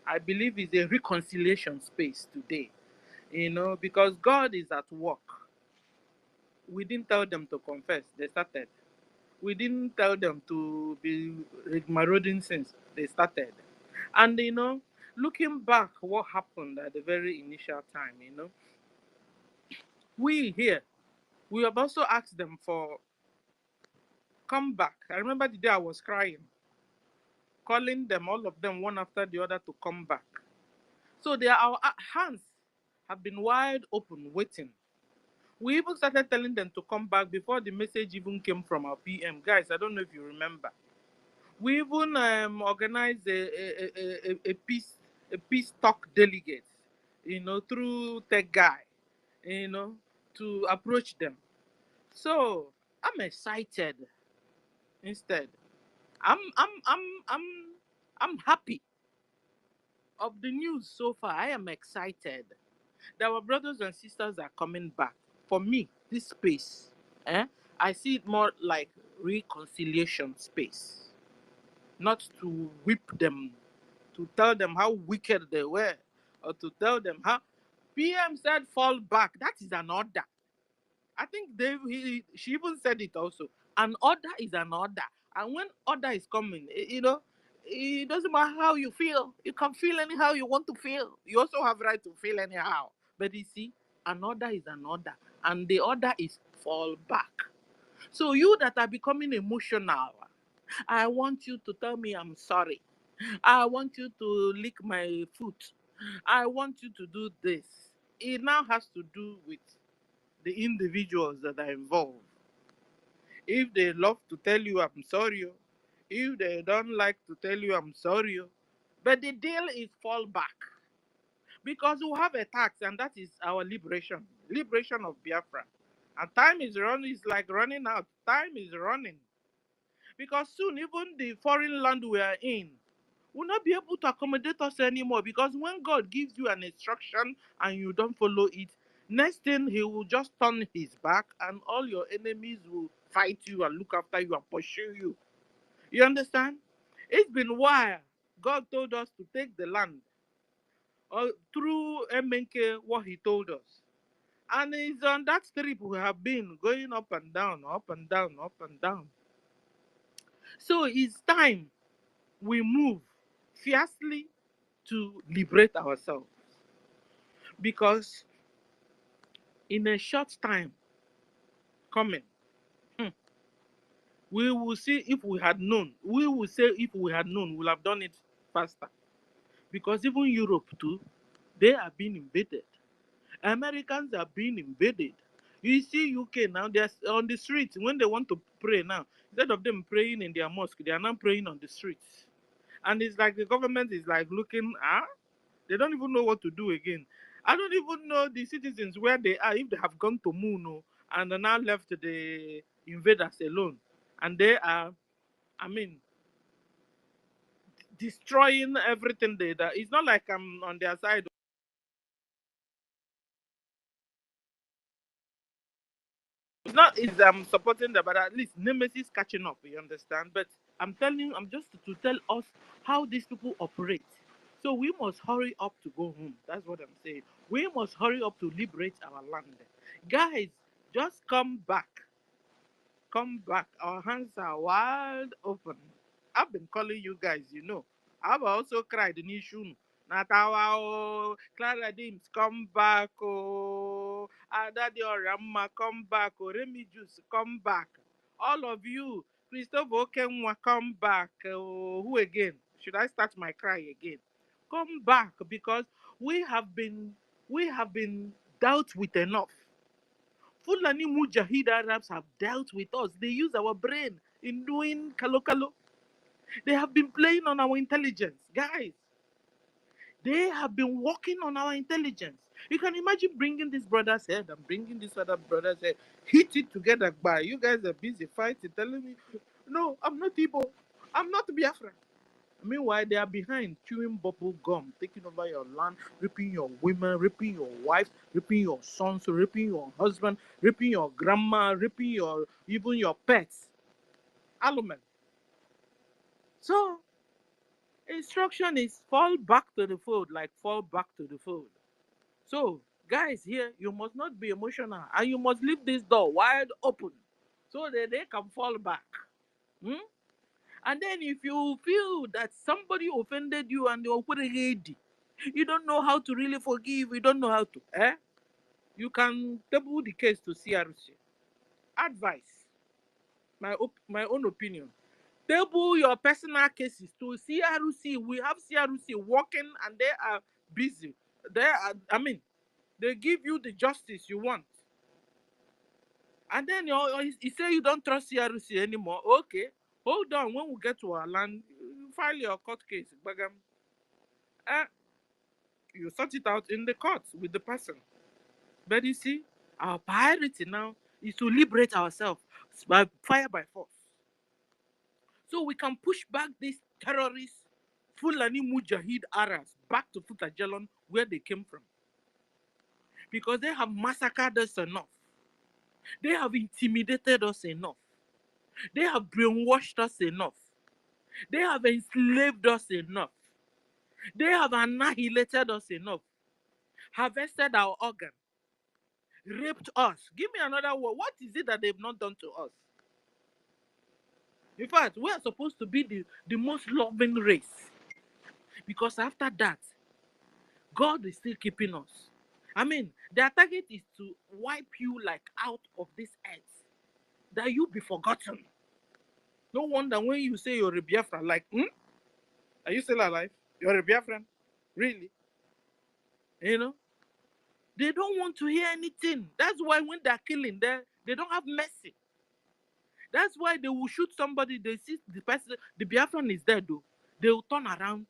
Speaker 13: I believe it's a reconciliation space today. Because God is at work. We didn't tell them to confess, they started. We didn't tell them to be marauding sins, they started. And looking back, what happened at the very initial time, we here, we have also asked them for come back. I remember the day I was crying, calling them, all of them, one after the other, to come back. So our hands have been wide open, waiting. We even started telling them to come back before the message even came from our PM. Guys, I don't know if you remember. We even organized a peace talk delegate, through Tech Guy, to approach them. So I'm excited. Instead, I'm I'm I'm I'm I'm happy of the news so far. I am excited that our brothers and sisters are coming back. For me, this space, I see it more like reconciliation space, not to whip them, to tell them how wicked they were, or to tell them how PM said fall back. That is an order. I think she even said it also. An order is an order. And when order is coming, it doesn't matter how you feel. You can feel anyhow you want to feel. You also have right to feel anyhow. But you see, an order is an order. And the order is fall back. So you that are becoming emotional, I want you to tell me I'm sorry. I want you to lick my foot. I want you to do this. It now has to do with the individuals that are involved. If they love to tell you I'm sorry, if they don't like to tell you I'm sorry, but the deal is fall back. Because we have a tax, and that is our liberation of Biafra. And time is running, it's like running out. Time is running. Because soon, even the foreign land we are in will not be able to accommodate us anymore. Because when God gives you an instruction and you don't follow it, next thing he will just turn his back and all your enemies will fight you and look after you and pursue you. You understand? It's been a while. God told us to take the land through MNK, what he told us. And it's on that trip we have been going up and down, up and down, up and down. So it's time we move fiercely to liberate ourselves. Because in a short time coming, we will see if we had known. We will say if we had known, we'll have done it faster. Because even Europe too, they are being invaded. Americans are being invaded. You see UK now, they're on the streets when they want to pray now. Instead of them praying in their mosque, they are now praying on the streets. And it's like the government is like looking, they don't even know what to do again. I don't even know the citizens where they are, if they have gone to Moon and now left the invaders alone. And they are, destroying everything they do. It's not like I'm on their side. It's not is I'm supporting them, but at least Nemesis catching up, you understand? But I'm telling you, I'm just to tell us how these people operate. So we must hurry up to go home. That's what I'm saying. We must hurry up to liberate our land. Guys, just come back. Come back. Our hands are wide open. I've been calling you guys, I've also cried in issue. Natawa, oh, Clara Dims, come back, oh, Adadi Ramma, come back, oh, Remy Juice, come back. All of you, Christopher Okenwa, come back. Oh, who again? Should I start my cry again? Come back because we have been dealt with enough. Fulani Mujahid Arabs have dealt with us. They use our brain in doing kalo kalo. They have been playing on our intelligence. Guys, they have been working on our intelligence. You can imagine bringing this brother's head and bringing this other brother's head, hit it together by. You guys are busy fighting, telling me, no, I'm not Igbo. I'm not Biafra. Meanwhile, they are behind chewing bubble gum, taking over your land, raping your women, raping your wives, raping your sons, raping your husband, raping your grandma, raping your even your pets. Alumen. So instruction is fall back to the fold, like fall back to the fold. So guys, here you must not be emotional, and you must leave this door wide open so that they can fall back. Hmm? And then if you feel that somebody offended you and you're ready, you don't know how to really forgive, you don't know how to, you can table the case to CRC. Advice, my own opinion. Table your personal cases to CRC. We have CRC working and they are busy. They give you the justice you want. And then you say you don't trust CRC anymore. Okay, hold on. When we get to our land, you file your court case. Uh, you sort it out in the court with the person. But you see, our priority now is to liberate ourselves by fire by force. So we can push back these terrorists, Fulani Mujahid Arabs, back to Futajalon where they came from. Because they have massacred us enough. They have intimidated us enough. They have brainwashed us enough. They have enslaved us enough. They have annihilated us enough. Harvested our organ. Raped us. Give me another word. What is it that they've not done to us? In fact, we are supposed to be the most loving race. Because after that, God is still keeping us. Their target is to wipe you like out of this earth. That you be forgotten. No wonder when you say you're a Biafran, like, are you still alive? You're a Biafran? Really? You know? They don't want to hear anything. That's why when they're killing, they don't have mercy. That's why they will shoot somebody, they see the person, the Biafran is dead though. They will turn around,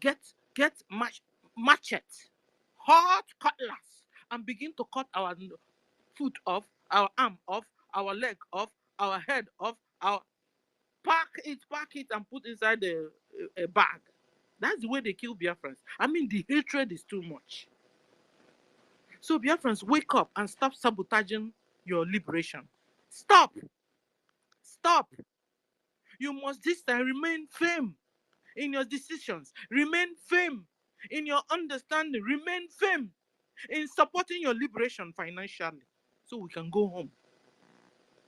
Speaker 13: get machete, hot cutlass, and begin to cut our foot off, our arm off, our leg off, our head off, pack it and put inside a bag. That's the way they kill Biafrans. The hatred is too much. So Biafrans, wake up and stop sabotaging your liberation. Stop. You must this time remain firm in your decisions. Remain firm in your understanding. Remain firm in supporting your liberation financially so we can go home.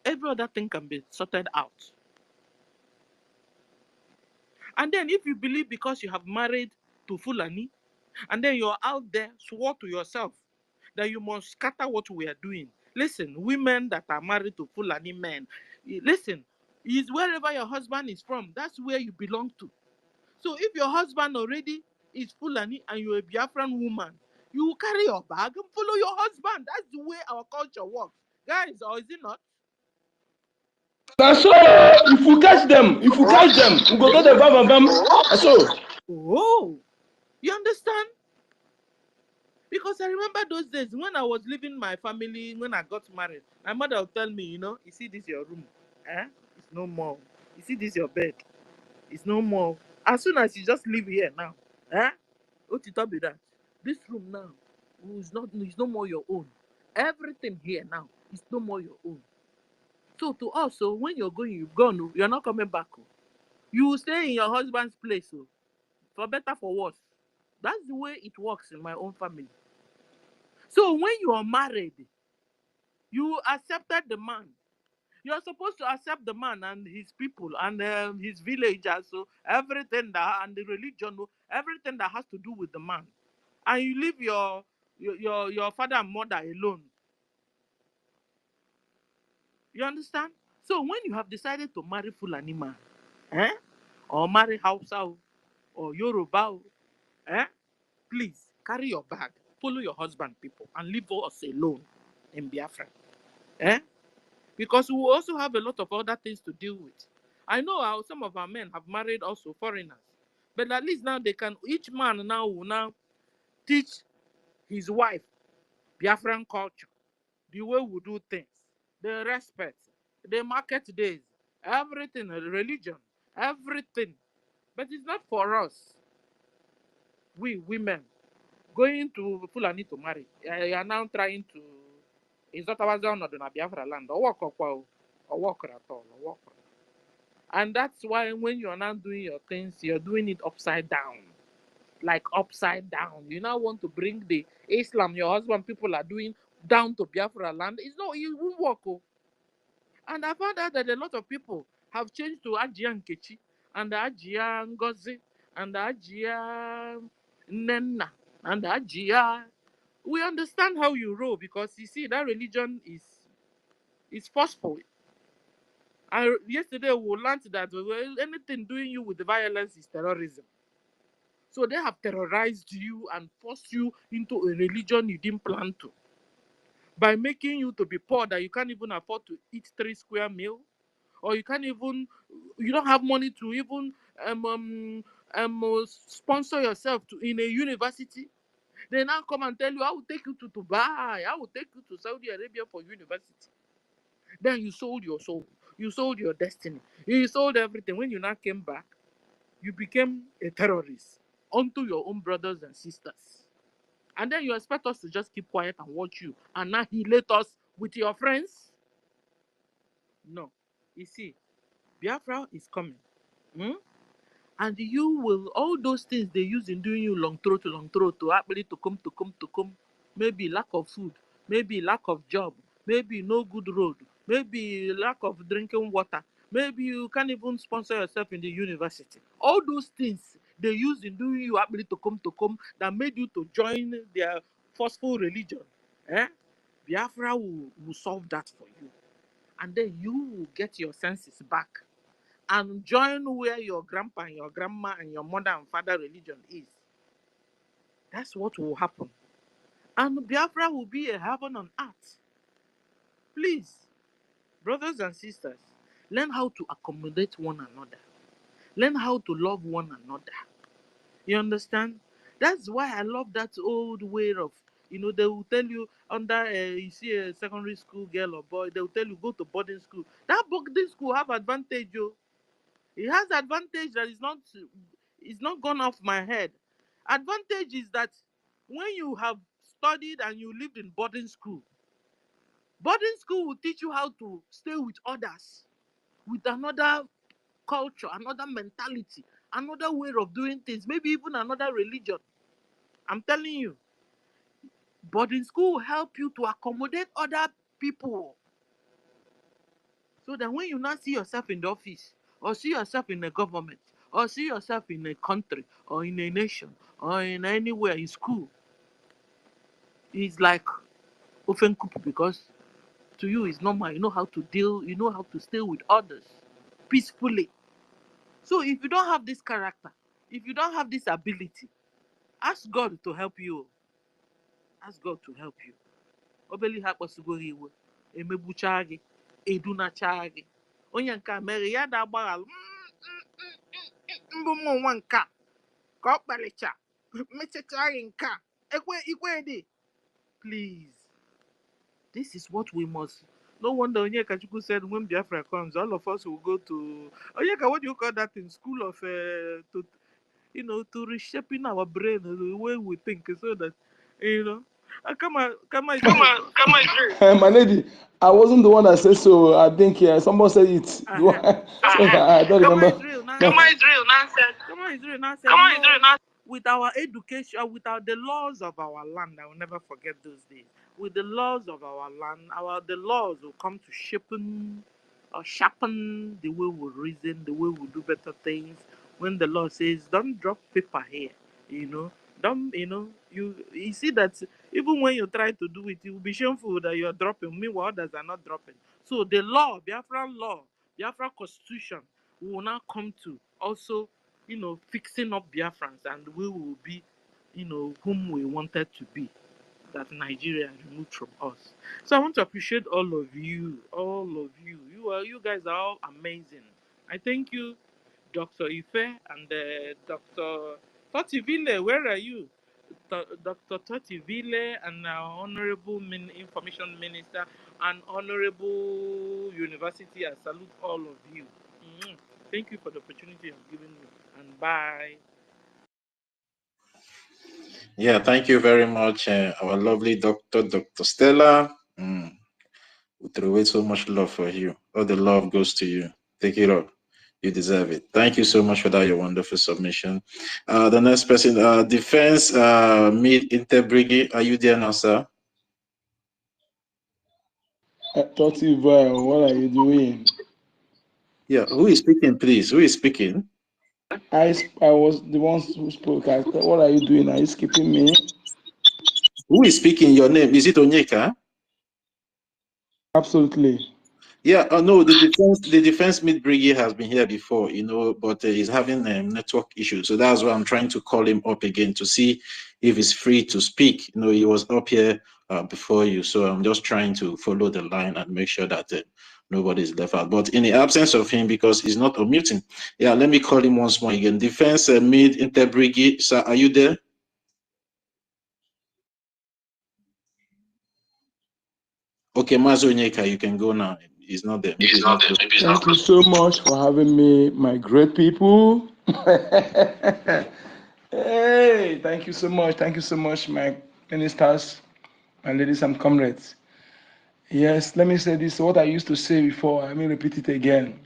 Speaker 13: Every other thing can be sorted out. And then if you believe because you have married to Fulani, and then you're out there, swore to yourself that you must scatter what we are doing. Listen, women that are married to Fulani men, listen, is wherever your husband is from, that's where you belong to. So if your husband already is Fulani and you're a Biafran woman, you will carry your bag and follow your husband. That's the way our culture works. Guys, or is it not?
Speaker 1: That's so if you catch them, we go get the bam. So
Speaker 13: Oh, you understand? Because I remember those days when I was leaving my family, when I got married, my mother would tell me, you see this your room. It's no more. You see this your bed. It's no more. As soon as you just leave here now, what you tell me that? This room now is no more your own. Everything here now is no more your own. So to us, so when you're going, you've gone, oh, you're not coming back. Oh. You will stay in your husband's place, oh, for better, for worse. That's the way it works in my own family. So when you are married, you accepted the man. You're supposed to accept the man and his people and his villagers, so everything that and the religion, everything that has to do with the man, and you leave your father and mother alone. You understand? So when you have decided to marry Fulani man, or marry Hausa or Yoruba, please carry your bag, follow your husband, people, and leave us alone in Biafra. Because we also have a lot of other things to deal with. I know how some of our men have married also foreigners, but at least now they can. Each man now will now teach his wife Biafran culture, the way we do things, the respect, the market days, everything, religion, everything. But it's not for us, we women, going to Fulani to marry. You are now trying to. Is that our zone or the Biafra land? Or work at all, or work. And that's why when you're now doing your things, you're doing it upside down. Like upside down. You now want to bring the Islam your husband people are doing down to Biafra land. It's not, it won't work. Oh. And I found out that a lot of people have changed to Ajia Nkechi and Ajia Ngozi and Ajia Nenna and Ajia. We understand how you roll because you see that religion is forceful. Yesterday we learned that anything doing you with the violence is terrorism. So they have terrorized you and forced you into a religion you didn't plan to. By making you to be poor that you can't even afford to eat 3 square meal, or you can't even, you don't have money to even sponsor yourself to in a university. They now come and tell you, I will take you to Dubai, I will take you to Saudi Arabia for university. Then you sold your soul, you sold your destiny, you sold everything. When you now came back, you became a terrorist unto your own brothers and sisters. And then you expect us to just keep quiet and watch you and annihilate us with your friends? No. You see, Biafra is coming. Hmm? And you will, all those things they use in doing you long throat to actually to come, maybe lack of food, maybe lack of job, maybe no good road, maybe lack of drinking water, maybe you can't even sponsor yourself in the university. All those things they use in doing you actually to come that made you to join their forceful religion. Eh? Biafra will solve that for you. And then you will get your senses back and join where your grandpa and your grandma and your mother and father religion is. That's what will happen. And Biafra will be a heaven on earth. Please, brothers and sisters, learn how to accommodate one another. Learn how to love one another. You understand? That's why I love that old way of, they will tell you under, you see a secondary school girl or boy, they will tell you go to boarding school. That boarding school have advantage, yo. It has advantage that is not gone off my head. Advantage is that when you have studied and you lived in boarding school will teach you how to stay with others, with another culture, another mentality, another way of doing things, maybe even another religion. I'm telling you, boarding school will help you to accommodate other people. So that when you now see yourself in the office, or see yourself in the government, or see yourself in a country, or in a nation, or in anywhere in school, it's like open couple because to you it's normal. You know how to deal, you know how to stay with others peacefully. So if you don't have this character, if you don't have this ability, ask God to help you. Ask God to help you. Obeli ha kpọsigoro iwe, emegbuchaa gị, edunachaa gị. Onye nke a mere ya da agbaghalụ mbụ m nwa nke a ka ọ kpalicha mechachaa gị nke a ikwe dị. Please, this is what we must. No wonder Onyeka Chukwu said when Biafra comes, all of us will go to Onyeka, what do you call that in school of to reshaping our brain the way we think so that come on,
Speaker 1: My lady, I wasn't the one that said so. I think someone said it. So I don't remember.
Speaker 13: Come on, it's real nonsense. No, with our education, without the laws of our land, I will never forget those days. With the laws of our land, the laws will come to sharpen the way we reason, the way we do better things. When the law says, don't drop paper here, don't, you see that even when you try to do it, it will be shameful that you are dropping. Meanwhile, others are not dropping. So the law, Biafra constitution will now come to also, fixing up Biafrans, and we will be, whom we wanted to be, that Nigeria removed from us. So I want to appreciate all of you. You guys are all amazing. I thank you, Dr. Ife and Dr. Totivile. Where are you? Dr. Totivile and our Honorable Information Minister and Honorable University. I salute all of you. Thank you for the opportunity you've given me, and bye.
Speaker 11: Yeah, thank you very much, our lovely Dr. Stella. We throw away so much love for you. All the love goes to you. Take it up. You deserve it. Thank you so much for that, your wonderful submission. The next person, Defense Mid Interbrigi. Are you there now, sir?
Speaker 1: Toti boy, what are you doing?
Speaker 11: Yeah, who is speaking, please? Who is speaking?
Speaker 1: I was the one who spoke. I thought, what are you doing? Are you skipping me?
Speaker 11: Who is speaking? Your name? Is it Onyeka?
Speaker 1: Absolutely.
Speaker 11: Yeah, no, the defense mid brigade has been here before, but he's having network issues. So that's why I'm trying to call him up again to see if he's free to speak. He was up here before you. So I'm just trying to follow the line and make sure that nobody's left out. But in the absence of him, because he's not unmuting, yeah, let me call him once more again. Defense mid inter brigade, sir, are you there? Okay, Mazo Onyeka, you can go now. He's not there. Maybe he's not there.
Speaker 1: Thank you so much for having me, my great people. Hey, thank you so much. Thank you so much, my ministers, my ladies and comrades. Yes, let me say this. What I used to say before, I may repeat it again.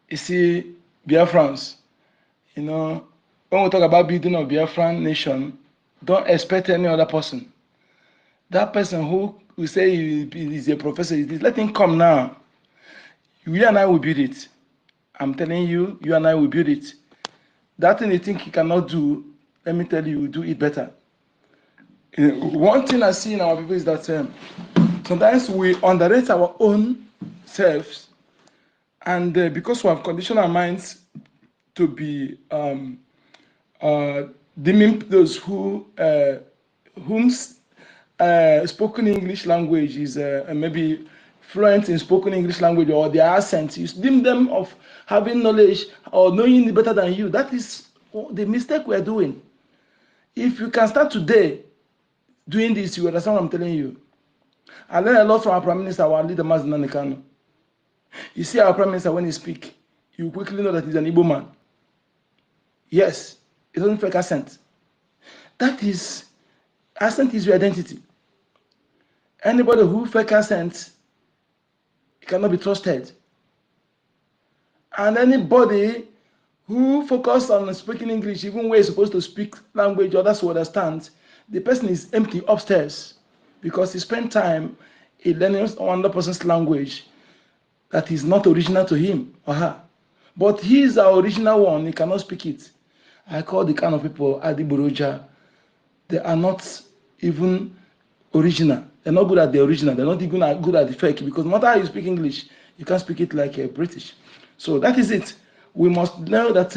Speaker 1: You see, Biafrans, when we talk about building of Biafran nation, don't expect any other person. That person who we say is a professor, let him come now. You and I will build it. I'm telling you, you and I will build it. That thing you think you cannot do, let me tell you, you do it better. One thing I see in our people is that sometimes we underrate our own selves, and because we have conditioned our minds to be deeming those whom spoken English language is maybe fluent in spoken English language or their accent, you deem them of having knowledge or knowing better than you. That is the mistake we are doing. If you can start today doing this, you understand what I'm telling you. I learned a lot from our Prime Minister, our leader, Nnamdi Kanu. You see our Prime Minister, when he speaks, you quickly know that he's an Igbo man. Yes, he doesn't fake accent. That is, accent is your identity. Anybody who fake accent cannot be trusted. And anybody who focus on speaking English, even when he's supposed to speak language others will understand, the person is empty upstairs because he spent time in learning another person's language that is not original to him or her. But he is our original one, he cannot speak it. I call the kind of people Adiboroja. They are not even original. They're not good at the original. They're not even good at the fake because no matter how you speak English, you can't speak it like a British. So that is it. We must know that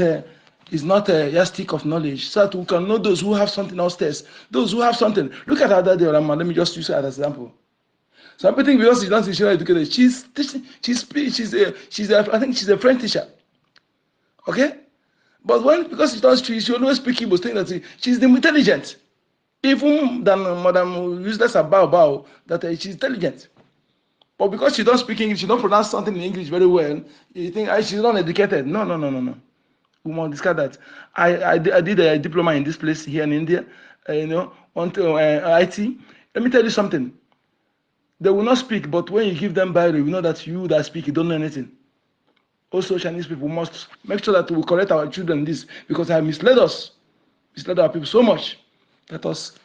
Speaker 1: it's not a yardstick of knowledge, so that we can know those who have something upstairs, those who have something. Look at Ada Diorama. Let me just use her as an example. Some people think because she's not teacher educated, I think she's a French teacher. Okay, but because she's not she always speak Igbo, saying that she's intelligent, even than Madam useless about that she's intelligent. But because she don't speak English, she don't pronounce something in English very well, you think she's not educated. No. We must discuss that. I did a diploma in this place here in India, on IT. Let me tell you something. They will not speak, but when you give them Bible, you know that you that speak, you don't know anything. Also, Chinese people must make sure that we correct our children this because they have misled our people so much. Let us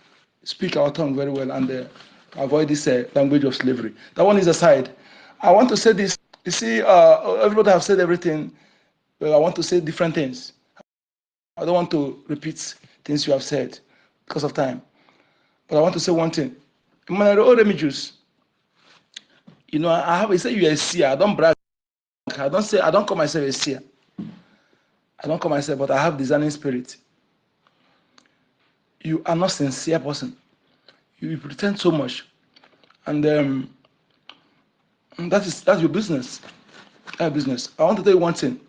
Speaker 1: speak our tongue very well and avoid this language of slavery. That one is aside. I want to say this. You see, everybody have said everything. But I want to say different things. I don't want to repeat things you have said because of time. But I want to say one thing. Emmanuel Oremijus, I have. I say you are a seer. I don't brag. I don't call myself a seer. I don't call myself, but I have discerning spirit. You are not sincere person. You pretend so much, and that's your business. Business. I want to tell you one thing.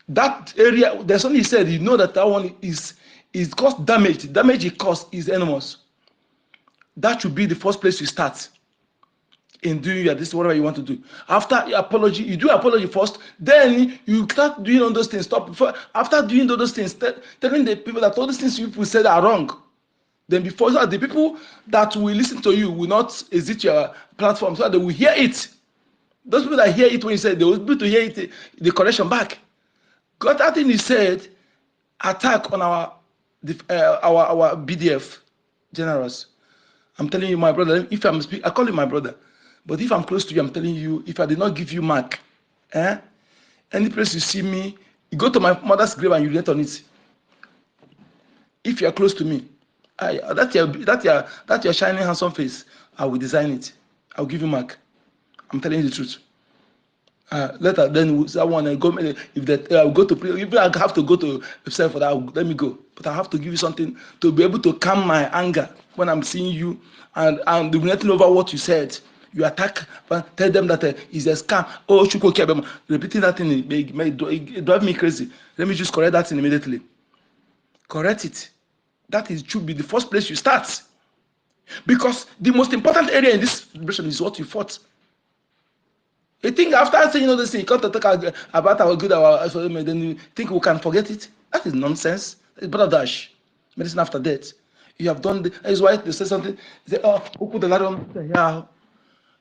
Speaker 1: That area, there's something he said. You know that one is caused damage. Damage it caused is enormous. That should be the first place you start. in doing your this whatever you want to do. After your apology, you do apology first, then you start doing all those things. After doing all those things, telling the people that all these things people said are wrong. Then before so the people that will listen to you will not exit your platform, so they will hear it. Those people that hear it when you say, they will be able to hear it, the correction back. Got that thing he said, attack on our BDF generals. I'm telling you, my brother, if I'm speaking, I call him my brother. But if I'm close to you, I'm telling you, if I did not give you mark, any place you see me, you go to my mother's grave and you let on it. If you're close to me, that's your shining handsome face, I will design it. I'll give you mark. I'm telling you the truth. Later, then someone go. If that I'll go to if I have to go to website for that, let me go. But I have to give you something to be able to calm my anger when I'm seeing you and nothing over what you said. You attack, but tell them that it's a scam. Oh, Chukwukebem, repeating that thing it drive me crazy. Let me just correct that thing immediately. Correct it. That is should be the first place you start, because the most important area in this celebration is what you fought. You think after saying all this thing, you come to talk about our good, then you think we can forget it? That is nonsense. It's brother dash. Medicine after death. You have done that is why they say something. They say, oh, who put the light on? Yeah.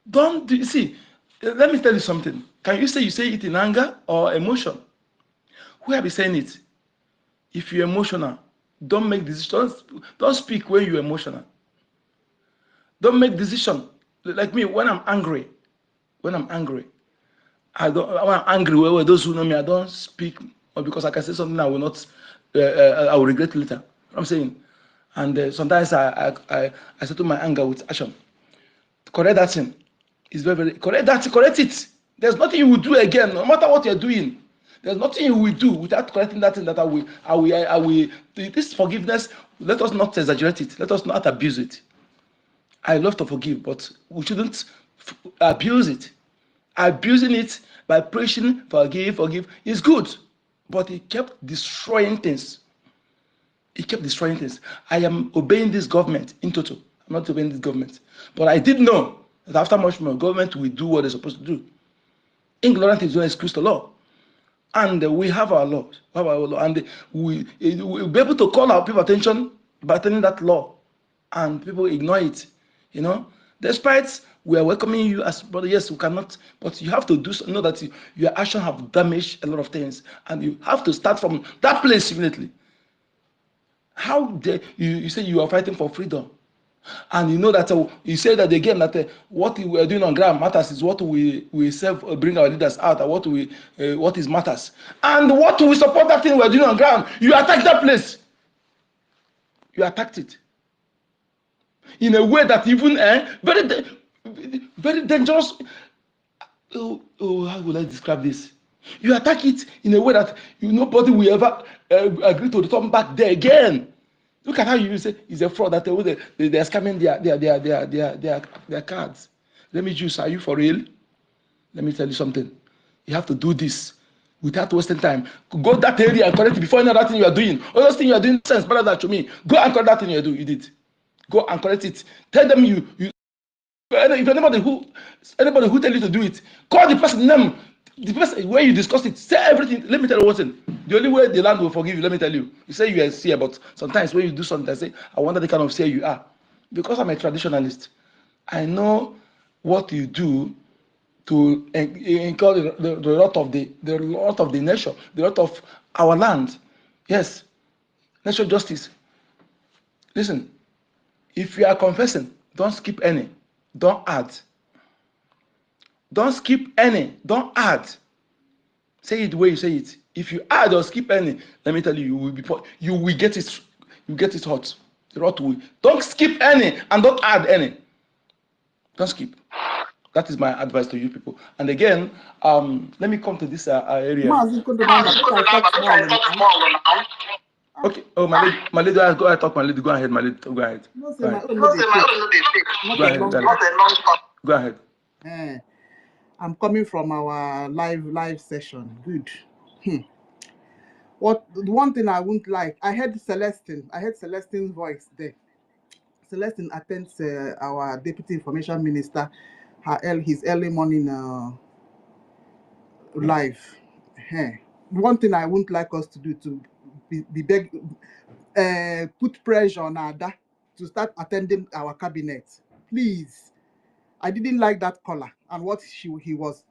Speaker 1: Don't do, see. Let me tell you something. Can you say it in anger or emotion? Who have been saying it? If you're emotional, don't make decisions. Don't speak when you're emotional. Don't make decisions. Like me, when I'm angry, when I'm angry, when I'm angry, well, those who know me, I don't speak, or because I can say something I will not, I will regret later. I'm saying, and sometimes I settle my anger with action. Correct that thing. It's very, very correct that. Correct it. There's nothing you will do again, no matter what you're doing. There's nothing you will do without correcting that thing. That I will. This forgiveness. Let us not exaggerate it. Let us not abuse it. I love to forgive, but we shouldn't abuse it. Abusing it by preaching, forgive, is good, but it kept destroying things. It kept destroying things. I am obeying this government in total. I'm not obeying this government, but I did know that after much more, government will do what they're supposed to do. Ignorance is no excuse to law, and we have our law. And we'll be able to call our people attention by telling that law, and people ignore it. Despite we are welcoming you as brother, yes, we cannot, but you have to know that your action have damaged a lot of things, and you have to start from that place immediately. How dare you say you are fighting for freedom, and you know that you say that again that what we are doing on ground matters is what we bring our leaders out, and what is matters, and what we support that thing we are doing on ground. You attack that place. You attacked it in a way that even very dangerous. How will I describe this? You attack it in a way that nobody will ever agree to return back there again. Look at how you say it's a fraud that they are scamming their cards. Let me choose. Are you for real? Let me tell you something. You have to do this without wasting time. Go that area and correct it before another thing you are doing. All those things you are doing sense better than to me. Go and correct that thing you do. You did. Go and correct it. Tell them you if anybody who tell you to do it, call the person name, the person where you discuss it, say everything. Let me tell you one thing. The only way the land will forgive you, let me tell you. You say you are seer, but sometimes when you do something, I say, I wonder the kind of seer you are. Because I'm a traditionalist, I know what you do to incur the lot of the nation, the lot of our land. Yes, national justice. Listen, if you are confessing, don't skip any. Don't add. Don't skip any. Don't add. Say it the way you say it. If you add or skip any, let me tell you, you will get it. You get it hot. The rot will. Don't skip any and don't add any. Don't skip. That is my advice to you people. And again, let me come to this area. Okay. Oh, my lady, go ahead, talk, my lady. Go ahead, my lady. Go ahead. Go ahead. Go ahead.
Speaker 13: I'm coming from our live session. Good. What the one thing I wouldn't like, I heard Celestine's voice there. Celestine attends our deputy information minister
Speaker 2: his early morning life. One thing I wouldn't like us to do to put pressure on Ada to start attending our cabinet. Please. I didn't like that color and what he was,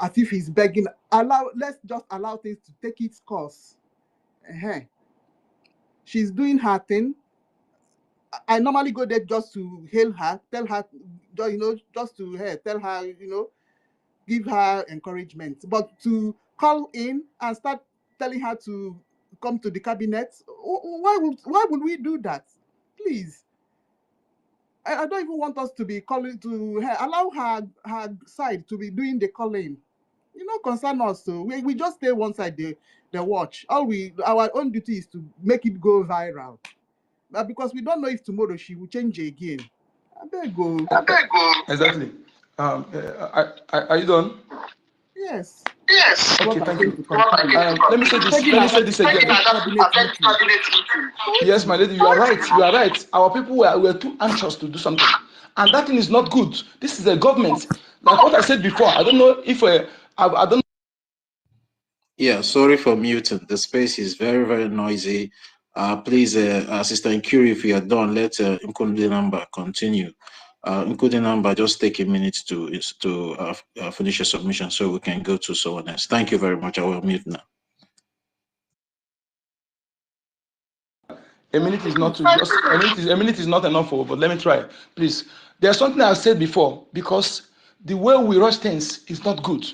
Speaker 2: as if he's begging. Let's just allow things to take its course. She's doing her thing. I normally go there just to hail her, tell her, just to tell her, give her encouragement. But to call in and start telling her to come to the cabinet, why would we do that? Please. I don't even want us to be calling to her. Allow her side to be doing the calling. Concern us. So we just stay one side, the watch. Our own duty is to make it go viral. Because we don't know if tomorrow she will change again. I beg go.
Speaker 1: Exactly. Are you done?
Speaker 2: Yes.
Speaker 1: Yes. Okay, thank you. Let me say this again. Yes, my lady, you are right. You are right. Our people were too anxious to do something, and that thing is not good. This is a government. Like what I said before. I don't know if I don't.
Speaker 11: Yeah, sorry for muting. The space is very, very noisy. Please, Assistant Curie, if you are done, let Nkundi number continue. Nkundi number, just take a minute to finish your submission so we can go to someone else. Thank you very much. I will mute now.
Speaker 1: A minute is not a minute is not enough for, but let me try, please. There's something I've said before, because the way we rush things is not good.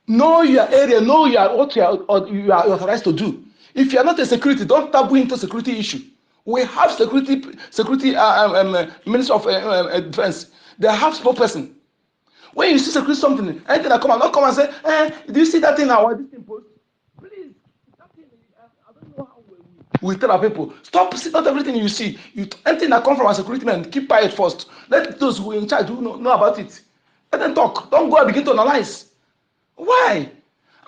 Speaker 1: Know your area, know what you are authorized to do. If you are not a security, don't taboo into security issue. We have security Minister of Defense. They have spokesperson. When you see security something, anything that come out, don't come and say, do you see that thing now? This thing post? Please, that thing, I don't know how we tell our people, stop, see not everything you see. Anything that come from a security man, keep quiet first. Let those who are in charge who know about it. Let them talk. Don't go and begin to analyze. Why?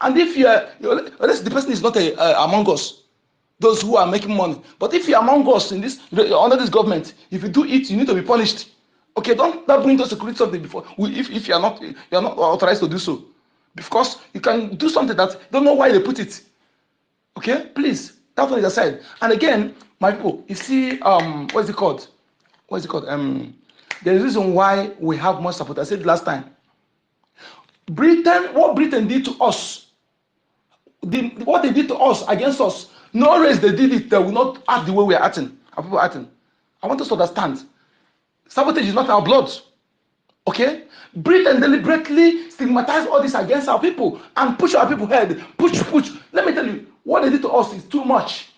Speaker 1: And if unless the person is not among us, those who are making money. But if you're among us in this under this government, if you do it, you need to be punished. Okay, don't bring to security something before. If you're not authorized to do so, because you can do something that don't know why they put it. Okay, please, that one is aside. And again, my people, you see, what is it called? There is a reason why we have more support. I said last time. What Britain did to us, what they did to us against us, no race they did it, they will not act the way we are acting. Our people are acting. I want us to understand. Sabotage is not our blood. Okay? Britain deliberately stigmatize all this against our people and push our people head. Push. Let me tell you, what they did to us is too much.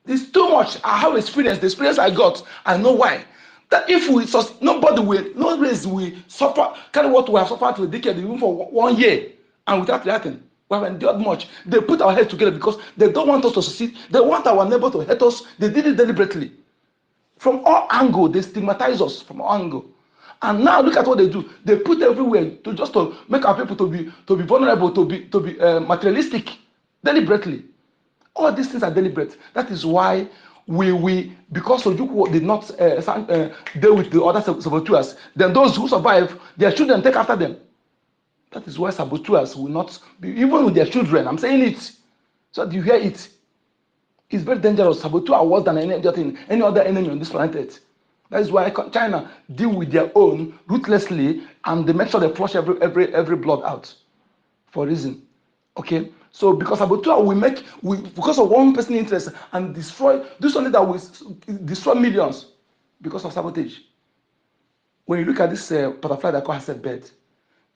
Speaker 1: It's too much. I have experience. The experience I got, I know why. That if no race will suffer, carry what we have suffered to a decade, even for 1 year, and without reacting. We have endured much. They put our heads together because they don't want us to succeed. They want our neighbor to hate us. They did it deliberately. From all angles, they stigmatize us from all angles. And now look at what they do. They put everywhere to make our people to be vulnerable, to be materialistic, deliberately. All these things are deliberate. That is why because Ojukwu did not deal with the other saboteurs, then those who survive, their children take after them. That is why saboteurs will not be, even with their children. I'm saying it. So that you hear it. It's very dangerous. Saboteur are worse than any other enemy on this planet. That is why China deal with their own ruthlessly, and they make sure they flush every blood out for a reason. Okay, so because saboteur because of one person's interest and do something that will destroy millions because of sabotage. When you look at this butterfly that call herself bird,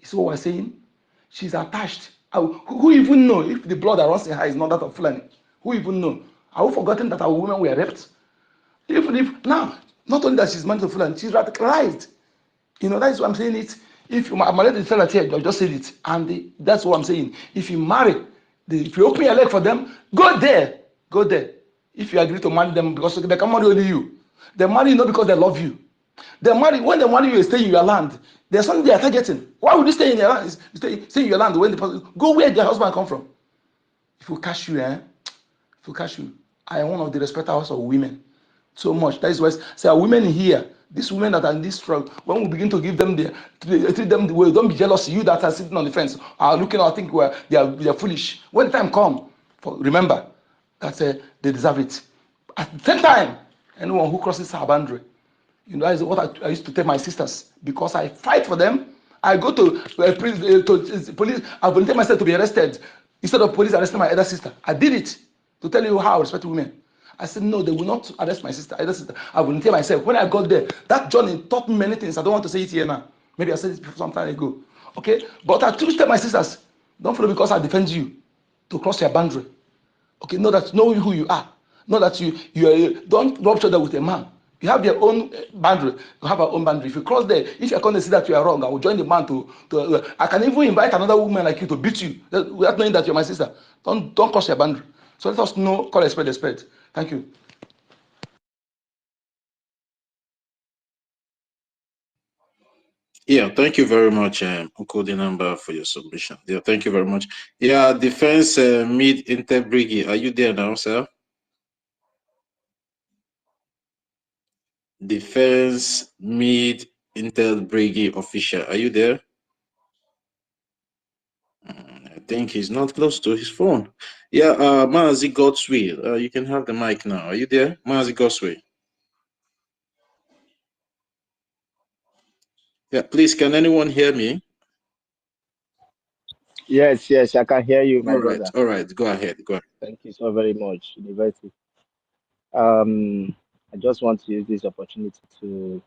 Speaker 1: you see what we're saying? She's attached. Who even know if the blood that runs in her is not that of Fulani? Who even know? Are we forgotten that our women were raped? Even if now, not only that she's married to Fulani, she's radicalized. That is what I'm saying. It. If my lady tell that here, I just said it, and that's what I'm saying. If you marry, if you open your leg for them, go there. If you agree to marry them, because they can marry only you. They marry you not because they love you. When they marry you, you stay in your land. There's something they are targeting. Why would you stay in your land? Stay in your land when the person go where their husband come from. If you catch you, I am one of the respecters of women. So much. That is why say our women here, These women that are in this struggle, when we begin to give them treat them the way, don't be jealous. You that are sitting on the fence are looking out, think they are foolish. When the time come, remember that they deserve it. At the same time, anyone who crosses our boundary, that is what I used to tell my sisters, because I fight for them. I go to police. I volunteer myself to be arrested instead of police arresting my elder sister. I did it to tell you how I respect women. I said, no, they will not arrest my sister. I volunteer myself. When I got there, that journey taught me many things. I don't want to say it here now. Maybe I said it some time ago. Okay? But I choose to tell my sisters, don't follow because I defend you to cross your boundary. Okay? Know who you are. Know that don't rub shoulder with a man. You have your own boundary. You have our own boundary. If you cross there, if you're going to see that you are wrong, I will join the man I can even invite another woman like you to beat you without knowing that you're my sister. Don't cross your boundary. So let us know, call a spade a spade. Thank you.
Speaker 11: Yeah, thank you very much, Uncle Dinamba, for your submission. Yeah, thank you very much. Yeah, Defense Mid Interbrigi, are you there now, sir? Defense Mid Interbrigi official, are you there? I think he's not close to his phone. Yeah, Mazi Godswill, you can have the mic now. Are you there, Mazi Godswill? Yeah, please, can anyone hear me?
Speaker 4: Yes, I can hear you, my brother.
Speaker 11: All right, go ahead.
Speaker 4: Thank you so very much, University. I just want to use this opportunity to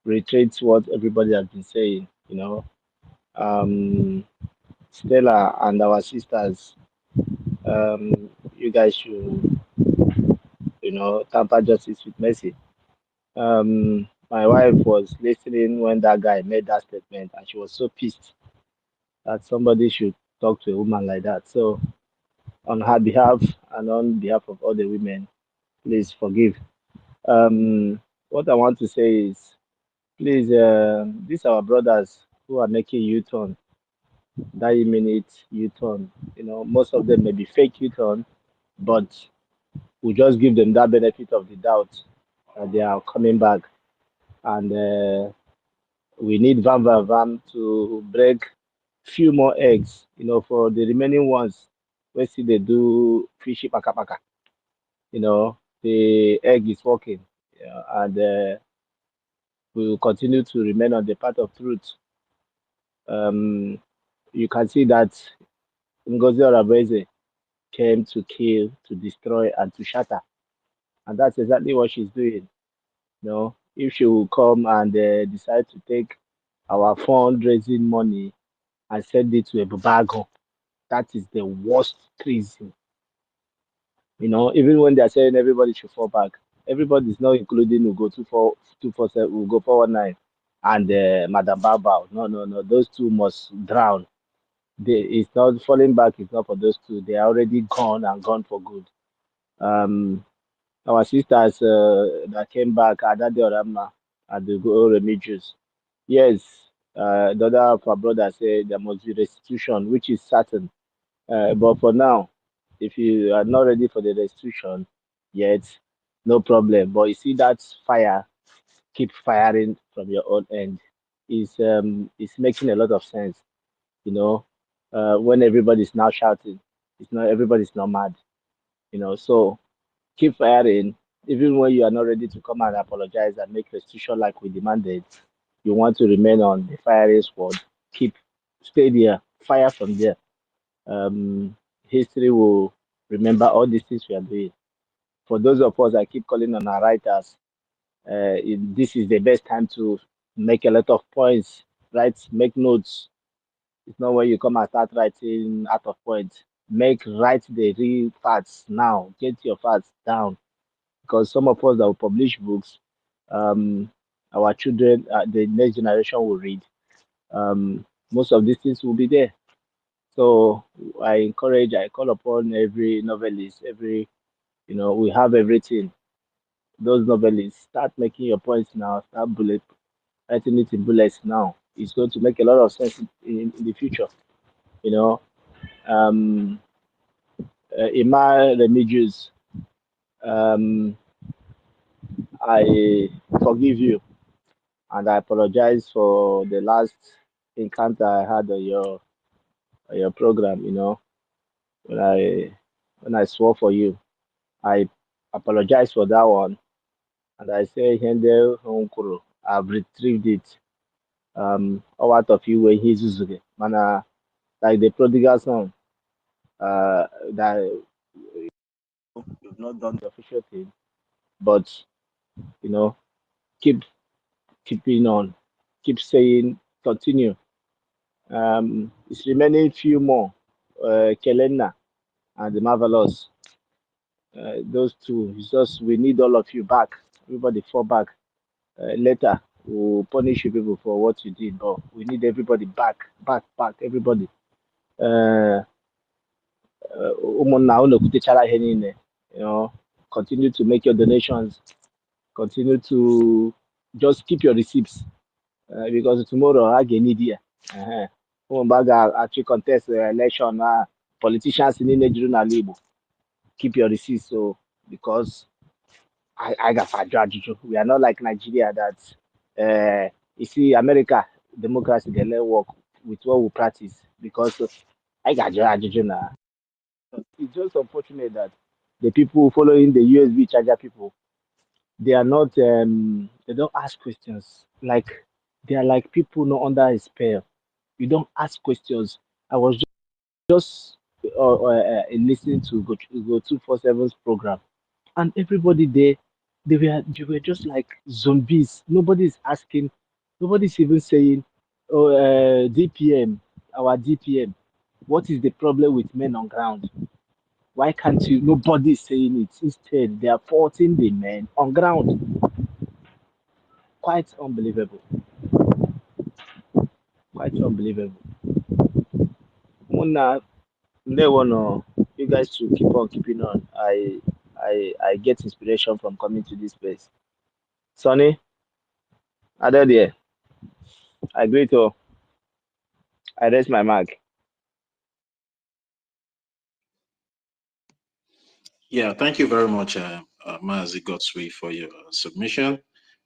Speaker 4: reiterate what everybody has been saying. Stella and our sisters, you guys should, tamper justice with mercy. My wife was listening when that guy made that statement, and she was so pissed that somebody should talk to a woman like that. So, on her behalf and on behalf of all the women, please forgive. What I want to say is, please, these are our brothers who are making U-turn, that minute U-turn. Most of them may be fake U-turn, but we just give them that benefit of the doubt that they are coming back. And we need Vam to break few more eggs, for the remaining ones. We see they do fishy paka paka. The egg is working, and we will continue to remain on the path of truth. You can see that Ngozi Orabeze came to kill, to destroy, and to shatter, and that's exactly what she's doing. If she will come and decide to take our fundraising money and send it to a babago, that is the worst treason. Even when they're saying everybody should fall back, everybody is not including Ugo 247, Ugo 419, and Madam Babao. No. Those two must drown. It's not falling back. It's not for those two. They are already gone and gone for good. Our sisters that came back, Adade Orama and the Remigius. Yes, the other of our brother said there must be restitution, which is certain. But for now, if you are not ready for the restitution yet, no problem. But you see that fire, keep firing from your own end. Is making a lot of sense. When everybody's now shouting, everybody's not mad. So keep firing. Even when you are not ready to come and apologize and make restitution like we demanded, you want to remain on the firing squad. Stay there, fire from there. History will remember all these things we are doing. For those of us that keep calling on our writers, this is the best time to make a lot of points, make notes. It's not when you come and start writing out of point. Write the real facts now. Get your facts down. Because some of us that will publish books, our children, the next generation will read. Most of these things will be there. So I call upon every novelist, we have everything. Those novelists, start making your points now, start writing it in bullets now. It's going to make a lot of sense in the future. Ima Remigius, I forgive you. and I apologize for the last encounter I had on your program. You know, when I swore for you, I apologize for that one, and I say, Hende Honkuro, I've retrieved it. All out of you when he's using mana like the prodigal son. That you've not done the official thing, but you know, keep keeping on, keep saying, continue. It's remaining few more. Kelena and the Marvelous. Those two. It's just we need all of you back. Everybody fall back. Later we'll punish you people for what you did, but we need everybody back, back, everybody. Uh, ụmụnna unu kwutechara ihe niile, you know, continue to make your donations, continue to just keep your receipts, because tomorrow I get need ya. Actually contest the election, politicians in the keep your receipts. So because I got a judge, we are not like Nigeria that you see America democracy they let work with what we practice because I got judge now. It's just unfortunate that the people following the USB charger people, they are not they don't ask questions. Like they are like people not under a spell. You don't ask questions. I was just listening to Go 247's program, and everybody there, they were just like zombies. Nobody's asking, nobody's even saying, "Oh, DPM, our DPM, what is the problem with men on ground? Why can't you?" Nobody's saying it. Instead, they are faulting the men on ground. Quite unbelievable. Quite unbelievable. Muna, they wanna you guys to keep on keeping on. I get inspiration from coming to this place. Sonny, are they there? I agree to. I raise my mark.
Speaker 11: Yeah, thank you very much, Mazi Godswill, for your submission.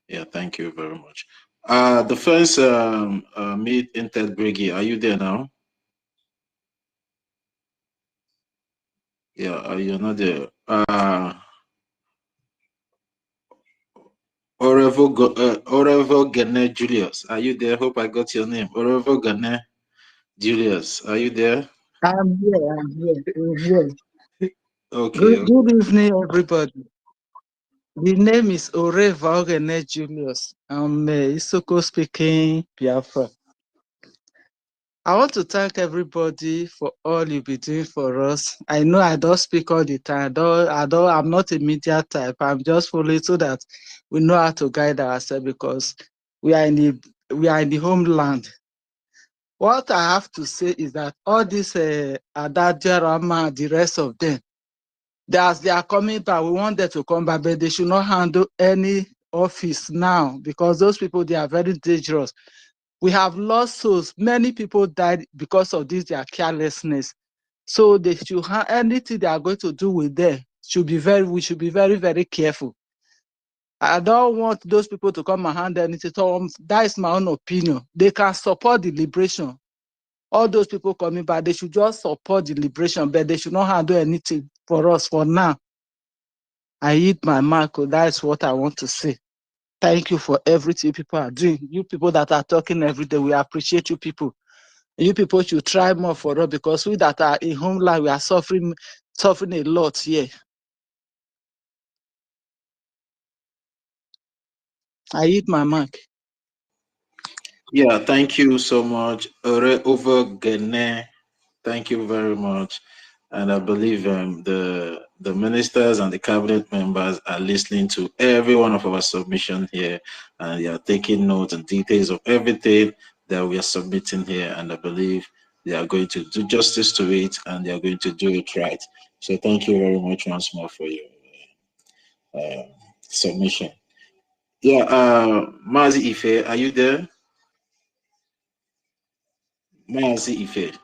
Speaker 11: Yeah, thank you very much. The first meet Intel Briggy, are you there now? Yeah, you're not there. Orevo Gane Julius, are you there? Hope I got your name. Orevo Gane Julius, are you there?
Speaker 3: I'm here. I'm here.
Speaker 11: Okay.
Speaker 3: Good evening, everybody. The name is Ore Vaugene Julius. I'm Isoko speaking Biafra. I want to thank everybody for all you've been doing for us. I know I don't speak all the time. I'm not a media type. I'm just following so that we know how to guide ourselves because we are in the homeland. What I have to say is that all this Adadia Rama, the rest of them, as they are coming back, we want them to come back, but they should not handle any office now because those people, they are very dangerous. We have lost souls. Many people died because of this, their carelessness. So they should anything they are going to do with them we should be very, very careful. I don't want those people to come and hand anything. So that is my own opinion. They can support the liberation. All those people coming back, they should just support the liberation, but they should not handle anything for us for now. I eat my mark. That's what I want to say. Thank you for everything people are doing. You people that are talking every day, we appreciate you people. You people should try more for us because we that are in homeland, we are suffering a lot here. I eat my mark.
Speaker 11: Yeah, thank you so much. Over Gane, thank you very much. And I believe the ministers and the cabinet members are listening to every one of our submission here, and they are taking notes and details of everything that we are submitting here. And I believe they are going to do justice to it, and they are going to do it right. So thank you very much once more for your submission. Yeah, Mazi Ife, are you there? Mazi Ife.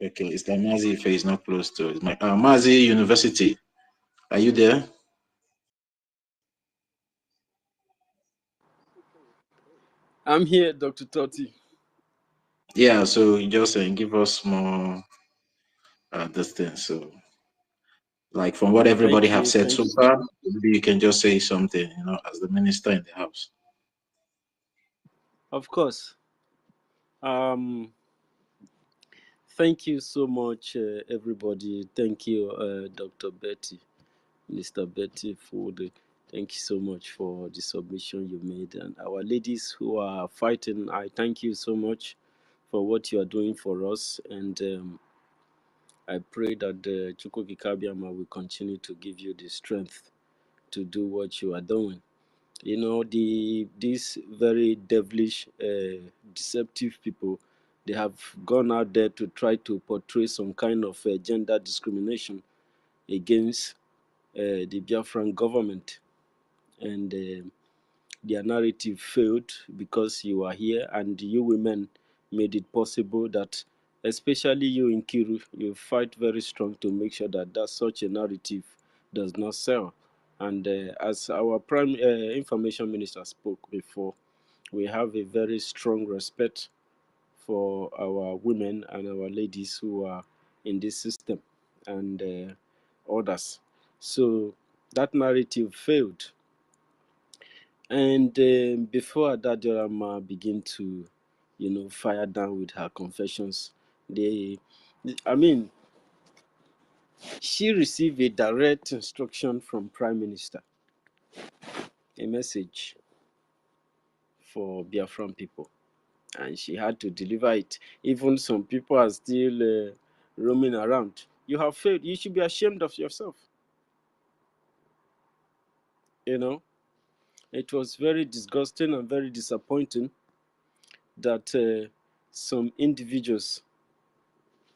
Speaker 11: Okay, it's the Mazi Ife is not close to it. Mazi University, are you there?
Speaker 19: I'm here, Dr. Totti.
Speaker 11: Yeah, so you just give us more this thing. So, like from what everybody
Speaker 19: Thank
Speaker 11: have
Speaker 19: you.
Speaker 11: said so
Speaker 19: Thank you.
Speaker 11: far, maybe you can just say something, as the minister in the house.
Speaker 19: Of course. Thank you so much, everybody. Thank you, Dr. Betty, Mr. Betty, thank you so much for the submission you made. And our ladies who are fighting, I thank you so much for what you are doing for us. And I pray that the Chukwuki Kabiama will continue to give you the strength to do what you are doing. These very devilish, deceptive people, they have gone out there to try to portray some kind of gender discrimination against the Biafran government, and their narrative failed because you are here and you women made it possible that, especially you in Kiru, you fight very strong to make sure that such a narrative does not sell. And as our prime information minister spoke before, we have a very strong respect for our women and our ladies who are in this system and others. So that narrative failed. And before Adadirama begin to, fire down with her confessions, I mean, she received a direct instruction from Prime Minister, a message for Biafran people, and she had to deliver it. Even some people are still roaming around. You have failed. You should be ashamed of yourself. It was very disgusting and very disappointing that some individuals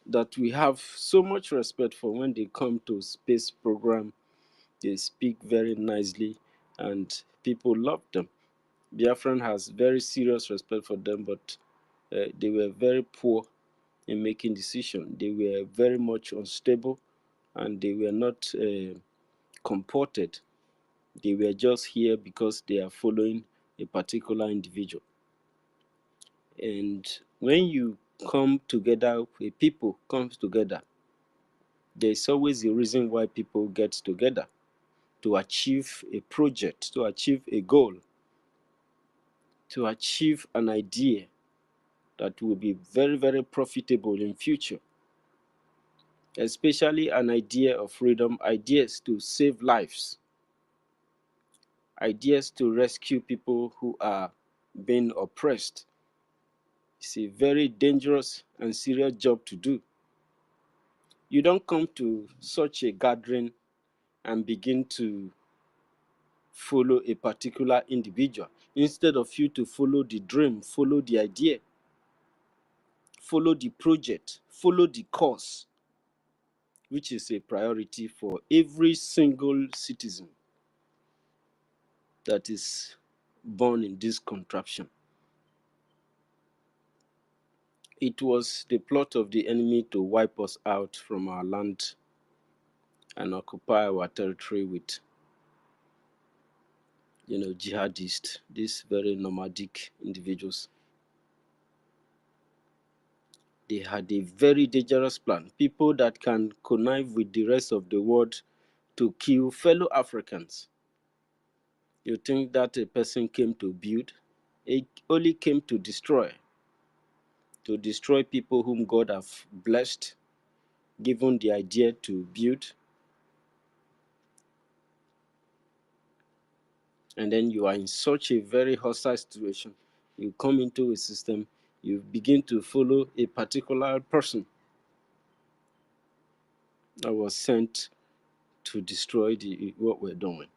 Speaker 19: that we have so much respect for, when they come to space program, they speak very nicely and people love them. Biafran has very serious respect for them, but they were very poor in making decisions. They were very much unstable and they were not comported. They were just here because they are following a particular individual. And when you come together, people comes together, there's always a reason why people get together: to achieve a project, to achieve a goal, to achieve an idea that will be very, very profitable in future, especially an idea of freedom, ideas to save lives, ideas to rescue people who are being oppressed. It's a very dangerous and serious job to do. You don't come to such a gathering and begin to follow a particular individual. Instead of you to follow the dream, follow the idea, follow the project, follow the cause, which is a priority for every single citizen that is born in this contraption. It was the plot of the enemy to wipe us out from our land and occupy our territory with, jihadists, these very nomadic individuals. They had a very dangerous plan. People that can connive with the rest of the world to kill fellow Africans. You think that a person came to build? It only came to destroy people whom God have blessed, given the idea to build. And then you are in such a very hostile situation. You come into a system, you begin to follow a particular person that was sent to destroy what we're doing.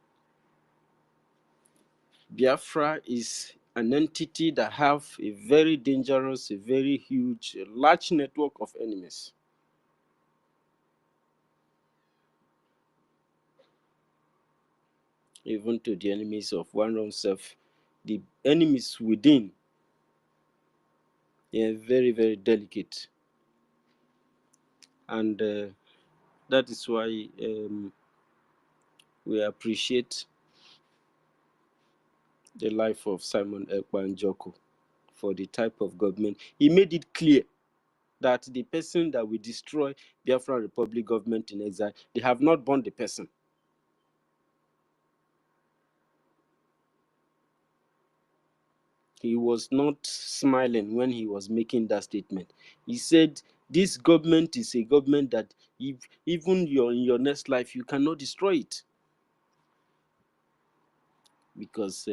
Speaker 19: Biafra is an entity that have a very dangerous, a very huge, a large network of enemies. Even to the enemies of one oneself, the enemies within, they are very, very delicate. And that is why we appreciate the life of Simon Ekpa Njoku. for the type of government. He made it clear that the person that will destroy Biafra Republic government in exile, they have not born the person. He was not smiling when he was making that statement. He said, this government is a government that if even in your next life, you cannot destroy it. Because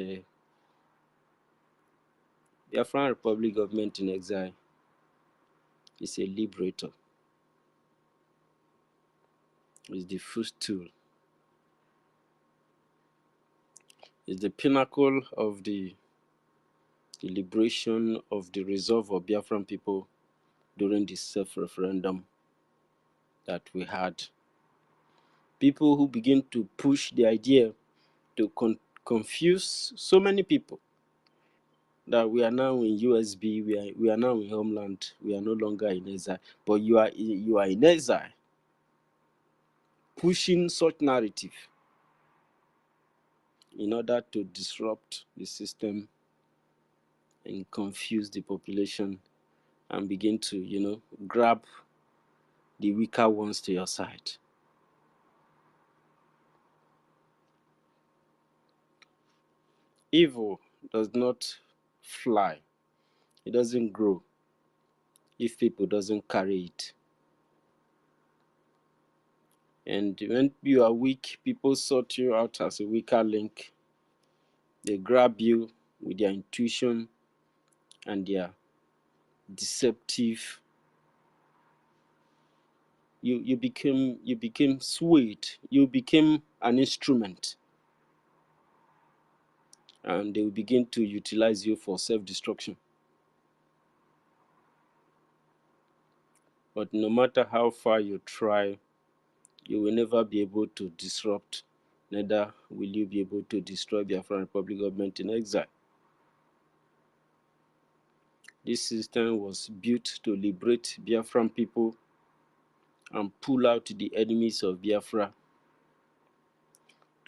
Speaker 19: Biafran Republic government in exile is a liberator. It's the first tool. It's the pinnacle of the liberation of the resolve of Biafran people during the self-referendum that we had. People who begin to push the idea to confuse so many people that we are now in USB, we are now in homeland, we are no longer in exile, but you are in exile, pushing such narrative in order to disrupt the system and confuse the population and begin to, grab the weaker ones to your side. Evil does not fly. It doesn't grow if people doesn't carry it. And when you are weak, people sort you out as a weaker link. They grab you with their intuition and their deceptive. You became swayed. You became an instrument. And they will begin to utilize you for self-destruction. But no matter how far you try, you will never be able to disrupt, neither will you be able to destroy Biafran Republic government in exile. This system was built to liberate Biafran people and pull out the enemies of Biafra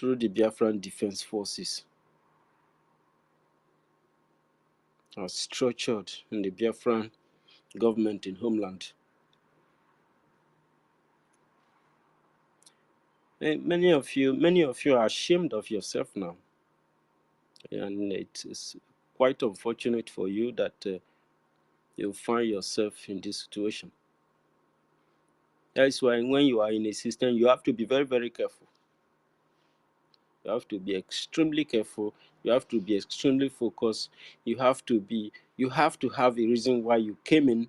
Speaker 19: through the Biafran Defense Forces, as structured in the Biafran government in homeland. And many of you are ashamed of yourself now, and it is quite unfortunate for you that you find yourself in this situation. That's why when you are in a system, you have to be very, very careful. You have to be extremely careful. You have to be extremely focused. You have to have a reason why you came in.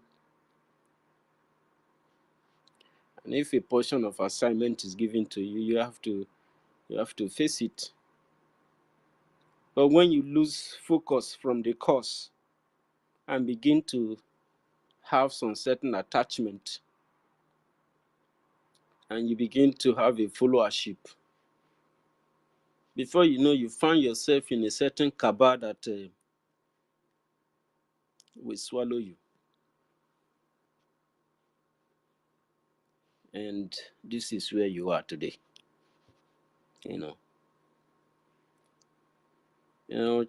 Speaker 19: And if a portion of assignment is given to you, you have to face it. But when you lose focus from the course and begin to have some certain attachment, and you begin to have a followership, before you know, you find yourself in a certain cabal that will swallow you. And this is where you are today.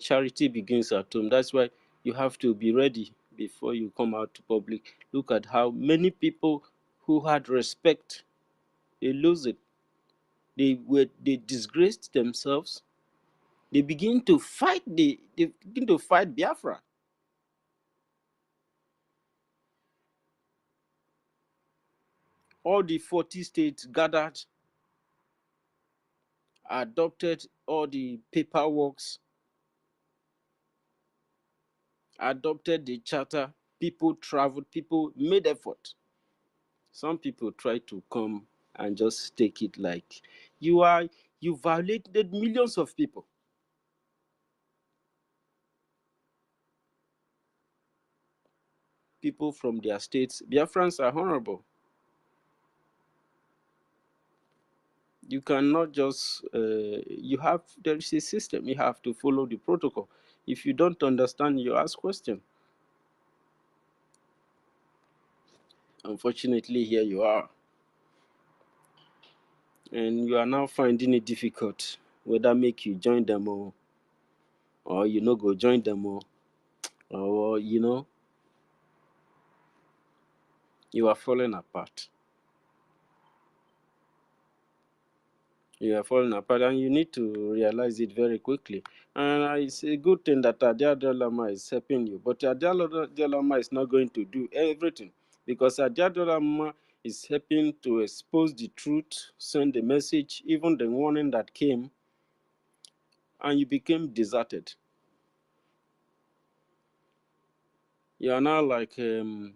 Speaker 19: Charity begins at home. That's why you have to be ready before you come out to public. Look at how many people who had respect, they lose it. They disgraced themselves. They begin to fight. They begin to fight Biafra. All the 40 states gathered, adopted all the paperworks, adopted the charter. People traveled. People made effort. Some people try to come and just take it like you violated millions of people. People from their states. Biafrans are honorable. You cannot just there is a system. You have to follow the protocol. If you don't understand, you ask questions. Unfortunately, here you are. And you are now finding it difficult whether make you join them or you no go join them or or you know, you are falling apart. You are falling apart, and you need to realize it very quickly. And it's a good thing that Adiadolama is helping you, but Adiadolama is not going to do everything, because Adiadolama is helping to expose the truth, send the message, even the warning that came, and you became deserted. You are now like a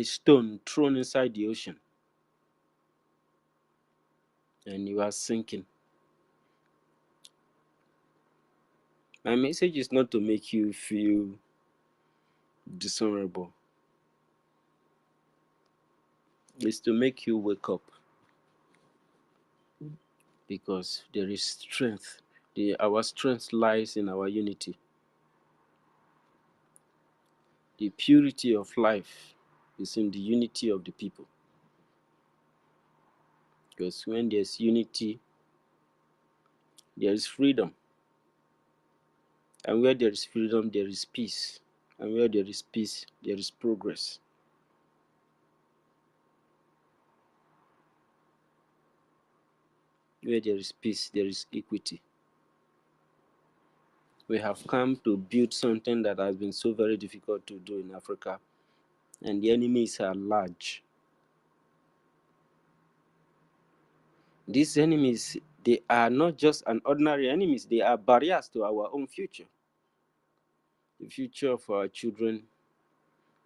Speaker 19: stone thrown inside the ocean, and you are sinking. My message is not to make you feel dishonorable. It's to make you wake up, because there is strength. Our strength lies in our unity. The purity of life is in the unity of the people. Because when there's unity, there is freedom. And where there is freedom, there is peace. And where there is peace, there is progress. Where there is peace, there is equity. We have come to build something that has been so very difficult to do in Africa, and the enemies are large. These enemies, they are not just an ordinary enemies, they are barriers to our own future, the future of our children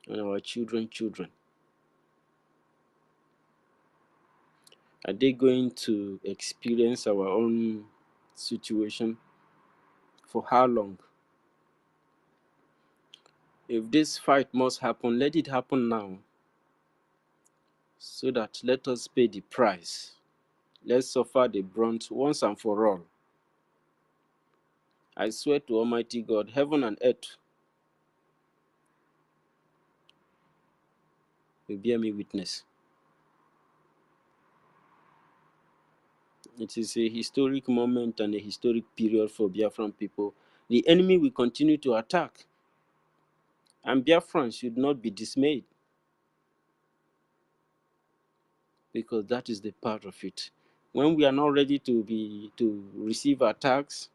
Speaker 19: and our children's children. Are they going to experience our own situation? For how long? If this fight must happen, let it happen now, so that let us pay the price. Let's suffer the brunt once and for all. I swear to Almighty God, heaven and earth will bear me witness. It is a historic moment and a historic period for Biafran people. The enemy will continue to attack, and Biafran should not be dismayed, because that is the part of it. When we are not ready to receive attacks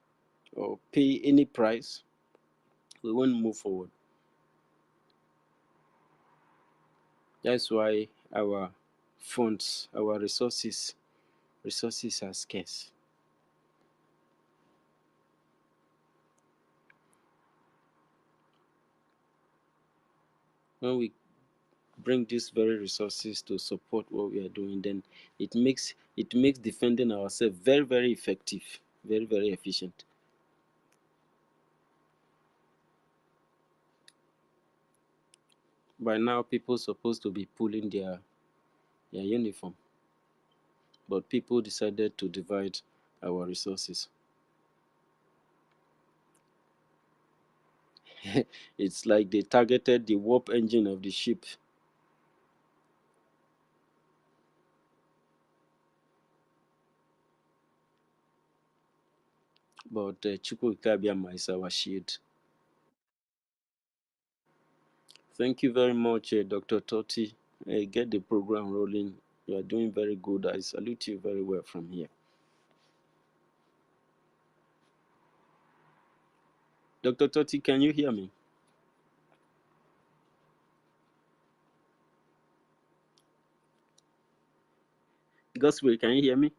Speaker 19: or pay any price, we won't move forward. That's why our funds, our resources are scarce. When we bring these very resources to support what we are doing, then it makes defending ourselves very, very effective, very, very efficient. By now, people are supposed to be pulling their uniform, but people decided to divide our resources. It's like they targeted the warp engine of the ship. But Chukwu Ikabiama is our shield. Thank you very much, Dr. Totti. Get the program rolling. You are doing very good. I salute you very well from here. Dr. Totti, can you hear me? Gospel, can you hear me?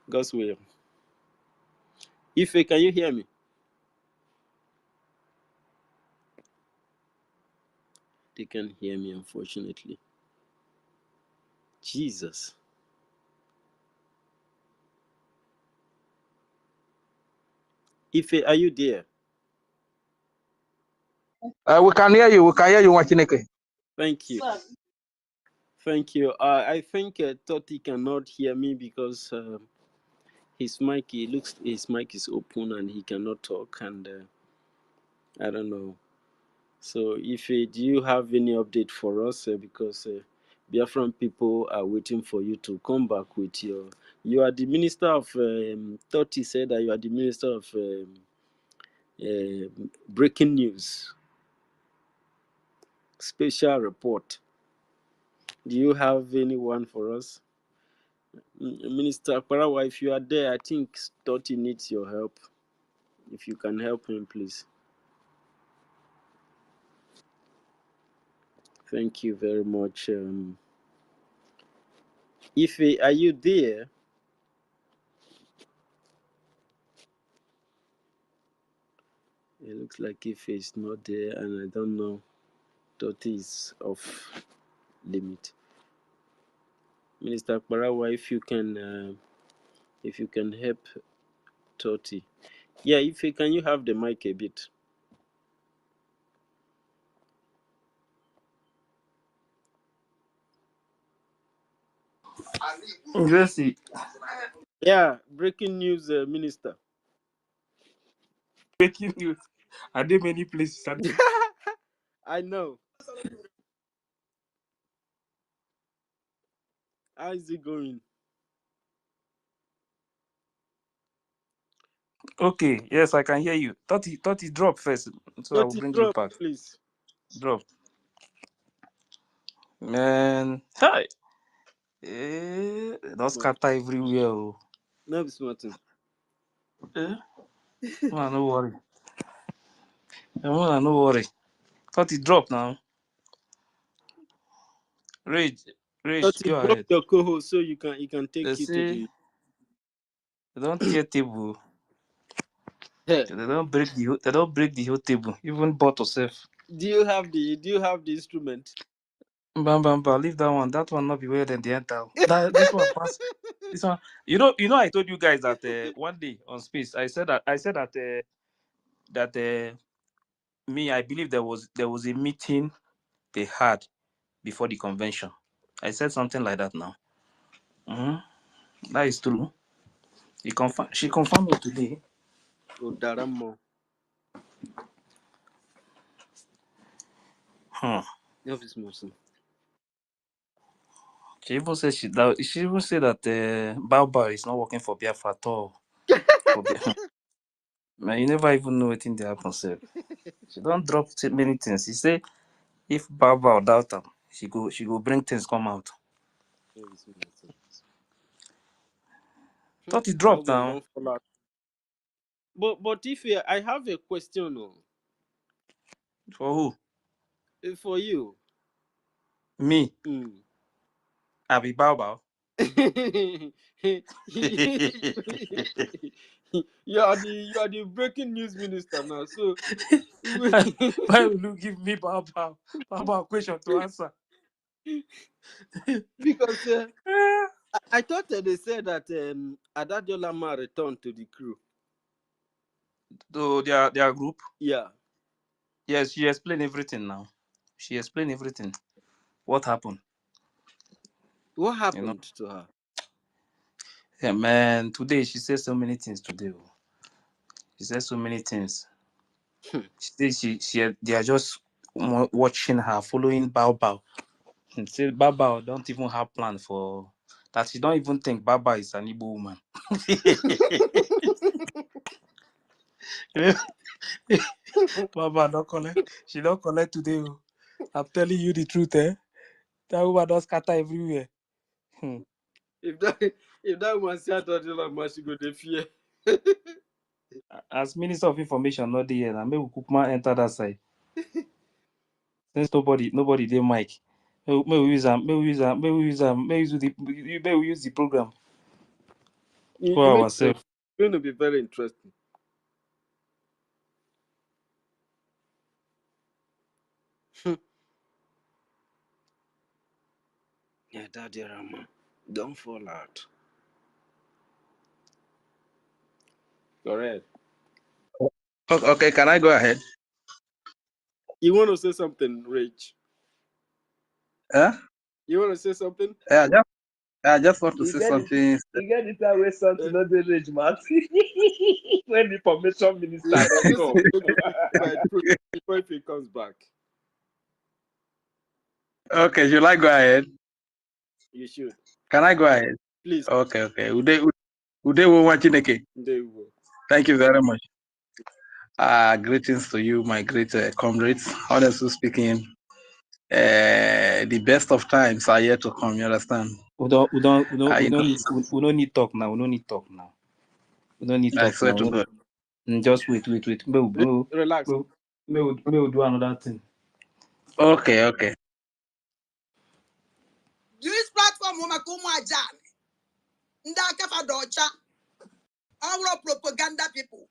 Speaker 19: Gospel. Ife, can you hear me? They can't hear me, unfortunately. Jesus. Ife, are you there?
Speaker 10: We can hear you. We can hear you, Wachineke.
Speaker 19: Thank you. Thank you. I think Totti cannot hear me because his mic is open and he cannot talk, and I don't know. So if do you have any update for us, because Biafran people are waiting for you to come back with your You are the minister of. Totti said that you are the minister of breaking news, special report. Do you have anyone for us? Minister Parawa, if you are there, I think Totti needs your help. If you can help him, please. Thank you very much. Ife, are you there? It looks like Ife is not there, and I don't know. Totti is off limit. Minister Parawa, if you can help Totti. Yeah, Ife, can you have the mic a bit?
Speaker 1: Jesse,
Speaker 19: Yeah, breaking news, Minister.
Speaker 1: breaking news. Are there many places?
Speaker 19: I know. How is it going?
Speaker 1: Okay, yes, I can hear you. Thought it drop first, so I will
Speaker 19: Totti,
Speaker 1: bring you
Speaker 19: drop,
Speaker 1: back.
Speaker 19: please.
Speaker 1: Drop. Man, hi. Don't scatter everywhere. Oh.
Speaker 19: No, be smarting.
Speaker 1: Man, no worry. Man, no worry. Thought it drop now. Rage,
Speaker 19: Totti,
Speaker 1: go
Speaker 19: drop
Speaker 1: ahead.
Speaker 19: your co-host so you can take
Speaker 1: They
Speaker 19: you to
Speaker 1: say
Speaker 19: the.
Speaker 1: they don't tear table.
Speaker 19: Hey.
Speaker 1: They don't break the whole table. Even bottle self.
Speaker 19: Do you have the instrument?
Speaker 1: Bam bam bam. Leave that one. That one not be where the enter. This one pass. This one. I told you guys that one day on space I said that me, I believe there was a meeting they had before the convention. I said something like that now. That is true. She confirmed it today.
Speaker 19: Odaramo. No, be smarting.
Speaker 1: She even said that Baobab is not working for Biafra at all. Man, you never even know what in the happen, sir. She don't drop many things. She say if Baobab doubt her, she go bring things come out.
Speaker 19: No, be smarting.
Speaker 1: Thought it
Speaker 19: That
Speaker 1: dropped
Speaker 19: one
Speaker 1: now.
Speaker 19: don't fall out. But if I have a question,
Speaker 1: For who?
Speaker 19: for you.
Speaker 1: Me. I be Baobab.
Speaker 19: You are the breaking news minister now. So
Speaker 1: Why will you give me Baobab question to answer?
Speaker 19: because I thought that they said that Adadio Lama returned to the crew.
Speaker 1: To their group?
Speaker 19: Yeah.
Speaker 1: Yes, she explained everything now. She explained everything. What happened?
Speaker 19: What happened to her?
Speaker 1: Yeah, man. Today she said so many things. She said so many things. She said they are just watching her, following Baobab. And say Baobab don't even have plan for that. She don't even think Baobab is an Igbo woman. Baobab don't collect. She don't collect today. I'm telling you the truth, eh? That woman don't scatter everywhere.
Speaker 19: If that woman say Adadio Lama, she go dey fear.
Speaker 1: As Minister of Information, not the year, maybe Kukuma enter that side. Since nobody did mic. May we use the program for
Speaker 19: It makes sense.
Speaker 1: ourselves.
Speaker 19: It's going to be very interesting. Yeah, Adadio Lama, don't fall out. Correct.
Speaker 1: Okay, can I go ahead?
Speaker 19: You want to say something, Rich?
Speaker 1: Huh?
Speaker 19: You want to say something?
Speaker 1: I just want to
Speaker 5: You
Speaker 1: say
Speaker 5: get it.
Speaker 1: something.
Speaker 5: You get it that way something not the rage man. When the information minister
Speaker 19: Let's
Speaker 5: don't come.
Speaker 19: make it before if he comes back.
Speaker 1: Okay, should I go ahead?
Speaker 19: You should.
Speaker 1: Can I go ahead?
Speaker 19: Please.
Speaker 1: Okay. Ude wo wa Chineke. Thank you very much. Greetings to you, my great comrades. Honestly speaking, the best of times are yet to come. You understand?
Speaker 9: We don't need talk now. We don't need talk now. We don't need
Speaker 1: I
Speaker 9: talk
Speaker 1: swear to
Speaker 9: now.
Speaker 1: God.
Speaker 9: Just wait.
Speaker 19: Relax.
Speaker 9: May we do another thing.
Speaker 1: Okay.
Speaker 6: This platform Womakumu Ajan. Ndaka Fadocha. Our propaganda people.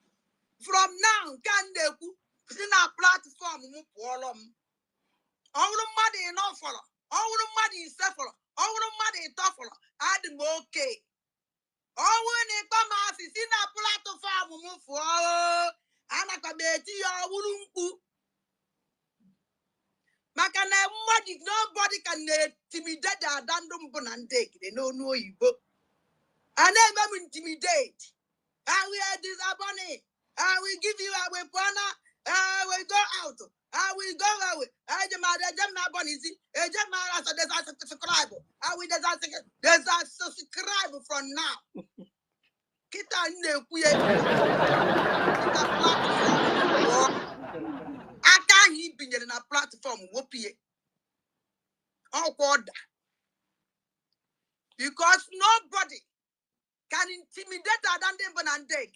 Speaker 6: From now, can they in our platform Mupuolum? Our money in offer. Our money is suffer. Our money is tougher. Add okay. Our come out is in our platform Mupuolo. Anakabeti or Wulunku. Makana nobody can intimidate the Dandum Bonandek. They don't know you. I never intimidate. I will disabonate. I will give you a weapon. I will go out. I will go away. I subscribe. I will subscribe from now. Kita nekuye. Kita platform. I can't be in a platform. Whoopie. Awkward. Because nobody can intimidate Adande Bonandek.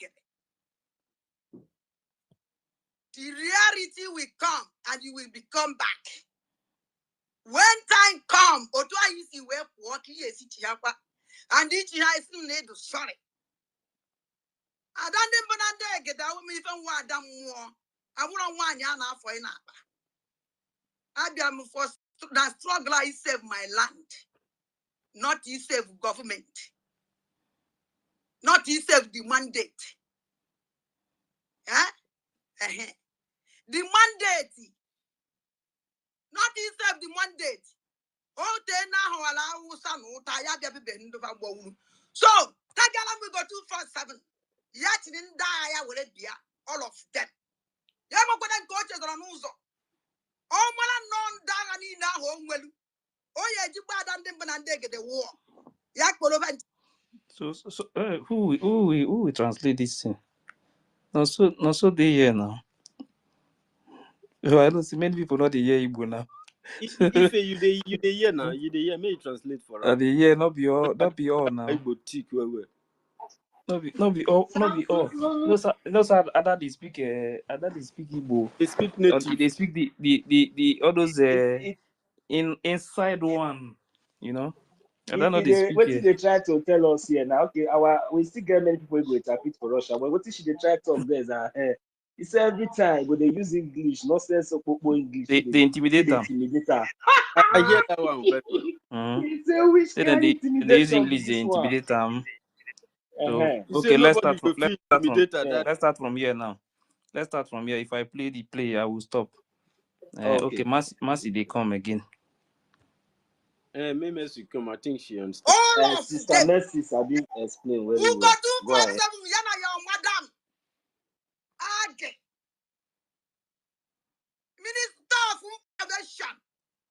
Speaker 6: The reality will come and you will become back. When time comes, Otwa is the way walking a city and each has need to sorry. I don't even get that woman even want them more. I wouldn't want Yana for an I am for the struggle I save my land, not he save government, not he save the mandate. The mandate, not he save the mandate. Oh, then now allow some so Tagala will go 247. Yet didn't die, I will be all of them. Yamakodan coaches on Uzo. Oh, man, non Dagani now home well. Oh, yeah, you bad and them and they get the war. Yakolovan.
Speaker 9: So who will translate this thing? Not so they hear now. I don't see many people not the hear Igbo now.
Speaker 19: If you the hear now, you the hear. May you translate for us.
Speaker 9: The year not be all now.
Speaker 19: Igbo tick where.
Speaker 9: Not be all. Those are other they speak Igbo.
Speaker 19: They speak native.
Speaker 9: They speak the all those inside one, you know. I don't know they speak.
Speaker 5: What did they try to tell us here now? Okay, we still get many people who interpret for Russia. But what did they try to talk there is it's every time when they use English, not sense of English.
Speaker 9: They intimidate them.
Speaker 19: I hear that one very well.
Speaker 9: They use English, they intimidate them. So okay, let's start from here now. Let's start from here. If I play the play, I will stop. Okay, Mercy, they come again.
Speaker 19: May Mercy come. I think she understands.
Speaker 6: All of
Speaker 5: Sister Mercy, I didn't explain very well.
Speaker 6: Go ahead. Madam. Age. Minister of Information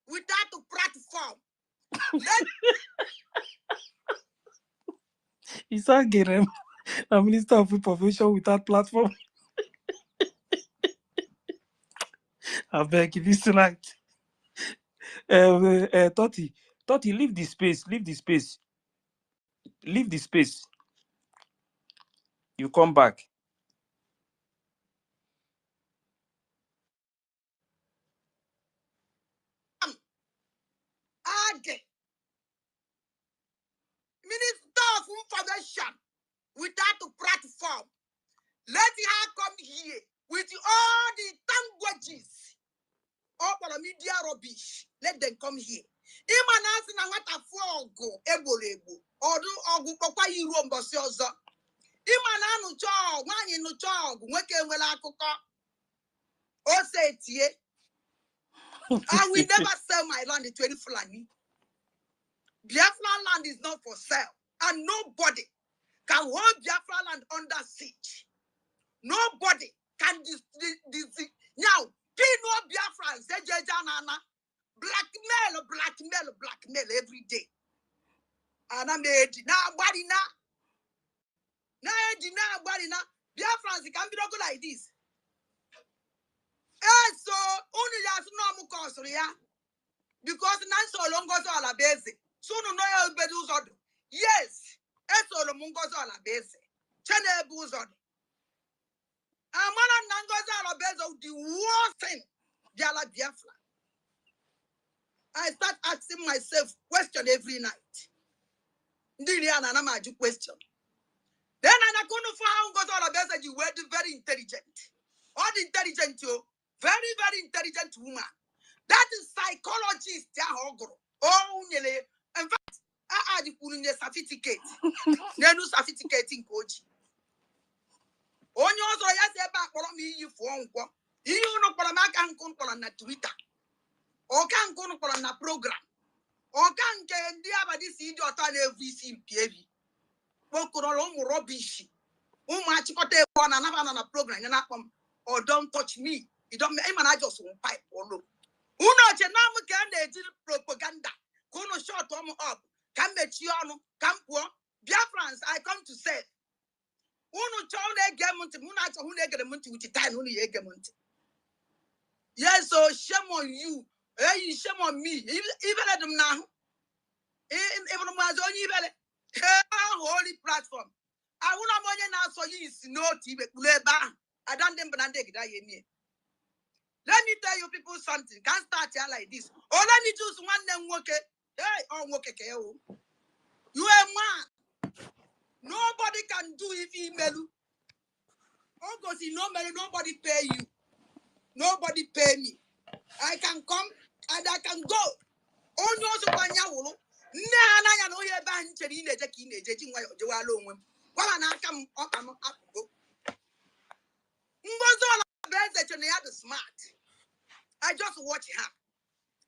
Speaker 6: without a platform.
Speaker 9: Is that getting a Minister of Information without platform? I beg if you still like. Totti, leave the space. You come back.
Speaker 6: Minister of Information without a platform. Let her come here with all the languages. All the media rubbish. Let them come here. Imanasi na wata fogo ebolebo. Odu ogu papa yiru mbosi ozo. Imana nu chog, wanyi nu chog, nweke nwela akuko. Ose tie. I will never sell my land in 20 Fulani. Biafran land is not for sale. And nobody can hold Biafran land under siege. Nobody can now Pino Biafran blackmail every day. And I made now because Nanso Longozo ala base. Soon no beduzod. Yes, Esolo Mungozo ala base. Chene buzod. Amana Nangozo ala base, the worst thing. Jala Biafra. I start asking myself question every night. Ndiriana na maju question. Then I couldn't find Ngozo ala base. You were very intelligent. All the intelligent, you very, very intelligent woman. That is psychologist. Oh, in fact, I had the certificate. They do certificate in coach. Only also, yes, about me, you phone. You know, for a man can come on Twitter. Or can come on a program. Or can get the other this idiot on every scene, baby. Rubbish. Much one another program, or don't touch me. You don't make I just won't pipe or look. Uno chenamu kande di propaganda. Kuno short up. Kambe chiano, kampo. Biafrans, I come to say. Uno chole gemunti, muna chahune gemunti with the time uni yegemunti. Yes, so shame on you. Hey, shame on me. Even at them now. Even my own even holy platform. I wanna money now so you is no TV kuleba. I don't them banande gida yemi. Let me tell you people something. Can't start here like this. Oh, let me choose one name work. Hey, oh, work. You a man. Nobody can do if he mail. Oh, because he no mail, nobody pay you. Nobody pay me. I can come and I can go. Oh, no, so when you will. Nah, no, you're banned. Cherine, Jackie, Jackie, you are alone. Well, and I come up. Smart. I just watch her.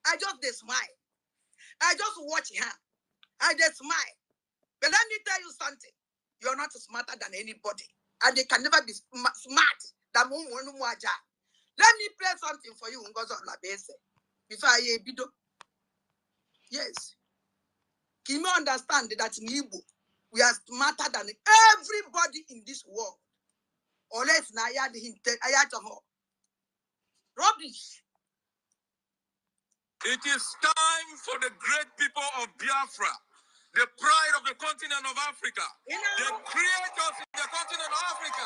Speaker 6: I just smile. I just watch her. I just smile. But let me tell you something. You're not smarter than anybody. And they can never be smart than Mumuaja. Let me play something for you, Ngozo Labese. Before I bido. Yes. Can you understand that in Igbo, we are smarter than everybody in this world? Or less Naya the Ayatoho. Rubbish.
Speaker 12: It is time for the great people of Biafra, the pride of the continent of Africa, the creators in the continent of Africa,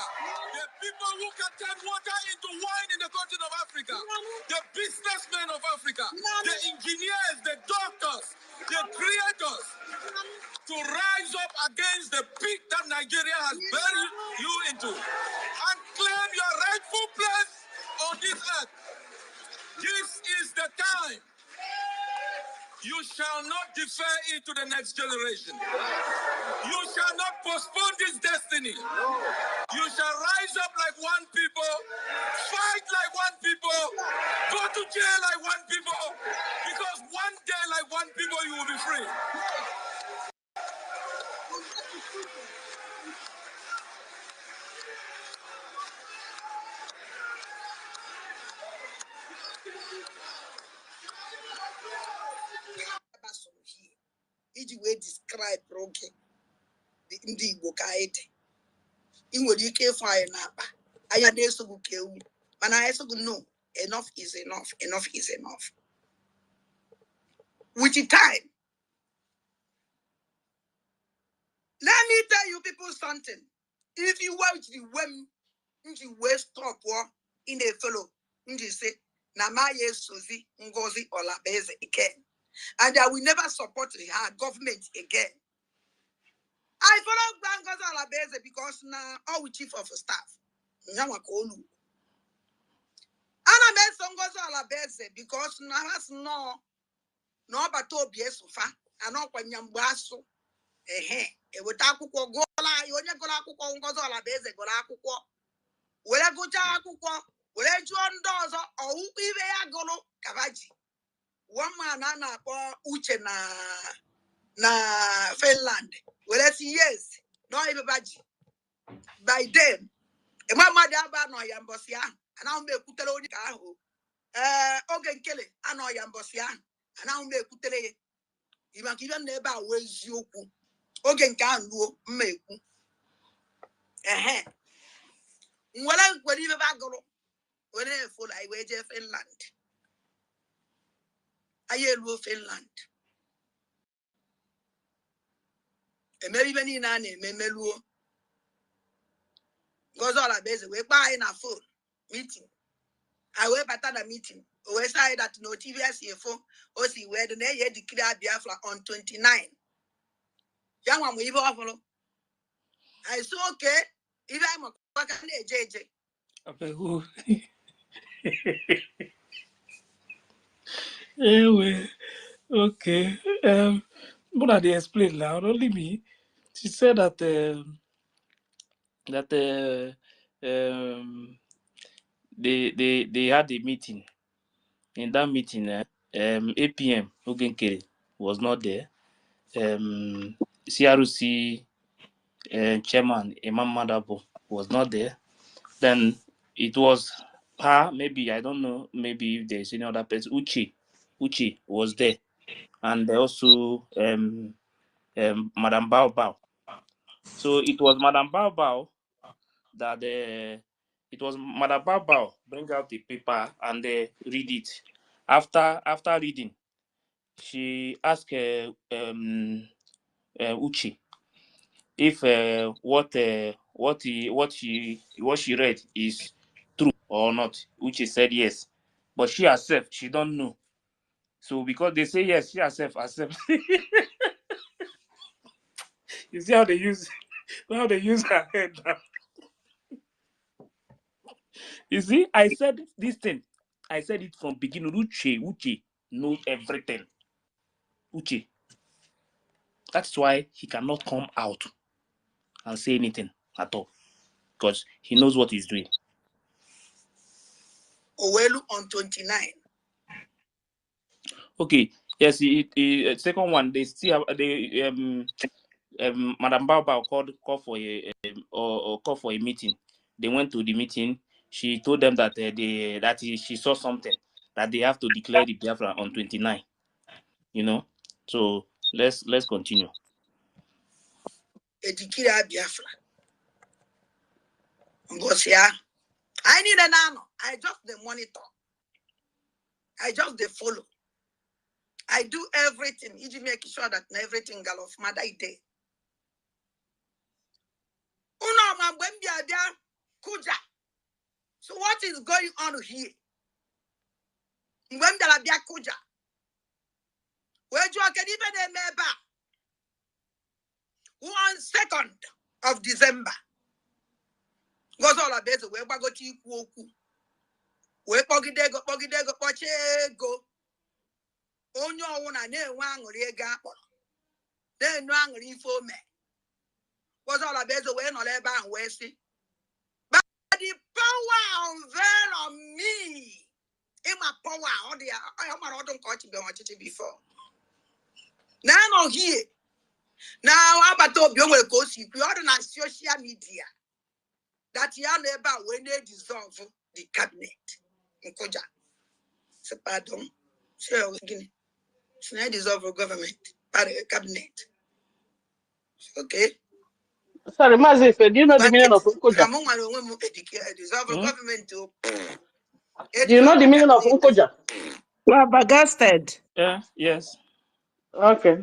Speaker 12: the people who can turn water into wine in the continent of Africa, the businessmen of Africa, the engineers, the doctors, the creators, to rise up against the pit that Nigeria has buried you into and claim your rightful place on this earth. This is the time. You shall not defer it to the next generation. You shall not postpone this destiny. You shall rise up like one people, fight like one people, go to jail like one people, because one day like one people you will be free.
Speaker 6: Iji wee describe broken ndị Igbo ka anyị dị. Ị nwere ike ịfụ anyị n'akpa anya na-esogbu ka ewu mana anyị sogbu no, enough is enough, enough is enough. With the time, let me tell you people something. If you watch the when you will stop war in a fellow, you say na ma yesozi Ngozi Olabese again, and I will never support her government again. I follow Ngozi Olabese because now all chief of staff. Nyama kolu. Ana me Ngozi Olabese because now has no bato biesufa ano kwa nyambaso. Eweta akwụkwọ gola onye gola akwụkwọ Ngozi Olabese gola akwụkwọ. Were gocha akwụkwọ, were jụọ ndị ọzọ ọwụkwọ ibe ya gụrụ kabaji. One man a na-akpọ Uche na Finland. Were si yes, no everybody. By then, mama dị aba nọ ya mbọsị ahụ, anaghị m ekwutere onye ka ahụ. Oge nkele anọ ya mbọsị ahụ, anaghị m ekwutere ya. Maka ihe na ebe a wee eziokwu. Oge nke ahụ luo mma ekwu. Nwere ibe bagụrụ, were efo la iwe je Finland. ayelu Finland. Maybe when in an memeluo. Goes all a base, we buy in a phone meeting. I went better the meeting. We say that no TVS phone, or see where the day declare Biafra on 29. Young one, we follow. I said, okay, if I'm a fucking JJ.
Speaker 9: Okay, who? Anyway, okay. What are they explain loud? Only me. She said that they had a meeting. In that meeting, 8 p.m. Ogenkere was not there. CRC chairman Imam Madabo was not there. Then it was maybe I don't know, maybe if there's any other person. Uchi was there, and also Madam Bao Bao. So it was Madam Bao Bao that it was Madam Bao Bao bring out the paper and read it. After reading, she asked Uchi if what she read is true or not. Uchi said yes, but she herself she don't know. So because they say yes, she herself. You see how they use her head now. You see, I said this thing. I said it from beginning. Uche knows everything. Uche. That's why he cannot come out and say anything at all. Because he knows what he's doing.
Speaker 6: Owelu on 29.
Speaker 9: Okay. Yes, second one, they still have Madam Bao called for a meeting. They went to the meeting. She told them that she saw something that they have to declare the Biafra on 29. You know, so let's continue.
Speaker 6: Edikira Biafra. Ngosia. I need an ano. I just the monitor. I just the follow. I do everything. You make sure that everything gal of mother day. Uno mambembia dia kuja. So what is going on here? Mbembia bia kuja. Where you can even remember 1 of December. Goes all a base where go to Kuoku. Where pogidego pochego. Onyo one and then one rega. Then one reform. Was all a base away no labor and wasting. But the power unveil on me. In my power, I am not coach before. Now no here. Now about to be able to see on social media that you are never when they dissolve the cabinet in Koja. So pardon. So Guinea. It's not dissolve government, but cabinet. Okay.
Speaker 14: Sorry, Mazi, do you know the meaning of Unkoja?
Speaker 6: Dissolve government to
Speaker 14: Do you know the meaning of Unkoja?
Speaker 22: Flabbergasted.
Speaker 9: Yes.
Speaker 14: Okay.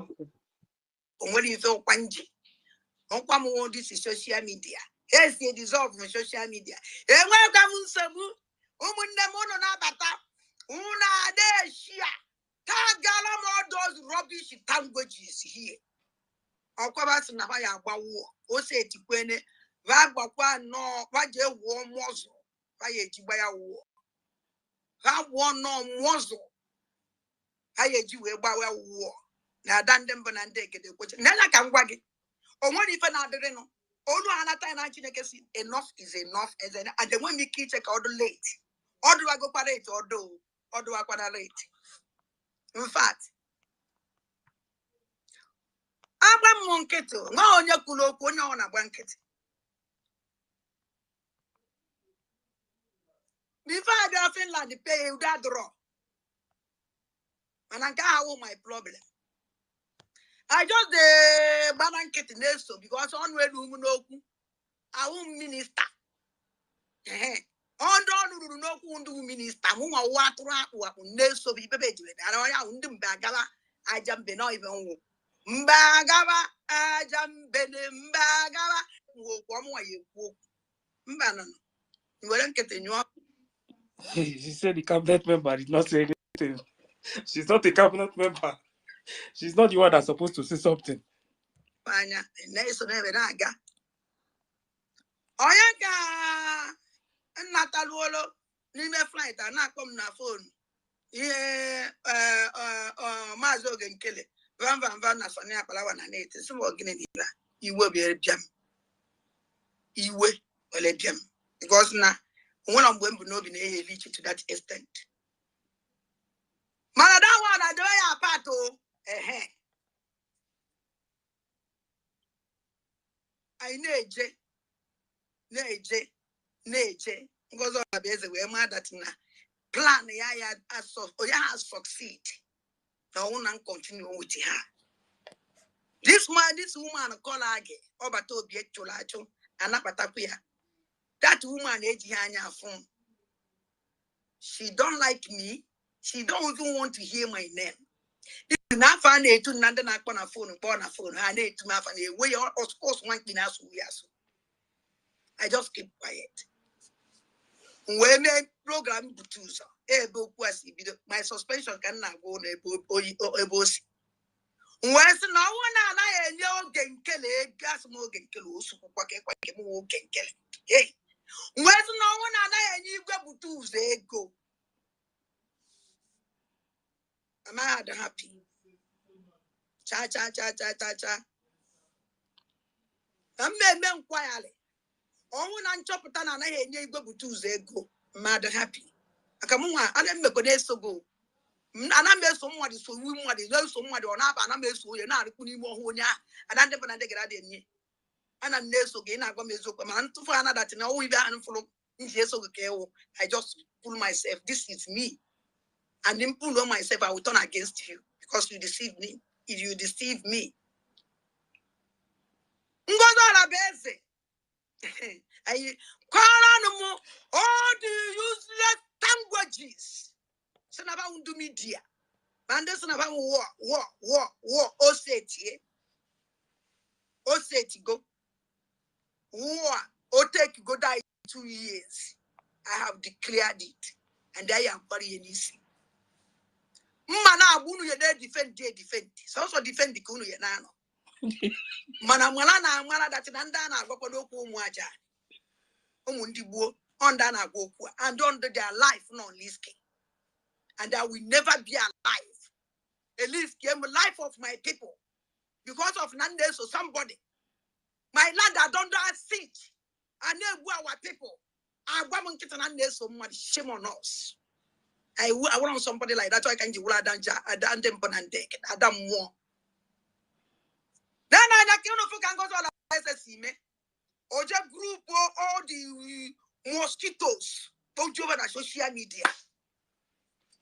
Speaker 6: What do you feel, Panji? On this is social media. Yes, they dissolve from social media. And welcome, Sabu. Umunamono Nabata. Una de Shia. Tagalam all those rubbish languages here. Okwabas Nabaya Bawu. Ose Tikwene. Vabakwa no. Vaje war muzzle. Vaye Jibaya war. That one no muzzle. Vaye Jiwe Bawa war. Now, Dandem Banande get the question. Nana can wag it. Or what if another no? Although another enough is enough, and then when we keep check out the late. Or do I go parade or do I go late? In fact, I'm a monkey too. No on your kulo on a blanket. Before I go to Finland, pay you that draw. And I got my problem. I just the blanket in this because on where you know I won't minister. Ondo no kundu minister mu wa watru akwa ne so bi bebe jiwe da ya undu mbagaba ajambe no even mbagaba ajambe ne mbagaba wo kwa mu ye ku mbana no nwere nkete nyo.
Speaker 9: She said the cabinet member did not say anything. She's not a cabinet member. She's not the one that's supposed to say something.
Speaker 6: Anya na eso na be na aga oya ka nataluolo n'ime flight na akpọ m na phone ihe maazị oge nkele van na Soni Akpalawa na net si m ogine n'ila iwe bịa bịam iwe ole bịam because na nwere mgbe m bụ n'obi na ehe reach to that extent mana that one na do ya apart o anyị na-eje ngozi ọbịa eze wee maa that na plan ya has succeed na ọnwụ na continue with her. This woman call age ọbata obi echụrụ achụ anabatakwu ya. That woman eji anya afụ. She don't like me. She don't even want to hear my name. Na afa na-etu na ndị na-akpọ na phone kpọọ na phone ha na-etu m afa na-ewe ya ọsụkọsụ nwa mkpi na-asụ ya asụ. I just keep quiet. When my program butuza ebe okwu asi bido my suspension ka na agwo na ebe osi. Nwesi na ọwụ na anaghị enye oge nkele gas m oge nkele osukwukwa ka ekweke m oge nkele. Nwesi na ọwụ na anaghị enye igwe butuza ego. Am I happy? Cha. Mmemme nkwayale. Ọnwụ na nchọpụta na anaghị enye igwe butuza ego. Mad happy. Akamwa ana mmekọ na-esogo. Ana m eso mmadụ so wu mmadụ na-eso mmadụ ọ na-aba ana m eso onye na-arịkwu n'ime ọhụ onye a ada ndị bana ndị gara dị enye ana m na-eso gị na-agwa m eziokwu ma ntụfu ana dat na ọwụ ibe ahụ fụrụ nji eso gị ka ewu I just pull myself. This is me and then pull on myself. I will turn against you because you deceive me. If you deceive me ngozi ọla bụ eze Kwaranum all the useless languages. Sanaba undu media. Bande sanaba war. Oseti go. War. Otek go die 2 years. I have declared it. And I am very easy. Mana abunu ye defend. So also defend the kunu ye nano. Mana na mala that nanda na gopodo ku muaja. Under and under their life non lisking. And I will never be alive. At least came the life of my people. Because of Nandes or somebody. My land are under siege. And then our people. I want to Nandes so much shame on us. I want somebody like that. So I can do Danja, Adam Ponandek, Adam Mo. Then I can go to the Oja group all the mosquitoes. Don't you over social media?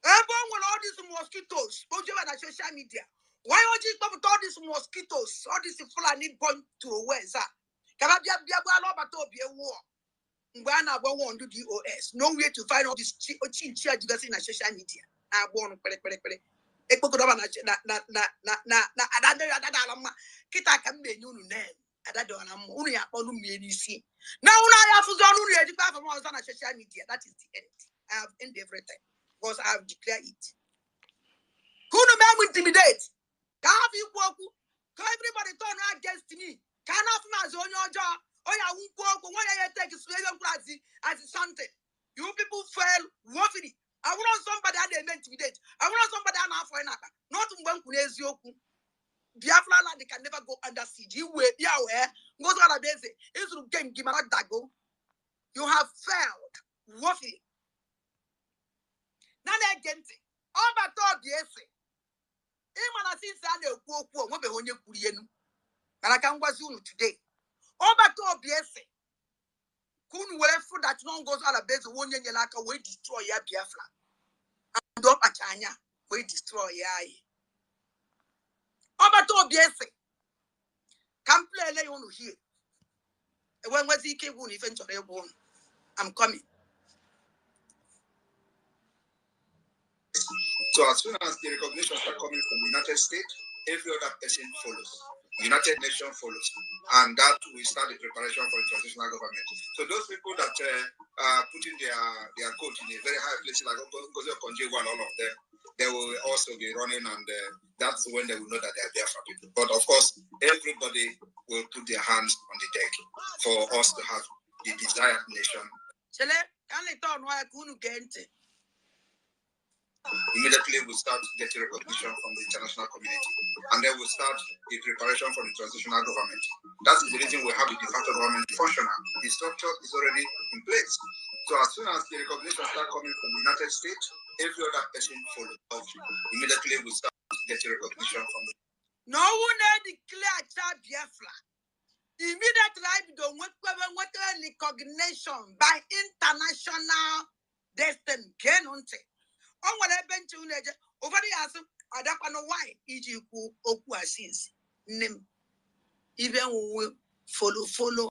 Speaker 6: Everyone with all these mosquitoes. Don't you over social media? Why don't you stop with all these mosquitoes? All these Fulani going to where, sir? Can I be a war? When I want to do DOS, no way to find all this chin in social media. I want to pere. Kita can be new name. That only upon me see. Now I have on social media. That is the end. I have ended everything because I have declared it. Couldn't be intimidate. Can't you walk? Everybody turn against me. Cannot man's on your job. Oh, yeah, won't walk. Why I take a slave as something. You people fail woefully. I want somebody that they intimidate. I want somebody I'm not for another. Not one who is your Biafra land can never go under siege. You will be aware. Most of the days is to gain Dago. You have failed. Woefully. Now again, all but all the essay. Even as if I know what be on your Kurienu. And I can was you today. All but all the essay. Couldn't wait for that long goes all a base of 1 year like a way destroy your Biafra. And don't Pachanya, we destroy ya. All but all the essay. Come play on here. When was he came if I'm coming. So as soon as the recognition starts coming from the United States, every other person follows. United Nations follows, and that will start the preparation for the transitional government. So those people that are putting their coat in a very high place, like Ngozi Okonjo-Iweala and all of them, they will also be running, and that's when they will know that they are Biafra people. But of course, everybody will put their hands on the deck for us to have the desired nation. Immediately we start getting recognition from the international community, and then we start the preparation for the transitional government. That is the reason we have the de facto government functional. The structure is already in place. So as soon as the recognition starts coming from the United States, every other person follows. Immediately we start getting recognition from the no one declare Biafra. Immediately I don't want recognition by international destiny. On what happened to Naja over the answer, I don't know why EG Okuasis name even will follow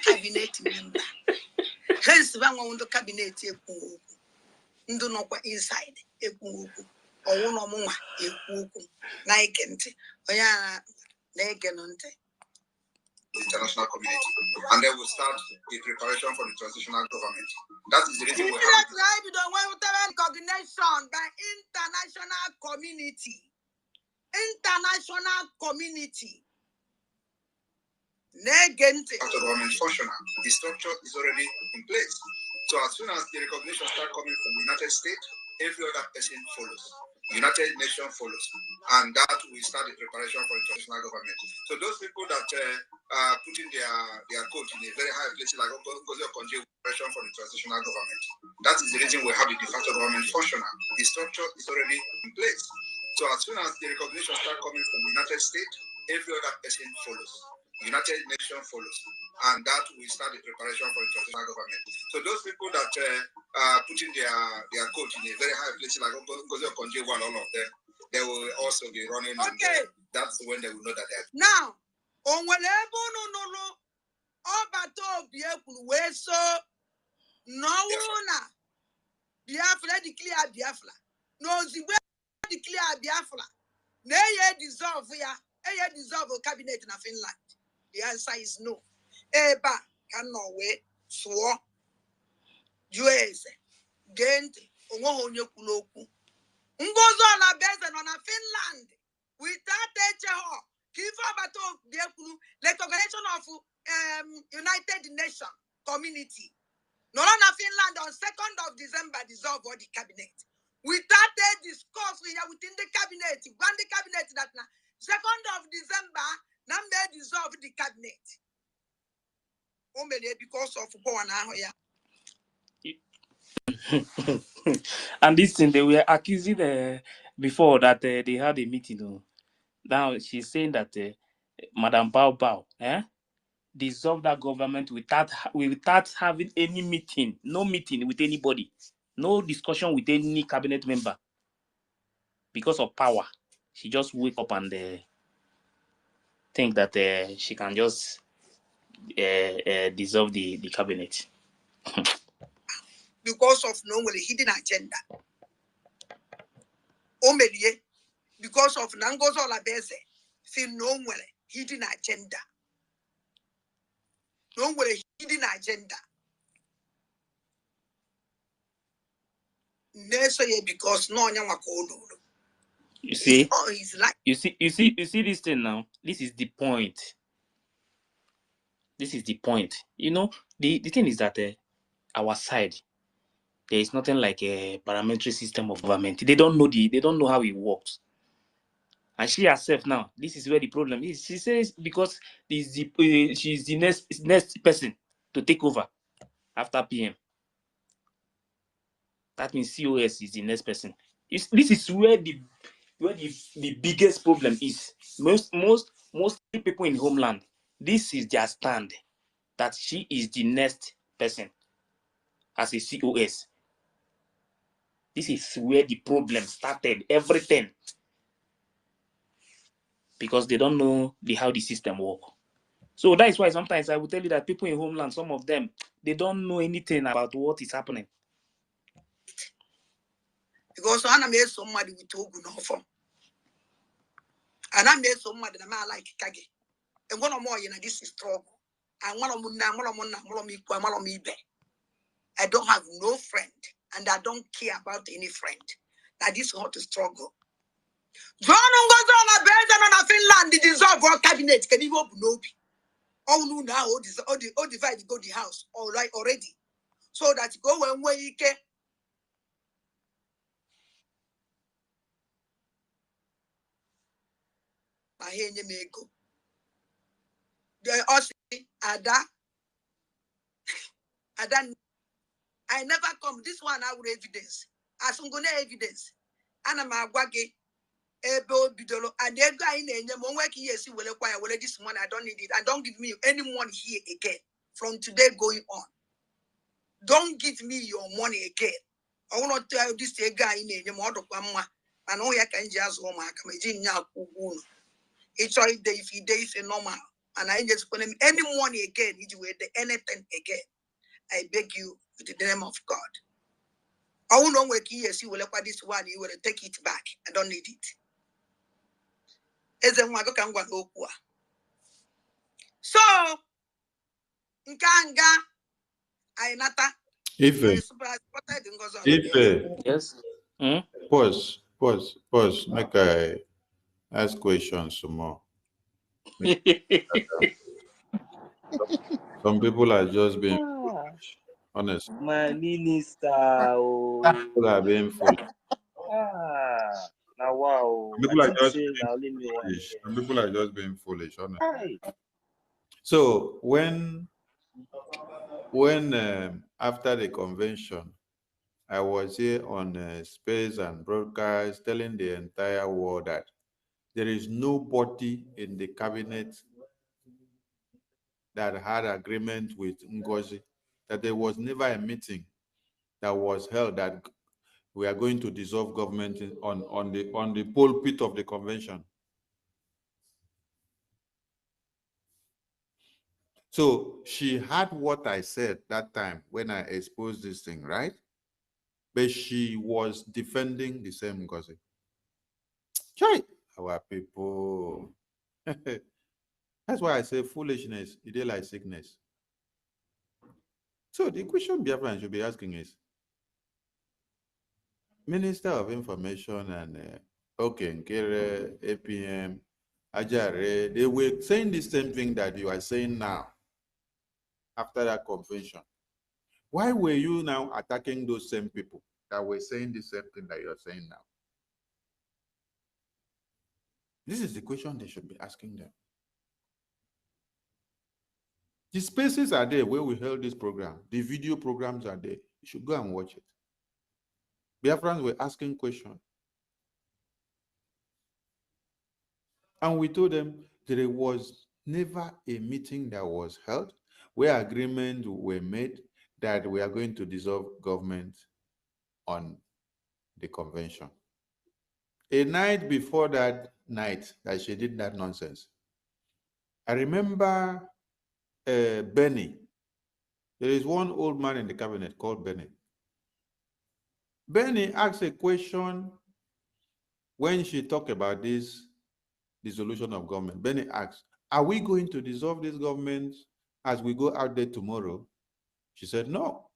Speaker 6: cabinet member. Hence, one on the cabinet do not inside a kuku or one or more a kuku, Nikent, Oyana, Naganonte. International community, and then we'll start the preparation for the transitional government. That is the reason we have recognition by international community. International community. Government functional. The structure is already in place. So as soon as the recognition starts coming from the United States, every other person follows. United Nations follows, and that will start the preparation for the transitional government. So those people that are putting their coat in a very high place, like Ngozi Okonjo-Iweala, preparation for the transitional government. That is the reason we have the de facto government functional. The structure is already in place. So as soon as the recognition starts coming from the United States, every other person follows. United Nations follows, and that will start the preparation for the transitional government. So those people that are putting their coat in a very high place, like Ngozi Okonjo-Iweala and all of them, they will also be running, and that's when they will know that they are. Now, on whatever no, Obato Biafra, where so no one Biafra declare Biafra, no the way declare Biafra, nay dissolve dissolve a cabinet in Finland. The answer is no. Eba cannot wait. Swore. US. Gent. Onyo kuloku. Ngozo la base on a Finland. Without HO. Give up the organization of United Nations community. No longer Finland on 2nd of December dissolve all the cabinet. Without a discourse within the cabinet, one the cabinet that now 2nd of December. Now they dissolve the cabinet. Only because of
Speaker 9: And this thing, they were accusing before that they had a meeting. Now she's saying that Madam Bao dissolve that government without having any meeting, no meeting with anybody, no discussion with any cabinet member. Because of power, she just wake up and think that she can just dissolve the cabinet.
Speaker 6: Because of no hidden agenda. Omelie, because of Nangozo Labese, feel no hidden agenda. No hidden agenda. Because no one
Speaker 9: you see, you see this thing now. This is the point. This is the point. You know, the thing is that our side, there is nothing like a parliamentary system of government. They don't know how it works. And she herself now, this is where the problem is. She says because she's the next person to take over after PM. That means COS is the next person. This is where the biggest problem is. Most people in homeland, this is their stand, that she is the next person as a COS. This is where the problem started, everything. Because they don't know how the system works. So that is why sometimes I will tell you that people in homeland, some of them, they don't know anything about what is happening.
Speaker 6: because I am somebody with Ogun offer. And I made somebody that I like Kage. And one more, this is struggle. And one of me, I don't have no friend, and I don't care about any friend. That this is how to struggle. John goes on a Belgium and Finland, the dissolve our cabinet. Can you open no? All no now, all divide go the house, all right already. So that go when we can. I hear you may go. They also Ada. I never come. This one I would evidence. As I'm gonna evidence. And I'm a waggy. Bidolo and the guy in the working yes, will acquire this money. I don't need it. And don't give me any money here again. From today going on. Don't give me your money again. I want to tell this guy in the model. I know I can just home. I come in. It's all day if he days a normal. And I just put him any money again. It will anything again. I beg you in the name of God. I won't know where yes, you will acquire this one. You will take it back. I don't need it. So, Nkanga, Ainata,
Speaker 18: Ife,
Speaker 9: Yes. Hmm?
Speaker 18: pause. Make I ask questions some more. Some people are just being foolish. Honest.
Speaker 5: My minister.
Speaker 18: People are being foolish.
Speaker 5: Now wow.
Speaker 18: Some people
Speaker 5: I
Speaker 18: are
Speaker 5: think
Speaker 18: just
Speaker 5: say
Speaker 18: being
Speaker 5: now only me one
Speaker 18: foolish.
Speaker 5: here.
Speaker 18: Some people are just being foolish. Honest.
Speaker 5: Hi.
Speaker 18: So when after the convention, I was here on space and broadcast telling the entire world that there is nobody in the cabinet that had agreement with Ngozi, that there was never a meeting that was held that we are going to dissolve government on the pulpit of the convention. So she had what I said that time when I exposed this thing, right? But she was defending the same Ngozi. Chai, our people. That's why I say foolishness, it is like sickness. So the question Biafran should be asking is, Minister of Information and Nkere, APM, Ajare, they were saying the same thing that you are saying now after that convention. Why were you now attacking those same people that were saying the same thing that you're saying now? This is the question they should be asking them. The spaces are there where we held this program. The video programs are there. You should go and watch it. Biafrans were asking questions. And we told them there was never a meeting that was held where agreements were made that we are going to dissolve government on the convention. A night before that night that she did that nonsense, I remember Benny. There is one old man in the cabinet called Benny. Benny asked a question when she talked about this dissolution of government. Benny asked, are we going to dissolve this government as we go out there tomorrow? She said, no.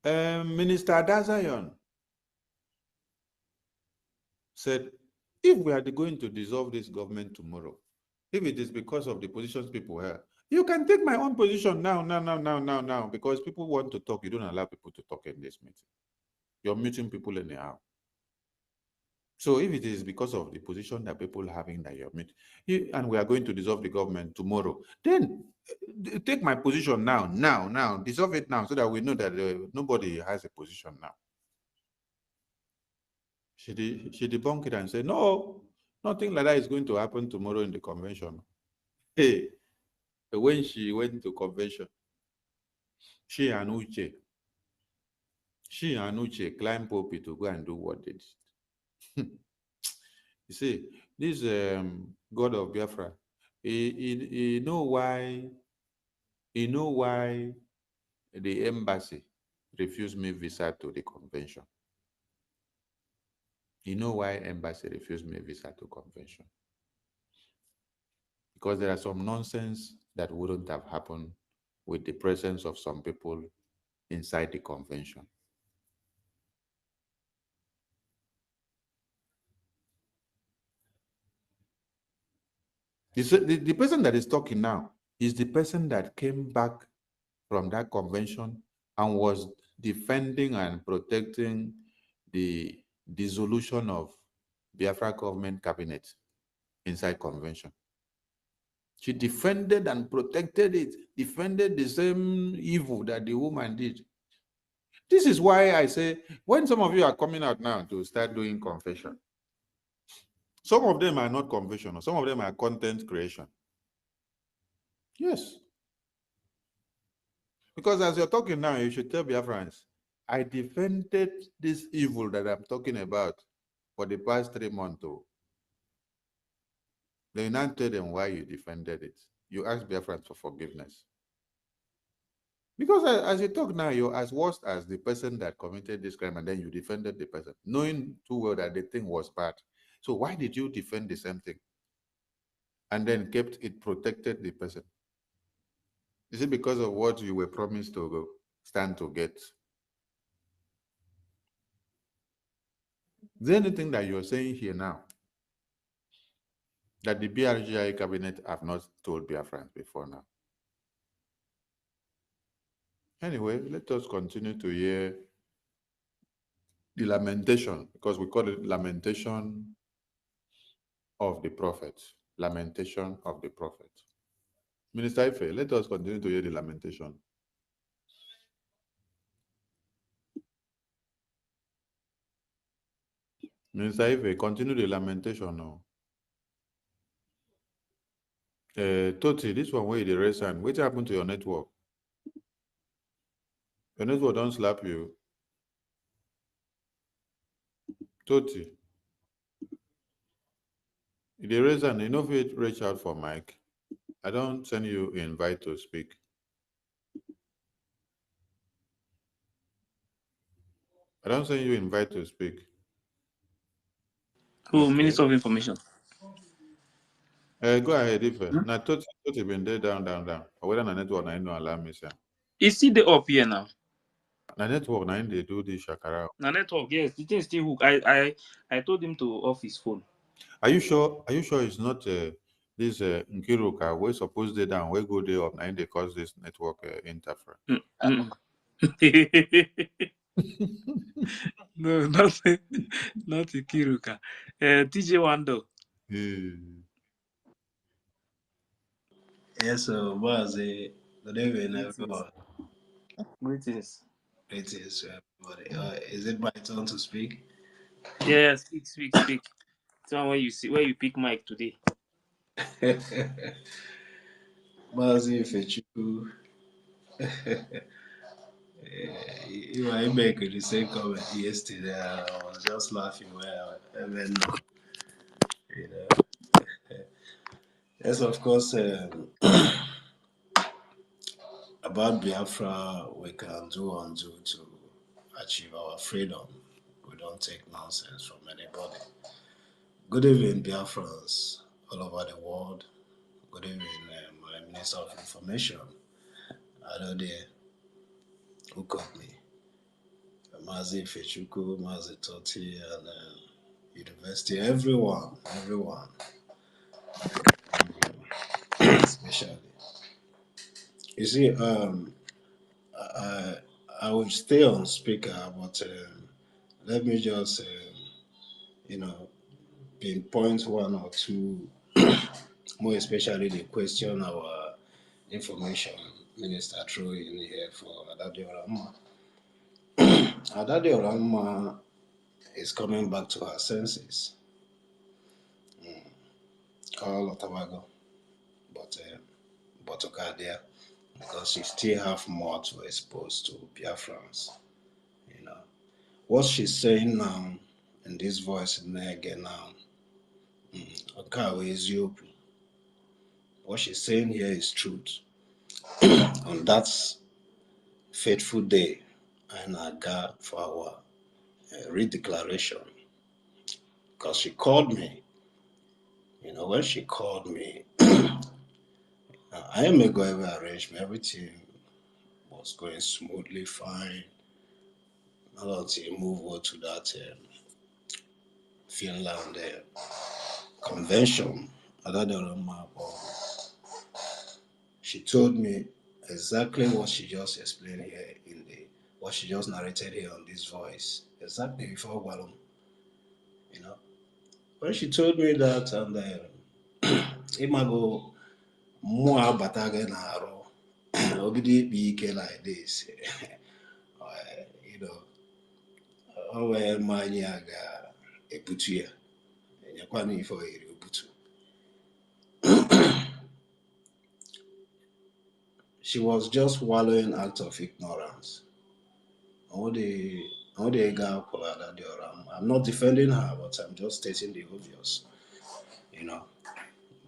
Speaker 18: Minister Adazayon said, if we are going to dissolve this government tomorrow, if it is because of the positions people have, you can take my own position now, because people want to talk. You don't allow people to talk in this meeting. You're muting people anyhow. So if it is because of the position that people are having that you're meeting, and we are going to dissolve the government tomorrow, then take my position now, dissolve it now so that we know that nobody has a position now. She debunked it and said, no, nothing like that is going to happen tomorrow in the convention. Hey, when she went to convention, she and Uche climbed pulpit to go and do what they did. You see, this God of Biafra, he know why the embassy refused me visa to the convention. You know why embassy refused me visa to convention? Because there are some nonsense that wouldn't have happened with the presence of some people inside the convention. The person that is talking now is the person that came back from that convention and was defending and protecting the dissolution of Biafra government cabinet inside convention. She defended and protected it, defended the same evil that the woman did. This is why I say, when some of you are coming out now to start doing confession, some of them are not confession, some of them are content creation. Yes. Because as you're talking now, you should tell Biafrans, I defended this evil that I'm talking about for the past 3 months. Then you not tell them why you defended it. You ask Biafrans for forgiveness. Because as you talk now, you're as worse as the person that committed this crime, and then you defended the person, knowing too well that the thing was bad. So why did you defend the same thing? And then kept it, protected the person? Is it because of what you were promised to stand to get? Is there anything that you're saying here now that the BRGI cabinet have not told Biafrans before now? Anyway, let us continue to hear the lamentation, because we call it lamentation of the prophet. Lamentation of the prophet. Minister Ife, let us continue to hear the lamentation. Minister Ife, continue the lamentation now. Toti, this one where you raise hand, what happened to your network? Your network don't slap you. Toti, if they raise hand, you know if you reach out for mic. I don't send you invite to speak. I don't send you invite to speak.
Speaker 9: Who, okay. Minister of Information?
Speaker 18: Go ahead, if now Toti been there down. Or whether the network I know alarm me, sir.
Speaker 9: Is he the up here now?
Speaker 18: The network now they do the shakara.
Speaker 9: The network, yes, the thing still hook. I told him to off his phone.
Speaker 18: Are you sure? Are you sure it's not this Nkiruka? We're supposed to down. We go there up now. They cause this network interference.
Speaker 9: No, not Nkiruka. TJ Wando.
Speaker 15: Yes, so Bazi, good evening, everyone.
Speaker 9: Greetings.
Speaker 15: Greetings to everybody. Is it my turn to speak?
Speaker 9: Yeah, speak. Tell where you pick mic today.
Speaker 15: Bazi Fechu. I make the same comment yesterday. I was just laughing where I even know. You know. Yes, of course. About Biafra, we can do and do to achieve our freedom. We don't take nonsense from anybody. Good evening, Biafrans all over the world. Good evening, my Minister of Information. Hello there, who called me? Mazi Fechuku, Mazi Toti, and University, everyone, especially. You see, I would stay on speaker, but let me just, pinpoint one or two, more especially the question our information minister threw in here for Adade Orama. Adade Orama is coming back to her senses. Call Otawago, but Okadia, because she still have more to expose to Biafrans. What she's saying now in this voice in there again now, is open. What she's saying here is truth. On that fateful day and I got for our redeclaration, because she called me. You know, when she called me, I am a go every arrangement, everything was going smoothly, fine. Not until move over to that Finland convention. She told me exactly what she just explained here in the what she just narrated here on this voice. Exactly before Walum. You know. When she told me that, and Imago more bataga na aro obidi be like this. You know, our maniaga eputia. Yakwani for eputu. She was just wallowing out of ignorance. I'm not defending her, but I'm just stating the obvious, you know.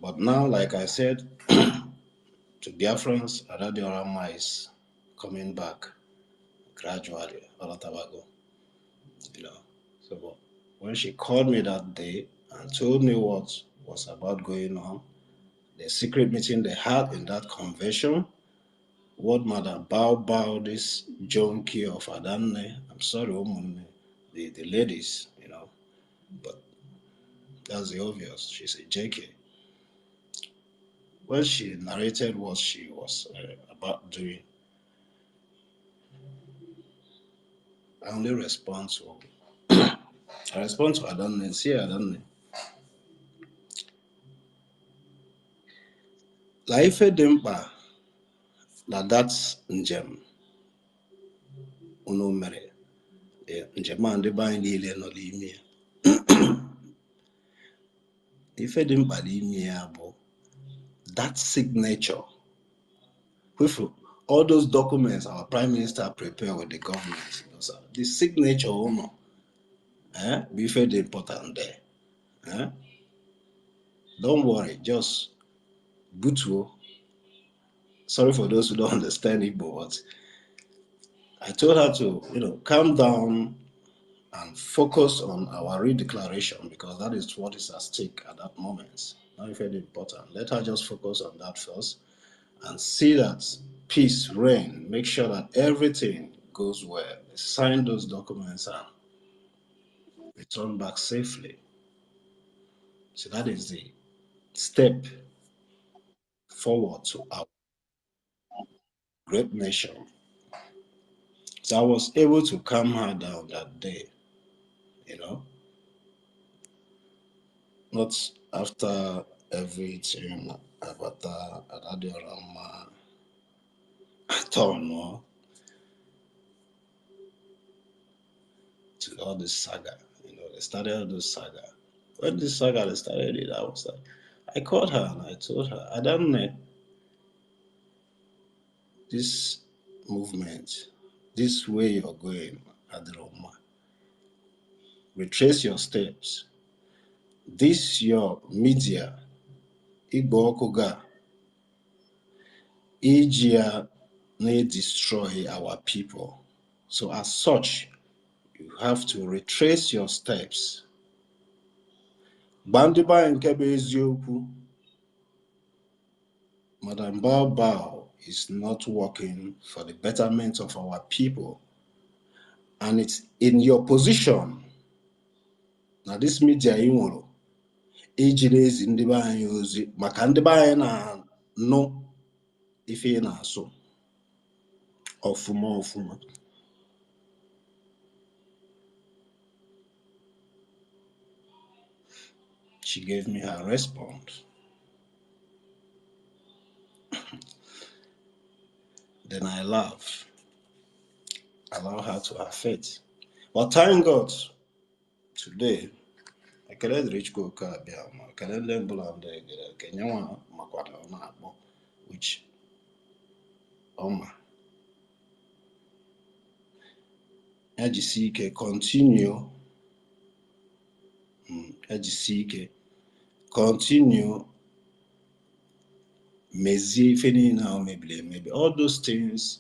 Speaker 15: But now, like I said, to Biafrans, Adadiorama is coming back gradually, Olatabago, you know. So when she called me that day and told me what was about going on, the secret meeting they had in that convention, what Madam Bao, this junkie of Adane, I'm sorry, the ladies, you know, but that's the obvious. She's a JK. When she narrated what she was about doing, I only respond to Adane, see Adane. Life Dempa, that's njem, uno mere, njem and the bind ile no limi. If Dempa limi abo, that signature, with all those documents our Prime Minister prepared with the government, the signature, be very important there. Don't worry, just Butu. Sorry for those who don't understand Igbo, but I told her to, calm down and focus on our redeclaration, because that is what is at stake at that moment. Not very important. Let her just focus on that first and see that peace reign. Make sure that everything goes well. Sign those documents and return back safely. So that is the step forward to our great nation. So I was able to calm her down that day, not after everything about Adadiorama at all, no, to all this saga. They started all this saga. When this saga they started it, I was like, I called her and I told her, I don't know this movement, this way you're going, Adadiorama. Retrace your steps. This your media, Igbo Okuga, Ijia may destroy our people. So as such, you have to retrace your steps. Bandiba and Kebe Ezioku, Madam Bao is not working for the betterment of our people. And it's in your position. Now this media inwolo, ejirezi ndiba anyị ozi, maka ndiba anyị na no ife na so ofuma. She gave me her response. Then I laugh. Allow her to have faith. But thank God, today, I can't reach Koka Biama, I can't learn Bulan de Kenyawa, Makwata, which, Ejisike continue, Mezi, Feni now, maybe all those things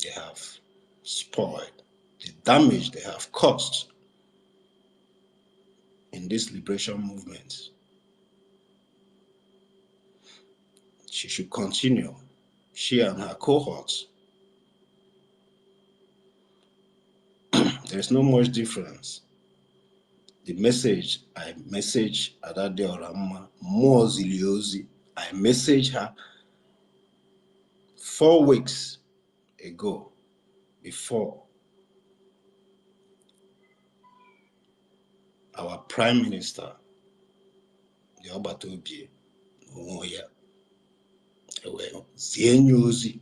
Speaker 15: they have spoiled, the damage they have caused in this liberation movement. She should continue, she and her cohorts. There's no much difference. The message I message Adade Orama more Ziliozi, I messaged her 4 weeks ago before our Prime Minister, the Obatobi, Oya, Zienyozi,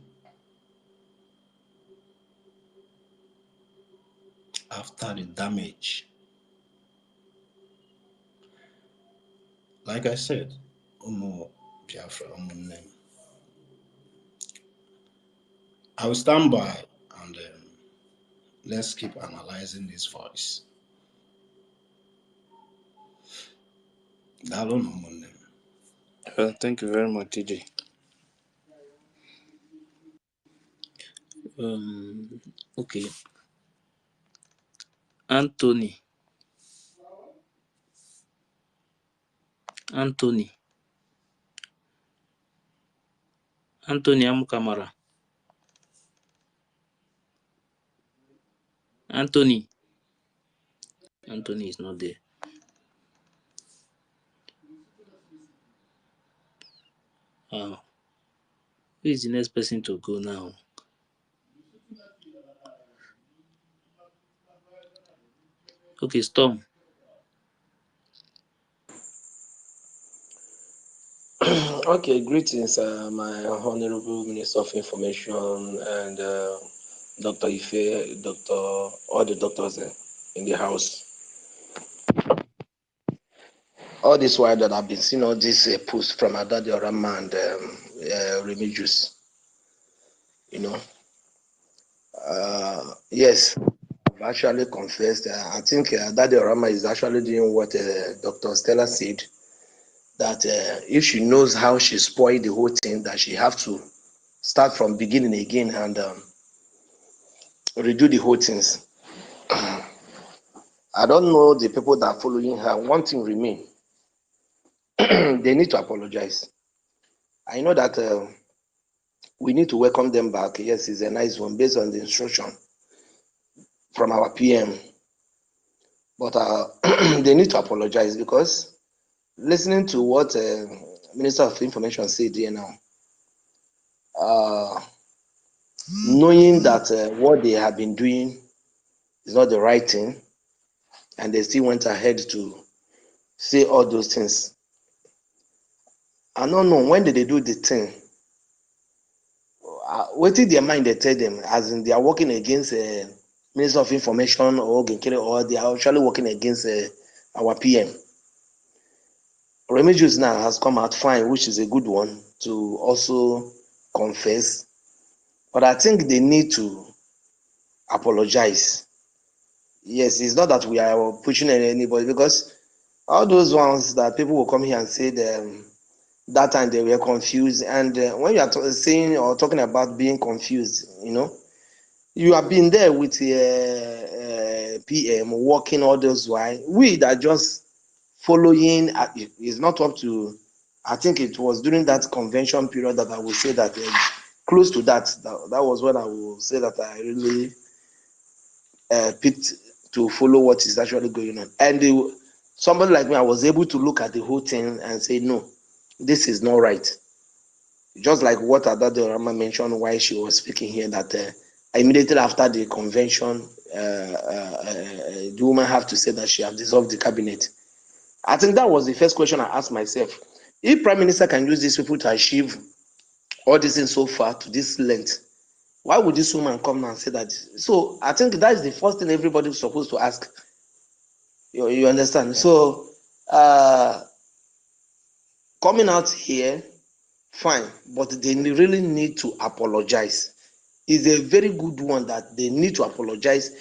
Speaker 15: after the damage. Like I said, Biafra, I will stand by and let's keep analyzing this voice.
Speaker 9: Thank you very much, TJ. Okay. Anthony Amukamara. Anthony is not there. Who is the next person to go now? Okay, Storm.
Speaker 7: Okay, greetings, my Honorable Minister of Information and Dr. Ife, all the doctors in the house. All this while that I've been seeing all this post from Adade Orama and Remigius, yes, I've actually confessed. I think Adade Orama is actually doing what Dr. Stella said, that if she knows how she spoiled the whole thing, that she have to start from beginning again and redo the whole things. I don't know the people that are following her. One thing remain. They need to apologize. I know that we need to welcome them back. Yes, it's a nice one based on the instruction from our PM. But they need to apologize, because listening to what Minister of Information said here now, knowing that what they have been doing is not the right thing, and they still went ahead to say all those things. I don't know, when did they do the thing? What did their mind they tell them? As in, they are working against Minister of Information or they are actually working against our PM. Remigius now has come out fine, which is a good one, to also confess. But I think they need to apologize. Yes, it's not that we are pushing anybody, because all those ones that people will come here and say that time they were confused. And when you are saying or talking about being confused, you have been there with PM working all those while. We that just following is not up to. I think it was during that convention period that I would say that close to that was when I would say that I really picked to follow what is actually going on. And somebody like me, I was able to look at the whole thing and say, no, this is not right. Just like what Adade Orama mentioned while she was speaking here, that immediately after the convention, the woman have to say that she have dissolved the cabinet. I think that was the first question I asked myself. If Prime Minister can use these people to achieve all this things so far to this length, why would this woman come now and say that? So I think that is the first thing everybody is supposed to ask. You understand? So coming out here, fine, but they really need to apologize. It's a very good one that they need to apologize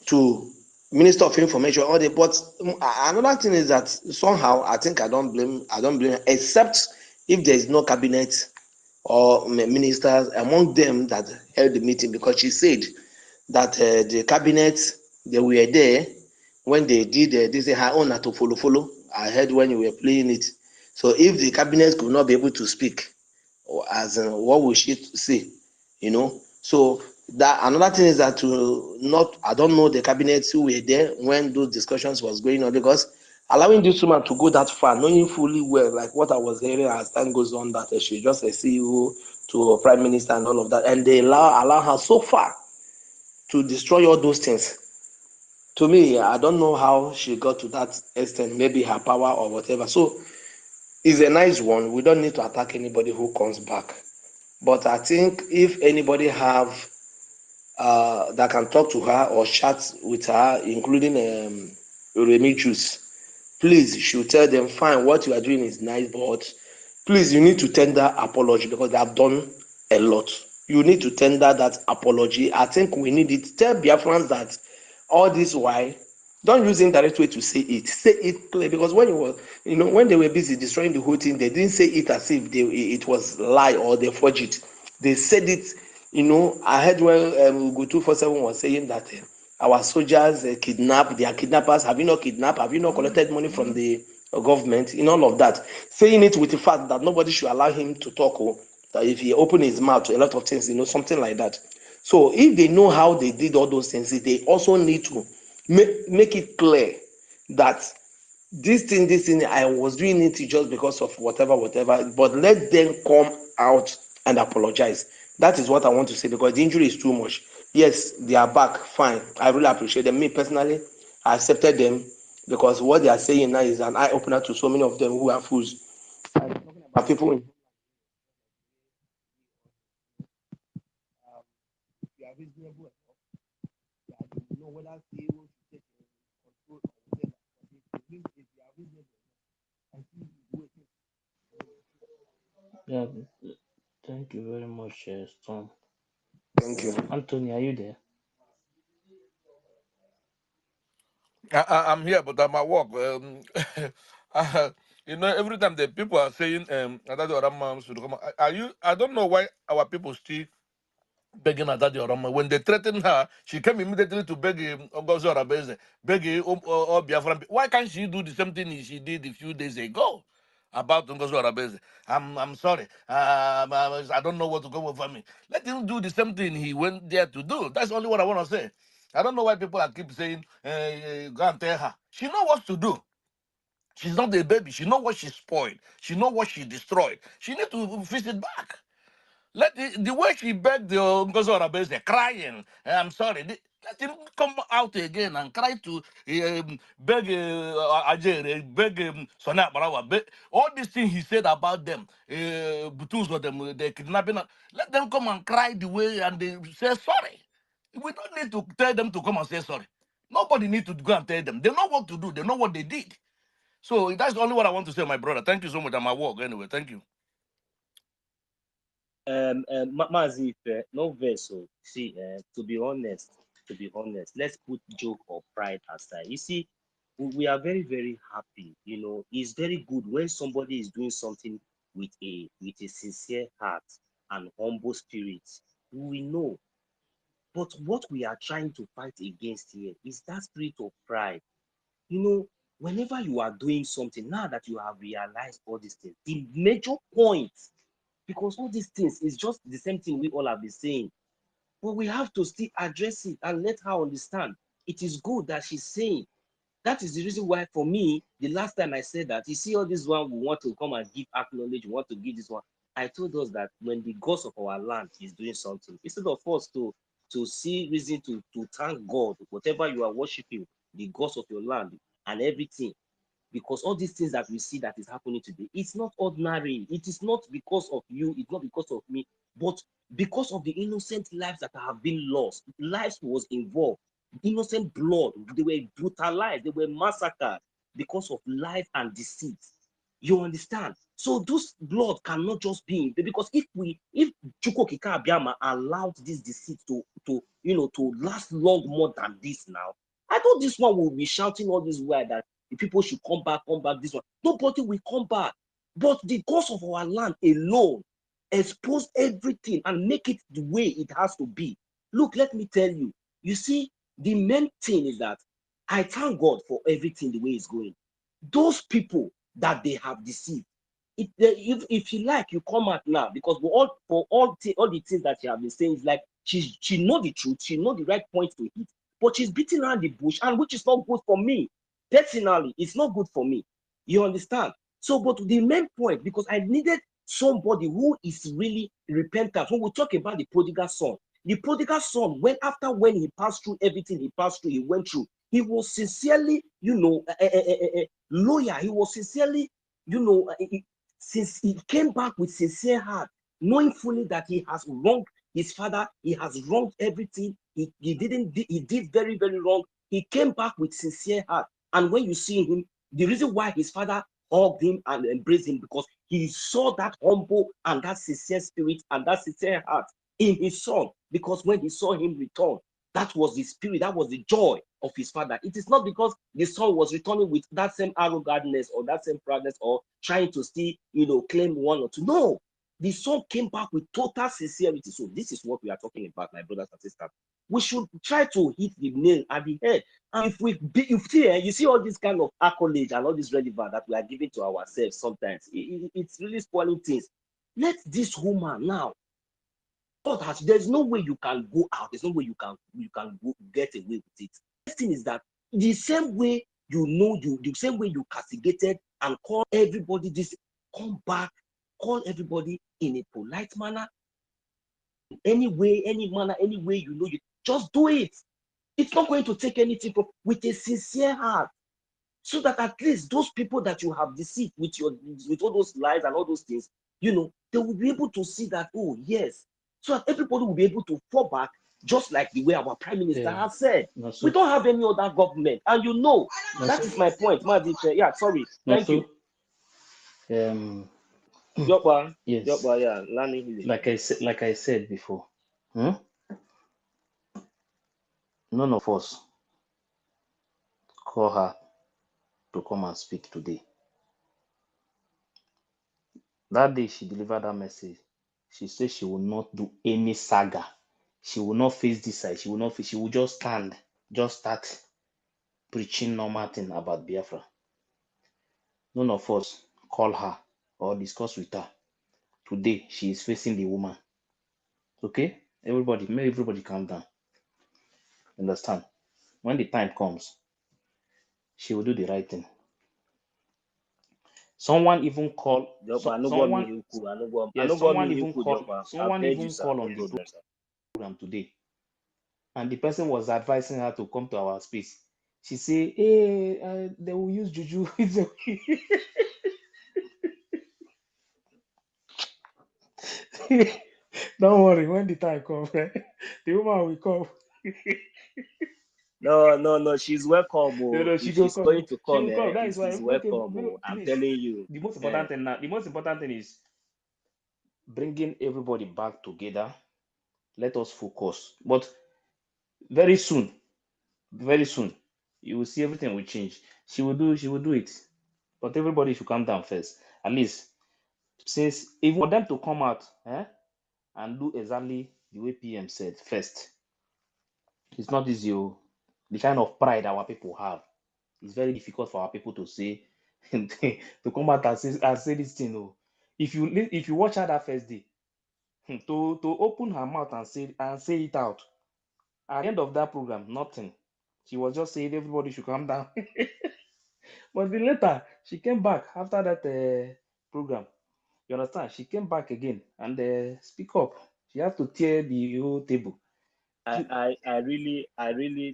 Speaker 7: to Minister of Information. But another thing is that somehow I think I don't blame, except if there is no cabinet or ministers among them that held the meeting, because she said that the cabinet, they were there when they did this her own to follow. I heard when you were playing it. So if the cabinet could not be able to speak, as what will she say, you know? So that another thing is that to not, I don't know the cabinets who were there when those discussions was going on, because allowing this woman to go that far, knowing fully well, like what I was hearing as time goes on, that she just a CEO to a prime minister and all of that, and they allow her so far to destroy all those things. To me, I don't know how she got to that extent, maybe her power or whatever. So it's a nice one. We don't need to attack anybody who comes back. But I think if anybody have that can talk to her or chat with her, including Remigius, please, you should tell them, fine, what you are doing is nice, but please, you need to tender apology because they have done a lot. You need to tender that apology. I think we need it. Tell Biafrans that all this why, don't use indirect way to say it. Say it clear, because when you were, when they were busy destroying the whole thing, they didn't say it as if it was lie or they forged it. They said it. I heard when Go 247 was saying that our soldiers kidnap, they are kidnappers. Have you not kidnapped? Have you not collected money from the government? In all of that, saying it with the fact that nobody should allow him to talk. That if he open his mouth to a lot of things, something like that. So if they know how they did all those things, they also need to make it clear that this thing, I was doing it just because of whatever, but let them come out and apologize. That is what I want to say, because the injury is too much. Yes, they are back, fine. I really appreciate them. Me personally, I accepted them because what they are saying now is an eye opener to so many of them who are fools. I'm talking about people in they are reasonable enough. They know whether they will take control or whatever. But if they are reasonable and see waiting.
Speaker 8: Yeah, thank you very much, Storm.
Speaker 7: Thank you.
Speaker 8: Anthony, are you there?
Speaker 16: I'm here, but I'm at work. Every time the people are saying Adadi Orama should come, are you? I don't know why our people still begging Adadi Orama. When they threatened her, she came immediately to beg Ogozo Rabeze, beg Biafran. Why can't she do the same thing she did a few days ago about Ngozo Rabeze? I'm sorry. I don't know what to go over me. Let him do the same thing he went there to do. That's only what I want to say. I don't know why people are keep saying, go and tell her. She know what to do. She's not a baby. She know what she spoiled. She know what she destroyed. She need to fix it back. Let the way she begged the Ngozo Rabeze, crying, I'm sorry. Let him come out again and cry to beg Ajere, beg Sonia Barawa, beg all these things he said about them, Butus or them, the kidnapping. Let them come and cry the way and they say sorry. We don't need to tell them to come and say sorry. Nobody need to go and tell them. They know what to do. They know what they did. So that's only what I want to say, my brother. Thank you so much. I'm at work anyway. Thank you.
Speaker 5: Mazi, no vessel. See, to be honest, let's put joke or pride aside. You see, we are very, very happy. It's very good when somebody is doing something with a sincere heart and humble spirit. We know. But what we are trying to fight against here is that spirit of pride. Whenever you are doing something, now that you have realized all these things, the major point, because all these things is just the same thing we all have been saying, but we have to still address it and let her understand. It is good that she's saying. That is the reason why, for me, the last time I said that, you see all this one, we want to come and give acknowledge, we want to give this one. I told us that when the gods of our land is doing something, instead of us to see reason to thank God, whatever you are worshiping, the gods of your land and everything, because all these things that we see that is happening today, it's not ordinary. It is not because of you, it's not because of me, but because of the innocent lives that have been lost. Lives was involved, innocent blood, they were brutalized, they were massacred because of life and deceit. You understand? So those blood cannot just be because if Chukwokika Abiyama allowed this deceit to last long more than this now, I thought this one will be shouting all this way that the people should come back, this one. Nobody will come back. But the cause of our land alone expose everything and make it the way it has to be. Look, let me tell you, You see, the main thing is that I thank God for everything the way it's going. Those people that they have deceived, if you like, you come out now, because all the things that you have been saying is like she know the truth, she know the right point to hit, but she's beating around the bush, and which is not good for me personally. It's not good for me. You understand? So, but the main point, because I needed somebody who is really repentant. When we talk about the prodigal son, when he passed through everything he passed through, he went through, he was sincerely, loyal. He was sincerely, since he came back with sincere heart, knowing fully that he has wronged his father, he has wronged everything. He did very, very wrong. He came back with sincere heart. And when you see him, the reason why his father hugged him and embraced him, because he saw that humble and that sincere spirit and that sincere heart in his son. Because when he saw him return, that was the spirit, that was the joy of his father. It is not because the son was returning with that same arrogantness or that same proudness or trying to still, claim one or two. No, the son came back with total sincerity. So this is what we are talking about, my brothers and sisters. We should try to hit the nail at the head. And you see all this kind of accolade and all this relevance that we are giving to ourselves sometimes, it's really spoiling things. Let this woman now, God has, there's no way you can go out. There's no way you can go get away with it. The thing is that the same way the same way you castigated and call everybody this, come back, call everybody in a polite manner, any way, any manner, any way you just do it. It's not going to take anything from, with a sincere heart, so that at least those people that you have deceived with all those lies and all those things, they will be able to see that, oh yes, so that everybody will be able to fall back, just like the way our prime minister has said. We don't have any other government, and that is my point. Yeah, sorry, thank you.
Speaker 8: Yes, like I said before, none of us call her to come and speak today. That day she delivered that message, she said she will not do any saga. She will not face this side. She will just stand, just start preaching normal thing about Biafra. None of us call her or discuss with her. Today she is facing the woman. Okay? May everybody calm down. Understand? When the time comes, she will do the right thing. Someone even called. Someone even called on the program today, and the person was advising her to come to our space. She say, "Hey, they will use juju." Don't worry, when the time comes, the woman will come.
Speaker 5: No, she's welcome. If she's going to come,
Speaker 8: that is why
Speaker 5: she's welcome. I'm telling you.
Speaker 8: The most important thing now, the most important thing is bringing everybody back together. Let us focus. But very soon, you will see everything will change. She will do it. But everybody should calm down first. At least, since even for them to come out and do exactly the way PM said first, it's not easy. The kind of pride our people have, it's very difficult for our people to say to come out and say this thing. If you watch her that first day, to open her mouth and say it out, at the end of that program, nothing. She was just saying everybody should calm down. But then later, she came back after that program. You understand? She came back again and speak up. She has to tear the whole table.
Speaker 5: I really,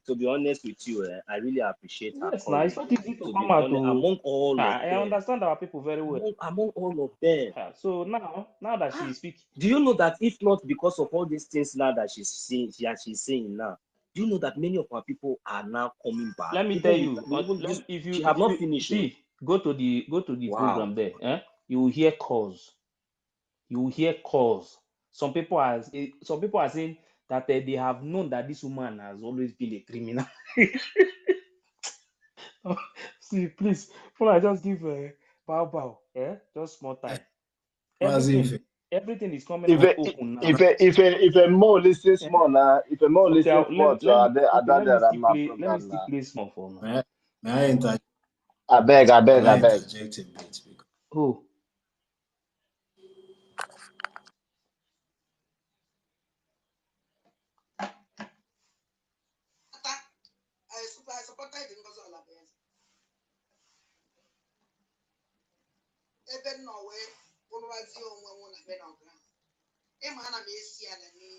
Speaker 5: to be honest with you, I really appreciate her
Speaker 8: Yes, now
Speaker 5: courage.
Speaker 8: it's not easy to come
Speaker 5: be
Speaker 8: out
Speaker 5: honest, among all of
Speaker 8: I
Speaker 5: them.
Speaker 8: understand our people very well.
Speaker 5: Among all of them.
Speaker 8: So now that she speaks,
Speaker 5: do you know that if not because of all these things now that she's saying now, do you know that many of our people are now coming back?
Speaker 8: Let me tell you,
Speaker 5: if you have not finished,
Speaker 8: see, go to the program there. You will hear calls. You will hear calls. Some people are saying that they have known that this woman has always been a criminal. See, please, I just give a bow, just small time. Everything. Everything is coming
Speaker 4: If
Speaker 8: out
Speaker 4: a
Speaker 8: open now.
Speaker 4: if a more listens
Speaker 8: Eh?
Speaker 4: more now, if a more
Speaker 8: Okay,
Speaker 4: listens more to
Speaker 8: let me
Speaker 4: other
Speaker 8: still
Speaker 4: Rama
Speaker 8: play. Let me
Speaker 4: program
Speaker 8: still
Speaker 4: now.
Speaker 8: play small for now.
Speaker 15: May I inter
Speaker 4: I beg, I
Speaker 15: can
Speaker 4: beg, I
Speaker 15: I
Speaker 4: beg.
Speaker 15: interject a bit? Because
Speaker 8: Oh,
Speaker 6: I supported the Ngozi Olabenze. Ebe no way, Buluwazi onwe mo na be na ground. E ma na me esi ala ni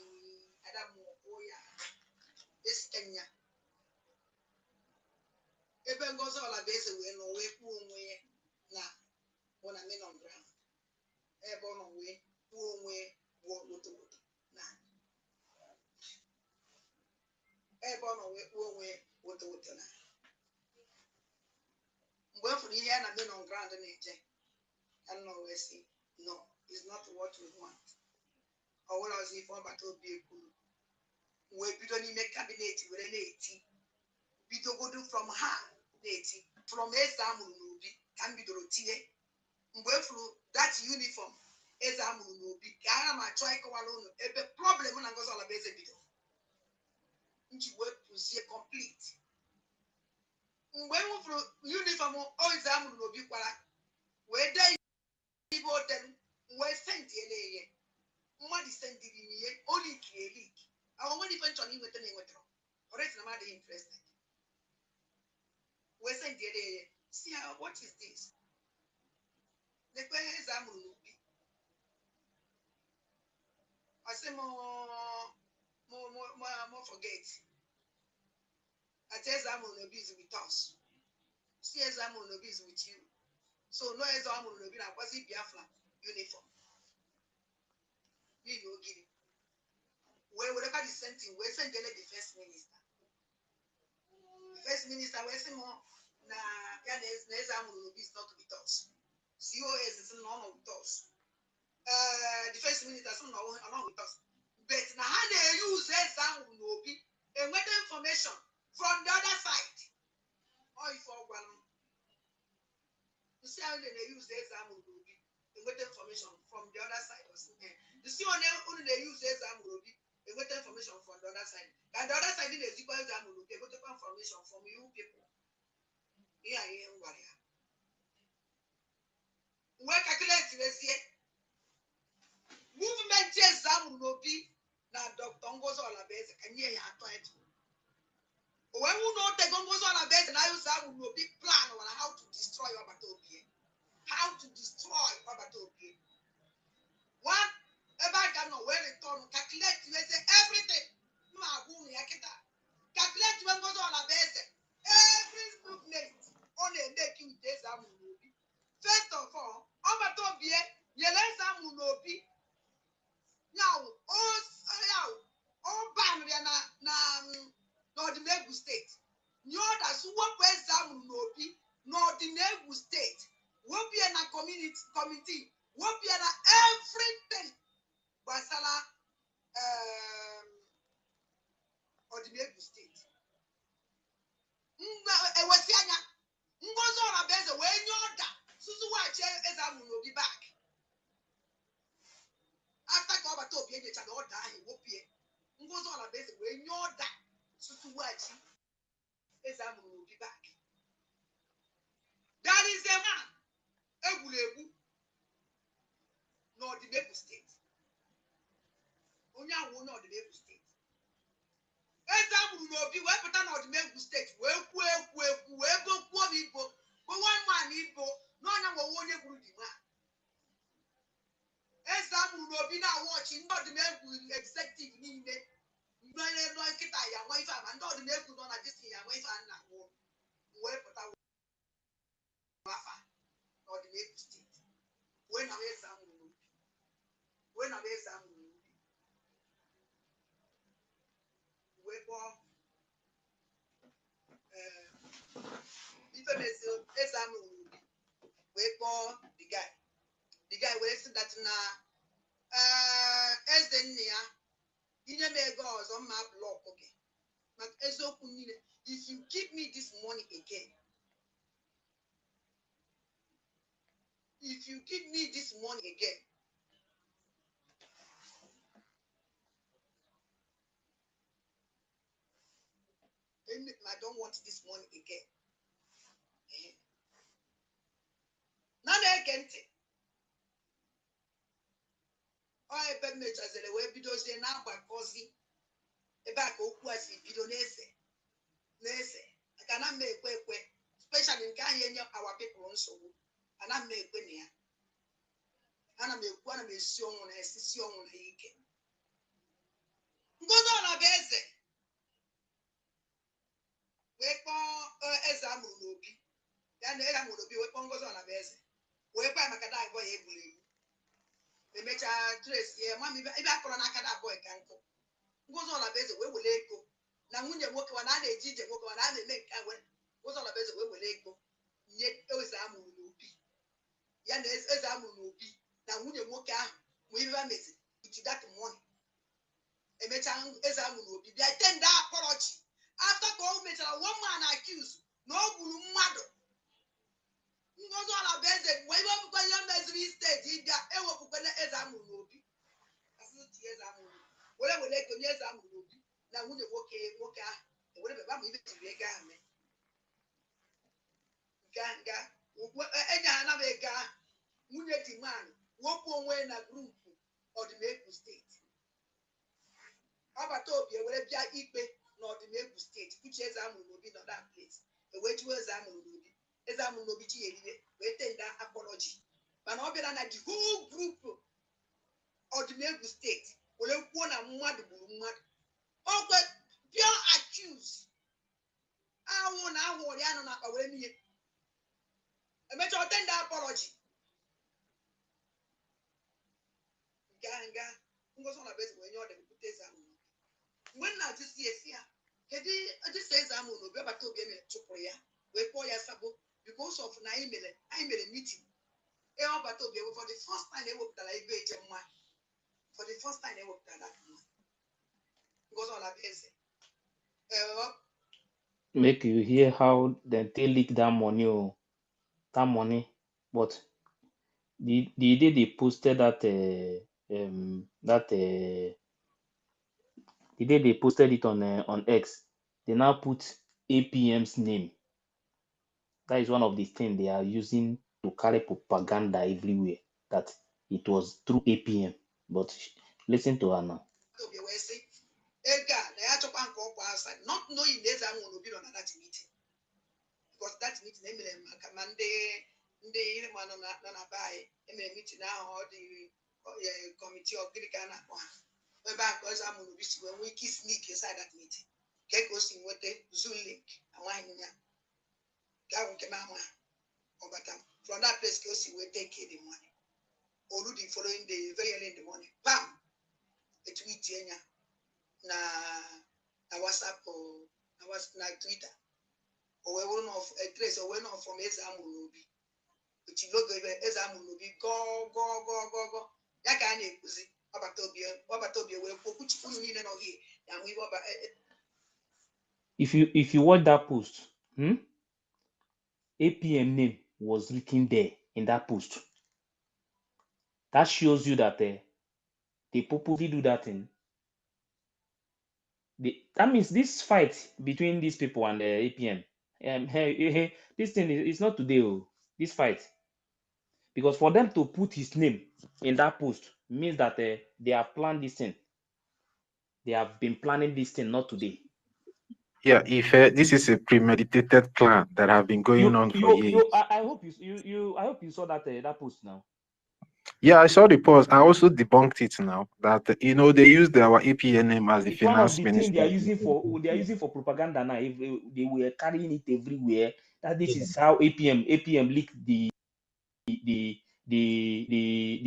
Speaker 6: Adamu Oya. This Kenya. Ebe Ngozi Olabenze we no we ku onwe na ona me na ground. Ebe no we ku onwe wo woto na. Ebe no we ku onwe woto na. Mgbe furu ihe na me na ground na eje. And no we say no, it's not what we want. Or what I was if one battle be cool. We don't need make cabinet with an 80. We don't go do from her 80. From Esamu Nubi can be the routine. Through that uniform. Esamu Nubi. I am a try alone. A problem when I goes all a basic bit. You work to see complete. When through uniform or Esamu Nubi, where they them, where sent the Money sent the only clearly. I want to venture in with the name of them. Or it's not interested. We sent the see how what is this? The question is I'm I say more forget. I tell I'm on the busy with us. See as I'm on the busy with you. So no as I'm on the busy, I was in Biafra uniform. We no give. Where whatever the same thing, we send the first minister. The first minister, we say more. Nah, yeah, there's I'm on the busy not with us. COS is not with us. The first minister is not with us. But now how they use exam will be and get information from the other side. Or if all one, you see how they use exam will be and get information from the other side. You see only they use exam will be and get information from the other side. And the other side is equal exam will be able to get information from you people. Here I am, warrior. We calculate this here. Movement exam will be now Dr. Ngozi Olabenze can hear your point. When we know the Ngozi Olabenze and I use a big plan on how to destroy Obatopia. How to destroy Obatopia. One, everybody can know where it turn, calculate, you say everything. Calculate when Ngozi Olabenze. Every movement only make you this movie. First of all, Obatopia, you let some movie. Now, all ban na the Lagos state. You that's what exam no be no the Lagos state. What be in a committee, what be in everything. Basala or the Lagos state. Was Yana Ngozi Olabenze when you order Susu watch exam will be back. After Kobato be the order, he will be Ngozi Olabenze when you order Susu watch exam will be back. That is a man. Ebulebu. No, the Lagos state. Onya wo no the Lagos state. Exam will be where put on the Lagos state. Where go Ibo. But one man Ibo. No one will want you to man. Exam will be now watching. Not the Lagos executive in it. No, kita ya wife and not the Lagos on a distance. Ya wife and now. Where put on or the Lagos state. When I exam will be. When I exam will be. Exam we call the guy will say that as the near you may go on my block okay but if you give me this money again I don't want this money again. Nana Kenti. I bet me as a way because they now by causing a back of was if you don't say. I cannot make way, especially in Kenya, our people also. And I make when here. And I make one of my son as this young one. Go on a base. Wait as I'm will be. Then I will be weapon goes on a base. Where by Macadai boy, they make a trace here. Mammy, if I call an Acada boy can go. Goes on a base, where will they go? Now, when you walk on a day, walk on a make a way. Goes on a base, where will they go? Yet, it was a movie. Yan is a movie. Now, when you walk out, we will miss it. It's that morning. A metan is a movie. They attend that apology. After call me, one man accused, no mother. Goes on a base, why won't go on as we state? He got ever put as a movie. Whatever they go, yes, I'm movie. Now, when you walk out, whatever I'm even to be a garment. Ganga, another guy, Muneti man, walk one way in a group or the Maple State. Abatopia, whatever I eat, not the Maple State, which is I will be not that place. The way to exam will be, exam will be waiting that apology. But not better than the whole group of the Maple State will have one a mud. Oh, but pure accused. I want to away me. I met your tender apology. Ganga, who was on a base when you're the Putezam. When I just see a fear, I just says I'm going to be able to be a prayer. We call your sabo because of 9 minutes. I made a meeting. For the first time they worked at a for the first time they worked at that. Goes on a base.
Speaker 8: Make you hear how they leak that money, but the day they posted that the day they posted it on X, they now put APM's name. That is one of the things they are using to carry propaganda everywhere, that it was through APM. But listen to her now.
Speaker 6: Not knowing there's a will be on that meeting. Because that meeting, the man on a buy, meeting now, or the committee of Gilligan. Back because I'm going to be when we sneak inside that meeting. Get goes in what the Zoom link and wine. From that place, goes in where take the money. Or do the following day, very early in the morning. Bam! A tweet na WhatsApp or na Twitter. Or one of a trace or one of from Ezamunobi. Which you look at Ezamunobi, go. That kind of pussy.
Speaker 8: If you watch that post, APM name was written there in that post. That shows you that they purposely do that thing. That means this fight between these people and the APM, this thing is not today. This fight, because for them to put his name in that post means that they have planned this thing. They have been planning this thing, not today.
Speaker 11: Yeah, if this is a premeditated plan that have been going on for years.
Speaker 8: I hope you saw that post now.
Speaker 11: Yeah, I saw the post. I also debunked it now. That they used our APN name as the
Speaker 8: It's one of
Speaker 11: finance
Speaker 8: the
Speaker 11: minister.
Speaker 8: things they are using for propaganda now. If they were carrying it everywhere, that this is how APM leaked the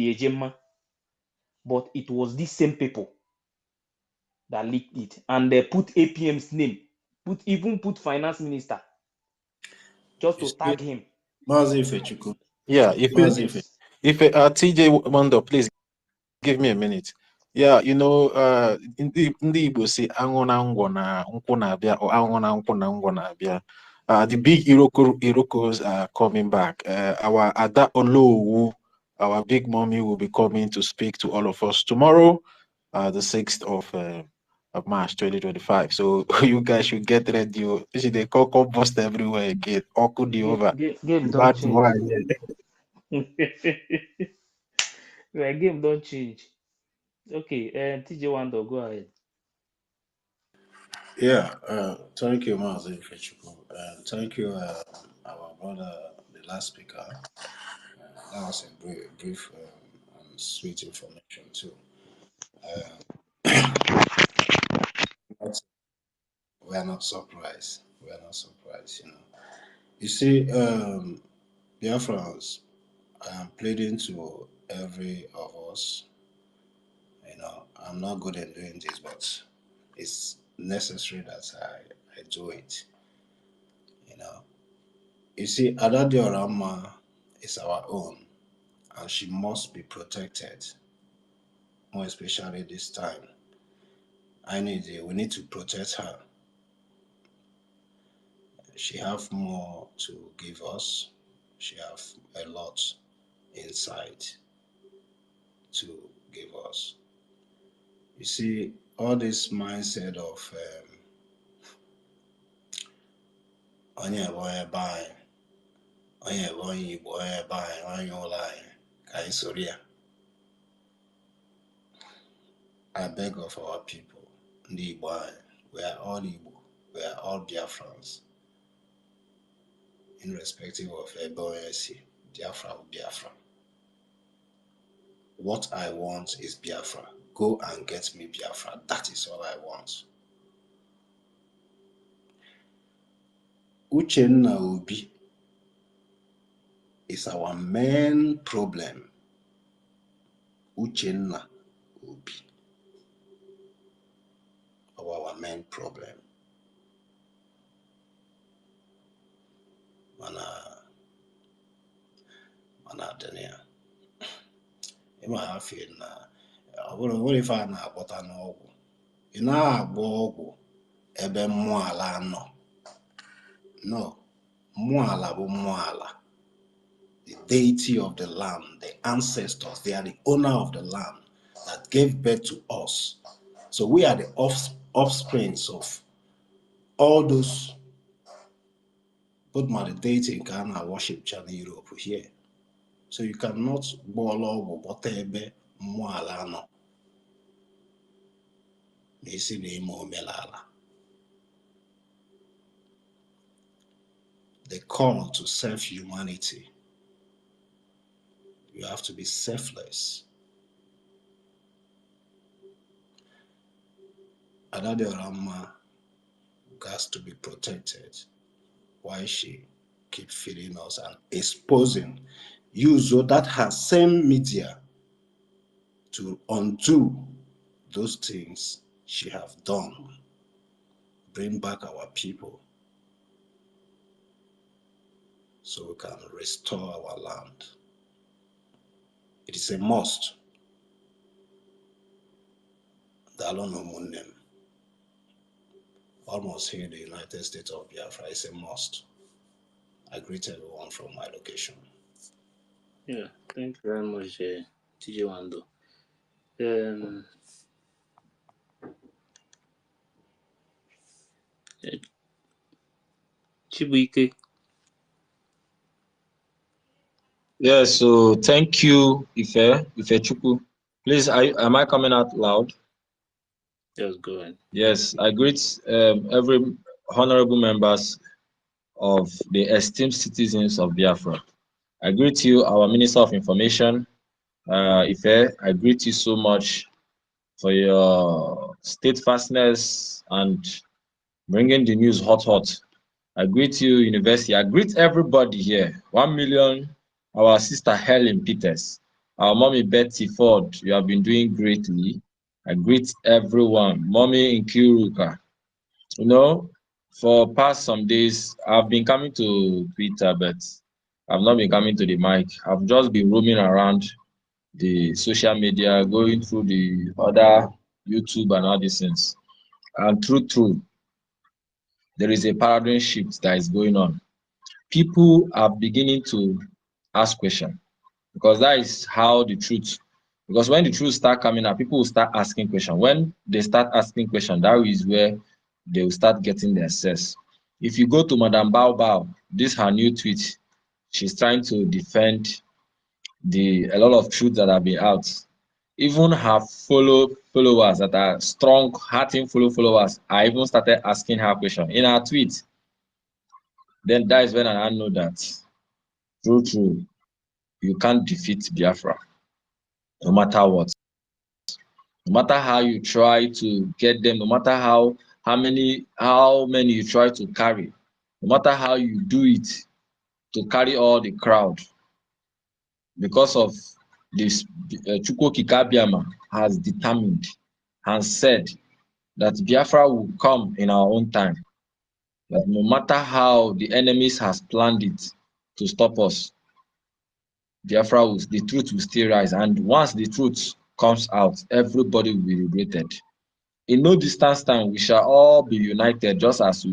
Speaker 8: agenda. But it was these same people that leaked it, and they put APM's name, put finance minister, just to tag him.
Speaker 11: Yeah, if TJ Wonder, please give me a minute. Yeah, in the Igbo say angona ngwana nkwụ na-abịa or angona nkwụ na ngwa na-abịa. The big Irokos are coming back. Our Ada Olowu, our big mommy, will be coming to speak to all of us tomorrow, the 6th of of March 2025. So you guys should get ready. This is the cocoa bust everywhere again. Oku the over.
Speaker 8: Game don't
Speaker 11: Bad
Speaker 8: change.
Speaker 11: one.
Speaker 8: Well, game don't change. Okay, TJ Wando, go ahead.
Speaker 15: Yeah, thank you, Mazi Fechiko. Thank you, our brother, the last speaker. That was a brief and sweet information too. But we are not surprised. We are not surprised, you know. You see, Biafrans, I am pleading to every of us. You know, I'm not good at doing this, but it's necessary that I do it. You know, you see, Ada Diorama is our own, and she must be protected, more especially this time. We need to protect her. She have more to give us. She have a lot inside to give us. You see, all this mindset of onye bụ onye be anyị, onye bụ onye Igbo, onye be anyị, onye ụlọ anyị, ka anyị soro ya. I beg of our people, ndị Igbo anyị, we are all Igbo, we are all Biafrans, irrespective of ebe onye si, Biafra or Biafra. What I want is Biafra. Go and get me Biafra. That is all I want. Uchenna Obi is our main problem. Uchenna Obi, our main problem. Mana Dania. Ịma ha feel na ọ bụrụ ife a na-akpọta n'ọgwụ. Ị na-agba ọgwụ ebe mmụọ ala nọ. No, mmụọ ala bụ mmụọ ala. The deity of the land, the ancestors, they are the owner of the land that gave birth to us. So we are the offsprings of all those, but my deity in Ghana worship China Europe here. So you cannot bolo whatever mualano. The call to self-humanity. You have to be selfless. Adade Rama has to be protected. Why she keep feeding us and exposing use that has same media to undo those things she have done. Bring back our people so we can restore our land. It is a must. Almost here in the United States of Biafra is a must. I greet everyone from my location.
Speaker 8: Yeah, thank you very much, TJ Wando. Chibuike.
Speaker 17: Yes, so thank you, Ifechukwu. Please, am I coming out loud?
Speaker 8: Yes, go ahead.
Speaker 17: Yes, I greet every honorable members of the esteemed citizens of Biafra. I greet you, our Minister of Information, Ife. I greet you so much for your steadfastness and bringing the news hot. I greet you, University. I greet everybody here. 1 million, our sister Helen Peters, our mommy Betty Ford. You have been doing greatly. I greet everyone. Mommy Nkiruka. You know, for past some days, I've been coming to Twitter, but I've not been coming to the mic. I've just been roaming around the social media, going through the other YouTube and all these things. And true, there is a paradigm shift that is going on. People are beginning to ask questions because that is how the truth Because when the truth start coming out, people will start asking questions. When they start asking questions, that is where they will start getting their sense. If you go to Madame Bao Bao, this her new tweet, she's trying to defend a lot of truth that have been out. Even her followers that are strong, hearting followers, I even started asking her question in her tweet. Then that is when I know that true, you can't defeat Biafra, no matter what. No matter how you try to get them, no matter how many you try to carry, no matter how you do it to carry all the crowd, because of this, Chukwuokike Abiama has determined and said that Biafra will come in our own time. That no matter how the enemies has planned it to stop us, Biafra will, the truth will still rise. And once the truth comes out, everybody will be liberated. In no distance time, we shall all be united, just as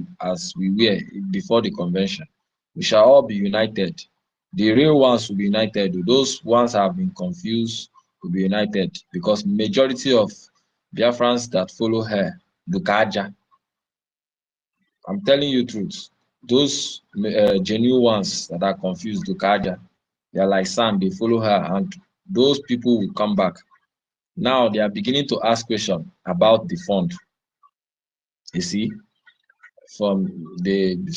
Speaker 17: we were before the convention. We shall all be united. The real ones will be united. Those ones have been confused will be united, because majority of Biafrans that follow her, Bukaja, I'm telling you truth. Those genuine ones that are confused, Bukaja, they are like sand, they follow her, and those people will come back. Now they are beginning to ask questions about the fund. You see, some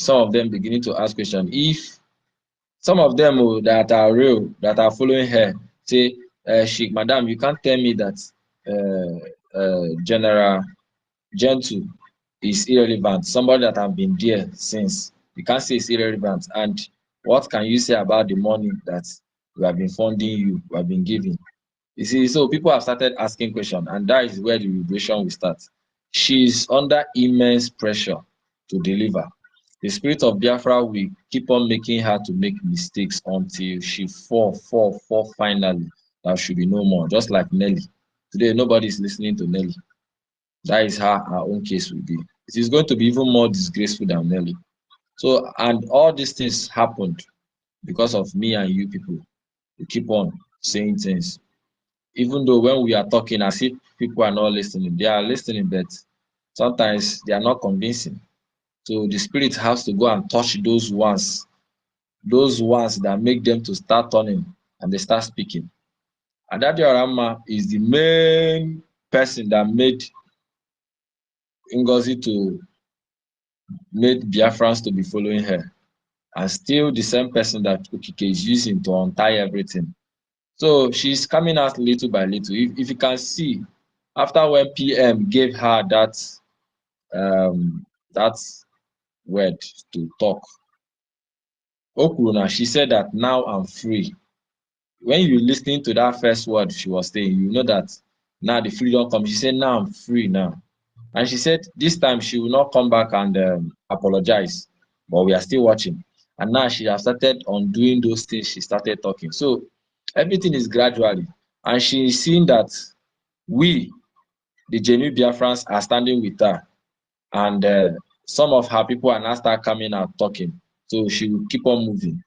Speaker 17: of them beginning to ask questions. If some of them that are real, that are following her, say, Sheikh, Madam, you can't tell me that General Gentle is irrelevant. Somebody that have been there since, you can't say it's irrelevant. And what can you say about the money that we have been funding you, we have been giving? You see, so people have started asking questions, and that is where the liberation will start. She is under immense pressure to deliver. The spirit of Biafra will keep on making her to make mistakes until she fall finally. There should be no more. Just like Nelly. Today, nobody is listening to Nelly. That is how our own case will be. It is going to be even more disgraceful than Nelly. So, and all these things happened because of me and you people. We keep on saying things. Even though when we are talking as if people are not listening, they are listening, but sometimes they are not convincing. So the spirit has to go and touch those ones that make them to start turning, and they start speaking. And that Orama is the main person that made Ngozi to make Biafrans to be following her, and still the same person that Okike is using to untie everything. So she's coming out little by little. If you can see, after when PM gave her that word to talk, Okuruna, she said that now I'm free. When you listening to that first word she was saying, you know that now the freedom comes. She said, now I'm free now. And she said this time she will not come back and apologize, but we are still watching. And now she has started on doing those things she started talking. So everything is gradually. And she is seeing that we, the genuine Biafrans, are standing with her. And some of her people are now start coming out talking. So she will keep on moving.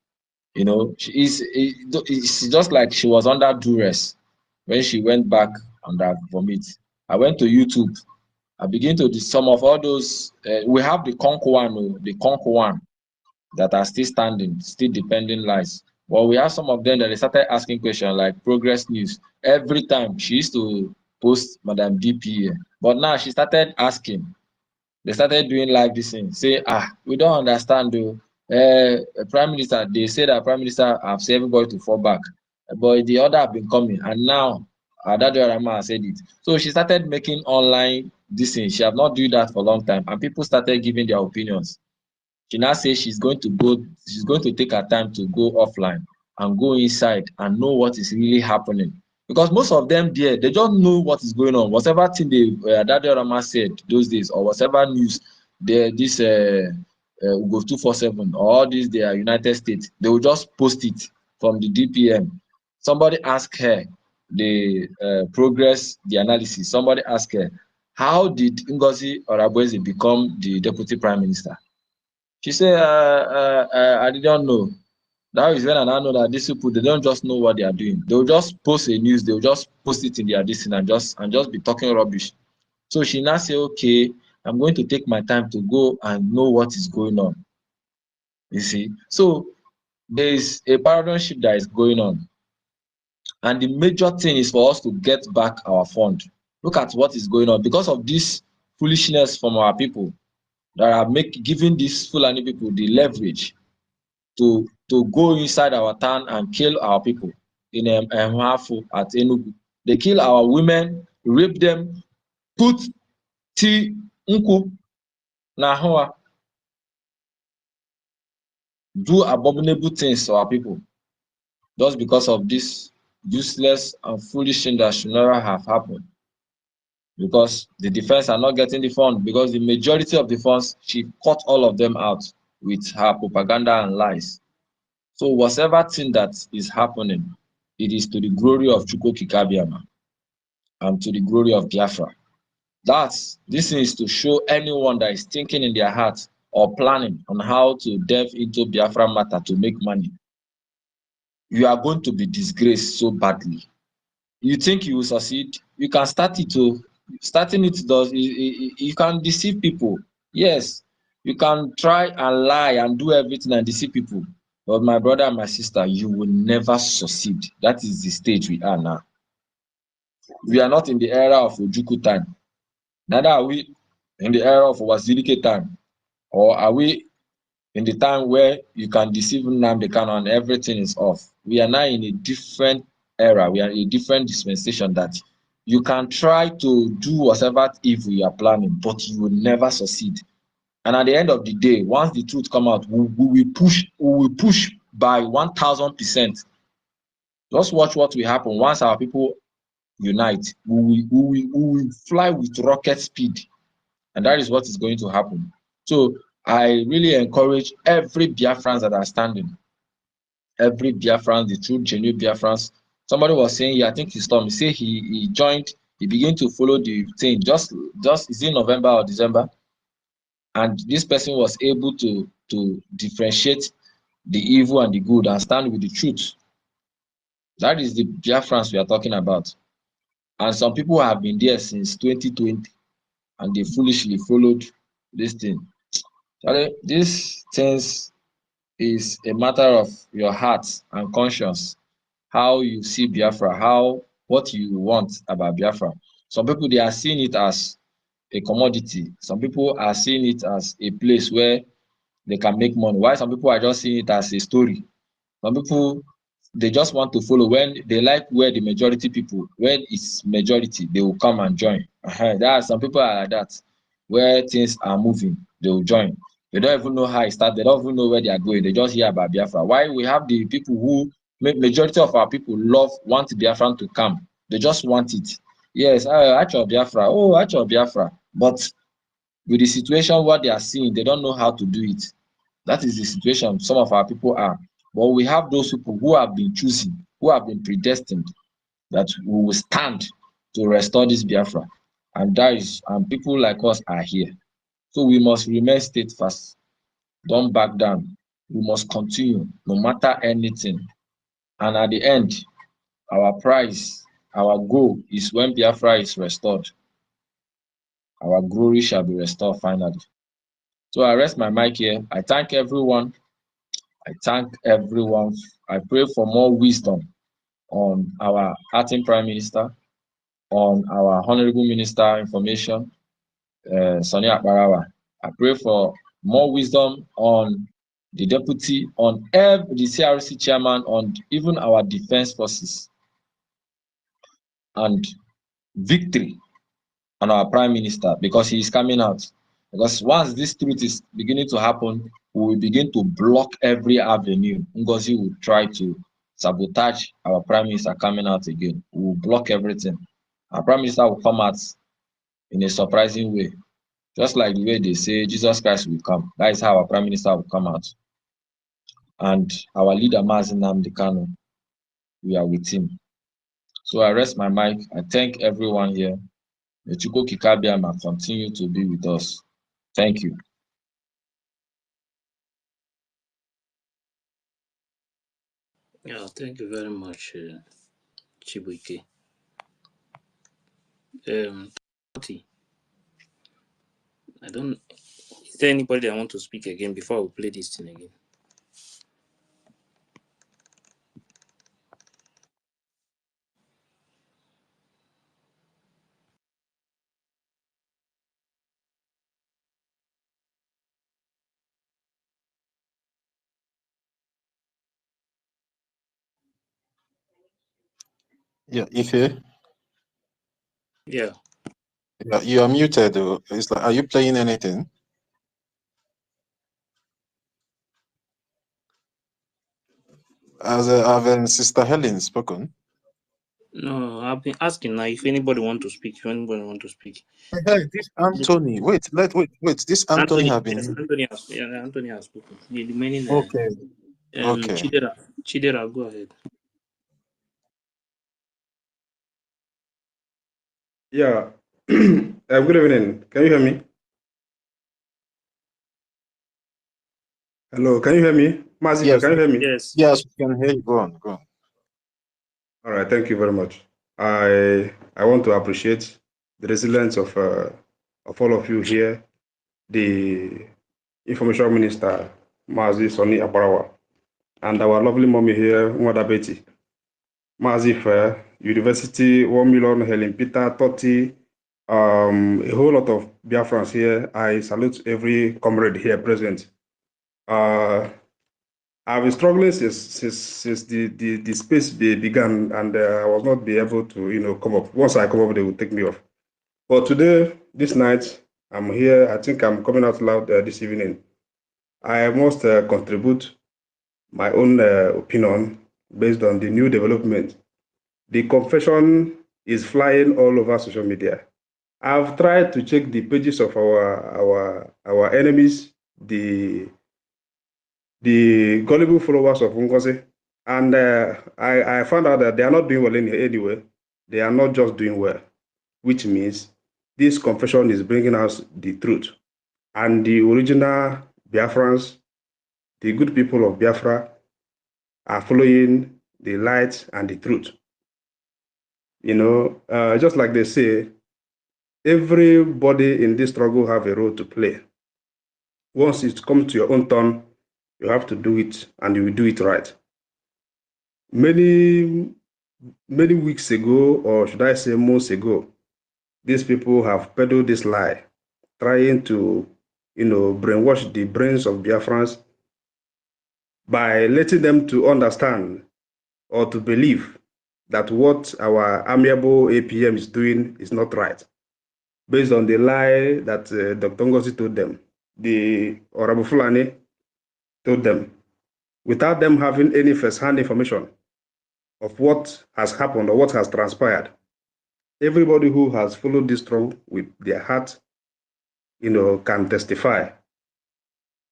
Speaker 17: You know, it's just like she was under duress when she went back and vomit. I went to YouTube. I begin to some of all those. We have the Conquer one that are still standing, still defending lies. Well, we have some of them that they started asking questions like Progress News. Every time she used to post Madam DP, but now she started asking. They started doing live this thing. Say, we don't understand though. Prime Minister, they say that Prime Minister have said everybody to fall back, but the order have been coming, and now Adado Rama has said it. So she started making online this thing. She have not done that for a long time, and people started giving their opinions. She now says she's going to take her time to go offline and go inside and know what is really happening. Because most of them there, they don't know what is going on. Whatever thing Adado Rama said those days, or whatever news this Ugo 247 or this their United States, they will just post it from the DPM. Somebody asked her the progress, the analysis. Somebody asked her, how did Ngozi Orabueze become the deputy prime minister? She said, I didn't know. That is when I now know that these people, they don't just know what they are doing. They'll just post a news, they'll just post it in their dissent and just be talking rubbish. So she now say, okay, I'm going to take my time to go and know what is going on. You see? So there is a paradigm that is going on. And the major thing is for us to get back our fund. Look at what is going on. Because of this foolishness from our people that are giving these Fulani people the leverage to go inside our town and kill our people in Mhafu at Enugu. They kill our women, rape them, put tea nku na hoa, do abominable things to our people just because of this useless and foolish thing that should never have happened. Because the defense are not getting the fund, because the majority of the funds, she cut all of them out with her propaganda and lies. So whatever thing that is happening, it is to the glory of Chukwu Kikabiama and to the glory of Biafra. This is to show anyone that is thinking in their heart or planning on how to delve into Biafra matter to make money. You are going to be disgraced so badly. You think you will succeed? You can start it to starting it does you can deceive people. Yes, you can try and lie and do everything and deceive people. But my brother and my sister, you will never succeed. That is the stage we are now. We are not in the era of Ojukwu time. Neither are we in the era of Wazirike time. Or are we in the time where you can deceive Nnamdi Kanu and everything is off. We are now in a different era. We are in a different dispensation that you can try to do whatever evil you are planning, but you will never succeed. And at the end of the day, once the truth come out, we will push by 1000%. Just watch what will happen once our people unite. We will fly with rocket speed, and that is what is going to happen. So I really encourage every Biafrans that are standing, every Biafrans, the true genuine Biafrans. Somebody was saying, I think he told me, say he joined, he began to follow the thing just is in November or December, and this person was able to differentiate the evil and the good and stand with the truth. That is the Biafrans we are talking about. And some people have been there since 2020, and they foolishly followed this thing. These things is a matter of your heart and conscience, how you see Biafra, what you want about Biafra. Some people, they are seeing it as a commodity. Some people are seeing it as a place where they can make money. While some people are just seeing it as a story. Some people, they just want to follow. When they like where the majority people, when it's majority, they will come and join. There are some people are like that, where things are moving, they will join. They don't even know how it started. They don't even know where they are going. They just hear about Biafra. Why we have the people who, majority of our people want Biafran to come. They just want it. Yes, actual Biafra. Oh, actual Biafra. But with the situation, what they are seeing, they don't know how to do it. That is the situation some of our people are. But we have those people who have been choosing, who have been predestined, that we will stand to restore this Biafra. And people like us are here. So we must remain steadfast. Don't back down. We must continue no matter anything. And at the end, our prize, our goal is when Biafra is restored, our glory shall be restored finally. So I rest my mic here. I thank everyone. I thank everyone. I pray for more wisdom on our acting Prime Minister, on our Honorable Minister Information, Sonny Akbarawa. I pray for more wisdom on the Deputy, on the CRC Chairman, on even our Defense Forces, and victory on our Prime Minister, because he is coming out. Because once this truth is beginning to happen, we will begin to block every avenue. Ngozi will try to sabotage our Prime Minister coming out again. We will block everything. Our Prime Minister will come out in a surprising way. Just like the way they say Jesus Christ will come. That is how our Prime Minister will come out. And our leader, Nnamdi Kanu, we are with him. So I rest my mic. I thank everyone here. May Chukwu Kikabiama continue to be with us. Thank you.
Speaker 9: Yeah, thank you very much, Chibuike. Toti, I don't. Is there anybody that want to speak again before we play this thing again?
Speaker 11: Yeah, Ife,
Speaker 9: Yeah.
Speaker 11: you are muted. It's like, are you playing anything? Have Sister Helen spoken?
Speaker 9: No, I've been asking now if anybody want to speak. If anybody want to speak.
Speaker 11: Hey, this Anthony. Wait. This Anthony
Speaker 9: Anthony,
Speaker 11: have
Speaker 9: yes,
Speaker 11: been.
Speaker 9: Anthony has spoken. The remaining,
Speaker 11: Okay. Okay.
Speaker 9: Chidera, go ahead.
Speaker 20: Yeah. Good evening. Can you hear me? Hello. Can you hear me? Mazifa,
Speaker 11: Yes.
Speaker 20: can you hear me?
Speaker 9: Yes.
Speaker 11: Yes, we can hear you. Go on. Go on.
Speaker 20: All right. Thank you very much. I want to appreciate the resilience of all of you here, the Information Minister, Mazi Soni Abarawa, and our lovely mommy here, Mwada Betty. Mazifa, University, 1 million, Helen Peter, 30, a whole lot of Biafrans here. I salute every comrade here present. I've been struggling since the space began, and I was not be able to come up. Once I come up, they will take me off. But today, this night, I'm here. I think I'm coming out loud this evening. I must contribute my own opinion based on the new development. The confession is flying all over social media. I've tried to check the pages of our enemies, the gullible followers of Ngozi, and I found out that they are not doing well anyway. They are not just doing well, which means this confession is bringing us the truth. And the original Biafrans, the good people of Biafra, are following the light and the truth. Just like they say, everybody in this struggle have a role to play. Once it comes to your own turn, you have to do it, and you will do it right. Many weeks ago, or should I say months ago, these people have peddled this lie, trying to, brainwash the brains of Biafrans by letting them to understand or to believe that what our amiable APM is doing is not right, based on the lie that Dr. Ngozi told them, the Honorable Fulani told them, without them having any first-hand information of what has happened or what has transpired. Everybody who has followed this struggle with their heart, can testify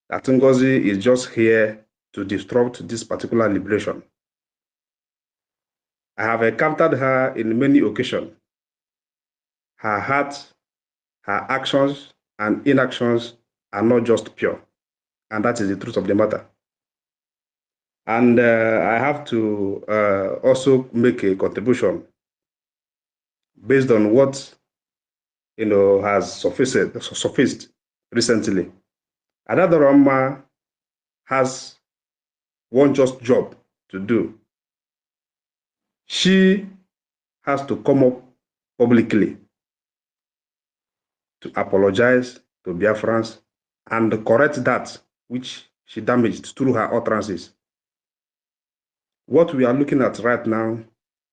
Speaker 20: that Ngozi is just here to disrupt this particular liberation. I have encountered her in many occasions. Her heart, her actions, and inactions are not just pure. And that is the truth of the matter. And I have to also make a contribution based on what has surfaced recently. Another Rama has one just job to do. She has to come up publicly to apologize to Biafrans and correct that which she damaged through her utterances. What we are looking at right now,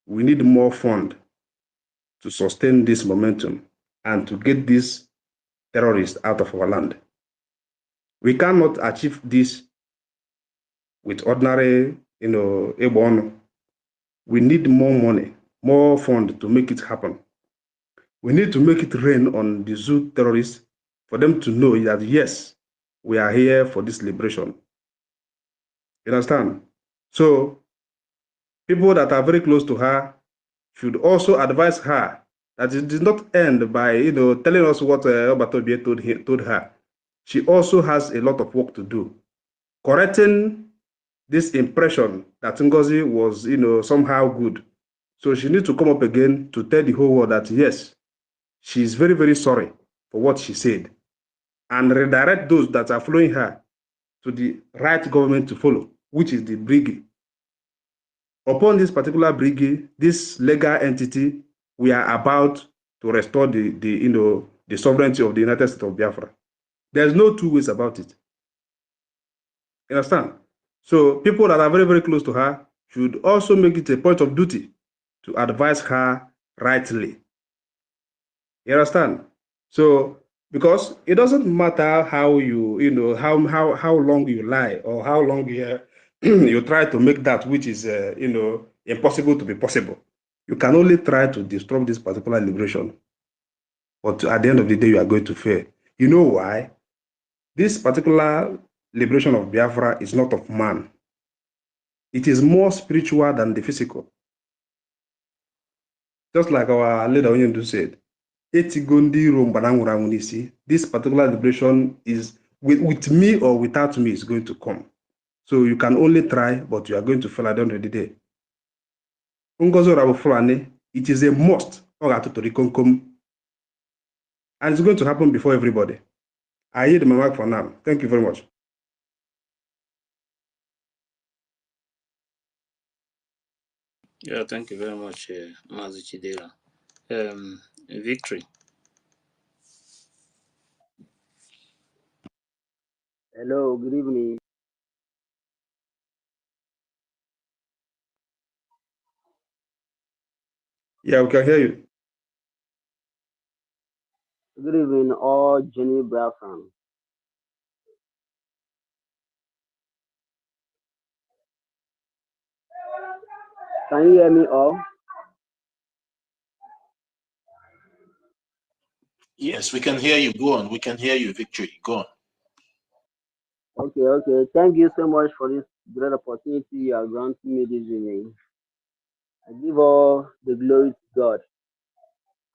Speaker 20: we need more fund to sustain this momentum and to get these terrorists out of our land. We cannot achieve this with ordinary, Ebon. We need more money, more fund to make it happen. We need to make it rain on the zoo terrorists for them to know that, yes, we are here for this liberation. You understand? So people that are very close to her should also advise her that it did not end by, telling us what Obatobie told her. She also has a lot of work to do, correcting this impression that Ngozi was, somehow good. So she needs to come up again to tell the whole world that, yes, she is very, very sorry for what she said, and redirect those that are following her to the right government to follow, which is the brigade. Upon this particular brigade, this legal entity, we are about to restore the sovereignty of the United States of Biafra. There's no two ways about it. You understand? So people that are very, very close to her should also make it a point of duty to advise her rightly. You understand? So, because it doesn't matter how how long you lie, or how long you try to make that which is impossible to be possible. You can only try to disrupt this particular liberation, but at the end of the day, you are going to fail. You know why? This particular liberation of Biafra is not of man. It is more spiritual than the physical. Just like our leader Onyendu said, this particular liberation is with me or without me is going to come. So you can only try, but you are going to fail at the end of the day. It is a must. And it's going to happen before everybody. I yield my mic for now. Thank you very much.
Speaker 9: Yeah, thank you very much, Mazi Chidera. Victory.
Speaker 13: Hello, good evening.
Speaker 20: Yeah, we can hear you.
Speaker 13: Good evening, all Jenny Biafran. Can you hear me all?
Speaker 11: Yes, we can hear you. Go on. We can hear you, Victory. Go on.
Speaker 13: Okay. Thank you so much for this great opportunity you are granting me this evening. I give all the glory to God,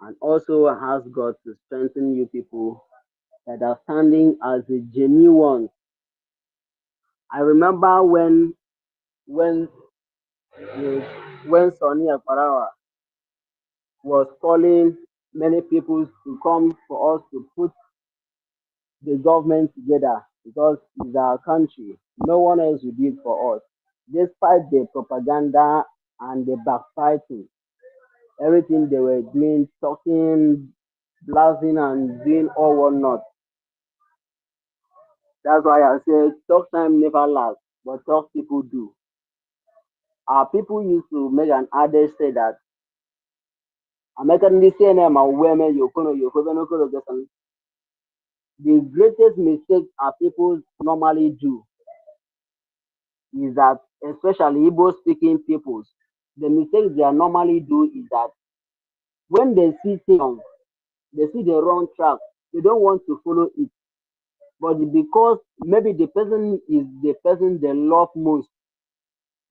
Speaker 13: and also ask God to strengthen you people that are standing as the genuine ones. I remember when Sonny Akparawa was calling many people to come for us to put the government together because it's our country. No one else will do it for us. Despite the propaganda and the backfighting, everything they were doing, talking, blasting, and doing all whatnot. That's why I say talk time never lasts, but talk people do. Our people used to make an adage say that the greatest mistake our people normally do is that, especially Igbo speaking peoples, the mistake they normally do is that when they see things, they see the wrong track, they don't want to follow it. But because maybe the person is the person they love most,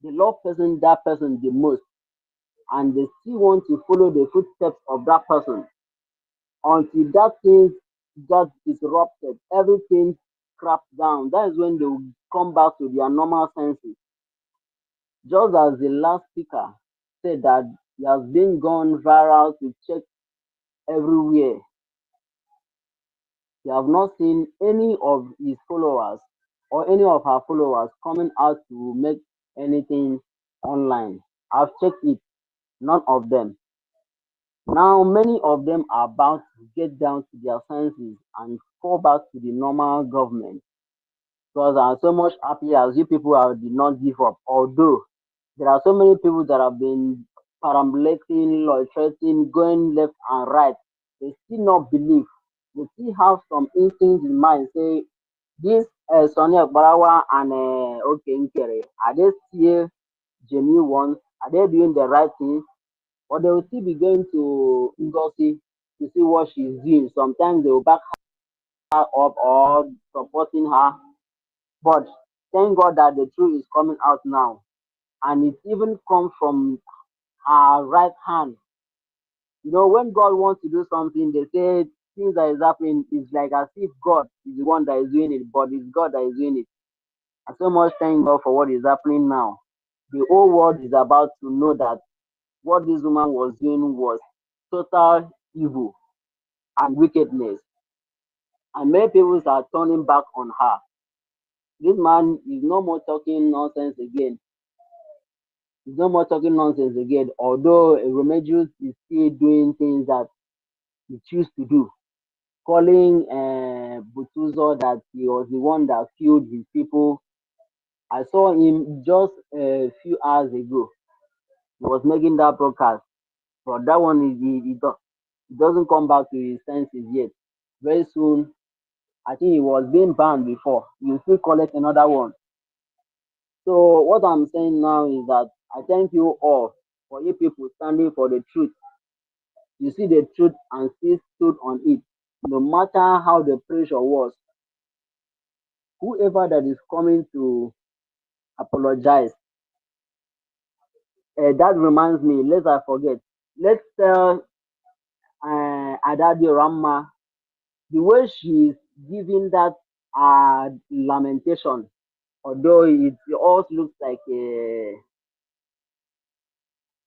Speaker 13: they love that person the most, and they still want to follow the footsteps of that person until that thing got disrupted, everything craps down. That is when they will come back to their normal senses. Just as the last speaker said that he has been gone viral to check everywhere. We have not seen any of his followers or any of our followers coming out to make anything online. I've checked it, none of them. Now, many of them are about to get down to their senses and fall back to the normal government. Because I'm so much happy as you people did not give up. Although there are so many people that have been perambulating, loitering, going left and right. They still not believe. They still have some instincts in mind. Say this Sonia Barawa and Nkere, are they still genuine ones? Are they doing the right things? Or they will still be going to Ngozi to see what she's doing. Sometimes they will back her up or supporting her. But thank God that the truth is coming out now. And it even comes from her right hand. You know, when God wants to do something, they say things that is happening is like as if God is the one that is doing it, but it's God that is doing it. I so much thank God for what is happening now. The whole world is about to know that what this woman was doing was total evil and wickedness. And many people are turning back on her. This man is no more talking nonsense again. He's no more talking nonsense again. Although Remedios is still doing things that he choose to do, calling Butuzo that he was the one that killed his people. I saw him just a few hours ago. He was making that broadcast, but that one he doesn't come back to his senses yet. Very soon, I think he was being banned before. You still collect another one. So what I'm saying now is that I thank you all for you people standing for the truth. You see the truth and still stood on it. No matter how the pressure was, whoever that is coming to apologize, that reminds me, lest I forget, let's tell Adadi Ramma the way she's giving that lamentation, although it all looks like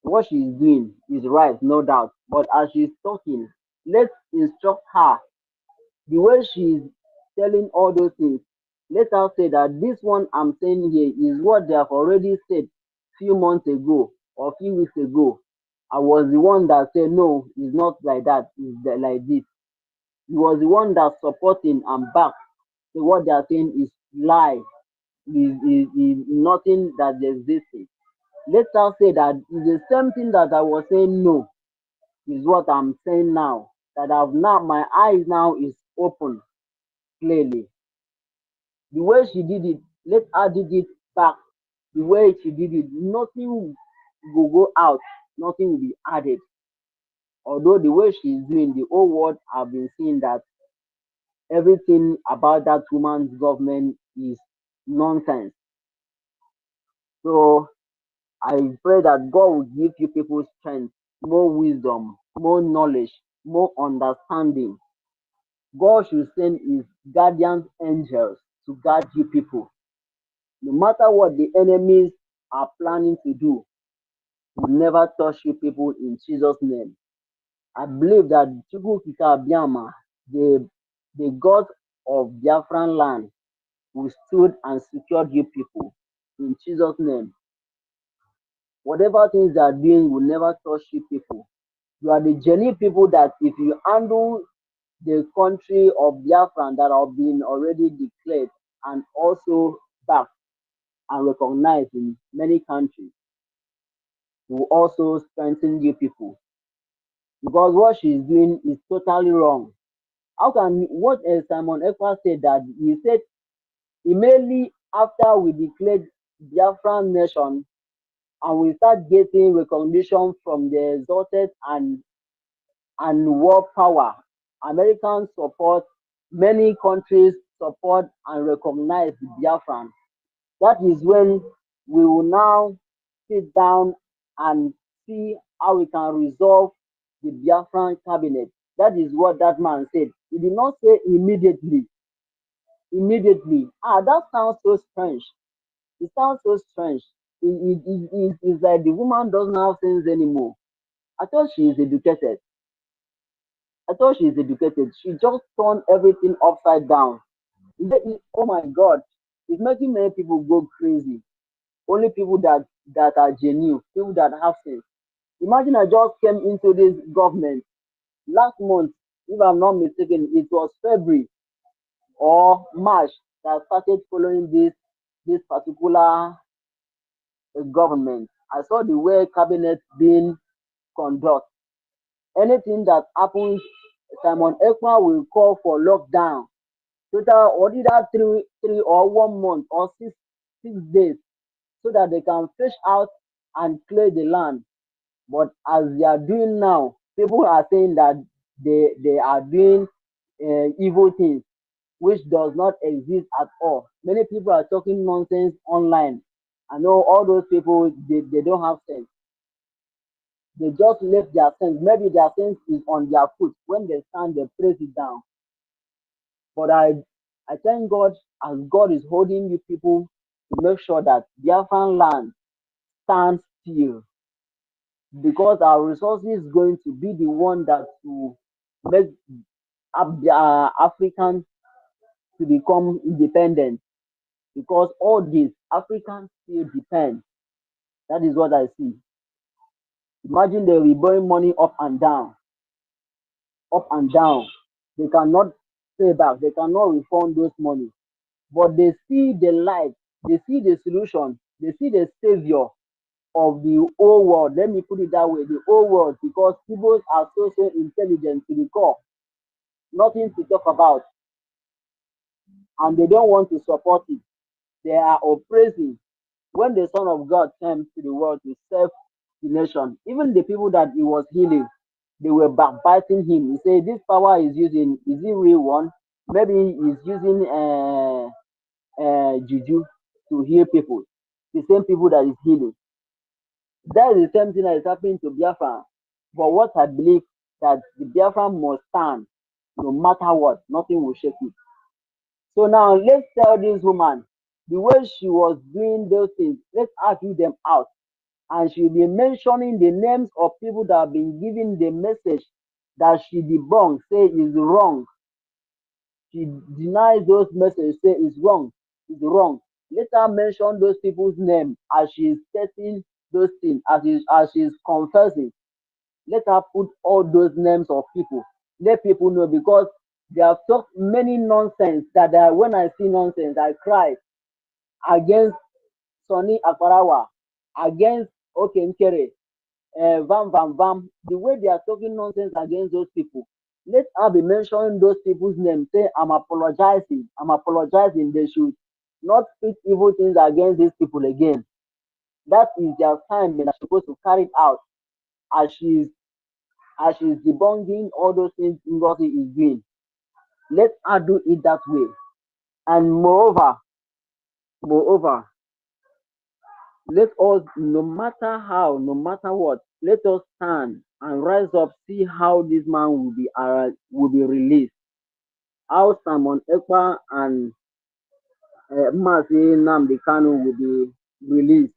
Speaker 13: what she's doing is right, no doubt. But as she's talking, let's instruct her the way she's telling all those things. Let us say that this one I'm saying here is what they have already said few months ago or few weeks ago. I was the one that said no, it's not like that, it's like this. He was the one that supporting and back. So what they are saying is lie, is nothing that exists. Let us say that it's the same thing that I was saying no, is what I'm saying now. That I've now my eyes now is open clearly. The way she did it, let her did it back. The way she did it, nothing will go out, nothing will be added. Although the way she's doing, the whole world have been seeing that everything about that woman's government is nonsense. So I pray that God will give you people strength, more wisdom, more knowledge, more understanding. God should send his guardian angels to guard you people. No matter what the enemies are planning to do, will never touch you people in Jesus' name. I believe that Chukwu Kika Biama, the God of Biafran land, will stood and secured you people in Jesus' name. Whatever things they are doing will never touch you people. You are the genuine people that if you handle the country of Biafran that have been already declared and also backed and recognized in many countries, will also strengthen you people. Because what she's doing is totally wrong. How can what Simon Ekpa said that he said immediately after we declared Biafran nation and we start getting recognition from the exalted and world power, Americans support, many countries support and recognize Biafran. That is when we will now sit down and see how we can resolve the Biafran cabinet. That is what that man said. He did not say immediately. Immediately. That sounds so strange. It sounds so strange. It's like the woman doesn't have sense anymore. I thought she is educated. She just turned everything upside down. Oh my God. It's making many people go crazy. Only people that are genuine, people that have sense. Imagine I just came into this government last month, if I'm not mistaken, it was February or March that I started following this particular government. I saw the way cabinet being conducted. Anything that happens, Simon Ekpa will call for lockdown. Total already that three or 1 month or 6 days so that they can fish out and clear the land. But as they are doing now, people are saying that they are doing evil things, which does not exist at all. Many people are talking nonsense online. I know all those people, they don't have sense. They just left their sense. Maybe their sense is on their foot. When they stand, they press it down. But I thank God as God is holding you people to make sure that Biafran land stands still, because our resources is going to be the one that will make Africans to become independent, because all these Africans still depend. That is what I see. Imagine they will be borrowing money up and down, up and down. They cannot pay back, they cannot refund those money. But they see the light, they see the solution, they see the savior of the whole world. Let me put it that way, the whole world, because people are so intelligent to the core. Nothing to talk about. And they don't want to support it. They are oppressing. When the Son of God came to the world to save the nation, even the people that he was healing, they were backbiting him. He said, this power is using, is it real one? Maybe he's using juju to heal people. The same people that is healing. That is the same thing that is happening to Biafra. But what I believe, that the Biafra must stand no matter what, nothing will shake it. So now let's tell this woman, the way she was doing those things, let's argue them out. And she'll be mentioning the names of people that have been giving the message that she debunked, say is wrong. She denies those messages, say is wrong, is wrong. Let her mention those people's name as she is stating those things, as she is confessing. Let her put all those names of people. Let people know, because they have talked many nonsense that when I see nonsense, I cry against Sonny Akbarawa, against Okenkere, Vam. The way they are talking nonsense against those people. Let her be mentioning those people's names. Say, I'm apologizing. They should not speak evil things against these people again. That is their time they're supposed to carry it out, as she's debunking all those things Ngozi is doing. Let her do it that way. And moreover, let us, no matter how, no matter what, let us stand and rise up, see how this man will be released. How Simon Ekpa and Mazi Nnamdi Kanu will be released.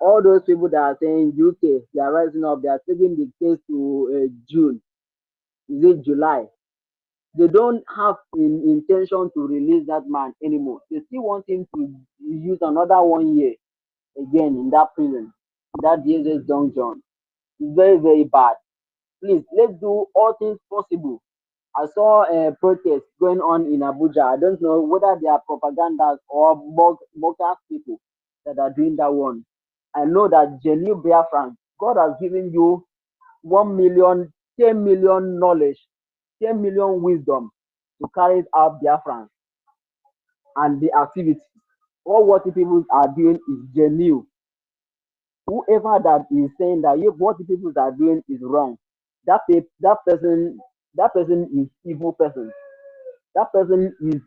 Speaker 13: All those people that are saying UK, they are rising up, they are taking the case to June. Is it July? They don't have intention to release that man anymore. They still want him to use another 1 year again in that prison, in that DSS dungeon. It's very, very bad. Please, let's do all things possible. I saw a protest going on in Abuja. I don't know whether they are propagandas or mockers people that are doing that one. I know that genuine Biafran, God has given you 1 million, 10 million knowledge, 10 million wisdom to carry out Biafran and the activity. All what the people are doing is genuine. Whoever that is saying that what the people are doing is wrong, that person is evil person. That person is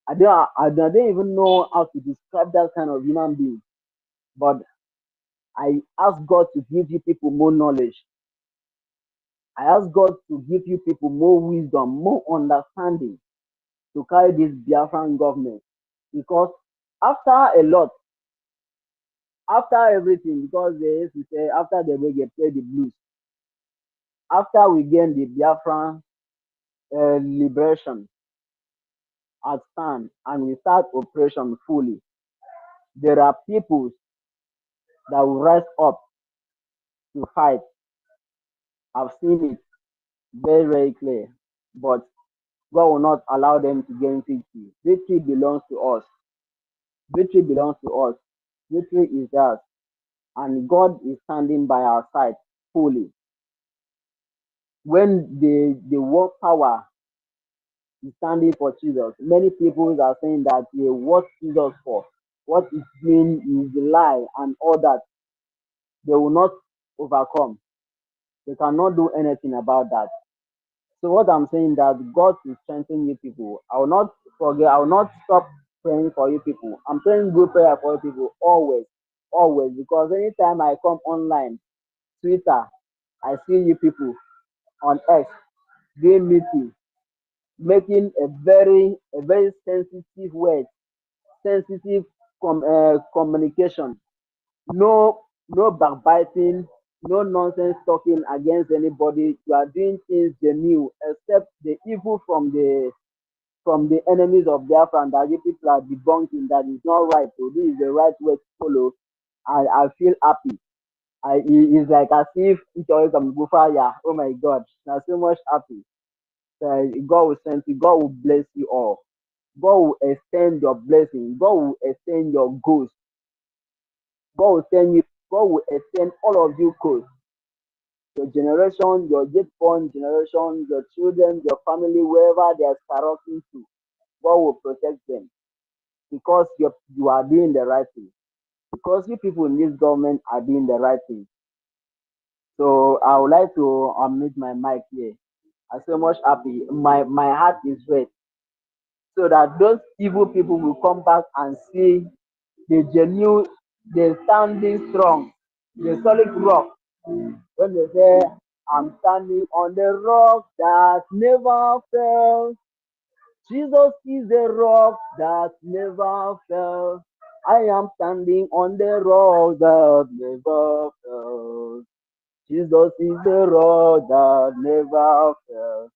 Speaker 13: I don't even know how to describe that kind of human being. But I ask God to give you people more knowledge. I ask God to give you people more wisdom, more understanding to carry this Biafran government. Because after a lot, after everything, because they used to say after the reggae play the blues, after we gain the Biafran liberation at stand and we start operation fully, there are people that will rise up to fight. I've seen it very, very clear. But God will not allow them to gain victory. Victory belongs to us. Victory belongs to us. Victory is ours. And God is standing by our side fully. When the world power is standing for Jesus, many people are saying that what Jesus for, what is doing is a lie and all that. They will not overcome. They cannot do anything about that. So what I'm saying that God will strengthen you people. I will not forget, I will not stop praying for you people. I'm praying good prayer for you people always, always. Because anytime I come online, Twitter, I see you people on X doing meeting, making a very sensitive word sensitive communication. No backbiting, no nonsense talking against anybody. You are doing things genuine, except the evil from the enemies of Biafra and that you people are debunking that is not right. So this is the right way to follow. I feel happy. It's like as if each other come go fire. Oh my God, I'm so much happy. God will send you. God will bless you all. God will extend your blessing. God will extend your goals. God will send you. God will extend all of you goals. Your generation, your yet born generation, your children, your family, wherever they are skyrocketing to, God will protect them because you are doing the right thing. Because you people in this government are doing the right thing. So I would like to unmute my mic here. I'm so much happy. My heart is red. So that those evil people will come back and see the genuine, the standing strong, the solid rock. When they say, I'm standing on the rock that never fell. Jesus is the rock that never fell. I am standing on the rock that never fell. Jesus is the rock that never fell.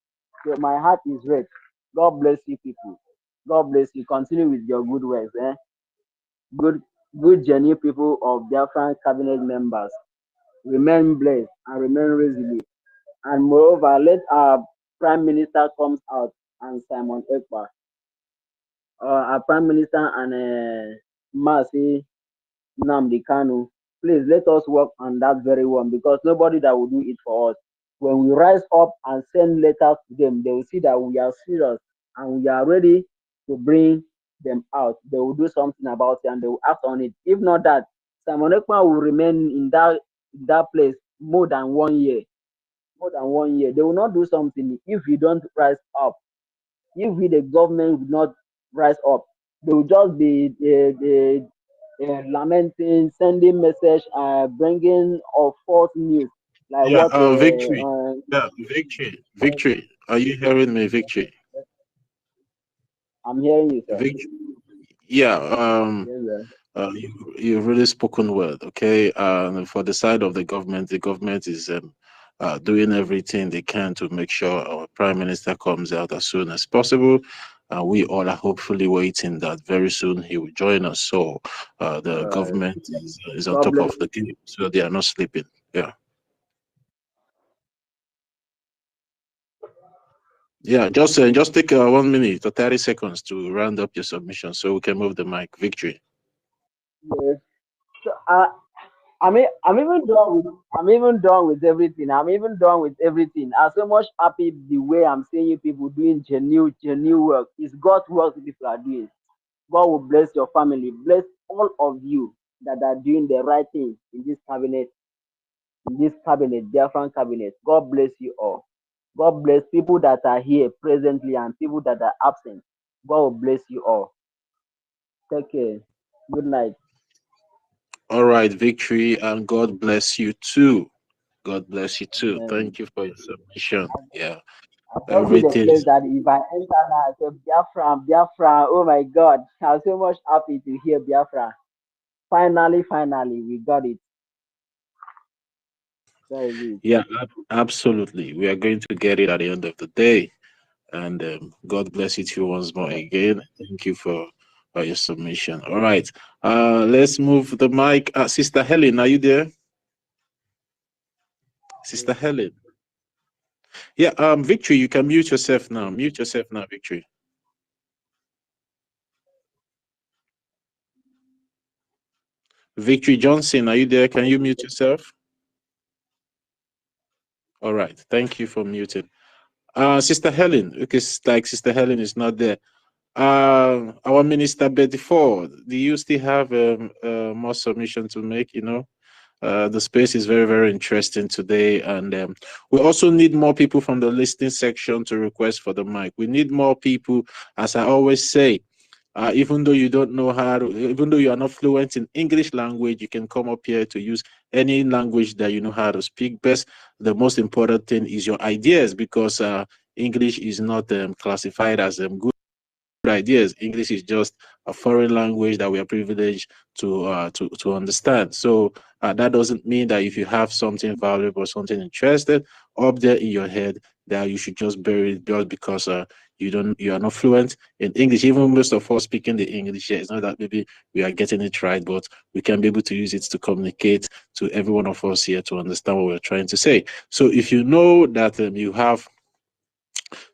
Speaker 13: So my heart is red. God bless you people. God bless you. Continue with your good works. Good genuine people of Biafran cabinet members. Remain blessed and remain resilient. And moreover, let our Prime Minister comes out and Simon Ekpa, our Prime Minister and Masi Nnamdi Kanu. Please let us work on that very one because nobody that will do it for us. When we rise up and send letters to them, they will see that we are serious and we are ready to bring them out. They will do something about it and they will act on it. If not that, Simon Ekpa will remain in that place more than 1 year. More than 1 year. They will not do something if we don't rise up. If we, the government, will not rise up, they will just be lamenting, sending message, bringing of false news, like
Speaker 11: Yeah,
Speaker 13: what.
Speaker 11: victory. Yeah, victory. Victory. Are you hearing me, victory?
Speaker 13: I'm hearing you, sir.
Speaker 11: Victory. Yeah.
Speaker 13: Yes, sir.
Speaker 11: You've really spoken word. Okay. For the side of the government is doing everything they can to make sure our prime minister comes out as soon as possible. We all are hopefully waiting that very soon he will join us. So the government is on
Speaker 13: God
Speaker 11: top
Speaker 13: bless.
Speaker 11: of the game, so they are not sleeping. Yeah. Yeah, just take 1 minute or 30 seconds to round up your submission so we can move the mic. Victory.
Speaker 13: Yes. So, I'm even done with everything. I'm even done with everything. I'm so much happy the way I'm seeing you people doing genuine work. It's God's work people are doing. God will bless your family, bless all of you that are doing the right thing in this cabinet, Biafran cabinet. God bless you all. God bless people that are here presently and people that are absent. God will bless you all. Take care. Good night.
Speaker 11: All right, victory, and God bless you too. God bless you too.
Speaker 13: Amen.
Speaker 11: Thank you for your submission. Yeah,
Speaker 13: I told you the
Speaker 11: everything
Speaker 13: place
Speaker 11: is.
Speaker 13: that if I enter now, I say Biafra. Oh my God. I'm so much happy to hear Biafra. Finally, we got it. That is it.
Speaker 11: Yeah, absolutely. We are going to get it at the end of the day. And God bless you too once more again. Thank you for your submission. All right. Let's move the mic. Sister Helen, are you there? Sister Helen. Yeah, Victory, you can mute yourself now. Mute yourself now, Victory. Victory Johnson, are you there? Can you mute yourself? All right. Thank you for muting. Sister Helen, because like Sister Helen is not there. Our Minister Betty Ford, do you still have more submission to make? The space is very, very interesting today. And we also need more people from the listening section to request for the mic. We need more people, as I always say, even though you don't know even though you are not fluent in English language, you can come up here to use any language that you know how to speak best. The most important thing is your ideas, because English is not classified as good ideas. English is just a foreign language that we are privileged to understand. So that doesn't mean that if you have something valuable, something interested up there in your head, that you should just bury it just because you are not fluent in English. Even most of us speaking the English here, it's not that maybe we are getting it right, but we can be able to use it to communicate to every one of us here to understand what we're trying to say. So if you know that you have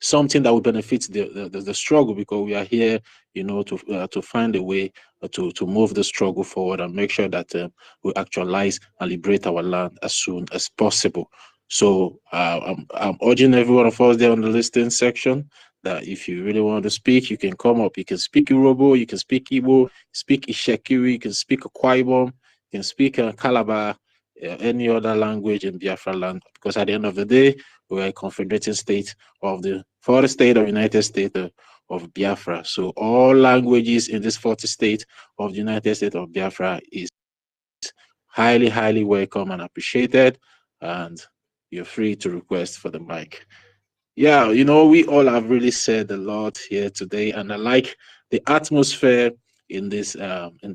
Speaker 11: something that will benefit the struggle, because we are here, to find a way to move the struggle forward and make sure that we actualize and liberate our land as soon as possible. So I'm urging every one of us there on the listening section that if you really want to speak, you can come up. You can speak Yoruba, you can speak Igbo, speak Ishekiri, you can speak Akwa, you can speak Calabar, any other language in Biafra land, because at the end of the day, we are a confederating state of the fourth state of United States of Biafra. So all languages in this 40 state of the United States of Biafra is highly, highly welcome and appreciated. And you're free to request for the mic. Yeah, we all have really said a lot here today, and I like the atmosphere in this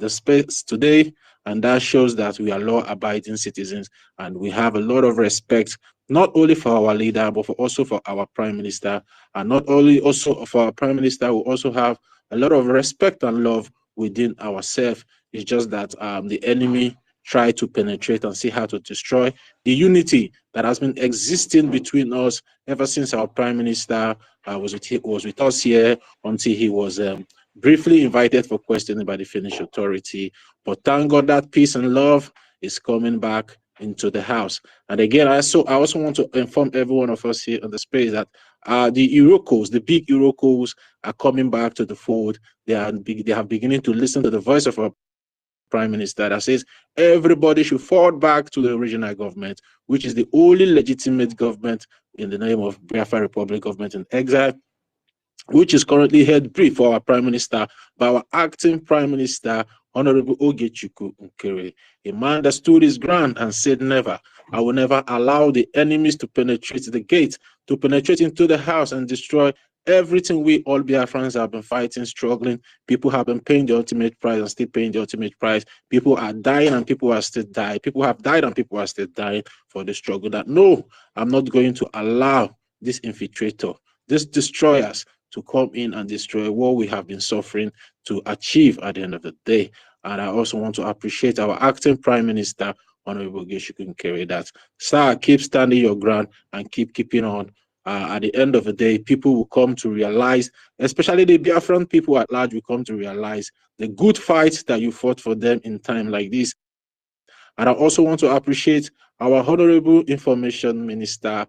Speaker 11: space today, and that shows that we are law-abiding citizens, and we have a lot of respect, not only for our leader, but also for our prime minister, and not only also for our prime minister, we also have a lot of respect and love within ourselves. It's just that the enemy try to penetrate and see how to destroy the unity that has been existing between us ever since our prime minister was with us here, until he was briefly invited for questioning by the Finnish authority. But thank God that peace and love is coming back into the house. And again, I also want to inform every one of us here on the space that the Irokos, the big Irokos, are coming back to the fold. They are beginning to listen to the voice of our prime minister that says everybody should fall back to the regional government, which is the only legitimate government in the name of Biafra Republic government in exile, which is currently head brief for our prime minister by our acting prime minister, Honorable Ogechukwu Nkere, a man that stood his ground and said never. I will never allow the enemies to penetrate the gate, to penetrate into the house and destroy everything we all Biafrans have been fighting, struggling. People have been paying the ultimate price and still paying the ultimate price. People are dying and people are still dying. People have died and people are still dying for the struggle. That no, I'm not going to allow this infiltrator, this destroyers, to come in and destroy what we have been suffering to achieve at the end of the day. And I also want to appreciate our acting prime minister, Honorable Ogechukwu Nkere, that, sir, keep standing your ground and keeping on. At the end of the day, people will come to realize, especially the Biafran people at large will come to realize the good fight that you fought for them in time like this. And I also want to appreciate our Honorable Information Minister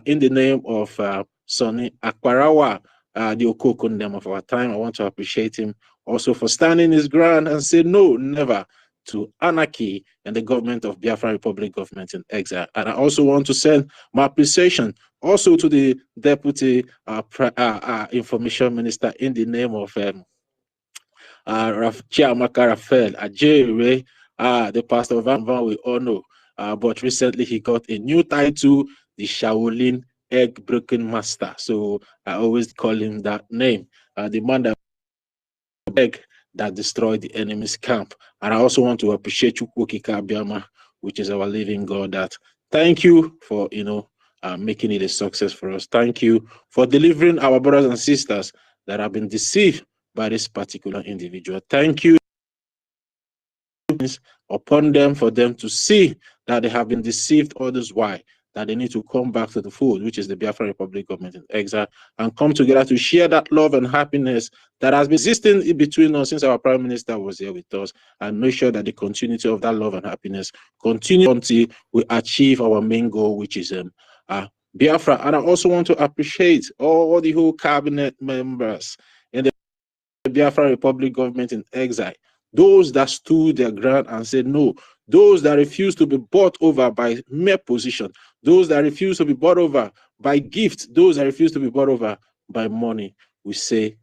Speaker 11: in the name of Sonny Akwarawa, the Okokundem of our time. I want to appreciate him also for standing his ground and say no, never to anarchy and the government of Biafra Republic government in exile. And I also want to send my appreciation also to the Deputy Information Minister in the name of Chiamaka Raphael Ajere, the pastor of Van we all know. But recently he got a new title, the Shaolin Egg Breaking Master. So I always call him that name. The man that egg that destroyed the enemy's camp. And I also want to appreciate Chukwokika Biama, which is our living God. That thank you for making it a success for us. Thank you for delivering our brothers and sisters that have been deceived by this particular individual. Thank you upon them for them to see that they have been deceived all this while, that they need to come back to the fold, which is the Biafra Republic government in exile, and come together to share that love and happiness that has been existing in between us since our prime minister was here with us, and make sure that the continuity of that love and happiness continue until we achieve our main goal, which is Biafra. And I also want to appreciate all the whole cabinet members in the Biafra Republic government in exile, those that stood their ground and said no, those that refused to be bought over by mere position, those that refused to be bought over by gift, those that refused to be bought over by money. We say,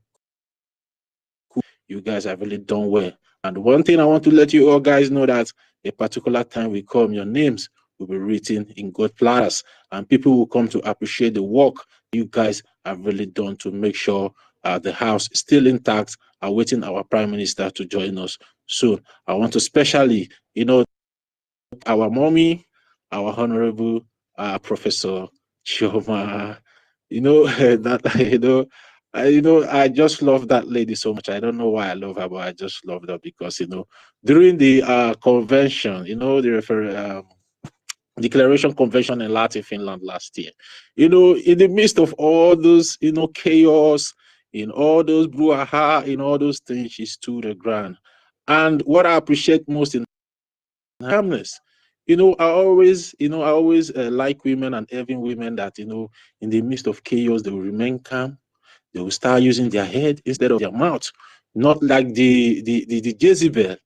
Speaker 11: you guys have really done well. And one thing I want to let you all guys know, that a particular time will come, your names will be written in gold platters, and people will come to appreciate the work you guys have really done to make sure the house is still intact, awaiting our Prime Minister to join us soon. I want to especially, our mommy, our Honorable Professor Chioma, I just love that lady so much. I don't know why I love her, but I just love her because, during the convention, the Declaration Convention in Latin Finland last year, in the midst of all those, chaos, in all those brouhaha, in all those things, she stood her ground. And what I appreciate most in calmness, I always like women and having women that, in the midst of chaos, they will remain calm. They will start using their head instead of their mouth, not like the Jezebel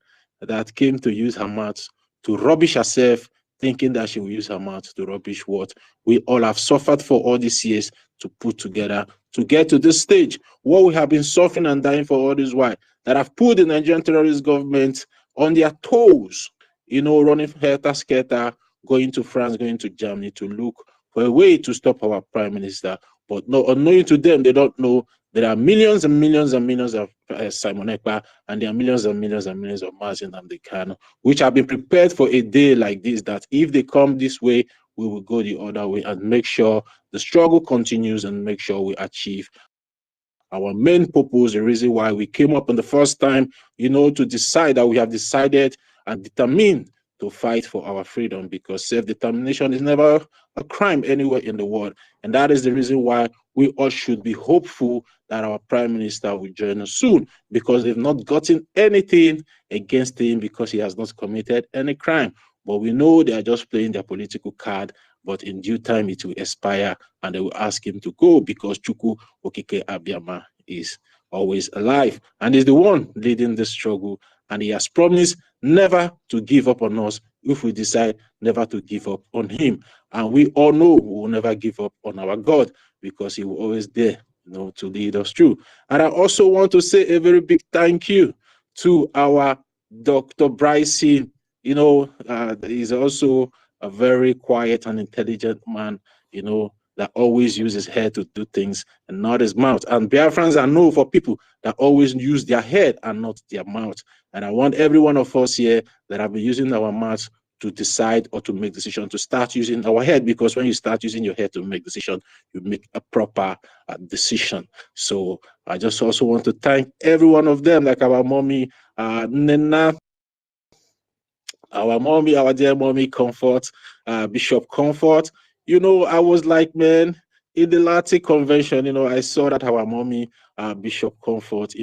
Speaker 11: that came to use her mouth to rubbish herself, thinking that she will use her mouth to rubbish what we all have suffered for all these years to put together to get to this stage. What we have been suffering and dying for all this while, that have put the Nigerian terrorist government on their toes, running helter-skelter, going to France, going to Germany to look for a way to stop our Prime Minister. But no, unknowing to them, they don't know there are millions and millions and millions of Simon Ekpa, and there are millions and millions and millions of Nnamdi Kanu, which have been prepared for a day like this, that if they come this way, we will go the other way and make sure the struggle continues and make sure we achieve our main purpose, the reason why we came up in the first time, to decide that we have decided and determined to fight for our freedom, because self-determination is never a crime anywhere in the world. And that is the reason why we all should be hopeful that our Prime Minister will join us soon, because they've not gotten anything against him because he has not committed any crime. But we know they are just playing their political card, but in due time it will expire and they will ask him to go, because Chukwu Okike Abiyama is always alive and is the one leading the struggle. And he has promised never to give up on us if we decide never to give up on him. And we all know we will never give up on our God, because he will always there, to lead us through. And I also want to say a very big thank you to our Dr. Bryson. He's also a very quiet and intelligent man, that always uses his head to do things and not his mouth. And Biafrans are known for people that always use their head and not their mouth. And I want every one of us here that have been using our mouth to decide or to make decisions to start using our head, because when you start using your head to make decisions, you make a proper decision. So I just also want to thank every one of them, like our mommy, Nena, our dear mommy Comfort, Bishop Comfort. I was like, man, in the Latin convention, I saw that our mommy, Bishop Comfort,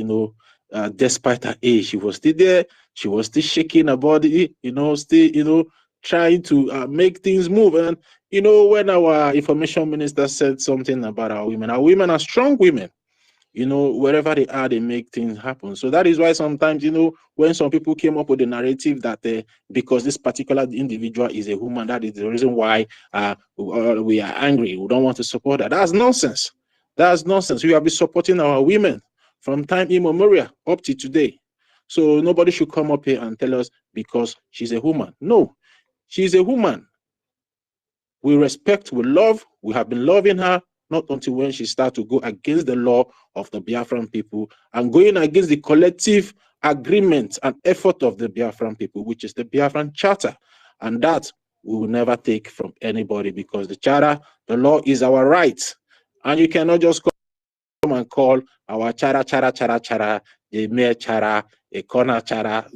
Speaker 11: despite her age, she was still there. She was still shaking her body, still, trying to make things move. And, when our information minister said something about our women are strong women. Wherever they are, they make things happen. So that is why sometimes, when some people came up with the narrative that because this particular individual is a woman, that is the reason why we are angry, we don't want to support her. That's nonsense. That's nonsense. We have been supporting our women from time immemorial up to today. So nobody should come up here and tell us because she's a woman. No, she's a woman. We respect, we love, we have been loving her, not until when she starts to go against the law of the Biafran people and going against the collective agreement and effort of the Biafran people, which is the Biafran Charter. And that we will never take from anybody, because the Charter, the law is our right. And you cannot just come and call our Chara, a mere Chara, a corner Chara.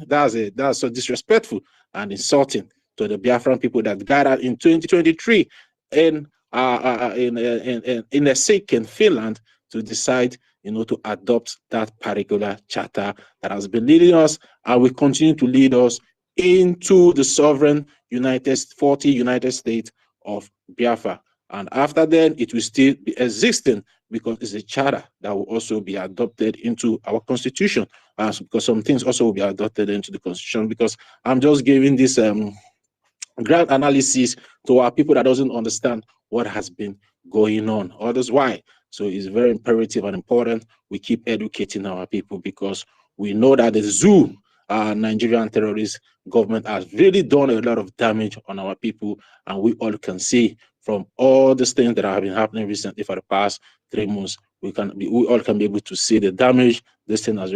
Speaker 11: That's so disrespectful and insulting to the Biafran people that gathered in 2023 in a sick in Finland to decide, to adopt that particular charter that has been leading us and will continue to lead us into the sovereign 40 United States of Biafra. And after then, it will still be existing, because it's a charter that will also be adopted into our constitution, because some things also will be adopted into the constitution. Because I'm just giving this grand analysis to our people that doesn't understand what has been going on. Others why. So it's very imperative and important we keep educating our people, because we know that the zoo, Nigerian terrorist government, has really done a lot of damage on our people, and we all can see from all these things that have been happening recently for the past 3 months, we all can be able to see the damage this thing has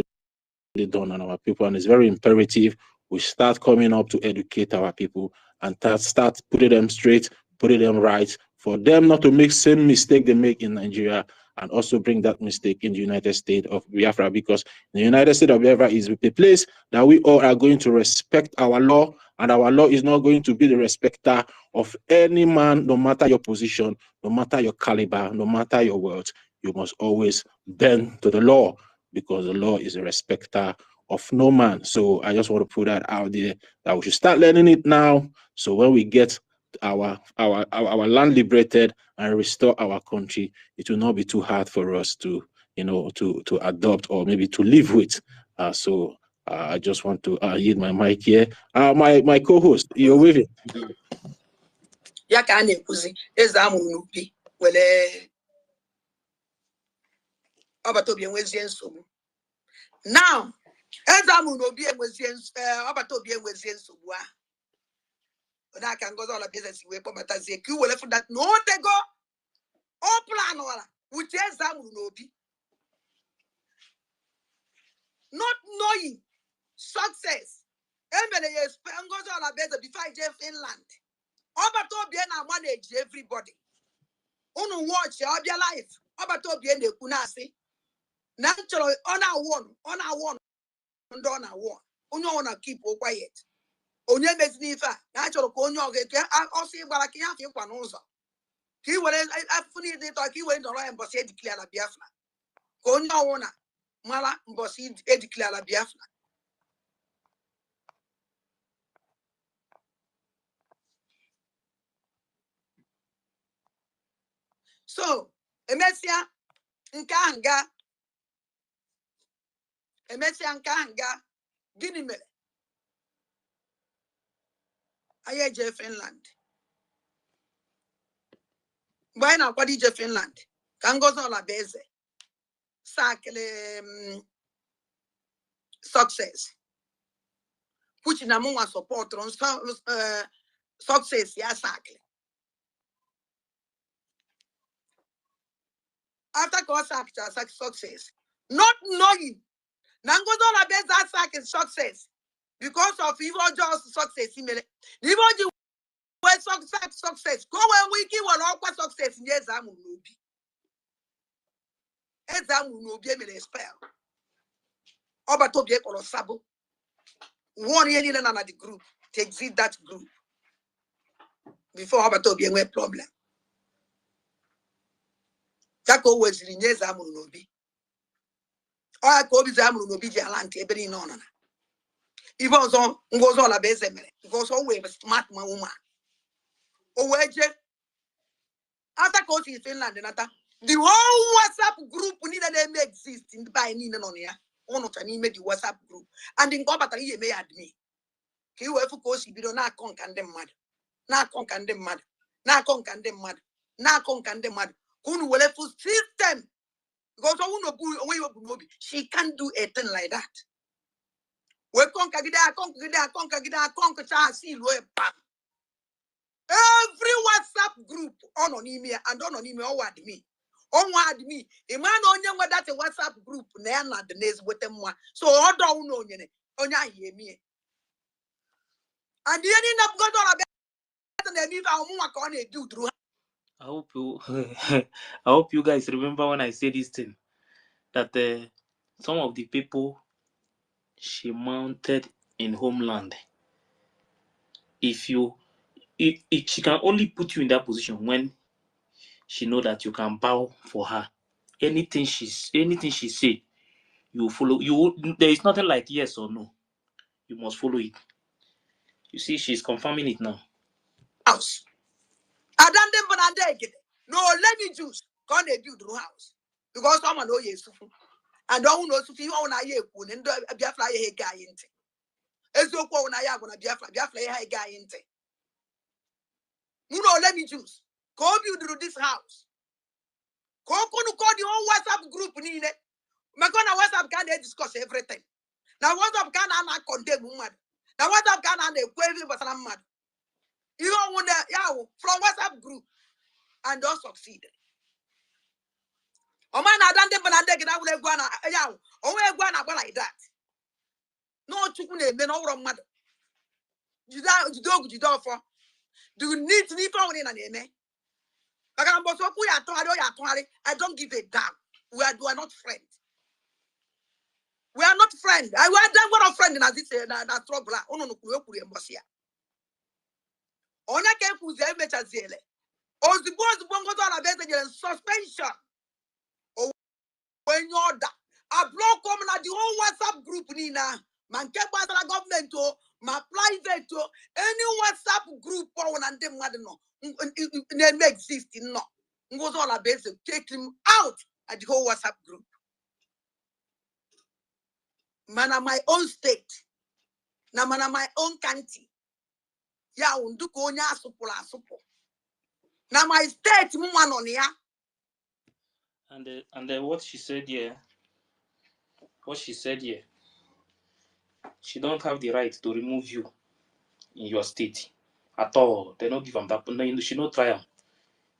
Speaker 11: really done on our people. And it's very imperative we start coming up to educate our people and start putting them straight, putting them right, for them not to make same mistake they make in Nigeria, and also bring that mistake in the United States of Biafra, because the United States of Biafra is a place that we all are going to respect our law, and our law is not going to be the respecter of any man, no matter your position, no matter your caliber, no matter your wealth. You must always bend to the law, because the law is a respecter of no man. So I just want to put that out there, that we should start learning it now. So when we get our land liberated and restore our country, it will not be too hard for us to, to adopt or maybe to live with. I just want to yield my mic here. My co-host, you're with it.
Speaker 2: Ya ka na-ekwuzi eze amụrụ n'ubi were ọbata obi enwezie nsogbu. Now eze amụrụ n'obi enwezie ọbata obi enwezie nsogbu ahụ. Onaka Ngozi Olabieze si wee kpọbatazie ka iwere fụ that na o tego o plan wala with eze amụrụ n'obi, not knowing success. Emere ya Ngozi Olabieze before I je Finland. Ọbata obi na manage everybody. Unu watch ya ọbịa life. Ọbata obi na-ekwu na-asị na nchọrọ ọ na-awon ndị ọ na-awon. Onye ọ na-keep quiet. Onye mezi n'ife a na achọrọ ka onye ọga eke ọsọ ịgbara ka ya afọ ịkwa n'ụzọ. Ka i were afọ niile ịtọ ka i were ndọrọ ya mbọsị ediklara Biafra. Ka onye ọwụ na mara mbọsị ediklara Biafra. So, emesịa nke ahụ ga gịnị mere? Anyị eje Finland. Mgbe anyị na-akwado ije Finland, ka Ngozi Olabieze sakele success. Which na mụnwa support success ya sakele. After success, not knowing Ngozi Olabieze sack success because of evil just success. Evil success. Go when we give one all success. Yes, I'm Nubi. Exam will be a spell. Obatobie or Sabo. 1 year in another group to exit that group before Obatobie were problem. That always in yes, I'm Nubi. Or I call this I'm Nubi Jalant, every nona. Even so, goes all a bezemere. Goes always a smart woman. Oh, after coaching in Finland, the whole WhatsApp group needed them exist in the by Nina on here. One of them made the WhatsApp group. And in Gobatari, you may add me. He will, of course, if you don't not condemn mad. Not condemn mad. Not condemn mad. Not condemn mad. Who will have system? Because she can't do a thing like that. We conquer every WhatsApp group on email and on email or me. On me. A man on young that a WhatsApp group near the names with them one. So all don't know onya hear me. And the ending up got all about and if I want to do through.
Speaker 9: I hope you guys remember when I said this thing, that some of the people she mounted in homeland, if she can only put you in that position when she know that you can bow for her. Anything she say, you follow. There is nothing like yes or no. You must follow it. You see, she's confirming it now.
Speaker 2: House. I don't them no, let me choose. Can't they build the house? Because someone know yes. And don't know if you own a year, and Biafra a guy in it. As you go on a yag on a Biafra a guy in it. You know, let me choose. Go build this house. Go call the whole WhatsApp group. Nine. Makona WhatsApp can they discuss everything. Now WhatsApp can I condemn woman. Now WhatsApp can I query but I'm mad. You don't want that from WhatsApp group and don't succeed. O man adan dem na ndege na wule gwa na ya o we gwa na like that. No chukwu na eme no woro mmadu. Judo for. Do you need to be found in an eme? I don't give a damn. We are not friends. We are not friends. I want them what a friend in this that struggle. Oh no, we Mosia. Ona ke kuze mechazele. O the boys bongo to na best suspension. Oh when you order. A block come na the whole WhatsApp group ni na. Man ke the government to my private to any WhatsApp group for one and them no. They may exist no. Goes all a base take him out at the whole WhatsApp group. Man, my own state. Na man, my own country. Ya unduko nya supula supo. Na my state muman on ya.
Speaker 9: And what she said here, she don't have the right to remove you in your state at all. They don't give them that. No, she no try.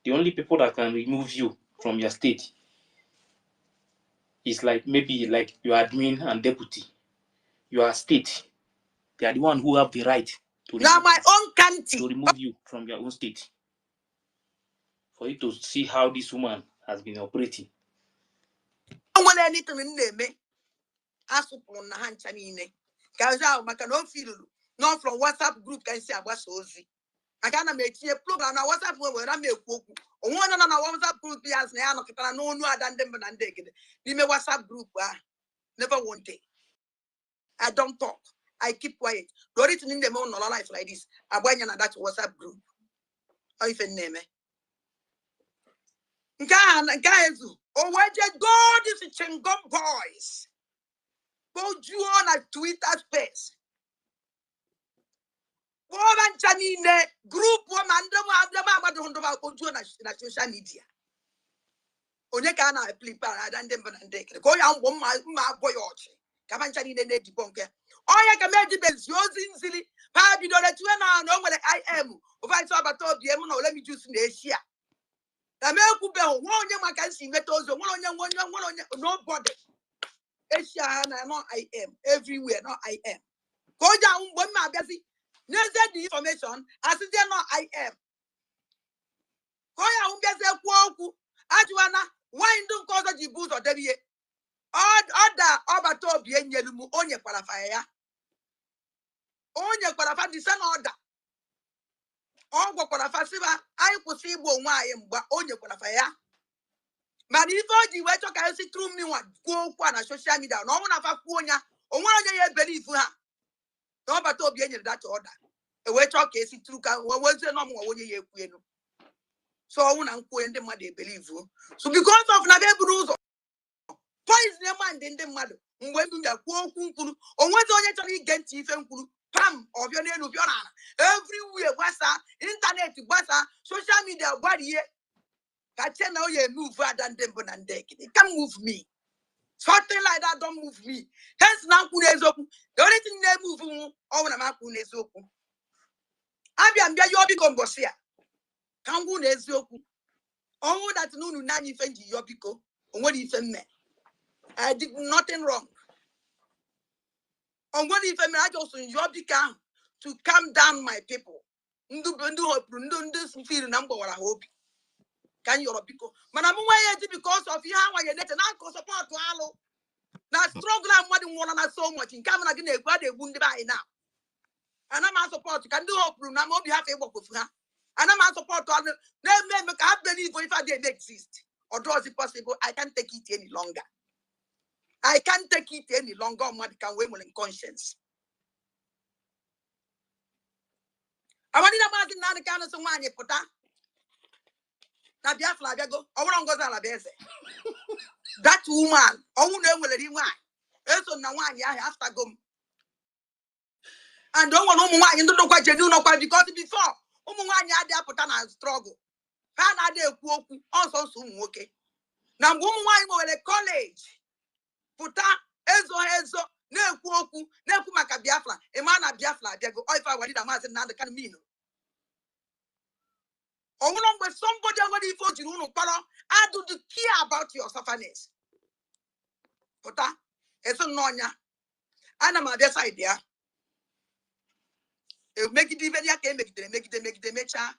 Speaker 9: The only people that can remove you from your state is like maybe like your admin and deputy. Your state, they are the one who have the right to
Speaker 2: na my own country
Speaker 9: to remove you from your own state. For you to see how this woman has been operating.
Speaker 2: When anything in name, asupon na hancha niile. Kaza maka no feel no from WhatsApp group can say agbaso ozi. Aka na metie program na WhatsApp we na mekwu okwu. Onwe na WhatsApp group ya na ya nokitara na onu ada ndem na ndegede. N'ime WhatsApp group never one day. I don't talk. I keep quiet. Do it in the moon no life like this. Abanya na that WhatsApp group. How even name Nkaezu. Oh, where God is Chengom boys. Go you on a Twitter space. Woman Chanine group woman don't na social media. Onyeka na play para dan dem banande. Go ya ma boy ochi. Kaman Chanine ne di bonke. Oya ka meji benzi ozinzili. Pa bi do le tuwe na no nwele IM. Over so abato bi em na let me juice na Asia. Na me kube ho onye maka nsi ngeta ozo onye nobody. Asia na no IM everywhere no IM. Go down when my busy. Never the information as they no IM. Go ya umbeze kwoku. Ajuana wine don't cause the boost or debie. Order obato bi enyelumu onye kwalafa ya. Onye kwalafa di san order. Ogwo kwalafa siba ai kwusi igbo onwe ayi mgba onye kwalafa ya. Man if oji we talk I see through me one go kwa na social media no na fa kuonya onwe onye ye believe ha. No obato bi enyelu that order. E we talk e see through ka we say no mo onye ye kuenu. So I want to ndị mmadụ believe. So because of na be rules poison man dị ndị mmadụ mgbe ndụ ya kwuo okwu nkwuru onwezi onye chọrọ ige ntị ife nkwuru pam ọbịa n'elu bịa n'ala everywhere gbasa internet gbasa social media gbarie ka che na oye move ada ndị mbụ na ndị ekene can move me something like that don't move me hence na nkwu n'eziokwu the only thing na move mu ọwụ na makwu n'eziokwu abịa mbịa ya obi gombosi ya ka ngwu n'eziokwu ọnwụ that nunu nani ife nji ya biko onwere ife mme I did nothing wrong. On what if I just your bika to calm down my people. Ndu feel number what I hope. Can you because because of you how you net and uncle support to allo. Now struggle and what you want so much in coming again a body wound by now. And I'm support can do hope I'm not be happy work with her. And I'm support to other I believe if I didn't exist. Or was it possible? I can't take it any longer. I can't take it any longer. Man can wait in conscience. I want to imagine now the kind of someone you put that. Now Biafra go. I want to go to that woman. I won't know whether he wants. Also, now one ya have to go. And don't want no one. You don't know what you do. No, because before, one ya there put on a struggle. Fan are there also soon okay. Now woman will college. Put ezo ne kwoku ne kumaka Biafra e man na Biafra dey go if I want that man say na the can mean Or when somebody already fought you, I do the care about your sufferness. But it's a nonya. And I'm a best idea. Make it even make it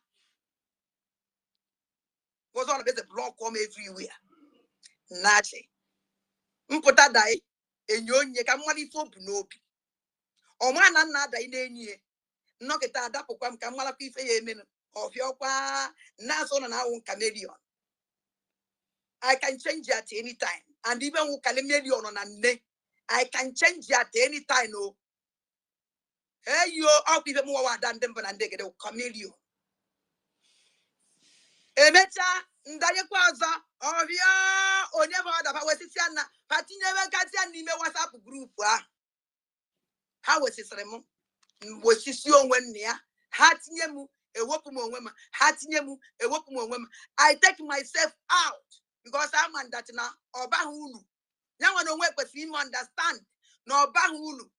Speaker 2: was all about the block come everywhere. Nache. Mpota die. Enyo ka mwali fo bunobi. O ma na na da ine nie. No kita adapo kwa mkamala ku ife ye menu. Ofio kwa na so na won chameleon. I can change at any time. And even who chameleon on a I can change at any time. No. Hey you up even more than them and they get a chameleon. Emecha ndaye kwaza ovia onyevo da pa wesisi na pati newe katia n'ime WhatsApp group ha wesisere mu wesisi onwe nne ya ha tinye mu ewopu mu onwe ma ha tinye mu ewopu mu onwe ma I take myself out because I'm on that na oba hulu nya wana onwe kwesi im understand na oba hulu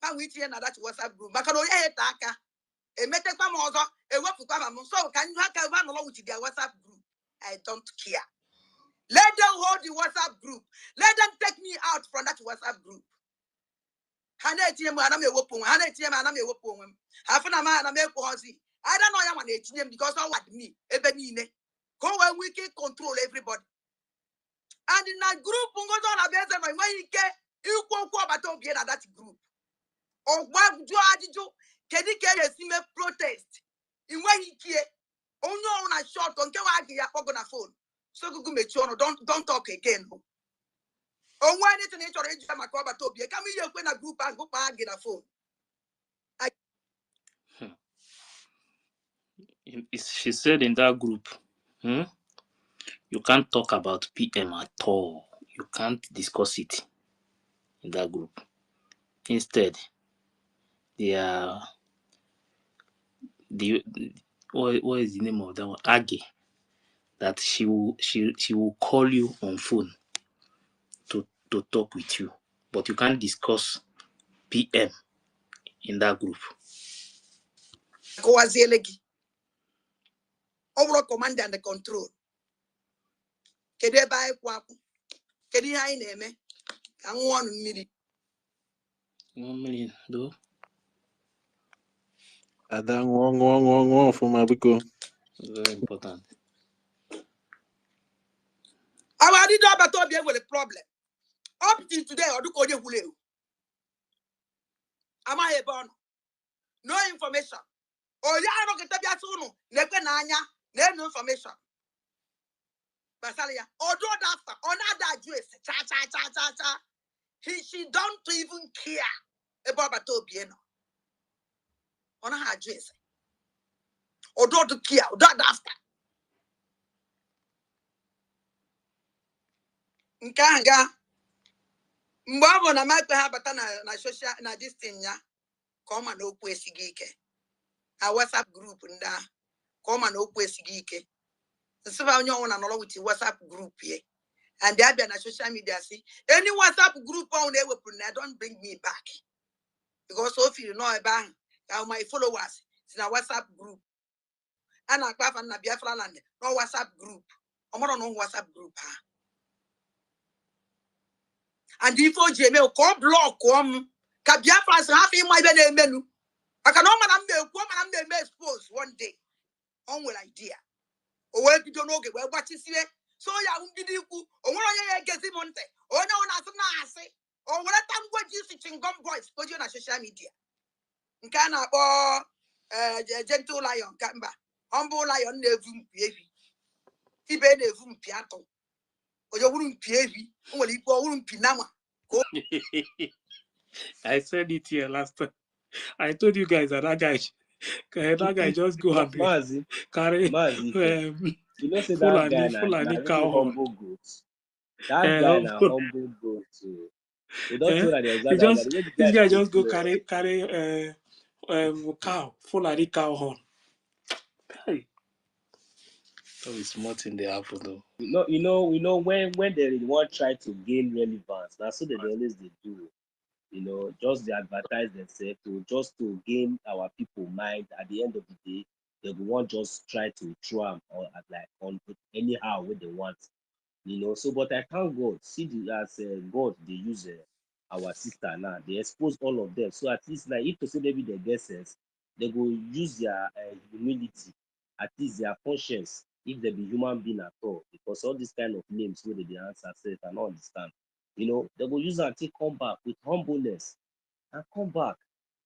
Speaker 2: ha wi tinye na that WhatsApp group maka na onye heta aka emetekwa m ọzọ ewepụkwa m so ka nyu aka ba no with their WhatsApp group I don't care. Let them hold the WhatsApp group. Let them take me out from that WhatsApp group. Hana etinye m ana m ewepụ nwe hana etinye m ana m ewepụ onwe m afuna ma ana m ekwu ozi I don't know ya ma na etinye m because all what me ebe niile go when we can control everybody and in that group ngozo na beze ma nwe ike ikwu okwu obata obi na that group ogba ju ajiju kedu ka esi me protest inwe ike onye na short nke wa agi ya kpogo na phone so gugu mechi onu don't talk again onwe anything you chọrọ ejia maka obata obi ka mi ye kwe na group ahụ kpa agi na phone
Speaker 9: She said in that group, you can't talk about PM at all. You can't discuss it in that group. Instead, they are what is the name of that one? Age. That she will call you on phone to talk with you, but you can't discuss PM in that group.
Speaker 2: ko wazielegi obro command and control kedu ebe anyị kwapụ kedu ihe anyị na-eme ka nwa ọnụ mmiri
Speaker 9: 1 million though.
Speaker 11: Ada ngo for my biko.
Speaker 9: Very important.
Speaker 2: our leader abata obi enwere problem up till today oduko onye gwulewu amaghị ebe ọ nọ no information onye arụ kete bịa sị unu na-ekwe n'anya na-enu information gbasara ya odo after ọ na-ada ajụ ese cha she don't even care ebe ọbata obi nọ ọ naghị ajụ ese odo care odo after nke ahụ ga mgbe ọ bụ na makpe ha bata na social na distin ya ka ọ ma na okwu esighị ike na WhatsApp group ndị ahụ ka ọ ma na okwu esighị ike nsịba onye ọnwụ na nọrọ with WhatsApp group ye and they abịa na social media si any WhatsApp group ọnwụ na-ewepụrụ na don't bring me back because o firi nọ ebe ahụ ka my followers si na WhatsApp group a na-akpa afa na Biafra land no WhatsApp group ọ mara no WhatsApp group ha and if o ji eme ka ọ block ka Biafra si ha fi ịma ibe na-emenu maka na ọ mara mbe ekwu ọ mara mbe eme expose one day ọ nwere idea o wee bido n'oge wee gbachisie so ya mbido ikwu o nwere onye ya egezi m ntị onye ọ na-asị na-asị o were tangweji isi chingom boys oji na social media nke a na-akpọ gentle lion ka mba humble lion na-evu mpi evi ibe na-evu mpi atụ onye wuru mpi evi o nwere ikpe ọ wuru mpi nama
Speaker 9: I said it here last time. I told you guys that guy just go and
Speaker 5: Mazi,
Speaker 9: carry
Speaker 5: you know say that guy
Speaker 9: Fulani
Speaker 5: na
Speaker 9: cow horn.
Speaker 5: humble goat. That guy na humble goat too. They don't say that they observe that guy.
Speaker 9: This guy just go carry cow Fulani cow horn. Hey. So it's smart in the apple though.
Speaker 5: You know when they want try to gain relevance, that's what they always they do. You know, just they advertise themselves to gain our people mind. At the end of the day, they won't just try to throw them or like on anyhow what they want. You know, so but I thank God, see the as God they use our sister now, they expose all of them. So at least like if to say maybe they get sense, they go use their humility, at least their conscience, if they be human being at all, because all these kind of names where they answer self and not understand. You know, they go use and take come back with humbleness and come back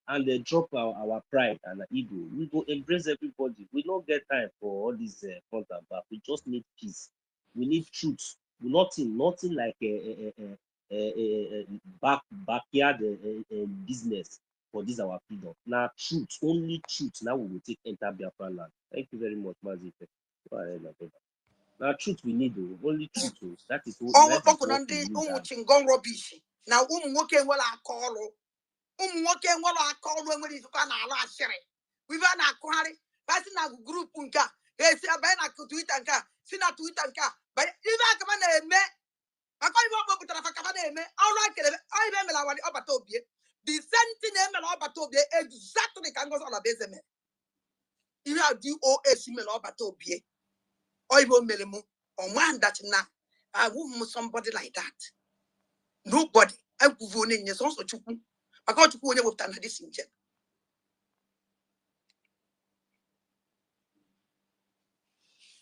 Speaker 5: and they drop our pride and our ego. We go embrace everybody. We don't get time for all this front and back. We just need peace. We need truth. Nothing like a backyard business for this our freedom. Now truth, only truth. Now we will take enter Biafra land. Thank you very much, Mazi. Go ahead, my brother. Now truth we need, only truth. That is what we need.
Speaker 2: Chingon rubbish. Now nwoke nwere aka ọrụ. Ụmụ nwoke nwere aka ọrụ enwere izukọ na-alụ asịrị. Wive na-akụgharị basi na grupu nke a esi abanye na Twitter nke a si na Twitter nke a ibe akaba na-eme maka ibe ọ kpọpụtara akaba na-eme ọrụ akere ibe emere awari ọbata obie the same thing emere ọbata obie exactly ka Ngozi Olabeze mere ihe a DOS mere ọbata obie oyibo mere mụ ọma that na I won't somebody like that. Nobody. I will only in so chukwu. I got to go with another this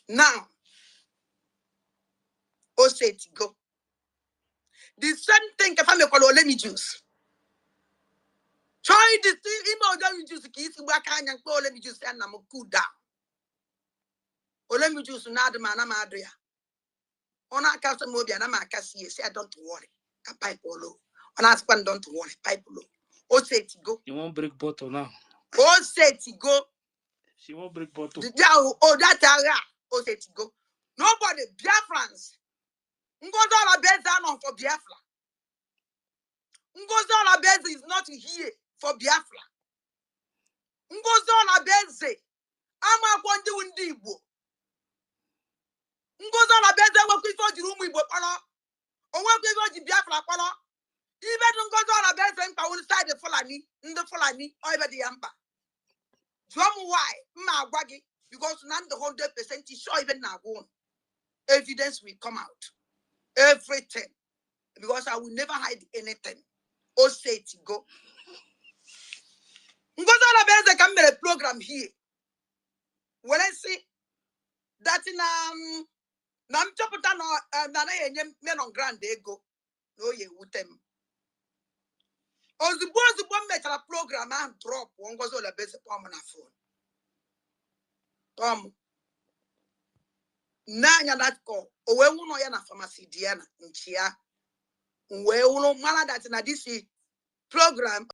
Speaker 2: now. Oh, say it go. The same thing if I make all let me juice. Try this thing, let me juice kiss back and let me juice and I'm cool down. Oh, let me juice now the man I'm Adria. On our custom movie and I'm a cassie, say don't worry. A pipe low. On our span don't worry, pipe low. Oh, say it go.
Speaker 9: You won't break bottle now.
Speaker 2: Oh, say it go.
Speaker 9: She won't break bottle.
Speaker 2: Oh, that area. Oh, say it go. Nobody, Biafrans. Ngozi Olabeze not for Biafra. Ngozi Olabeze is not here for Biafra. Ngozi Olabeze, ama kwandi undi Igbo. Ngozi Olabeze work with the room Igbo pala. Or work with Biafra pala. Even Ngozi Olabeze and Paul side the Fulani, in the Fulani, over the Yamba. Drum why? Ma waggy, because none the 100% is sure even now. Evidence will come out. Everything. Because I will never hide anything. Oh, say it go. Ngozi Olabeze can make a program here. When I see that in Nam Choputano men on grand they go. No, ye would them. Or the bomb metal program and drop one Ngozi Olabeze palm on a phone. Nanya that call. O we uno ya na pharmacy Diana nchia. We uno mala that na this program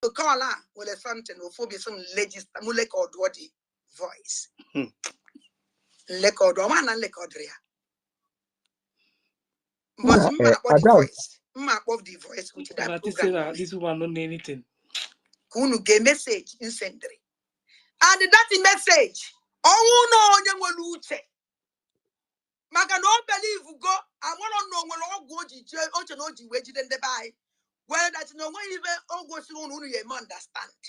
Speaker 2: to call her with a something or be some legislative or body voice. Lekodo man and lekodria. But voice. Map of the voice which that program.
Speaker 9: This one don't need anything.
Speaker 2: Kunu gave message in sendry. And that message. Oh no, you will Maka no believe go. I want to know when all go to Ochi wedge then the buy. Well, that's no way even all go soon who you understand.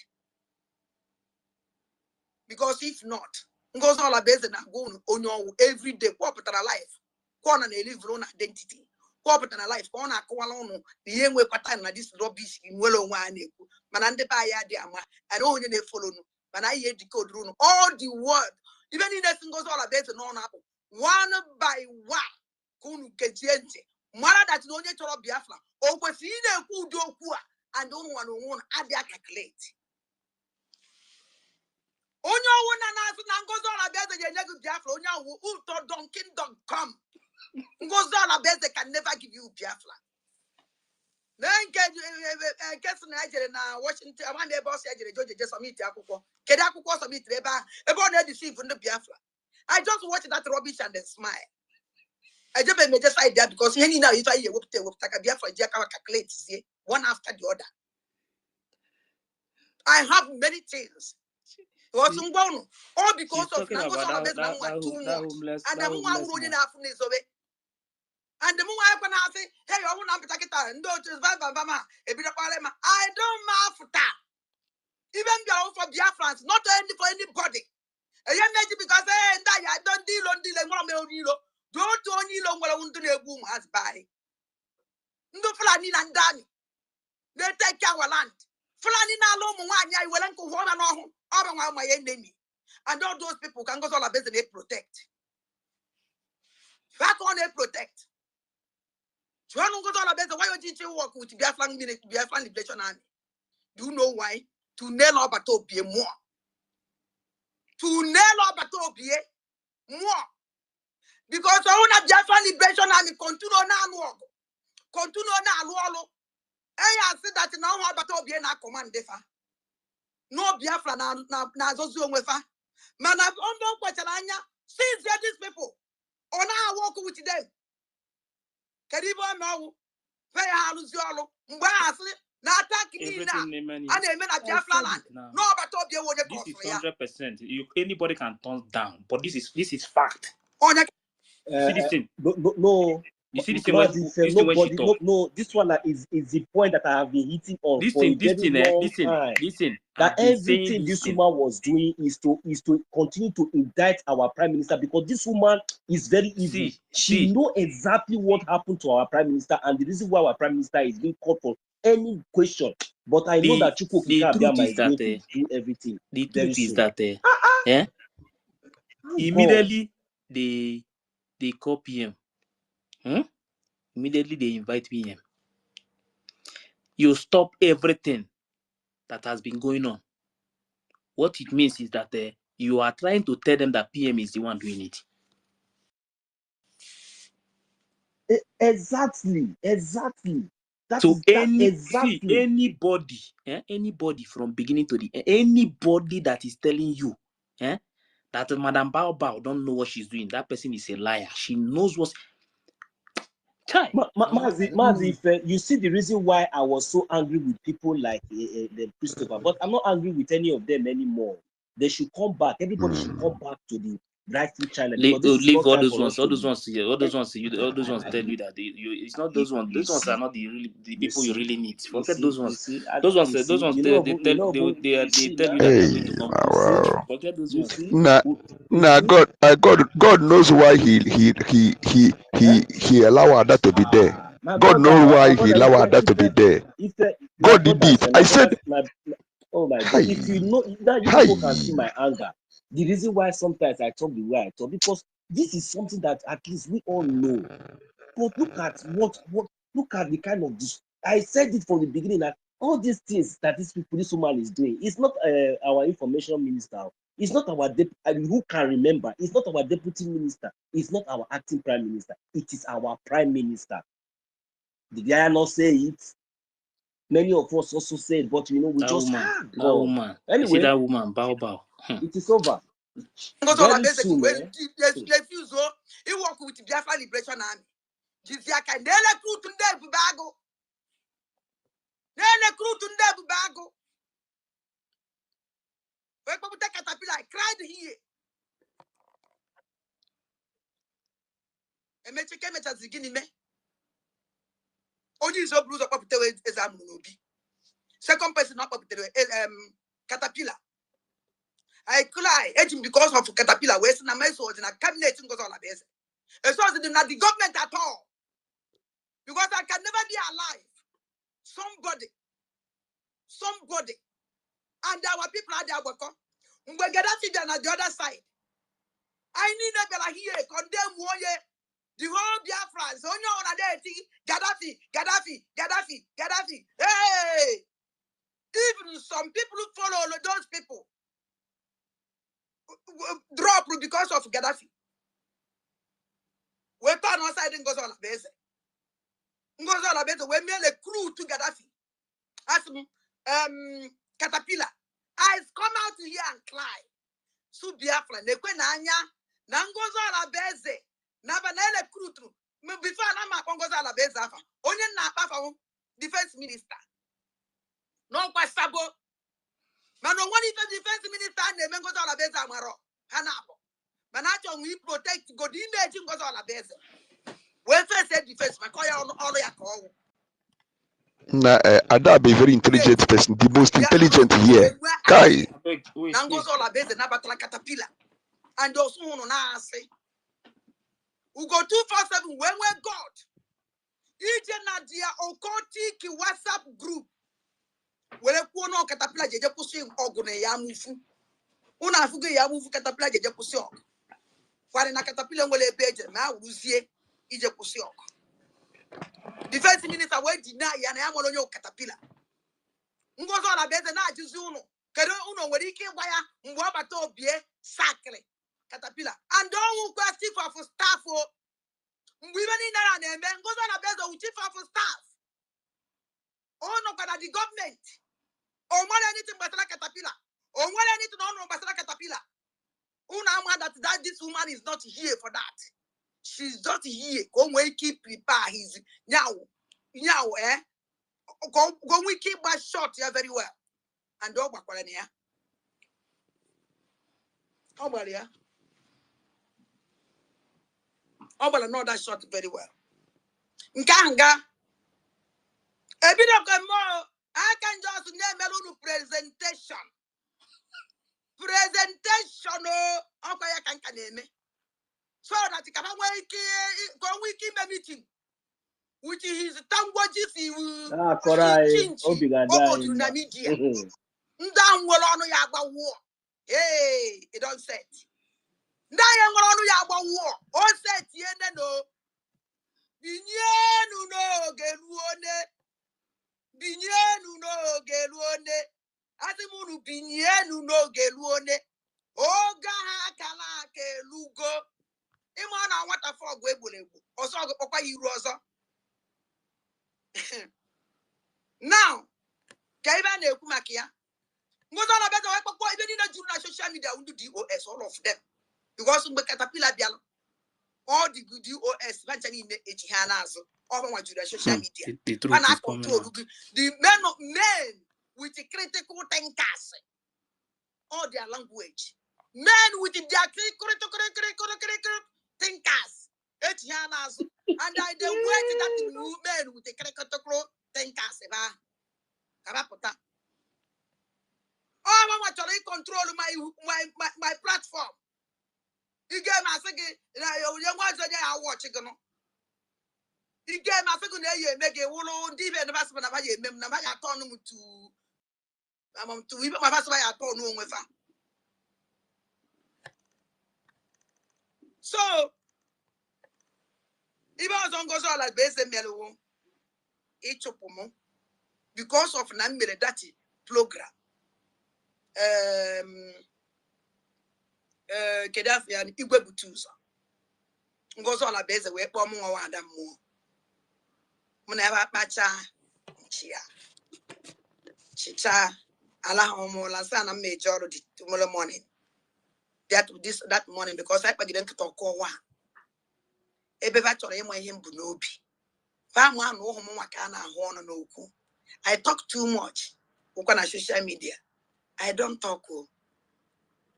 Speaker 2: Because if not, Ngozi Olabeze na go on your everyday corporate life. Corner and live own identity. Corporate life, corner kwalono, the young way pattern na this rubbish in well one. Manande buy ya diama, and only they follow. Man, I hear the code rune all the word. Even in the Ngozi Olabeze no apple. One by one, Kunu Kejente, Mara that no need to Biafra, or was in a who do poor and don't want to own Adia calculate. On your one and as Ngozi Olabeze, you never Biafra, on your who thought Donkin.com. Ngozi Olabeze can never give you Biafra. Then guess Nigeria now, Washington, I want the boss, Georgia, just submit Akuko, Kedakuko submit Reba, about the deceive from the Biafra. I just watch that rubbish and then smile. I just made just idea because any now if I hear what Takabia for Jaka calculate one after the other. I have many things. All because of Nango's Olabeze too much. And I'm one running half days away. And the moment I can say, hey, I want to take it and do it, I don't matter. Even for Biafrans, not only for anybody. And you make it because I don't deal on deal. Don't only long while I want to boom as by. No Fulani and Danny. They take our land. Fulani na long one, I will uncle one and all my enemy. And all those people can go to all the business they protect. Back on they protect. Why don't you work with Biafran Liberation Army? Do you know why? To nail up at Obie more. To nail up at Obie more. Because I want Biafran Liberation Army continue now. Continue now. I said that now about Obie na command defa. No Biafra na zozu wefa. Man, I've on Quachalanya. Since these people. On our walk with them. Karibo no. Pay Haluziolo. Mbasi. Na attack me now. And they mean a Biafra land. No, but
Speaker 9: this is 100%. Anybody can turn down, but this is fact. See this thing.
Speaker 5: No.
Speaker 9: You see this thing when she talk.
Speaker 5: No. This one is the point that I have been hitting on
Speaker 9: This
Speaker 5: for
Speaker 9: thing,
Speaker 5: a very long time.
Speaker 9: Listen.
Speaker 5: That everything this woman was doing is to continue to indict our prime minister, because this woman is very evil. She know exactly what happened to our prime minister and the reason why our prime minister is being called for any question. But I know that Chukwu Abiyama is going to do everything.
Speaker 9: The truth is that immediately they call PM. Immediately they invite PM. You stop everything that has been going on. What it means is that you are trying to tell them that PM is the one doing it.
Speaker 5: Exactly.
Speaker 9: Anybody from beginning to the end, anybody that is telling you that Madam Bao don't know what she's doing, that person is a liar. She knows what's...
Speaker 5: Mazi, you see the reason why I was so angry with people like the Christopher, but I'm not angry with any of them anymore. They should come back. Everybody should come back to the rightful channel.
Speaker 9: Leave all those ones. All those ones tell you that it's not those ones. Those ones are not the people you really need. Forget those ones. Those ones they tell you that they are going to come through. Forget those ones.
Speaker 3: God knows why he allowed that to be there. God knows why he allowed that to be there. God did it. I said,
Speaker 5: oh my God, if you know that, you people can see my anger. The reason why sometimes I talk the way I talk, because this is something that at least we all know. But look at look at the kind of this. I said it from the beginning that all these things that this woman is doing, it's not our information minister. It's not our who can remember. It's not our deputy minister. It's not our acting prime minister. It is our prime minister. Did I not say it? Many of us also said, but we
Speaker 9: that
Speaker 5: just
Speaker 9: woman. Anyway, you see that woman, Bao.
Speaker 5: It is over.
Speaker 2: Very soon, Refusal. He work with Biafra Liberation Army. Jiziaka nele crew tunde bubago. Nele crew tunde bubago. We go take caterpillar. I cried here. E me cheke me chazigini me. Only so blues up to exam nobi. Second person up to caterpillar. I cry because of caterpillar. West na my sword in a cabinet in Gozola base. It's not the government at all. Because I can never be alive. Somebody. And our people are there working. We get that on the other side. I need a better here, condemn warrior. The whole Biafra, so no one Gaddafi. Hey! Even some people who follow those people drop because of Gaddafi. We turn outside in Gozola base. Gozola base, we made a crew to Gaddafi. As caterpillar. I come out here and cry. So Biafra, ne kwe na anya, na Gozola base. Na banele crew through. Before I'm a Gozola base, only na papa defense minister. No kwa sabo. Man, no one is defense minister and then Gozola base amaro. Hanabo. Manacho we protect God image in Gozola base. When first said defense, my call all your call.
Speaker 3: Ada be a very intelligent person, the most intelligent here. Kai.
Speaker 2: Nangos all a base and abatla caterpillar. And those who know say, who go 247 when we're God. Ije Nadia Okoti ki WhatsApp group. Wele kuono caterpillar jeje pusi ogune ya mufu. Una fuge ya mufu caterpillar jeje pusi og. Kwani na caterpillar ngole beje na uruzie ije pusi og. Defense minister we deny ya na ya molonyo caterpillar. Ngozo la beze na ajizi uno. Kedu uno nwere ike gwa ya mgbe ọbata obie sakri caterpillar. And don't question for staff o. Mgbe ibe ni na na-eme ngozo la beze uchi for staff. Oh no, but the government. Oh, more anything but like caterpillar. Oh, more anything no but like caterpillar. Una that this woman is not here for that. She's just here. Go we keep prepare his now Go we keep that short here very well. And do bakwalania. How about ya? How about know that short very well? Nkanga. A bit of more. I can just name a presentation. Presentation, okay, I can name it. So that you can go wiki meeting, which is Tangwaji, Namibia. Down well on Yaba war. Hey, it don't set. Now on Yaba war. All set, no. Binyenu no geluone. Binyenu no geluone. Atimunu binyenu no geluone. Oga kala ke lugo. Imana wata frog webulegu. Oso okwa yiru ozo. Now, kaiba na ekwu makia. Ngozo na bezo we pokpo ibe ni na juru na social media undu DOS all of them. Because mbe caterpillar bialo. All the DOS vanchani ne echihana azu. All one juru na social media.
Speaker 9: The truth is coming out.
Speaker 2: The men with the critical thinkers. All their language. Men with their critical thinkers. And I the word that men with the critical thinkers. Oh, I want to control my platform. You get my second, you want to watch it. You get my second, you make a whole deep and the vast of my turn to even my vast way I turn with her. So, if I was on goes all like base mellow, each of them because of Nnamdi program. Kedafi and Igwe Butuza. Goes all a base away, Pomo and more. Whenever Pacha, Chia, Chicha, Alahomo, Lasana majority tomorrow morning. That morning because I didn't talk one. Ebevator him Bunobi. Fama no homoakana horn no ku. I talk too much. On social media. I don't talk.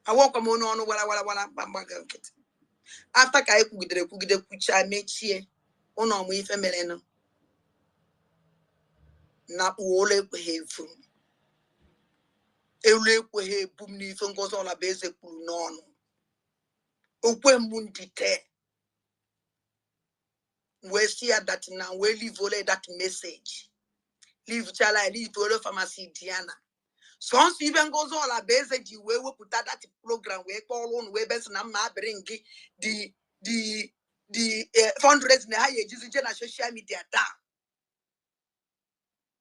Speaker 2: I walk on wala bambaget. After I could the kucha mechie, on we femeleno. Nap wole behave. Eule he bumni from goes on a basic non. Open mundite. We see that now we leave that message. Leave chala, leave to pharmacy Diana. So even goes all a basic you will put that program we call on Webers and I'm bring the fundraising the higher just social media down.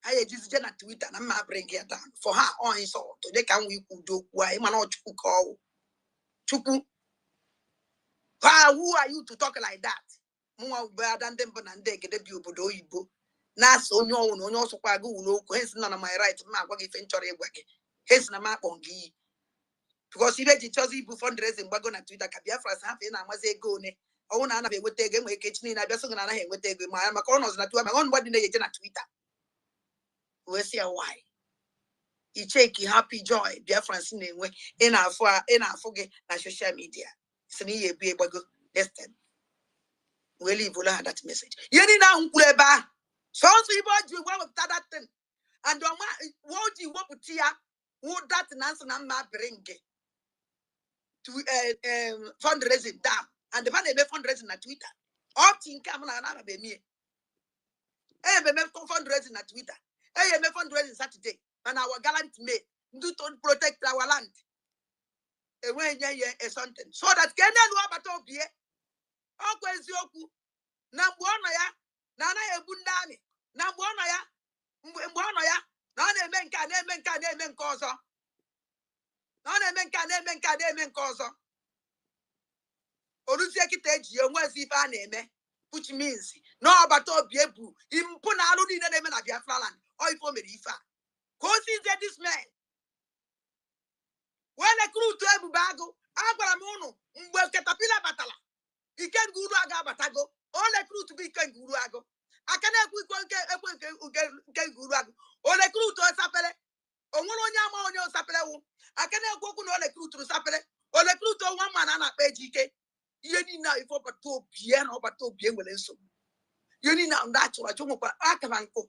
Speaker 2: I just generate Twitter and I'm bring it down for her on so they can we could do why man not to call Chuku. Who are you to talk like that? More bad than them and they get a view but oibo. Nas on your own also quite good look hence none of my right mark what if entry waggy. Hence na map on gi. Because if you chose you fundraising wagon at Twitter, Biafra half in I must go ne. Oh, Nana would take him, kitchen in a vessel and I would take my corners not to my own body at Twitter. We'll see why. He take happy joy, Biafrans in our forget social media. It's an be able to listen. we leave that message. Yeni na unkuleba. So you want that thing. And what you want to tia, would that answer na bring to fundraising down. And the man they make fundraising at Twitter. All think come na be me. Be make fundraising at Twitter. Make fundraising Saturday. And our gallant mate do to protect our land. Something. So that Kenya no abato bie. Okweziokwu na mgbe ya na na ebundani na mgbe ya mgbe ya na na-eme nke na-eme nke na-eme nke ọzọ na na-eme nke na-eme nke na-eme nke ọzọ oruzie kịta eji enwezi ife a na-eme which means na ọbata obi ebu impụ na arụ niile na-eme na Biafra land ọ ife o mere ife a ka o sizie this man wele krutu ebube agụ agwara m ụnụ mgbe katapila batala ike nguru aga abatago ole krutu bụ ike nguru agụ aka na-ekwu nke nguru agụ ole krutu osapere onwere onye ama onye osapere wụ aka na-ekwu okwu na ole krutu sapere ole krutu nwa mma na na-akpa eji ike ihe niile a ife ọbata obi ya na ọbata obi nwere nsogbu ihe niile a ndị achụrụ achụ nwekwa aka na nkụ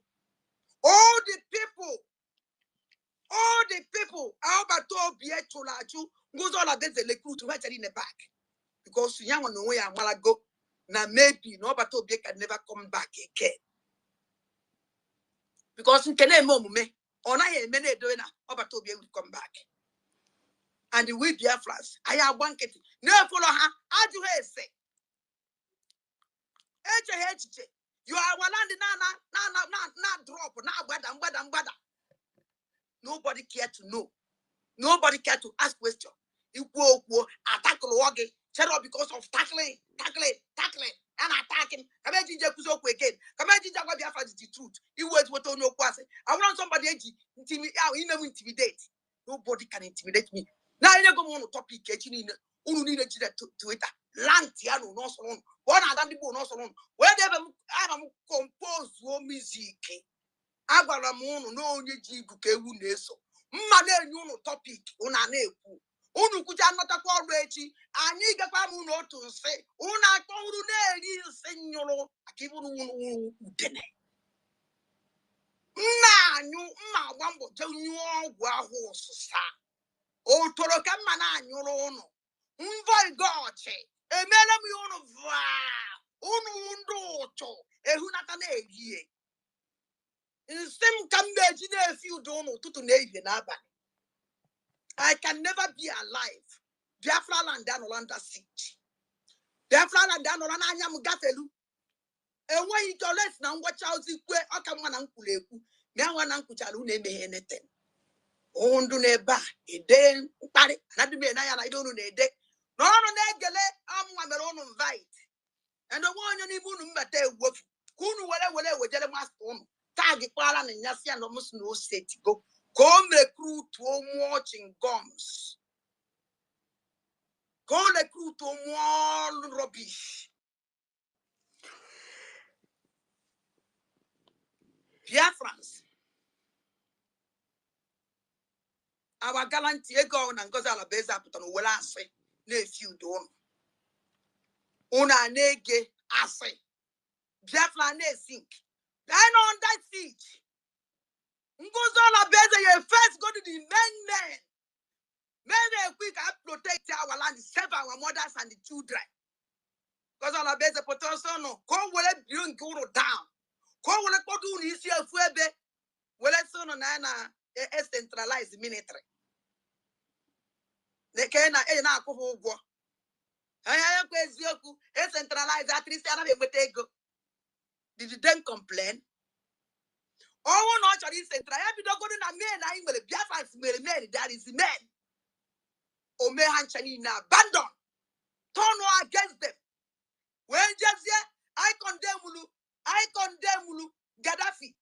Speaker 2: all the people ọbata obi chụrụ achụ nguzo ọla bezele krutu ha chere in the back because young on the way I'm gonna go now maybe no but Obi can never come back again because in Kenya me on I many doing but Obi will come back and we Biafrans I have one kid no follow her I do say you are one na drop now bada nobody care to know nobody care to ask question equal attack the because of tackling, and attacking. Come on, Ginger Kuzoku again. Come on, Ginger Biafra is the truth. He was what on your quasi. I want somebody intimidate. Nobody can intimidate me. Now you go on topic, you need to Twitter. Lantiano, no so on. One other people, no so on. Wherever I am compose music. Agaramono, no, you neso. Mane, you topic, unaneku. Unu kuja nota kwa rechi ani gakwa mu no to nse una akọru na eri nse nyoro akiburu unu udene na anyu mma gbambo je nyu ogwu ahụ ọsụsa o toro ka mma na anyụrụ unu mvoi goche emere m unu va unu ndu ụtọ ehunata na erie nsem ka m na-eji na-efi udo unu ụtụtụ na ehihie na abalị I can never be alive. Biafra land down under siege. Biafra land down on Anyam Gafelu. And when you tolerate now, watch out the way I can one uncle. Now one uncle shall name anything. On do neba, a day, party, not to be an I don't know a day. No, I'm one on invite. And the one you need to mate wolf. Kunu whatever Jelly on. Target Palan and Yasia almost no set go. Come recruit to watching guns. Go recruit to more rubbish. Biafrans. Our gallant ego and Gozala Beza put on well answer. Nephew don't. Una nege ase. Biafra ne sink. Then on that siege. Ngozala Beza, you first go to the men. Men quick and protect our land, save our mothers and the children. Because all the potential no, come will it bring go down. Come will it go to easy of Webe, will it soon on a centralized military. They can't go war. I am a centralized at least I go. Did you then complain? Oh, not at least central. I don't go to the men. I will be a man. That is the man. O me hanchani na abandon. Turn against them. When just here, I condemn Mulu, Gaddafi.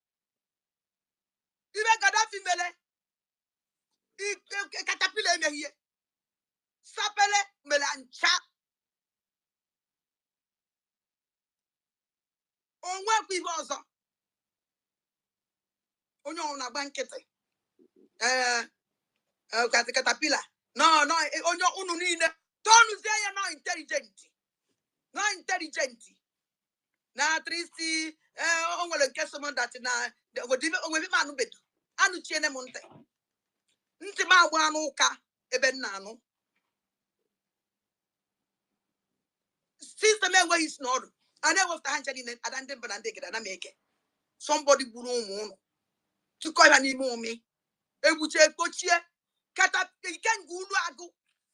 Speaker 2: Even Gaddafi mele, katapile me here. Sapele melancha. On where we was on your bankete. Katapila. No, on your ununine. Don't say you're not intelligent. Not intelligent. na tristi o nwere nke someone that na we manu bedu anu chiene m ntị m agba n'ụka ebe nna anụ system enweghị isi n'ọdụ a na-ewepụta ha nche niile ada ndị mba na ndị gida na meke somebody gburu ụmụ ụnụ tụkọ ya n'ime ụmị egbuche ekpochie kata ike nke ulu agụ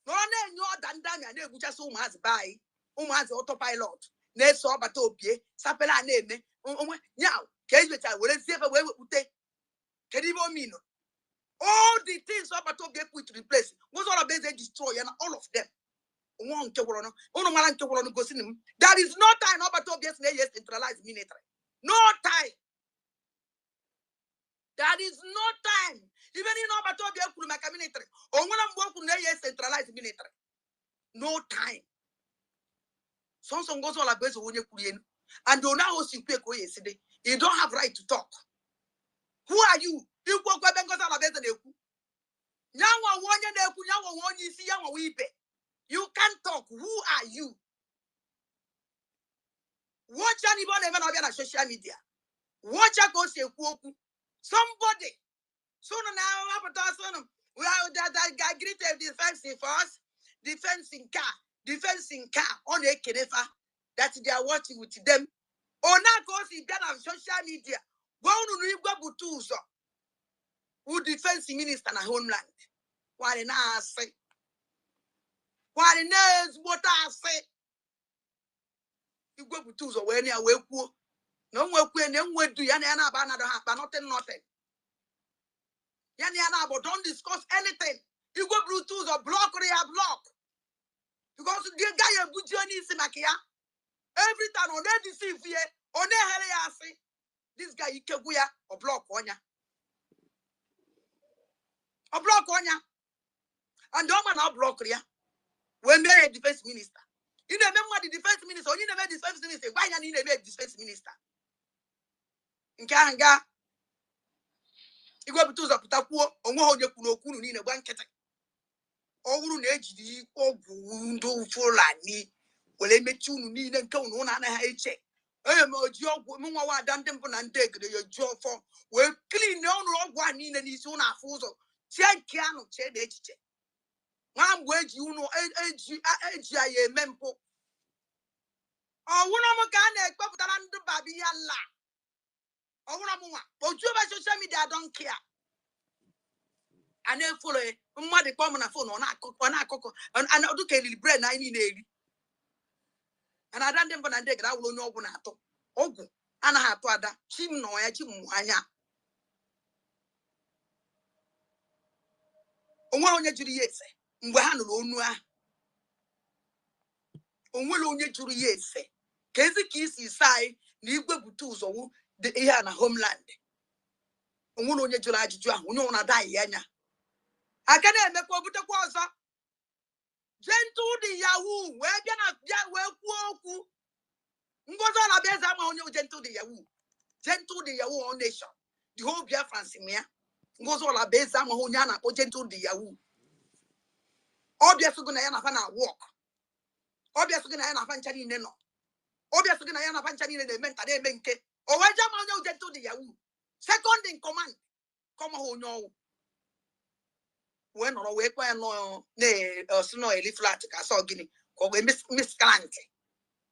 Speaker 2: na ọ na-enye ọda ndị amị a na-egbuchasị ụmụazị be anyị ụmụazị autopilot na-eso ọbata opie sapela a na-eme onwe nya ka ejechara werezie ebe wee wepụte kedu ibe omino all the things ọbata opie put to replace was all about destroy and all of them one nke gwọrọ ụnụ mara nke gwọrọ gosi m there is no time ọbata opie si na-eyi centralized military no time. There is no time. Even in ọbata opie kwuru maka military o nwere mgbe o kwuru na-eyi centralized military no time. Sonso ngozo la bezo onye kwuru enu and o na osi kwe ko yeside you don't have right to talk. Who are you? Ikwu kwa bengozo la bezo na-ekwu nyanwa onye na-ekwu nyanwa onye isi yanwa wipe. You can't talk. Who are you? Watch anybody even on social media. Watch a go say somebody. So now we are that guy greeted defensive first, defending car on a kenefa that they are watching with them. Or now goes in on social media. Go on Butuzo, who defense minister na homeland. Why na say? Why knows what I say? You go Butuzo when you are well. No more queen, no way do Yana Banana, but nothing. Yana, but don't discuss anything. You go Bluetooth or block or block. Because the guy a good journey is Makia. Every time on that deceive here, on that this guy Ikeguya or block on ya. A block on ya. And don't man block ya. When they a defense minister. You remember the defense minister, or you never defense minister. Why you need a defense minister? In Kanga. You go to the Putaku, or more you could in a blanket. All age or window for like will they make you need and tone one and a check. I am a job woman done them and take your job for well clean no one in his own affuso. Check piano, check the check. One word you know, AGIA mempo. Oh, one of a can except that under Baby Allah. Oh, one of but you by social media, I don't care. And then follow mother common phone on a cocoa and I do can bread 90. And I don't even dig that will know when I talk. Oh, and I have to add that Chim no Chimwanya. One year to the yes, Mwana, Only to the yes. Kazi Kiss is side, Nibu Butus or the Iana homeland. Only to the Juan, who know not die, Yana. I can't make what the Quasa. Gentle the Yahoo, where can I well Ngoza beza ama onye gentle the Yahoo. Gentle the Yahoo on nation. The whole Biafran simia. Ngoza la beza ama honyana o gentle the Yahoo. Obviously gonna yana fana walk. Obviously gonna yana fan chani neno. Obviously gonna yana fan chani ne menta de benke. O waja ma onye gentle the Yahoo. Second in command. Come on no. When or we kwa no ne snow eli flat ka so gini. Ko we miss calante.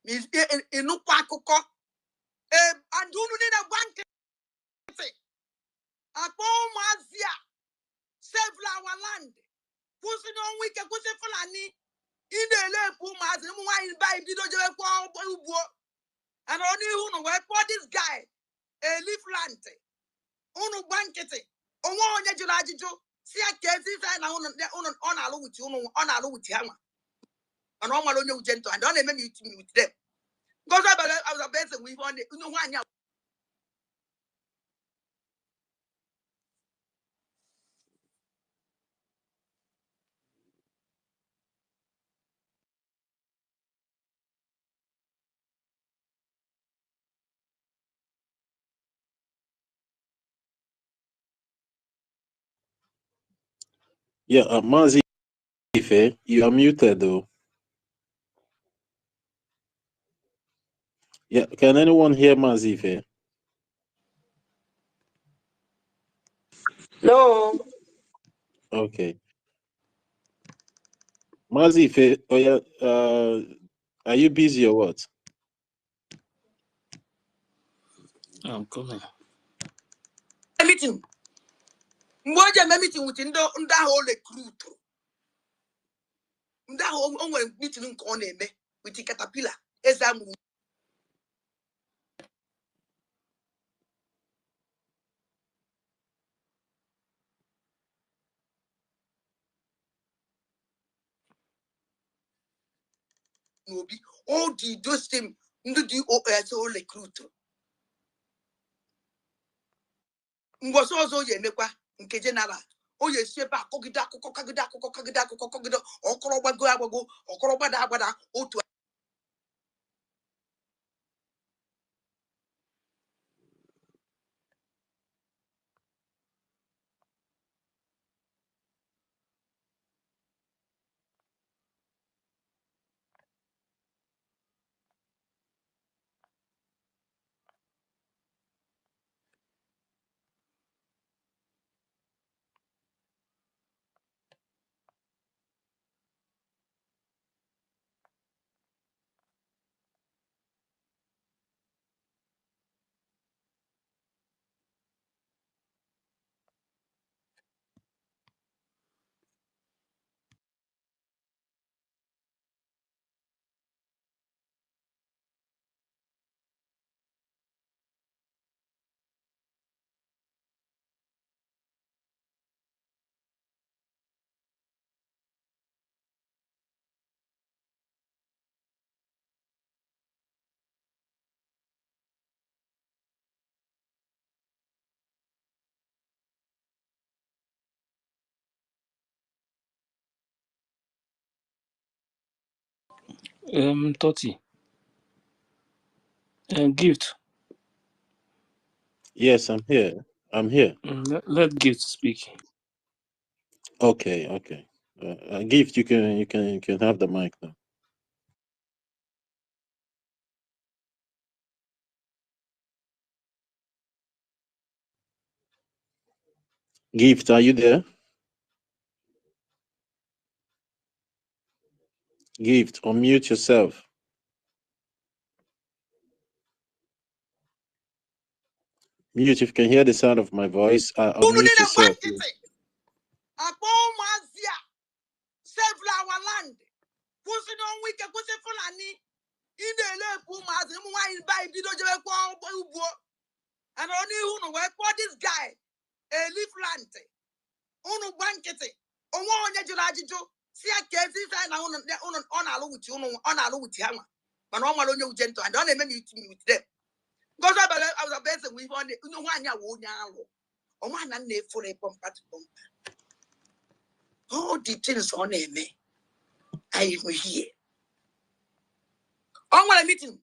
Speaker 2: Miss inu kwa akụkọ and unu need a bank upon Mazia save our land pushing on week a pussy fulani in the lake pumas and wine by Bido and only who know where this guy a leaf land unu bankete on one julajo see a case on a with you on a with Yama and all my own gentle and don't let me with them. Because I was a better we want it. No one.
Speaker 11: Yeah, Mazi you are muted though. Yeah, can anyone hear Mazife?
Speaker 22: No.
Speaker 11: Okay. Mazife, oh yeah, are you busy or what?
Speaker 9: I'm coming.
Speaker 2: Meeting. Mboja meeting with ndo ahụ recruit. Nda ahụ o nwere meeting nke ọ na-eme with caterpillar. Ezamu. N'obi all the those same ndị DOS recruit. Mgbosi ọzọ ya emekwa nke general o ya esi ebe akọgide akụkọ kagide ọkọrọ agbago ọkọrọ gbada otu
Speaker 9: Toti. Gift.
Speaker 11: Yes, I'm here. I'm here.
Speaker 9: Let Gift speak.
Speaker 11: Okay. Gift, you can have the mic now. Gift, are you there? Gift, unmute yourself. Mute if you can hear the sound of my voice. Unmute yourself.
Speaker 2: save our land. Kwụsị n'ọnwa ike kwụsị Fulani ị na-elepụ ụmụazị ụmụ nwaanyị ba bido jebe kwa ugbo and onye unu wee kpọọ this guy Eliflant unu gba nkịtị onwe onye jụrụ ajụjụ si ya ka ezi ife na unu ọ na-alụ wuti unu ọ na-alụ wuti ha nwa mana ọ nwere onye uche ntụ and ọ na-eme meeting with them ngozi abala eze nwe ihe ọ na nwaanyị a wee onye alụ ọnwa na nna efuru pọmpa all the things ọ na-eme I will hear. On one meeting,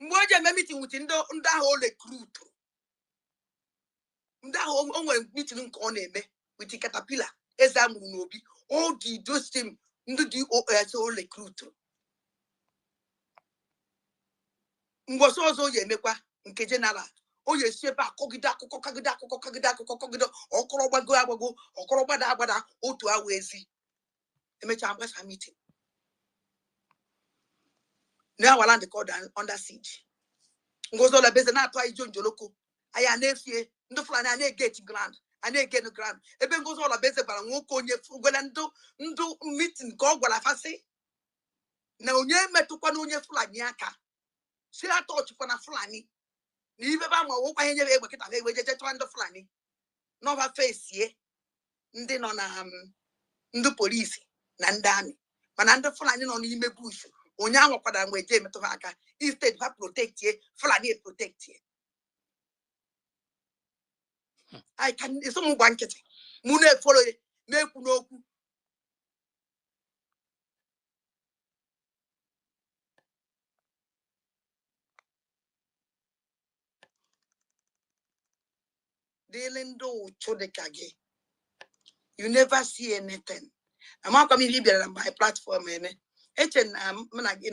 Speaker 2: mgbe meeting with ndị ahụ recruit. Ndị ahụ o nwere meeting nke ọ na-eme with caterpillar Ezamu n'obi all the those team ndị DOS recruit. Mgbosi ọzọ ya emekwa nke general o ya esi ebe akọgide akụkọ kagide ọkọrọ agbago ọkọrọ gbada otu awa ezi emechaa mgbasa meeting. Now our land called under siege. Ngozo la beze na atwa ijo njoloko. Aya na-efie ndị Fulani a na-egate ground. A na-ege no ground. Ebe ngozo la beze bara nwoke onye gwela ndu meeting ka ọ gwara fasị. Na onye metụkwa na onye Fulani aka. Si atọchukwa na Fulani. Na ibe ba ma wokwa ihe nyebe egbe kịta egbe jeje tụwa ndị Fulani. Nova face ye. Ndị nọ na ndị polisi na ndị amị. Mana ndị Fulani nọ n'ime bush. Onye ahụ kwada mgbe je metụ ha aka instead ha protect ye Fulani protect ye I can so mu gba nkịtị mụ na-efolo ye na-ekwu n'okwu dịịlị ndị ụchụ dịka gị you never see anything amakwa m ihe bịara na my platform eme eche na m na gị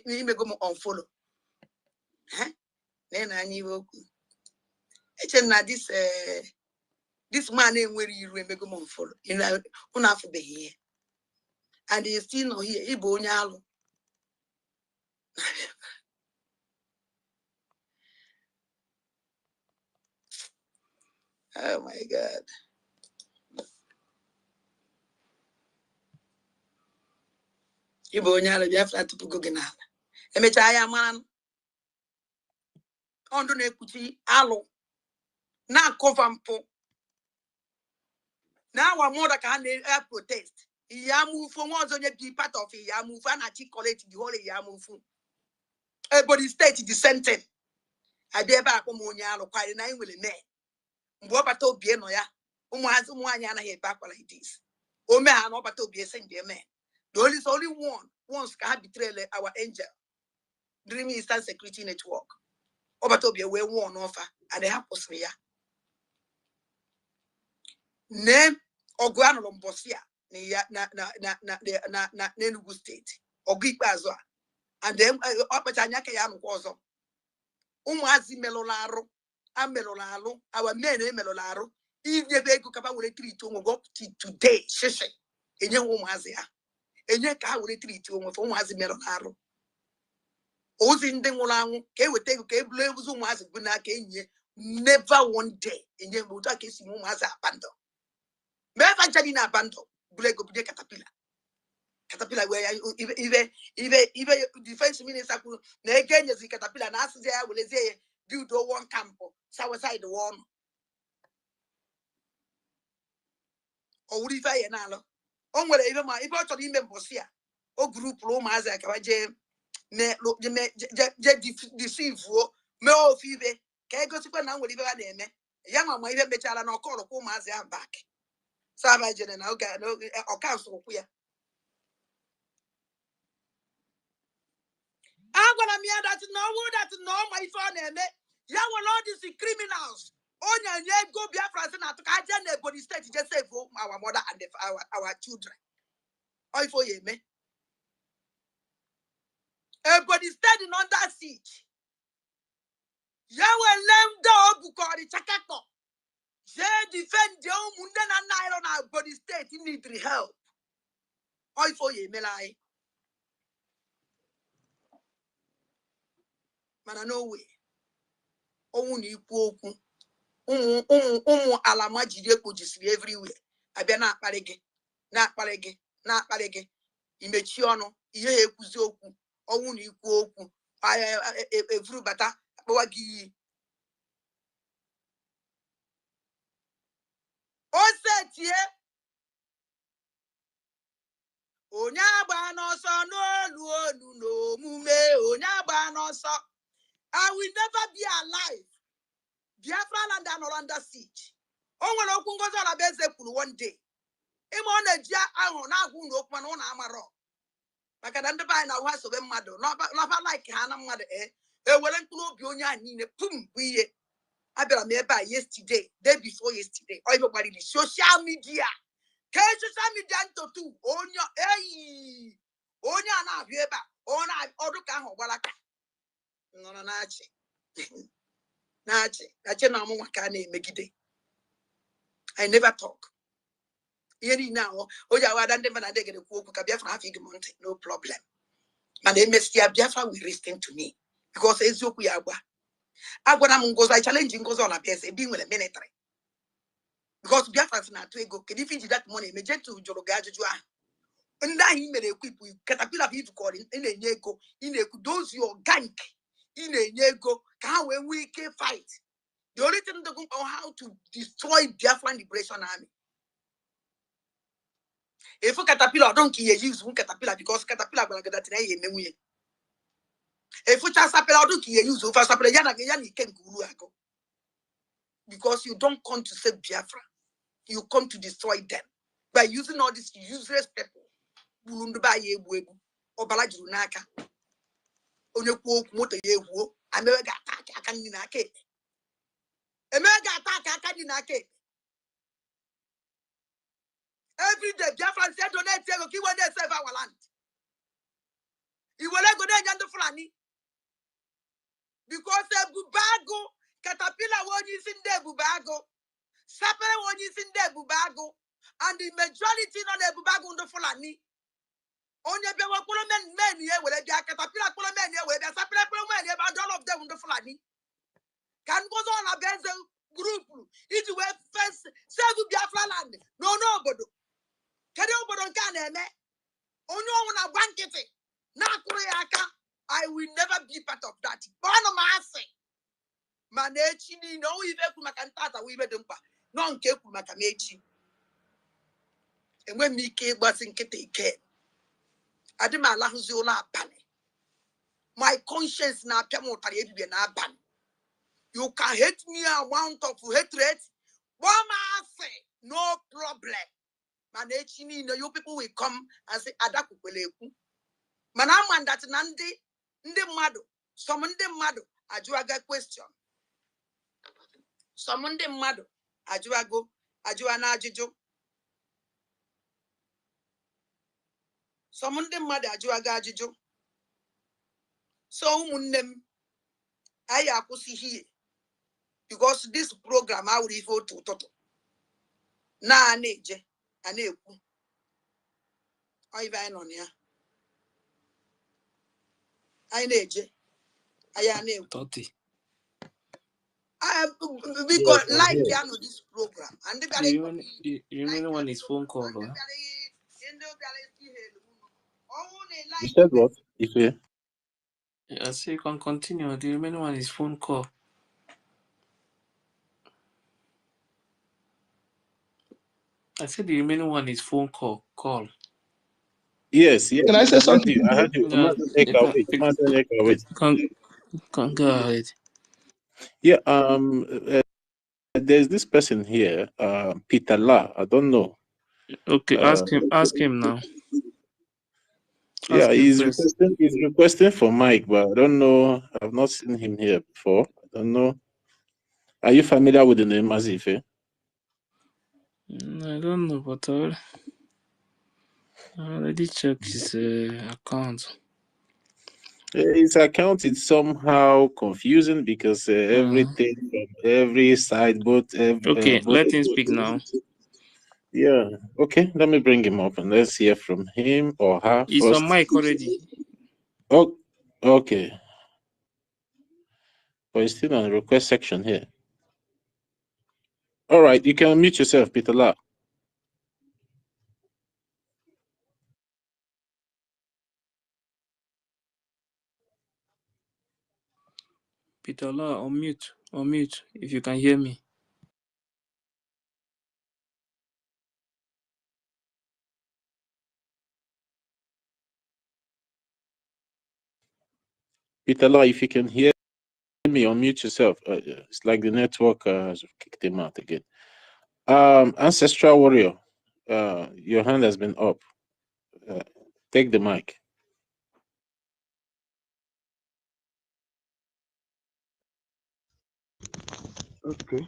Speaker 2: na imego m unfollow Then I knew this man ain't where you remember go for in a be here. And he still no here, he bonyalo. Oh my God. Ibonyalo Biafra to go genala. Emechaya man on the nekuchi alo. Na covampo. Now our mother can protest. Yamu for one zone be part of it. Yamu and articulate the whole Yamu. Everybody state dissented. I be back Monyalo quite 9 will me. Mbobato Bienoya. Umwanyana here back like this. Oh man, Obato be a send dear man. There is only one once can betray our angel. Dreaming Eastern Security Network. Obato be a way one offer and they have posria. Name Oguano Lombosia. Na Nenugu State or Greek Bazwa, and then Opatanyaka Yam was Umazi Melolaro, and Melolaro, our men Melolaro, if the Bego Kapa will treat to go today, Session, a young Umazia, a young car will treat to Umazi Melolaro. Ozin Demolang, K would take a blue Umaz Bunake, never one day in the Mutaki Mumaza Bando. Never Janina Bando, Blego Caterpillar. Caterpillar where even defense minister could again as caterpillar and ask there will say build one camp south side the one or would if I know on whether even my if I told him Bosia or group Roma as I can deceive me of Five can go to now will even name young my even better and call a home as I am back. Savage and okay or council queer. I'm gonna mean that's no my phone. Young Lord is the criminals. Onya go Biafra na to kaje body state just save our mother and our children. Oi for ye me. Everybody standing under siege. Yawe lem do bukori chakako. Je defend the munde na nairo na body state need help. Oi for ye me lai. Man no way. Owu ni ikwu okwu. Umu alama jide kujisiri everywhere. Abia na akpare gị imechi ọnụ ihe ekwuzi okwu ọnwụ na ikwu okwu evuru bata akpọwa gị iyi osetie onye agba n'ọsọ n'olu olu n'omume onye agba n'ọsọ. I will never be alive. Biafra land are not under siege. O nwere okwu Ngozi Olabeze kwuru one day. Ime ọ na-eji ahụ na-agwụ na okwu mana ọ na-amarọ. Maka na ndị banyị na-ahụ asobe mmadụ n'ọba like ha na mmadụ ewere mkpụrụ obi onye a niile pum bụ ihe abịara m ebe a yesterday day before yesterday ọ ibe gbariri social media ka social media ntotu onye a na-abịa ebe a ọdụ ka ahụ gbara ka nọrọ na-achị na ọmụnwa ka a na-emegide. I never talk. Ihe niile ahụ onye awada ndị mba na adịgịrị kwu okwu ka Biafra hafụ ige m ntị no problem. And MSC Biafra will listen to me because eziokwu ya agwa. Agwara m Ngozi, I challenge Ngozi Olabeze being with the military. Because Biafra is not to ego. Can you feed that money? Me jet to Joroga Jua. And now he made a quick caterpillar of you calling in a yeko, in a those your gank, in a yeko, can we can fight. The only thing they know how to destroy Biafran Liberation Army. If a caterpillar don't kill use one caterpillar because caterpillar will get that in a if you just appeal out to use over because you don't come to save Biafra, you come to destroy them by using all these useless people. Bulunduba ye webu, Obalajunaka, Onyoku, Moto ye wo, America attack, I can in a cake. America attack, I can in a cake. Every day, Biafra said, don't let them keep on they save our land. You will go there and the Fulani. because Bubago, caterpillar one is in there, Bubago, sapere one is in there, Bubago, and the majority of the Bubago on the Fulani. Only be wa men here where they are caterpillar men here where they are sapere men here, but all of them on the Fulani. Can go on a benzo group. It will first serve Biafra land. No, but can you but on can only on a blanket. I will never be part of that. One of say, Manechi, no, even Kumakantata, we made them non Kekumakamachi. And when me came was in Kete, Adima Lahuzula Pane. My conscience na Pemota na ban. You can hate me amount of hatred. One say, no problem. Manechi, no, you people will come and say, Adakupeleku. Manaman that Nandi. Ndị mmadụ, some ndị mmadụ ajụaga question. Some ndị mmadụ ajụa na ajụjụ. Some ndị mmadụ ajụaga ajụjụ. So ụmụnne m, anyị akwụsịghị ihe because this program I will refer to ụtụtụ. Na na-eje, a na-ekwu. Ọ ibe anyị nọ na ya. Anyị na-eje. Because like this program and
Speaker 9: the remaining one is phone call.
Speaker 11: You said what? If
Speaker 9: I say you can continue. The remaining one is phone call. I said the remaining one is phone call.
Speaker 11: Yes.
Speaker 1: Can I say something?
Speaker 11: I heard you.
Speaker 9: Can go ahead.
Speaker 11: Yeah. There's this person here, Peter La. I don't know.
Speaker 9: Okay, ask him now.
Speaker 11: He's requesting for Mike, but I don't know. I've not seen him here before. I don't know. Are you familiar with the name Azife?
Speaker 9: I don't know, but I already checked his account.
Speaker 11: His account is somehow confusing because everything from every side,
Speaker 9: let him speak now.
Speaker 11: Yeah. Okay. Let me bring him up and let's hear from him or her.
Speaker 9: He's
Speaker 11: first.
Speaker 9: on mic already.
Speaker 11: Oh, okay. But he's still on the request section here. All right. You can unmute yourself, Peter La.
Speaker 9: Peter La, unmute if you can hear me.
Speaker 11: Peter La, if you can hear me, unmute yourself. It's like the network has kicked him out again. Ancestral Warrior, your hand has been up. Take the mic.
Speaker 3: Okay.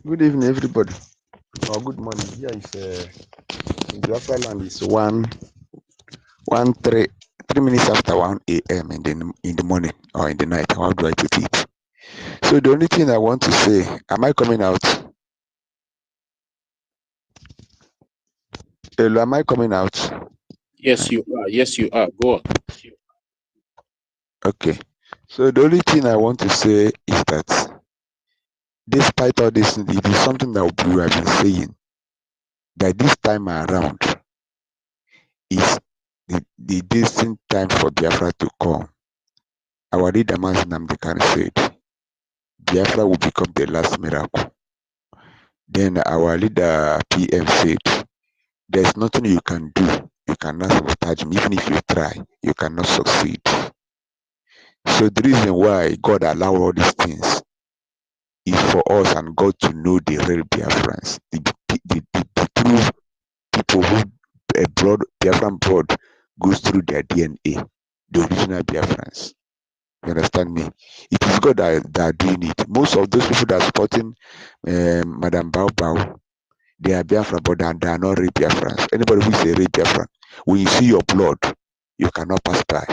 Speaker 3: Good evening, everybody. Or good morning. Here is in Biafra land is 3 minutes after 1 a.m. in the morning or in the night. How do I put it? So the only thing I want to say, am I coming out? Hello, am I coming out?
Speaker 11: Yes, you are. Yes, you are. Go on.
Speaker 3: Okay. So the only thing I want to say is that despite all this, it is something that we have been saying that this time around is the distant time for Biafra to come. Our leader, Nnamdi Kanu, said Biafra will become the last miracle. Then our leader, PM, said there's nothing you can do. You cannot sabotage him. Even if you try, you cannot succeed. So the reason why God allowed all these things is for us and God to know the real Biafrans, the true people who Biafran blood goes through their DNA, the original Biafrans. You understand me? It is God that are doing it. Most of those people that are supporting Madam Bao, they are Biafran, but they are not real Biafrans. Anybody who is a real Biafran, when you see your blood, you cannot pass by.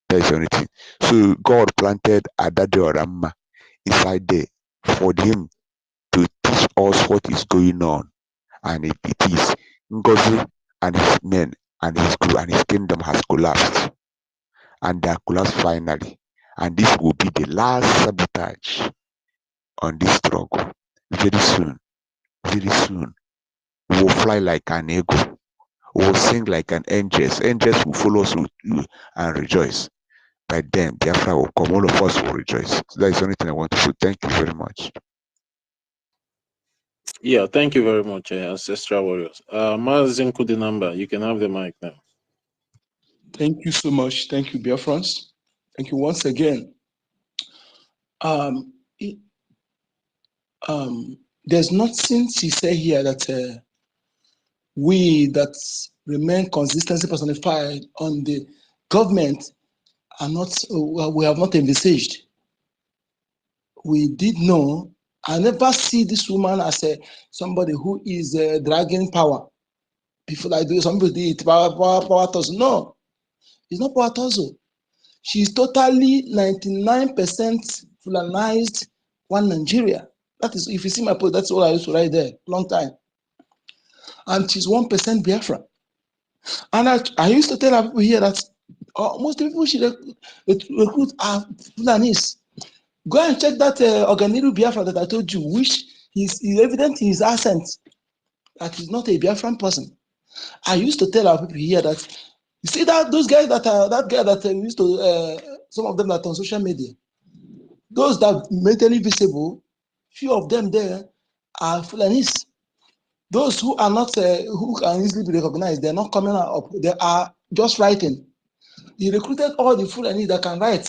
Speaker 3: That is the only thing. So God planted Adade Orama inside there for him to teach us what is going on. And it is Ngozi and his men and his crew and his kingdom has collapsed. And they are collapsed finally. And this will be the last sabotage on this struggle. Very soon, we will fly like an eagle. We will sing like an angel. Angels will follow us and rejoice. By then, Biafra will come. All of us will rejoice. So that is the only thing I want to say. Thank you very much.
Speaker 11: Yeah, thank you very much, Ancestral Warriors. Mazin Kudinamba, you can have the mic now.
Speaker 1: Thank you so much. Thank you, Biafrans. Thank you once again. There's nothing she said here that we that remain consistency personified on the government are not, we have not envisaged. We did know. I never see this woman as somebody who is dragging power. People like do some people did power tussle. No, it's not power tussle. She's totally 99% Fulanized one Nigeria. That is, if you see my post, that's all I used to write there, long time. And she's 1% Biafra. And I used to tell our people here that most people she recruit are Fulanis. Go and check that Organiru Biafra that I told you, which is evident in his accent that he's not a Biafran person. I used to tell our people here that, you see that those guys that are, that guy that used to, some of them that on social media, those that mentally visible, few of them there are Fulanis. Those who are not, who can easily be recognized, they're not coming up, they are just writing. He recruited all the Fulani that can write,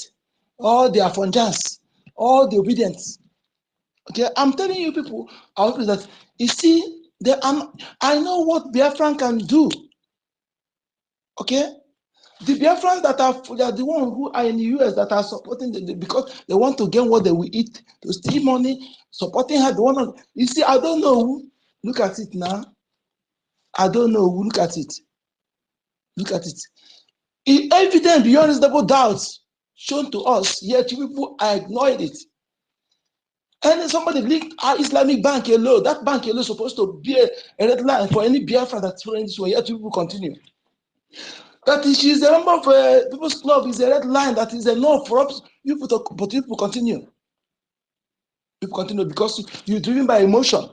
Speaker 1: all the Afonjas, all the obedience. Okay, I'm telling you people, that you see, I know what Biafran can do. Okay, the Biafrans that are the ones who are in the US that are supporting because they want to gain what they will eat, to steal money, supporting her. The one, you see, I don't know who. Look at it now. I don't know who. Look at it. Look at it. It's evident beyond reasonable doubts shown to us, yet people are ignoring it. And somebody linked our Islamic bank alone. That bank alone is supposed to be a red line for any Biafra that's following this way, yet people continue. That she's a member of People's Club is a red line that is enough for us, but people continue. People continue because you're driven by emotion.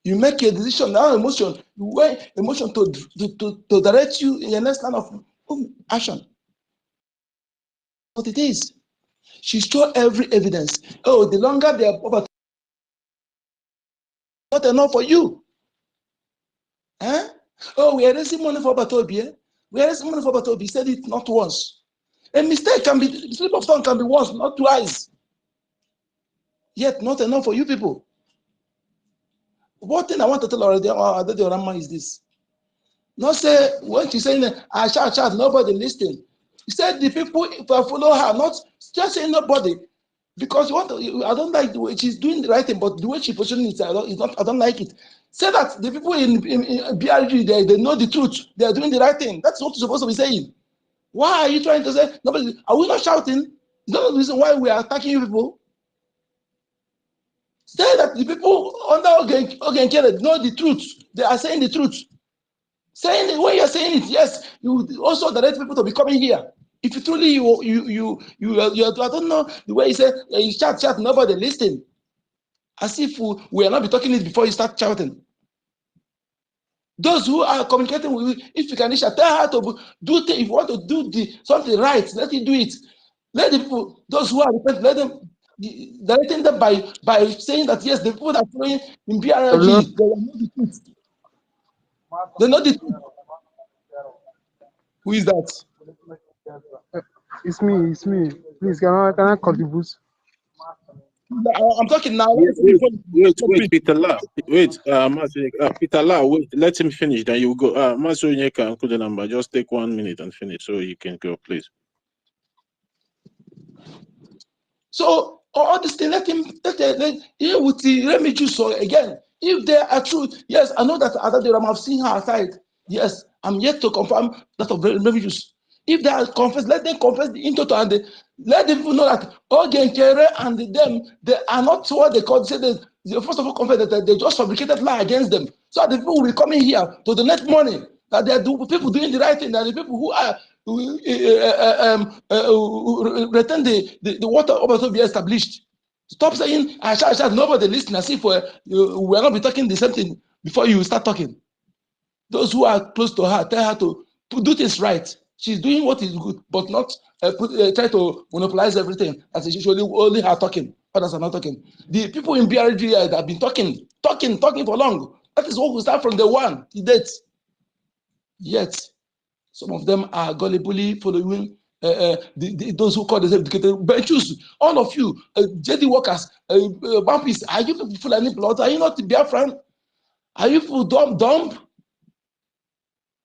Speaker 1: You make a decision, now emotion, you want emotion to direct you in the next line of action. What it is. She showed every evidence. Oh, the longer they are over, not enough for you. Huh? Oh, we are raising money for Batobi. We are raising money for Batobi. He said it not once. A mistake can be, slip of tongue can be once, not twice. Yet not enough for you people. One thing I want to tell Adede Orama is this. Not say, when she's saying, I shout, nobody listening. He said the people follow her, not just saying nobody. Because I don't like the way she's doing the right thing, but the way she positioning it, I don't like it. Say that the people in BRG, they know the truth. They are doing the right thing. That's what you're supposed to be saying. Why are you trying to say, nobody? Are we not shouting? It's not the reason why we are attacking you people. Say that the people under Ogenkere know the truth. They are saying the truth. Saying it, when you're saying it, yes, you also direct people to be coming here. If you truly you I don't know the way you say you shout, nobody listen. As if we are not be talking it before you start shouting. Those who are communicating with you, if you can tell her to do things, if you want to do something right, let you do it. Let the people, those who are repenting, let them directing them by saying that yes, the people that are following in BRG, they know the truth. They know the truth. Who is that?
Speaker 10: It's me. Please, can I contribute?
Speaker 1: I'm talking now.
Speaker 11: Wait, Peter La. Wait, Peter La, wait, let him finish, then you go. Masoye can put the number. Just take 1 minute and finish so you can go, please.
Speaker 1: So all this thing, let with the remittance. So again, if they are true, yes, I know that I've seen her aside. Yes, I'm yet to confirm that of remittance. If they are confessed, let them confess in total, and let the people know that Ogenkere and them, they are not what they call, say they first of all confess that they just fabricated lie against them. So the people will be coming here to donate money, that they are people doing the right thing, that the people who are return the water over to be established. Stop saying, I shall, nobody listen, as if we are not be talking the same thing before you start talking. Those who are close to her, tell her to do things right. She's doing what is good, but not try to monopolize everything. As it's usually only her talking, others are not talking. The people in BRG have been talking for long. That is what we start from the one to date. Yet, some of them are gullibly following those who call themselves educated. But choose all of you, JD workers, Bumpis, are you people Fulani blood? Are you not Biafran? Are you people dumb?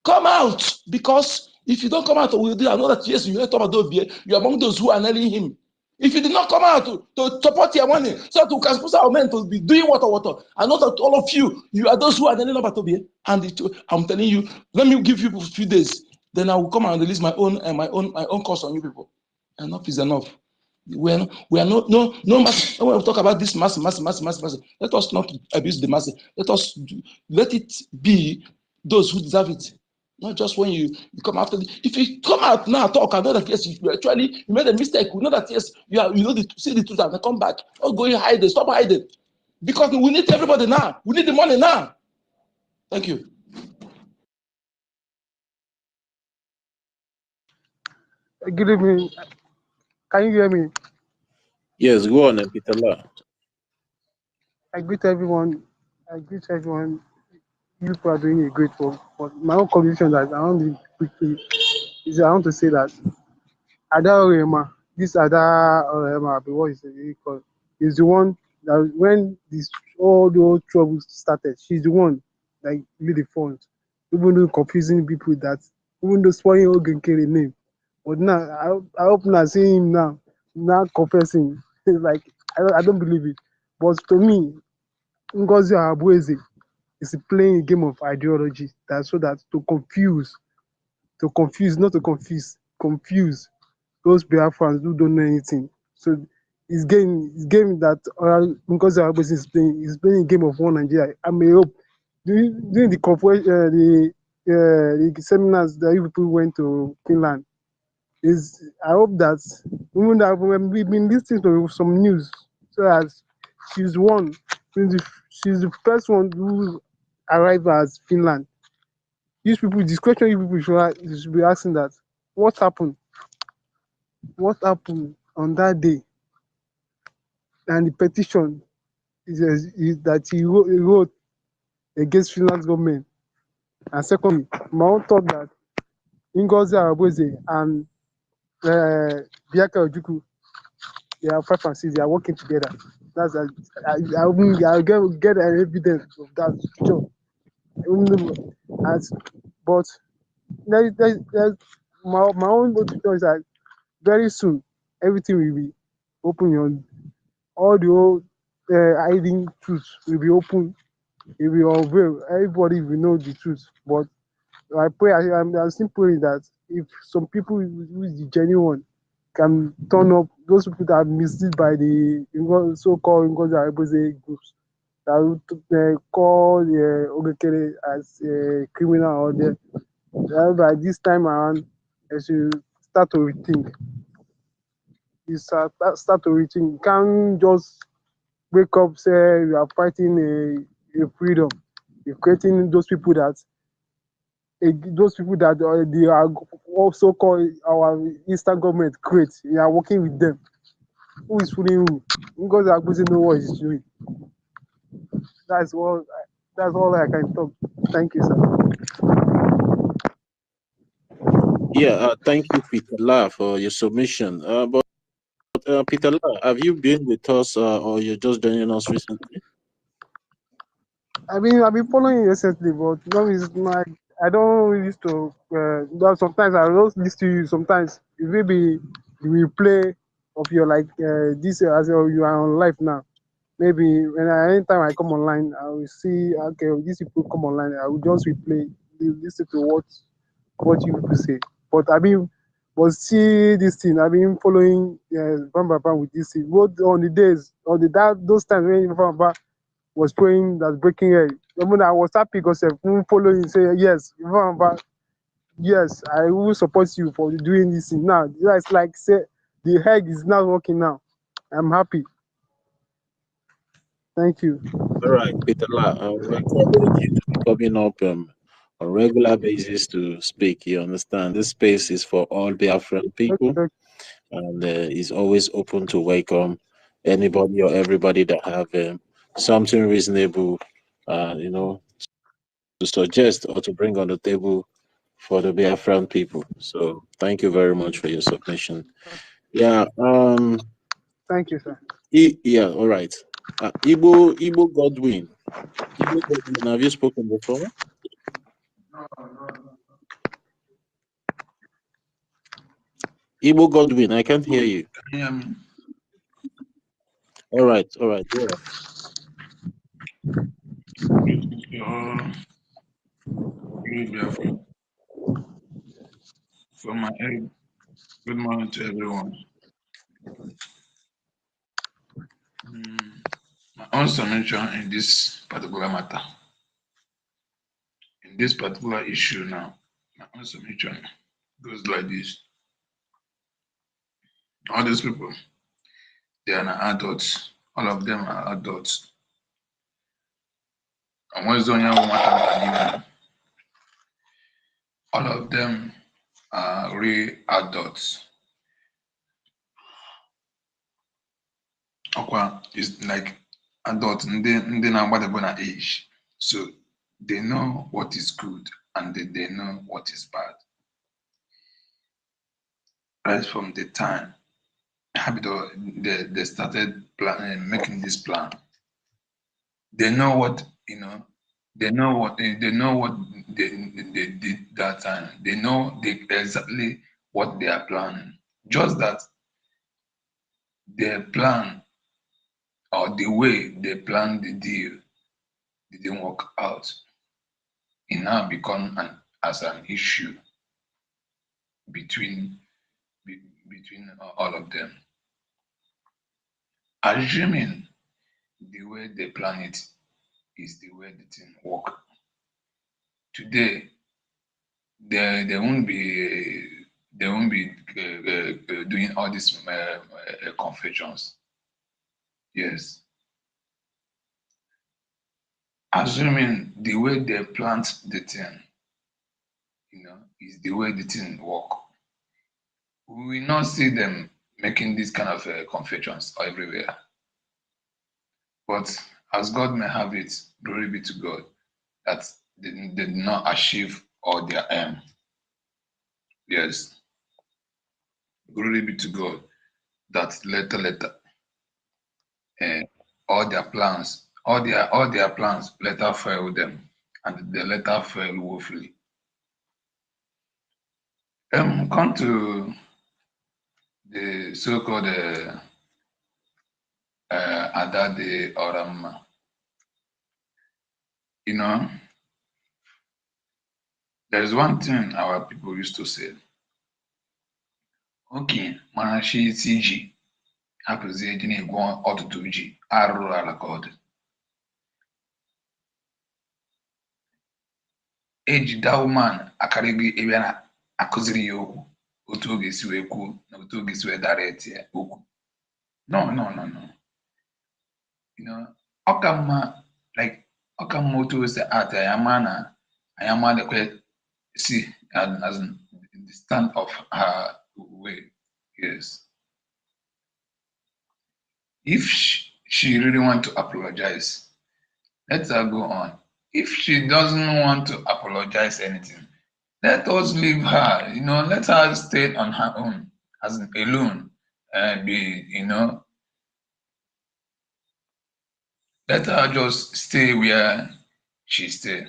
Speaker 1: Come out, because if you don't come out, we will know that yes, you are among those who are nailing him. If you did not come out to support your money, so that we can suppose our men to be doing water, and not that all of you are those who are nailing Obatobie. And I'm telling you, let me give you a few days, then I will come and release my own course on you people. Enough is enough. We are no mass. When we talk about this mass, let us not abuse the mass. Let it be those who deserve it. Not just when you come after. If you come out now, talk, I know that yes, you actually you made a mistake. We know that yes, you know see the truth and come back. Don't go hide it. Stop hiding, because we need everybody now. We need the money now. Thank you.
Speaker 10: Good evening. Can you hear me?
Speaker 17: Yes, go on, Peter La.
Speaker 10: I greet everyone. You people are doing a great work. But my own condition that I want to quickly is I want to say that Ada Orema, this Ada Orema, what is it called? Is the one that when all the old troubles started, she's the one that lead the front. Even though confusing people that, even though spoiling Ogenkere name. But now I hope not seeing him now confessing. Like I don't believe it. But to me, Ngozi Abueze is playing a game of ideology that so that to confuse, not to confuse those Biafrans who don't know anything. So it's game that Ngozi Abueze is playing a game of one Nigeria. I may hope during the seminars that you people went to Finland. I hope that even that when we've been listening to some news, so as she's the first one who arrived as Finland. These people, this question you people should be asking that what happened? What happened on that day? And the petition is that he wrote against Finland's government. And secondly, my own thought that Ngozi Abueze and Biaka Ojukwu, they are 5 and 6. They are working together. That's I'll get an evidence of that. Sure. But there's my own opinion is that very soon everything will be open. On all the old hiding truth will be open. It will unveil. Everybody will know the truth. But I pray. I'm still praying that if some people who is the genuine can turn up, those people that are misled by the so-called Ngozi Abueze groups that would call Ogekere as a criminal or the by this time around, as you start to rethink, you start to rethink. You can't just wake up say you are fighting a freedom. You're creating those people that they are also called our Eastern government create. You are working with them. Who is fooling who? Because I don't know what he's doing. That's all. That's all I can talk. Thank you, sir.
Speaker 17: Yeah, thank you, Peter La, for your submission. But Peter La, have you been with us or you're just joining us recently?
Speaker 10: I've been following you recently, but I don't used to. Sometimes I don't listen to you. Sometimes it will be the replay of your this as you are on live now. Maybe anytime I come online, I will see okay these people come online. I will just replay, listen to what you people say. But But see this thing, I've been following Bam Bam with this thing. Both on the days, on the those times when Bam Bam was praying that breaking hair. I mean, I was happy because I'm following, say yes, Bam Bam, yes, I will support you for doing this thing. Now it's like say the head is not working now. I'm happy. Thank you.
Speaker 11: All right, Peter, we encourage you to be coming up on regular basis to speak. You understand? This space is for all Biafran people, and is always open to welcome anybody or everybody that have something reasonable, to suggest or to bring on the table for the Biafran people. So thank you very much for your submission. Yeah.
Speaker 10: Thank you, sir.
Speaker 11: Yeah. All right. Igbo Godwin. Igbo Godwin. Have you spoken before? Igbo Godwin, I can't hear you.
Speaker 1: Can you hear me?
Speaker 11: All right. Go on.
Speaker 1: From my end, good morning to everyone. My own submission in this particular matter, in this particular issue now, my own submission goes like this. All these people, they are adults. All of them are adults. And when all of them are real adults. Okwa is like adults, and then whatever na age. So they know what is good and they know what is bad. Right from the time they started planning, making this plan. They know what They know what they did that time. They know exactly what they are planning. Just that their plan or the way they planned the deal didn't work out. It now become as an issue between all of them. Assuming the way they plan it is the way the thing work. Today, they won't be doing all these confessions. Yes. Assuming the way they plant the thing, is the way the thing work. We will not see them making these kind of confessions everywhere. But as God may have it, glory be to God, that they did not achieve all their aim. Yes. Glory be to God, that later, all their plans later failed them, and they later failed woefully. Come to the so-called Adade Oramma. There's one thing our people used to say. Okay, Manashi CG, hapụzie dị na-egwu ọtụtụ ji arụrụ ala ka ọ dị. Eji that woman akarịghị ebe na-akụziri ya okwu otu oge si wee kwuo na otu oge si wee direct ya okwu. No. Ọ ka mma otu o si ata ya ma na anyị ma lekwe see as in the stand of her way. Yes. If she really want to apologize, let her go on. If she doesn't want to apologize anything, let us leave her. Let her stay on her own, as in alone, and let her just stay where she stay.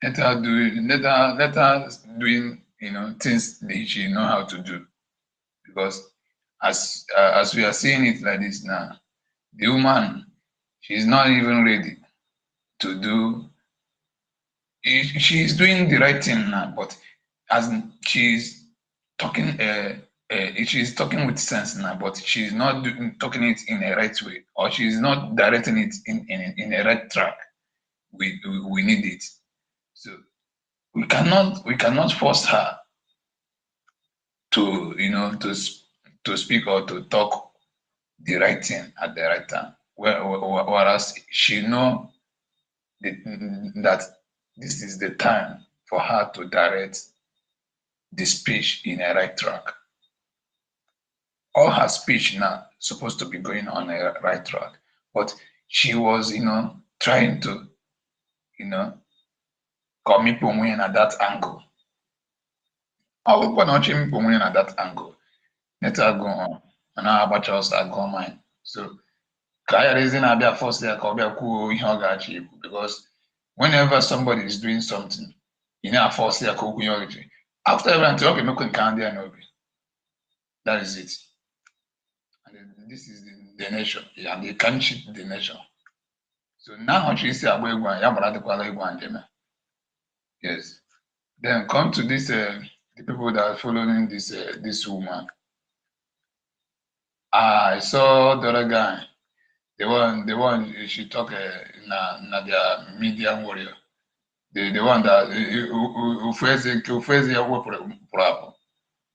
Speaker 1: Let her doing things that she know how to do. Because as we are seeing it like this now, the woman, she's not even ready to do. She's doing the right thing now, but as she's
Speaker 19: talking she's talking with sense now, but she's not talking it in a right way, or she's not directing it in a right track. We need it. So we cannot force her to to speak or to talk the right thing at the right time. Whereas she know that this is the time for her to direct the speech in a right track. All her speech now supposed to be going on a right track, but she was, trying to, commit women at that angle. All we not chimp women at that angle. Let her go on, and now about us I go mine. So, Kaya reason I be a force there, could be a cool because whenever somebody is doing something, a force there, after everyone talk, you can count there, no. That is it. And this is the nation, and they can't cheat the nation. So now she say yes. Then come to this the people that are following this woman. I saw the other guy, the one she talk na their media warrior, the one that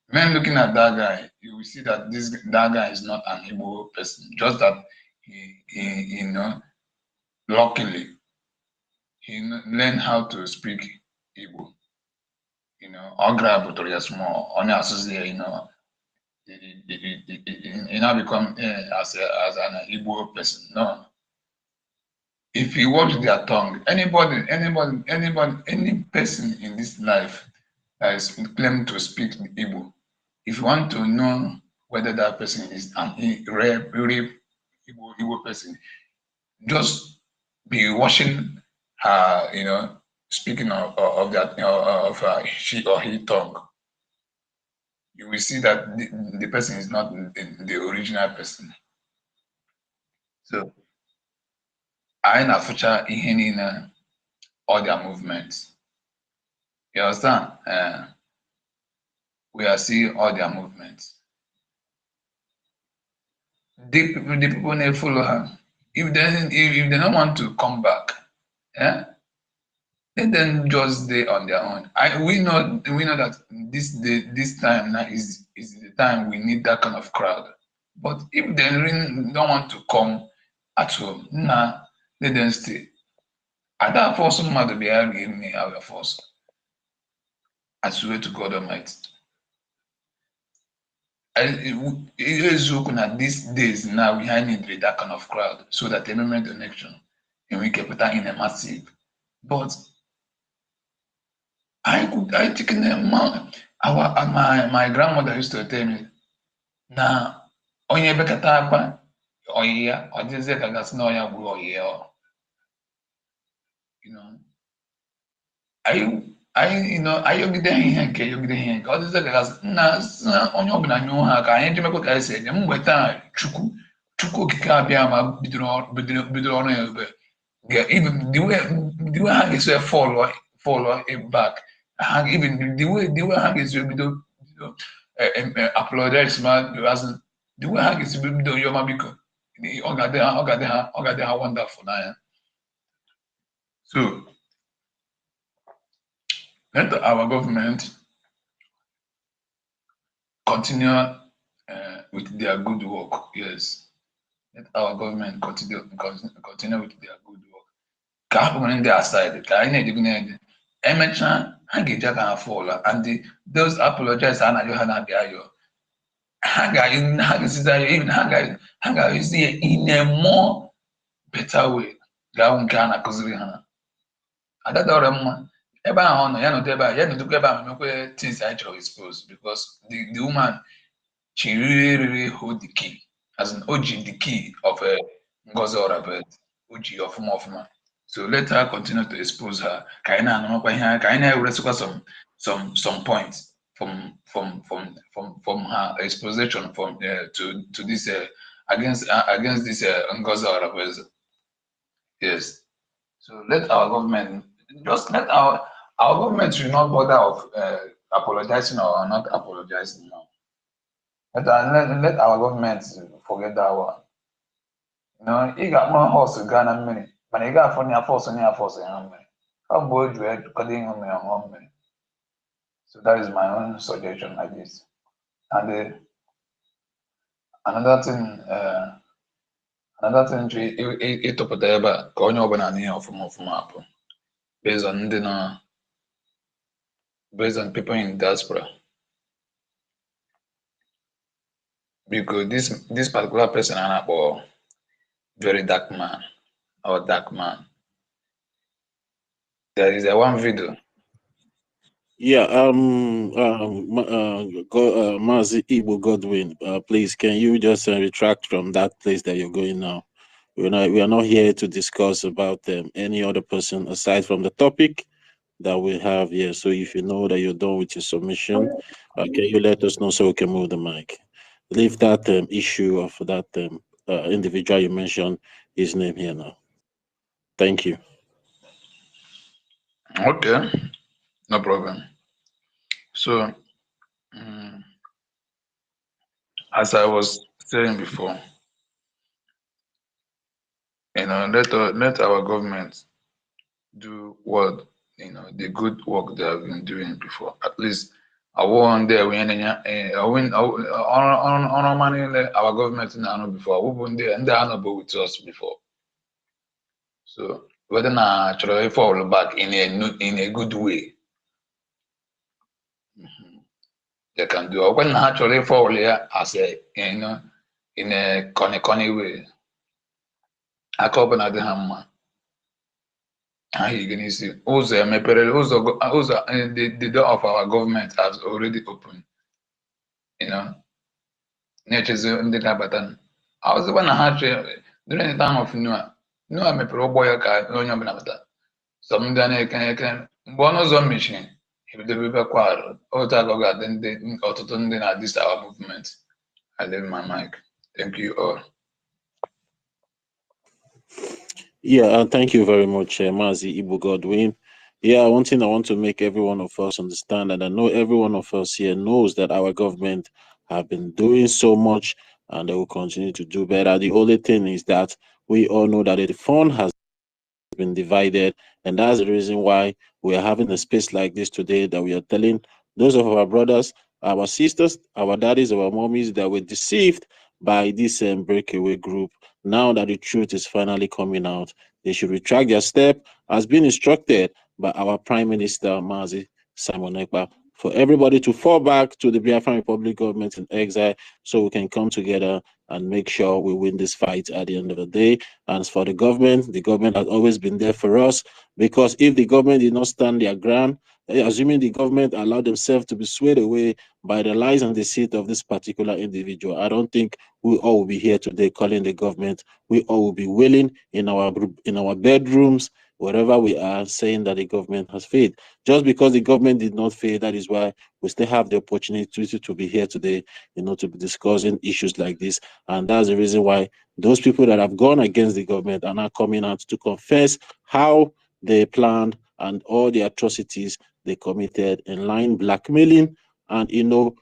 Speaker 19: men looking at that guy, you will see that that guy is not an Igbo person, just that he luckily he learned how to speak Igbo. Ogra small, only associate, he now become as an Igbo person. No. If you watch their tongue, any person in this life that is claiming to speak Igbo, if you want to know whether that person is an really Igbo person, just be watching her, speaking of that of she or he tongue. You will see that the person is not the original person. So I na future ihe all their movements. You understand? We are seeing all their movements. The people they follow her. If they don't want to come back, let them just stay on their own. We know that this time now is the time we need that kind of crowd. But if they really don't want to come at home, let them stay. I don't force somebody to be arguing me out of force. I swear to God Almighty. It is looking at these days now, we need that kind of crowd so that they make the election and we can put that in a massive. But I think my grandmother used to tell me, now onye bekata akwa oyiya odize ka gasị na oya gburu oyiya. Ayọgide ihe nke ọ dịzị ka gasị nna onye ọbụla nyụọ ha ka anyị jemekwa ka esi enye mgbe taa chukwu okike abịa ma bidoro ọrụ ya ebe the way ha ga-esi fall back, even the way ha ga-esi bido apologize ma the way ha ga-esi bido yọma biko ọ ga-adị ha wonderful n'anya. So let our government continue with their good work. Yes, let our government continue with their good work. Ka hapụ ndị aside ka anyị na-edebe na-ede emechaa ha ga-eji aka ha fọlụ and those apologize a na-ayọ ha na-abịa ayọ ha ga-esizi ayọ even ha ga-esi ya in a more better way ga-awụ nke a na-akụziri ha. Adadọrọ mma ebe ahụ ọ nọ ya nọdụ ebe a ya nọdụkwa ebe ahụ mekwe things I chọrọ expose because the woman she really hold the key, as in Oji the key of Ngozi Orabet, Oji ọfụma. So let her continue to expose her. Ka anyị na-anọkwa ihe ka anyị na-eweresịkwa some points from her exposition to this against this Ngozi Orabet. Yes. So let our government our government should not bother of apologizing or not apologizing now. Let our government forget that one. You know, you got more horse in Ghana many, but you got for near force and near force in Germany. How would you have cutting on your home? So that is my own suggestion like this. And another thing, ịtụpụta ebe a ka onye ọbụla n'ihe ọfụma ọfụma apụ based on ndị nọ based on people in diaspora. Because this particular person I know very dark man or dark man. There is a one video.
Speaker 12: Yeah, Mazi Igbo Godwin, please, can you just retract from that place that you're going now? We are not here to discuss about any other person aside from the topic that we have here. So if you know that you're done with your submission, can you let us know so we can move the mic? Leave that issue of that individual you mentioned, his name here now. Thank you.
Speaker 19: Okay, no problem. So, as I was saying before, you know, let our government do what, you know, the good work they have been doing before. At least I won there when on money our government now before. We won there and they are not with us before. So whether na try fall back in a good way, they can do. When actually fall here as a, you know, in a conny way, I cover na the hammer. You can see also the door of our government has already opened. You know, nature's in the button. I was the one I had during the time of Noah. Noah me pro boy ka no nyam na bata. Some dane can one of some machine. If the people kwaro, all that longer then they autotune at this our movement. I leave my mic. Thank you all.
Speaker 12: Yeah, thank you very much, Mazi Ibu Godwin. Yeah, one thing I want to make every one of us understand, and I know every one of us here knows that our government have been doing so much and they will continue to do better. The only thing is that we all know that the fund has been divided, and that's the reason why we are having a space like this today, that we are telling those of our brothers, our sisters, our daddies, our mommies that were deceived by this breakaway group. Now that the truth is finally coming out, they should retract their step as being instructed by our Prime Minister Mazi Simon Ekpa, for everybody to fall back to the Biafran Republic government in exile so we can come together and make sure we win this fight at the end of the day. And as for the government has always been there for us, because if the government did not stand their ground, assuming the government allowed themselves to be swayed away by the lies and deceit of this particular individual, I don't think we all will be here today calling the government. We all will be wailing in our bedrooms, wherever we are, saying that the government has failed. Just because the government did not fail, that is why we still have the opportunity to be here today, you know, to be discussing issues like this. And that's the reason why those people that have gone against the government are now coming out to confess how they planned and all the atrocities they committed in line blackmailing and, you know,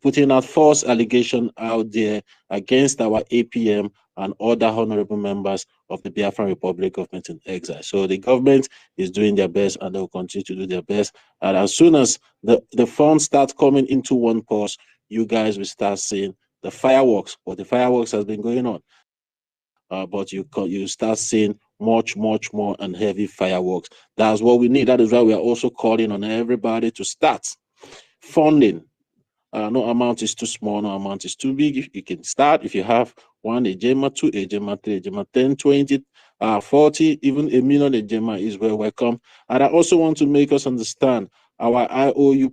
Speaker 12: putting out false allegation out there against our APM and other honorable members of the Biafran Republic government in exile. So the government is doing their best and they will continue to do their best. And as soon as the funds start coming into one pause, you guys will start seeing the fireworks. But the fireworks has been going on. But you start seeing much more and heavy fireworks. That's what we need. That is why we are also calling on everybody to start funding. No amount is too small, no amount is too big. You can start if you have 1 ejema, 2 ejema, 3 ejema, 10, 20, 40, even $1 million ejema is well welcome. And I also want to make us understand our IOU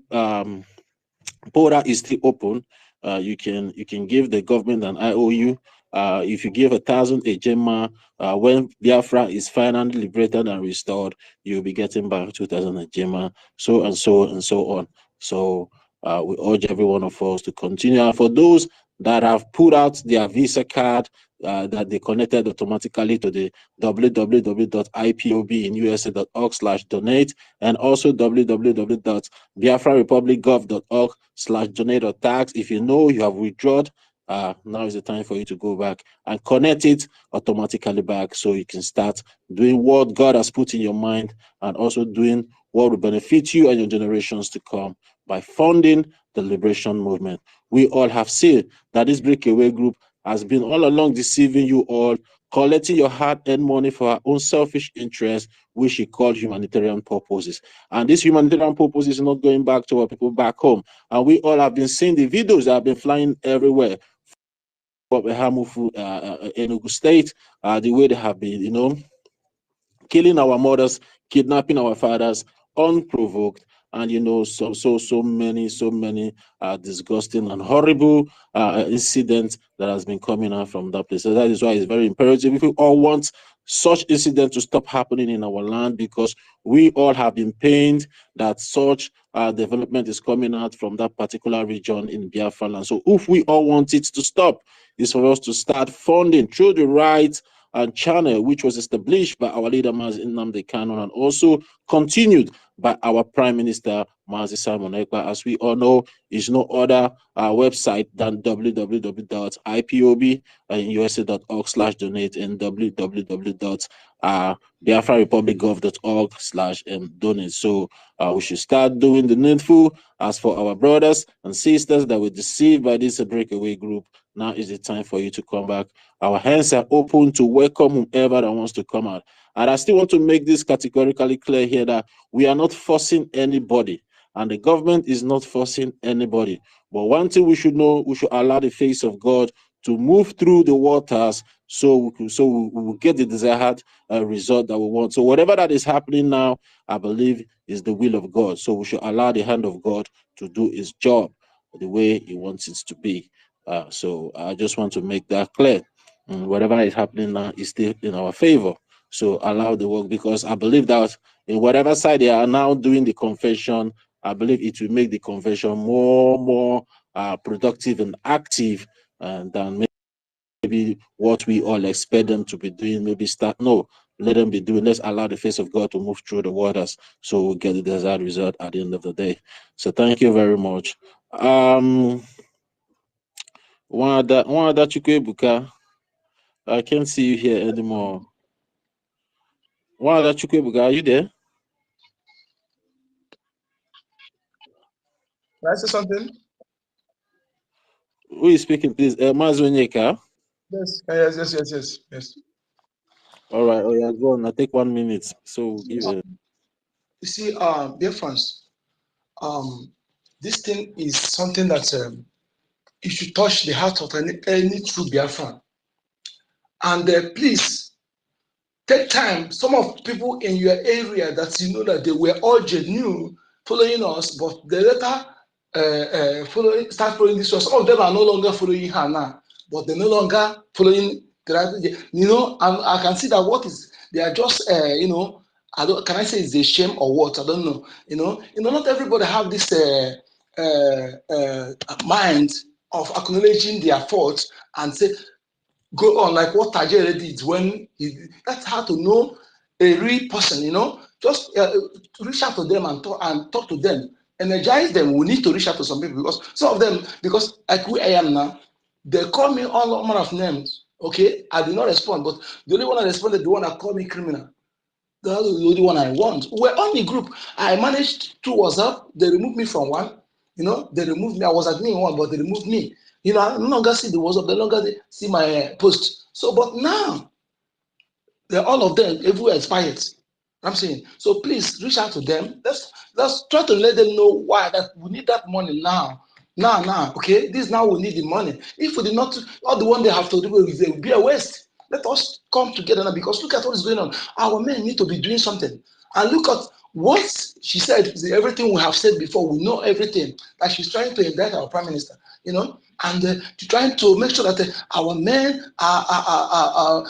Speaker 12: border is still open. You can give the government an IOU. If you give 1,000 ejema, when Biafra is finally liberated and restored, you'll be getting back 2,000 ejema, so and so on. So we urge every one of us to continue. And for those that have put out their Visa card, that they connected automatically to the www.ipobinusa.org/donate and also www.biafrarepublicgov.org/donate/tax. If you know you have withdrawn, now is the time for you to go back and connect it automatically back so you can start doing what God has put in your mind and also doing what will benefit you and your generations to come by funding the liberation movement. We all have seen that this breakaway group has been all along deceiving you all, collecting your hard-earned money for our own selfish interests, which she called humanitarian purposes. And this humanitarian purpose is not going back to our people back home. And we all have been seeing the videos that have been flying everywhere from Enugu State, the way they have been, killing our mothers, kidnapping our fathers, unprovoked, and so many disgusting and horrible incidents that has been coming out from that place. So that is why it's very imperative if we all want such incidents to stop happening in our land, because we all have been pained that such development is coming out from that particular region in Biafra land. So if we all want it to stop, it's for us to start funding through the right and channel, which was established by our leader, Mazi Nnamdi Kanu, and also continued by our Prime Minister, Mazi Simon Ekpa. As we all know, is no other website than www.ipobinusa.org/donate and www.biafrarepublicgov.org/donate. So we should start doing the needful. As for our brothers and sisters that were deceived by this breakaway group, now is the time for you to come back. Our hands are open to welcome whomever that wants to come out. And I still want to make this categorically clear here that we are not forcing anybody, and the government is not forcing anybody. But one thing we should know, we should allow the face of God to move through the waters so we will get the desired result that we want. So whatever that is happening now, I believe is the will of God. So we should allow the hand of God to do its job the way He wants it to be. So I just want to make that clear. Whatever is happening now is still in our favor. So allow the work, because I believe that in whatever side they are now doing the confession, I believe it will make the confession more productive and active than maybe what we all expect them to be doing. Let them be doing. Let's allow the face of God to move through the waters so we'll get the desired result at the end of the day. So thank you very much. One other Chukwebuka. I can't see you here anymore. One other Chukwebuka, are you there?
Speaker 1: Can I say something?
Speaker 12: Who is speaking, please? Mazonyeka?
Speaker 1: Yes. Yes.
Speaker 12: All right. Oh yeah, go on. I take 1 minute. So give it.
Speaker 1: You see, dear friends, this thing is something that it should touch the heart of any true Biafran. And please take time. Some of people in your area that you know that they were all genuine following us, but they later start following this. Some of them are no longer following her now, but they're no longer following. I can see that they are just can I say it's a shame or what? I don't know. Not everybody have this mind of acknowledging their faults and say, go on, like what Tajere did that's how to know a real person, just reach out to them and talk to them, energize them. We need to reach out to some people, because some of them, because like who I am now, they call me all manner of names. Okay, I did not respond, but the only one I responded, the one that called me criminal. That's the only one I want. We're on the group. I managed through WhatsApp. They removed me from one. They removed me. I was admin in one, but they removed me. I no longer see the WhatsApp. They no longer see my post. So, but now, all of them, everywhere is quiet. I'm saying. So please reach out to them. Let's try to let them know why that we need that money now. Now. Okay, this now we need the money. If we did not, all the one they have to do will be a waste. Let us come together now, because look at what is going on. Our men need to be doing something. And look at what she said. Everything we have said before, we know everything. That she's trying to indict our prime minister, and trying to make sure that our men are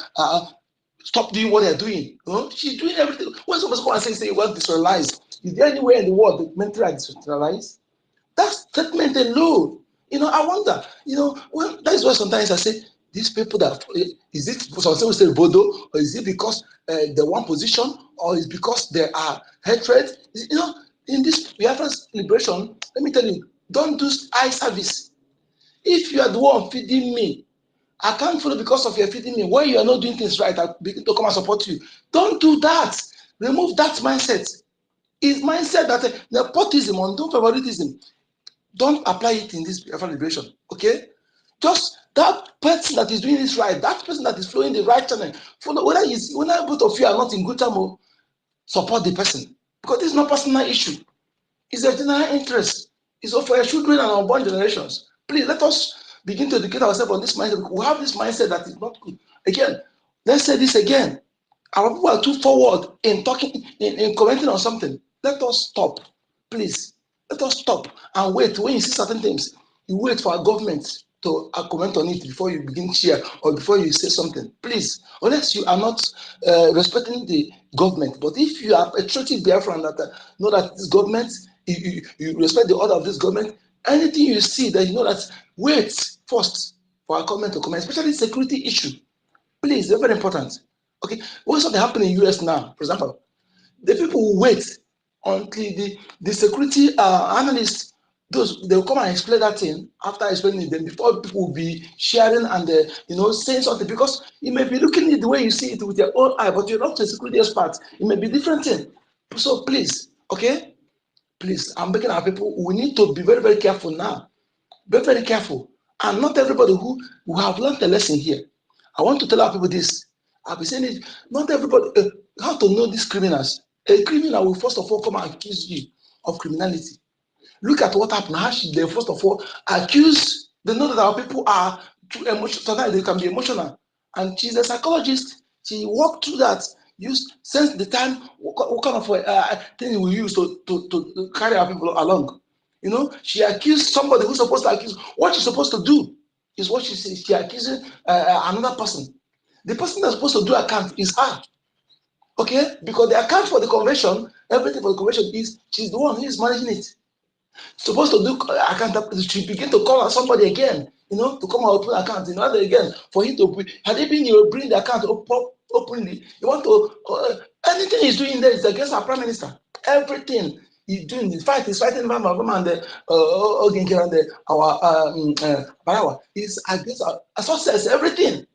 Speaker 1: stop doing what they're doing. She's doing everything. When somebody's going to say, well, decentralized, is there anywhere in the world that mentally are decentralized? That statement alone, I wonder, that is why sometimes I say, these people that, is it, some say we say Bodo, or is it because they want position, or is it because they are hatred? You know, in this Biafran liberation, let me tell you, don't do eye service. If you are the one feeding me, I can't follow because of your feeding me. When you are not doing things right, I begin to come and support you. Don't do that. Remove that mindset. It's mindset that nepotism or no favoritism. Don't apply it in this Biafran liberation. Okay? Just that person that is doing this right, that person that is flowing the right channel, follow, whether both of you are not in good time, support the person. Because this is not personal issue. It's a general interest. It's for your children and unborn generations. Please let us begin to educate ourselves on this mindset. We have this mindset that is not good. Again, let's say this again. Our people are too forward in talking, in commenting on something. Let us stop. Please, let us stop and wait. When you see certain things, you wait for our government to comment on it before you begin to share or before you say something. Please, unless you are not respecting the government. But if you are a patriotic Biafran that know that this government, you respect the order of this government, anything you see that you know that, wait first for our government to comment, especially security issue. Please, they're very important. Okay, what's something happening in the US now, for example? The people will wait until the security analysts, those, they'll come and explain that thing after explaining it, then before people will be sharing and saying something, because you may be looking at the way you see it with your own eye, but you're not a security expert. It may be different thing. So please, okay, please, I'm begging our people, we need to be very, very careful now. Very, very careful. And not everybody who have learned a lesson here. I want to tell our people this. I've been saying it. Not everybody, how to know these criminals. A criminal will first of all come and accuse you of criminality. Look at what happened. How they first of all accuse. They know that our people are too emotional. Sometimes they can be emotional. And she's a psychologist. She walked through that. Since the time, what kind of thing we use to carry our people along. She accused somebody who's supposed to accuse. What she's supposed to do is what she accusing another person. The person that's supposed to do account is her. Okay? Because the account for the convention, everything for the convention she's the one who is managing it. Supposed to do account, she begin to call on somebody again, to come and open account, again, for him to had he been bring the account openly, you want to anything he's doing there is against our prime minister. Everything he's doing, he's fighting Mama and the Oginke and our Barawa. He's against our success, everything.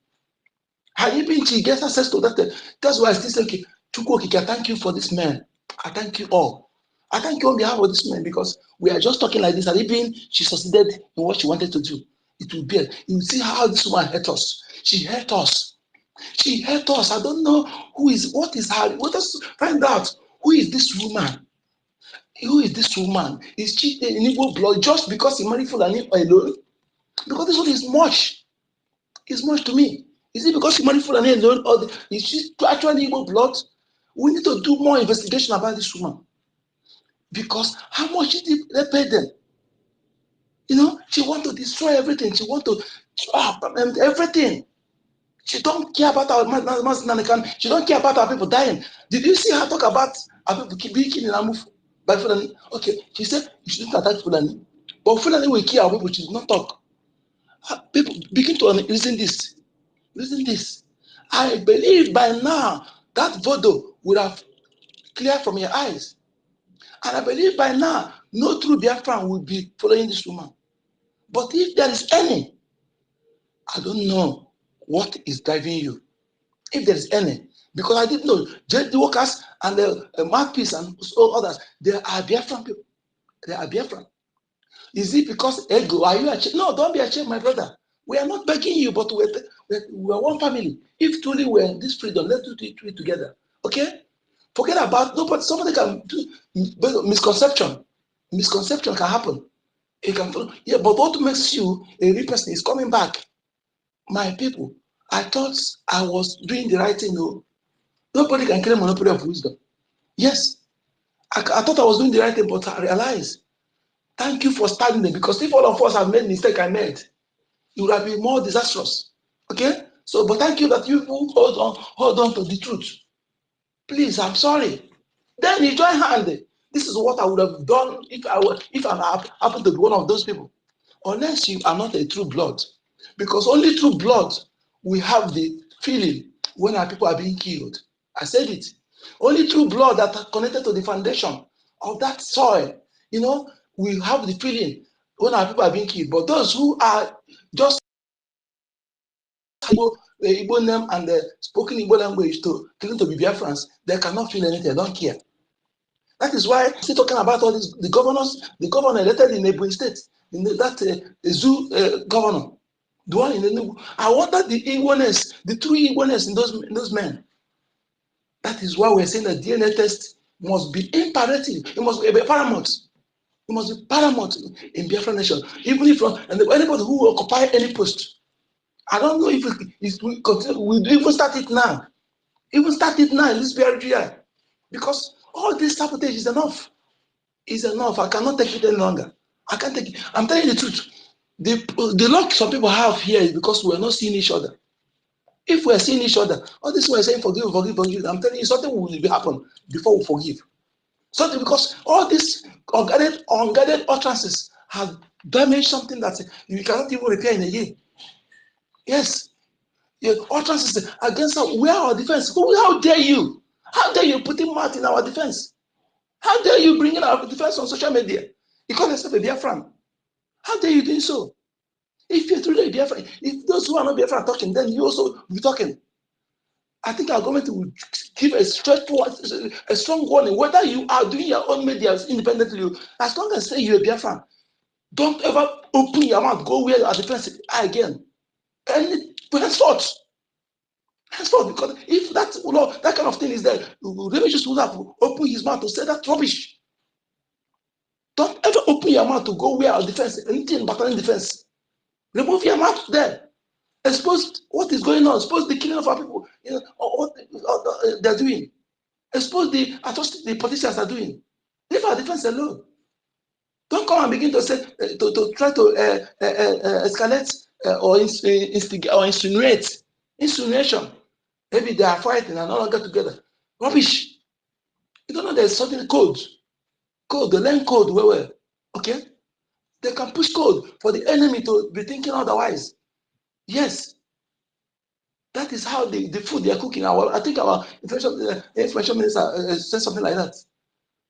Speaker 1: Had he been, she gets access to that. That's why I still say, okay, Chukwokike, I thank you for this man. I thank you all. I thank you on behalf of this man, because we are just talking like this. Had it been, she succeeded in what she wanted to do. It will be. You will see how this woman hurt us. She hurt us. She hurt us. I don't know what is her. Let us find out who is this woman. Who is this woman? Is she in Igbo blood just because he married Fulani alone? Because this one is much. It's much to me. Is it because she married Fulani alone, or is she actually Igbo blood? We need to do more investigation about this woman. Because how much did they pay them? She want to destroy everything. She want to everything. She don't care about our Nanakan. She don't care about our people dying. Did you see her talk about our people being killed in Amuf by Fulani? Okay, she said you shouldn't attack Fulani. But Fulani will kill our people. She did not talk. People begin to reason this. Reason this. I believe by now that voodoo would have cleared from your eyes. And I believe by now, no true Biafran will be following this woman. But if there is any, I don't know what is driving you. If there is any, because I didn't know, the workers and the mouthpiece and so others, they are Biafran people. They are Biafran. Is it because ego? Are you ashamed? No, don't be ashamed, my brother. We are not begging you, but we are one family. If truly we're in this freedom, let's do it together. Okay? Forget about nobody. Somebody can do misconception. Misconception can happen. It can, yeah, but what makes you a real person is coming back. My people, I thought I was doing the right thing. No, nobody can claim monopoly of wisdom. Yes, I thought I was doing the right thing, but I realized. Thank you for standing there, because if all of us have made mistake I made, it would have been more disastrous. Okay? So, but thank you that you hold on to the truth. Please, I'm sorry. Then you join hand. This is what I would have done if I happened to be one of those people. Unless you are not a true blood. Because only true blood we have the feeling when our people are being killed. I said it. Only through blood that are connected to the foundation of that soil, we have the feeling when our people are being killed. But those who are just Igbo name and the spoken Igbo language to claim to be Biafrans, they cannot feel anything, they don't care. That is why still talking about all this. The governor elected in Ebonyi State, zoo governor, the one in the. I wanted the Igbo-ness, the true Igbo-ness in those men. That is why we're saying that DNA test must be imperative. It must be paramount. It must be paramount in Biafra nation. Even if anybody who will occupy any post, I don't know if we continue. We even start it now. Even start it now in this period year, because all this sabotage is enough. Is enough. I cannot take it any longer. I can't take it. I'm telling you the truth. The luck some people have here is because we're not seeing each other. If we're seeing each other, all this we're saying forgive, forgive, forgive. I'm telling you, something will happen before we forgive. Something, because all these unguarded utterances have damaged something that you cannot even repair in a year. Yes. Your utterances against us. Where our defense? How dare you? How dare you putting mouth in our defense? How dare you bringing our defense on social media? You call yourself a Biafran. How dare you doing so? If you're truly a Biafran, if those who are not Biafran are talking, then you also be talking. I think our government will give a strong warning, whether you are doing your own media independently, as long as say you're a Biafran, don't ever open your mouth, go where you are defensive again. And henceforth, because if that kind of thing is there, Remejius will have to open his mouth to say that rubbish. Don't ever open your mouth to go where our defense, anything but defense. Remove your mouth there. Expose what is going on. Expose the killing of our people. What they're doing. Expose the atrocity the politicians are doing. Leave our defense alone. Don't come and begin to say to try to escalate or instigate or insinuate. Insinuation. Maybe they are fighting and no longer together. Rubbish. You don't know there's certain code. Code. They learn code well. Okay. They can push code for the enemy to be thinking otherwise. Yes. That is how the food they are cooking. I think our information minister said something like that.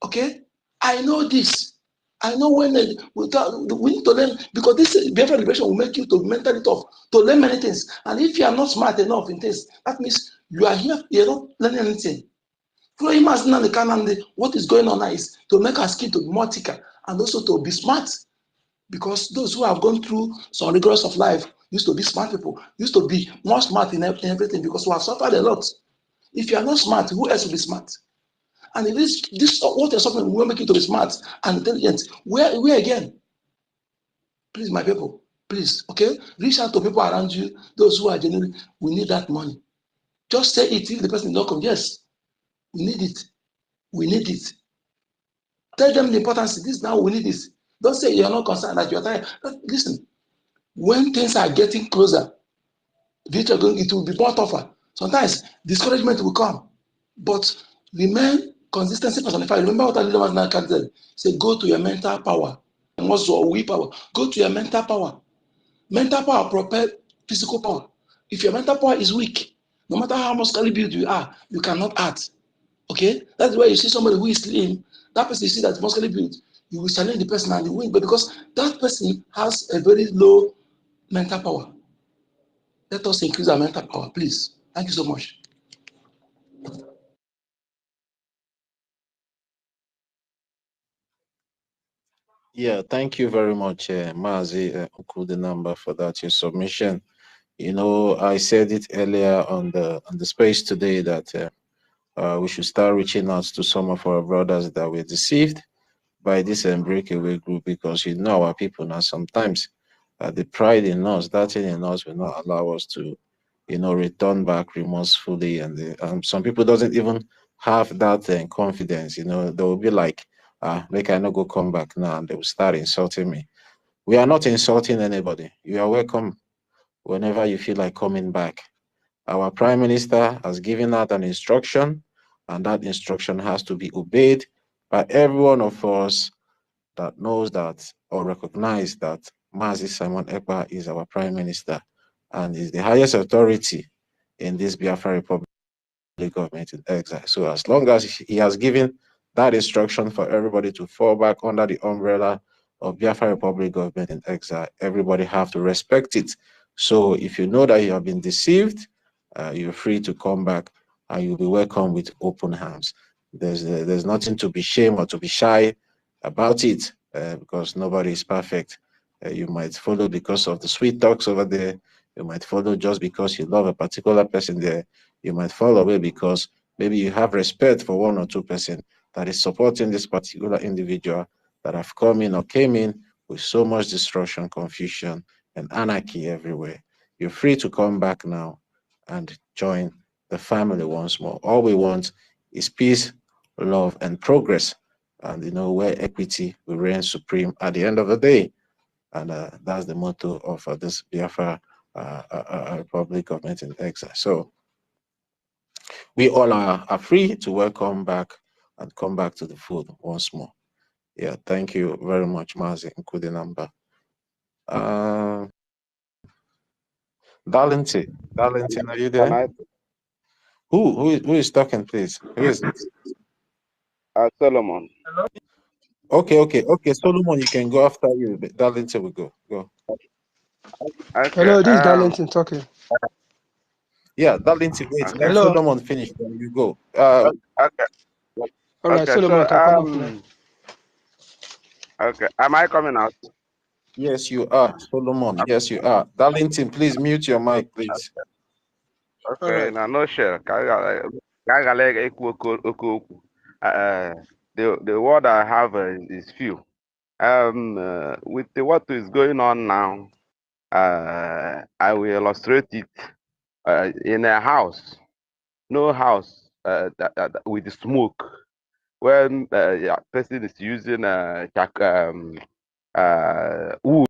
Speaker 1: Okay? I know this. I know when we need to learn, because this behavior liberation will make you to mentally tough, to learn many things. And if you are not smart enough in this, that means you are here, you're not learning anything. What is going on now is to make our skin to be more thicker and also to be smart. Because those who have gone through some rigors of life used to be smart people, used to be more smart in everything, because we have suffered a lot. If you are not smart, who else will be smart? And if this what you're suffering will make you to be smart and intelligent, where again? Please, my people, please, okay? Reach out to people around you, those who are genuine. We need that money. Just say it if the person did not come. Yes, we need it. We need it. Tell them the importance. This now we need this. Don't say you're not concerned, that you're tired. Listen, when things are getting closer, it will be more tougher. Sometimes discouragement will come, but remain consistency personified. Remember what I can say, go to your mental power. And what's your willpower? Go to your mental power. Mental power propel physical power. If your mental power is weak, no matter how muscularly built you are, you cannot act. Okay? That's why you see somebody who is slim, that person you see that's muscularly built, you will challenge the person and you win, but because that person has a very low mental power. Let us increase our mental power, please. Thank you so much.
Speaker 12: Yeah, thank you very much, Mazi Okudenamba, for that your submission. You know, I said it earlier on the space today that we should start reaching out to some of our brothers that were deceived by this breakaway group, because you know our people now sometimes the pride in us, that thing in us will not allow us to, you know, return back remorsefully, and some people doesn't even have that confidence. You know, they will be like, make I not go come back now, and they will start insulting me. We are not insulting anybody. You are welcome whenever you feel like coming back. Our prime minister has given out an instruction, and that instruction has to be obeyed by every one of us that knows that or recognize that Mazi Simon Ekpa is our prime minister and is the highest authority in this Biafra Republic government in exile. So as long as he has given that instruction for everybody to fall back under the umbrella of Biafra Republic government in exile, everybody have to respect it. So if you know that you have been deceived, you're free to come back and you'll be welcome with open arms. There's nothing to be ashamed or to be shy about it, because nobody is perfect. You might follow because of the sweet talks over there. You might follow just because you love a particular person there. You might fall away because maybe you have respect for 1 or 2% that is supporting this particular individual that have come in or came in with so much destruction, confusion, and anarchy everywhere. You're free to come back now and join the family once more. All we want is peace, love, and progress, and where equity will reign supreme at the end of the day. And that's the motto of this Biafra Republic government in exile. So we all are free to welcome back and come back to the fold once more. Yeah, thank you very much, Mazi, including number. Darlington, are you there?
Speaker 14: Can I?
Speaker 12: Who is talking, please? Who is it?
Speaker 14: Solomon.
Speaker 12: Okay. Solomon, you can go after you. Darlington will go. Go.
Speaker 14: Okay.
Speaker 10: Hello, this is Darlington talking.
Speaker 12: Yeah, Darlington, wait.
Speaker 14: Okay.
Speaker 12: Let
Speaker 10: Hello.
Speaker 12: Solomon finish, then you go.
Speaker 14: Okay.
Speaker 10: All right,
Speaker 14: Okay.
Speaker 10: Solomon
Speaker 14: So
Speaker 10: can come off now.
Speaker 14: Okay. Am I coming out?
Speaker 12: Yes, you are, Solomon. Yes, you are. Darlington, please mute your mic, please.
Speaker 10: All
Speaker 14: Okay.
Speaker 10: right.
Speaker 14: Now, no share. The word I have is few. With what is going on now, I will illustrate it in a house. No house with smoke. When person is using wood